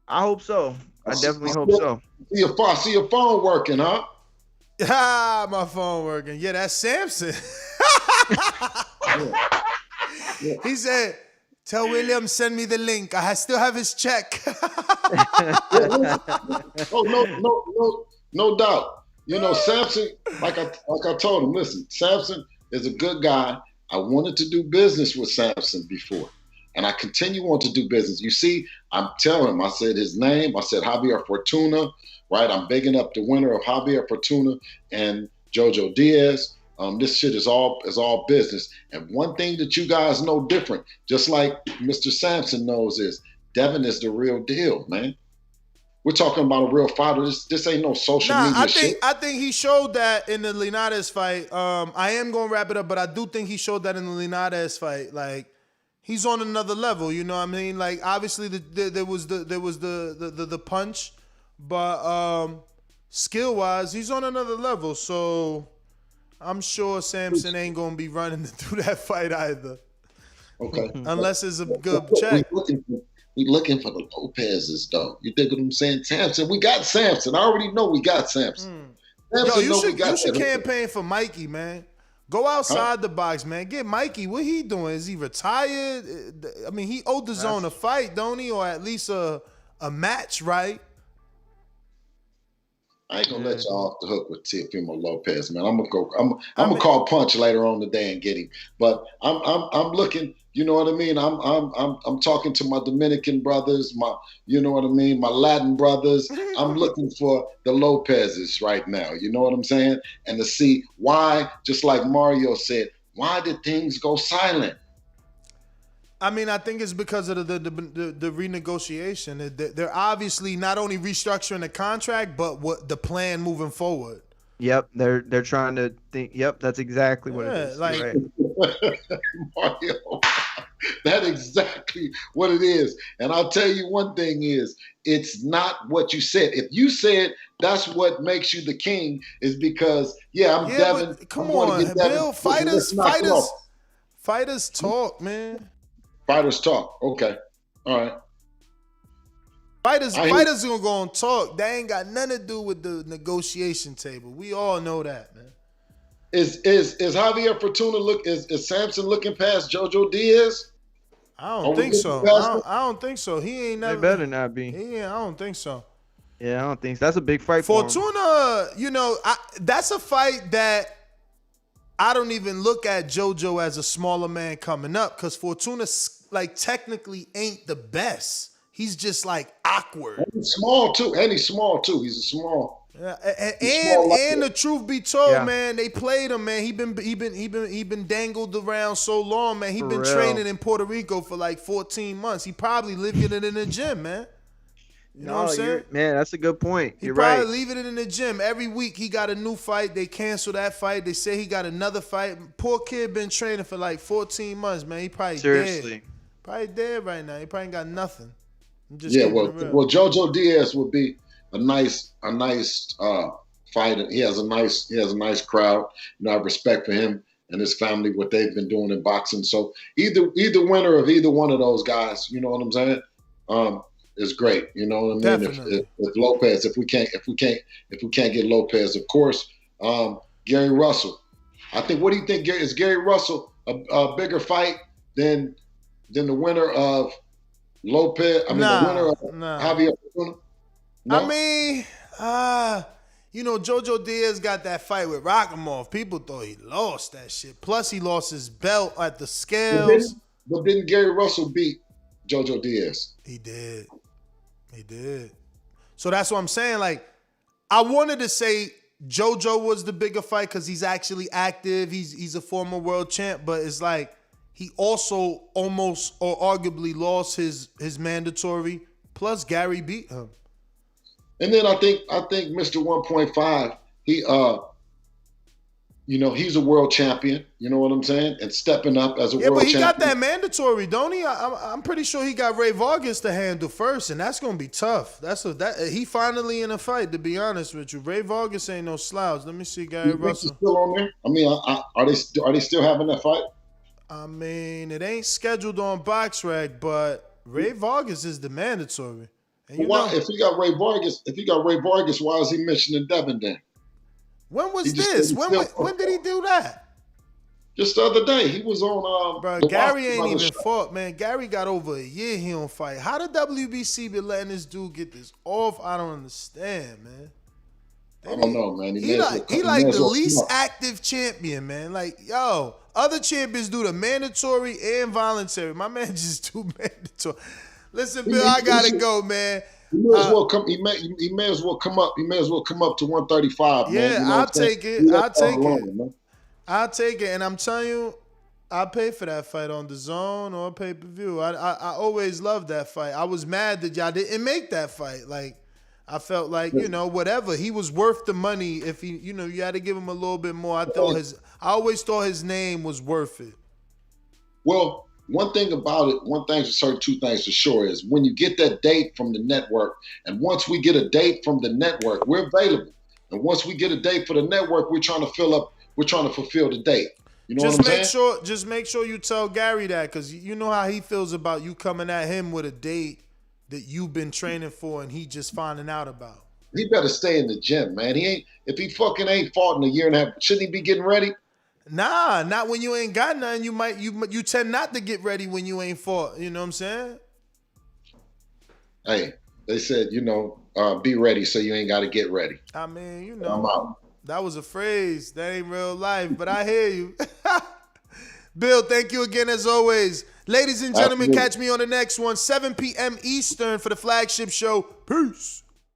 I hope so. I definitely hope so. See your phone working, huh? Ah, my phone working. Yeah, that's Samson. He said, "Tell William send me the link. I still have his check." Oh, no doubt. Samson, like I told him, listen, Samson is a good guy. I wanted to do business with Samson before, and I continue on to do business. You see, I'm telling him, I said his name, I said Javier Fortuna, right? I'm bigging up the winner of Javier Fortuna and Jojo Diaz. This shit is all business. And one thing that you guys know different, just like Mr. Samson knows, is Devin is the real deal, man. We're talking about a real fighter. This ain't no social media shit. I think he showed that in the Linares fight. I am going to wrap it up, but I do think he showed that in the Linares fight. Like, he's on another level, you know what I mean? Like, obviously there was the punch, but skill-wise, he's on another level. So I'm sure Samson ain't going to be running through that fight either. Okay. Unless it's a good check. We looking for the Lopez's, though. You think what I'm saying? Samson, we got Samson. I already know we got Samson. Samson You should campaign for Mikey, man. Go outside the box, man. Get Mikey. What he doing? Is he retired? I mean, he owed the zone a fight, don't he? Or at least a match, right? I ain't gonna let y'all off the hook with Teofimo Lopez, man. I'm gonna call Punch later on today and get him. But I'm looking. You know what I mean? I'm talking to my Dominican brothers, my Latin brothers. I'm looking for the Lopez's right now. You know what I'm saying? And to see why, just like Mario said, why did things go silent? I mean, I think it's because of the renegotiation. They're obviously not only restructuring the contract, but what the plan moving forward. Yep, they're trying to think. Yep, that's exactly what it is. Like, Mario, that's exactly what it is. And I'll tell you one thing is, it's not what you said. If you said that's what makes you the king, is because I'm Devin. Come on, Bill. Fighters talk, man. Fighters talk. Okay, all right. Fighters gonna go on talk. They ain't got nothing to do with the negotiation table. We all know that, man. Is Javier Fortuna is Samson looking past Jojo Diaz? I don't think so. I don't think so. He ain't never. They better not be. Yeah, I don't think so. Yeah, I don't think so. That's a big fight for him. Fortuna, that's a fight that I don't even look at JoJo as a smaller man coming up, because Fortuna, like, technically ain't the best. he's just like awkward. And he's small too. He's a small. Yeah, and the truth be told, man, they played him, man. He been dangled around so long, man. He been training in Puerto Rico for like 14 months. He probably leaving it in the gym, man. You know what I'm saying? Man, that's a good point. He probably leaving it in the gym. Every week he got a new fight. They cancel that fight. They say he got another fight. Poor kid been training for like 14 months, man. He probably dead. Probably dead right now. He probably ain't got nothing. Well, Jojo Diaz would be a nice fighter. He has a nice crowd. You know, I have respect for him and his family, what they've been doing in boxing. So either winner of either one of those guys, you know what I'm saying? Is great. You know what I mean? If Lopez, if we can't get Lopez, of course, Gary Russell. I think. What do you think? Is Gary Russell a bigger fight than the winner of Lopez? I mean, the winner of Javier? No? I mean, you know, Jojo Diaz got that fight with Rakhimov. People thought he lost that shit. Plus, he lost his belt at the scales. But didn't Gary Russell beat Jojo Diaz? He did. So that's what I'm saying. Like, I wanted to say Jojo was the bigger fight because he's actually active. He's a former world champ, but it's like he also almost or arguably lost his mandatory. Plus, Gary beat him. And then I think Mr. 1.5, he you know, he's a world champion. You know what I'm saying? And stepping up as a world champion. Yeah, but he got that mandatory, don't he? I'm pretty sure he got Ray Vargas to handle first, and that's gonna be tough. He finally in a fight. To be honest with you, Ray Vargas ain't no slouch. Let me see, Gary Russell. Still on there? I mean, are they still having that fight? I mean, it ain't scheduled on BoxRec, but Ray Vargas is the mandatory. And If he got Ray Vargas, why is he mentioning Devin then? When was this? When did he do that? Just the other day. He was on. Bro, Gary ain't even fought, man. Gary got over a year he don't fight. How did WBC be letting this dude get this off? I don't understand, man. I don't know, man. He like the least active champion, man. Like, yo, other champions do the mandatory and voluntary. My man just do mandatory. Listen, Bill, I gotta go, man. He may as well come. He may as well come up. He may as well come up to 135. Yeah, man. You know I'll take it. I'll take it. And I'm telling you, I'll pay for that fight on Dazn or pay-per-view. I always loved that fight. I was mad that y'all didn't make that fight. Like, I felt like, you know, whatever. He was worth the money. If he, you know, you had to give him a little bit more. I always thought his name was worth it. Well, one thing about it, two things for sure is when you get that date from the network, and once we get a date from the network, we're available. And once we get a date for the network, we're trying to fulfill the date. You know what I'm saying? Just make sure you tell Gary that, because you know how he feels about you coming at him with a date that you've been training for and he just finding out about. He better stay in the gym, man. If he fucking ain't fought in a year and a half, shouldn't he be getting ready? Nah, not when you ain't got nothing. You tend not to get ready when you ain't fought. You know what I'm saying? Hey, they said, you know, be ready so you ain't got to get ready. I mean, you I'm know, out. that was a phrase. That ain't real life, but I hear you. Bill, thank you again as always. Ladies and gentlemen, catch me on the next one, 7 p.m. Eastern for the Flagship show. Peace.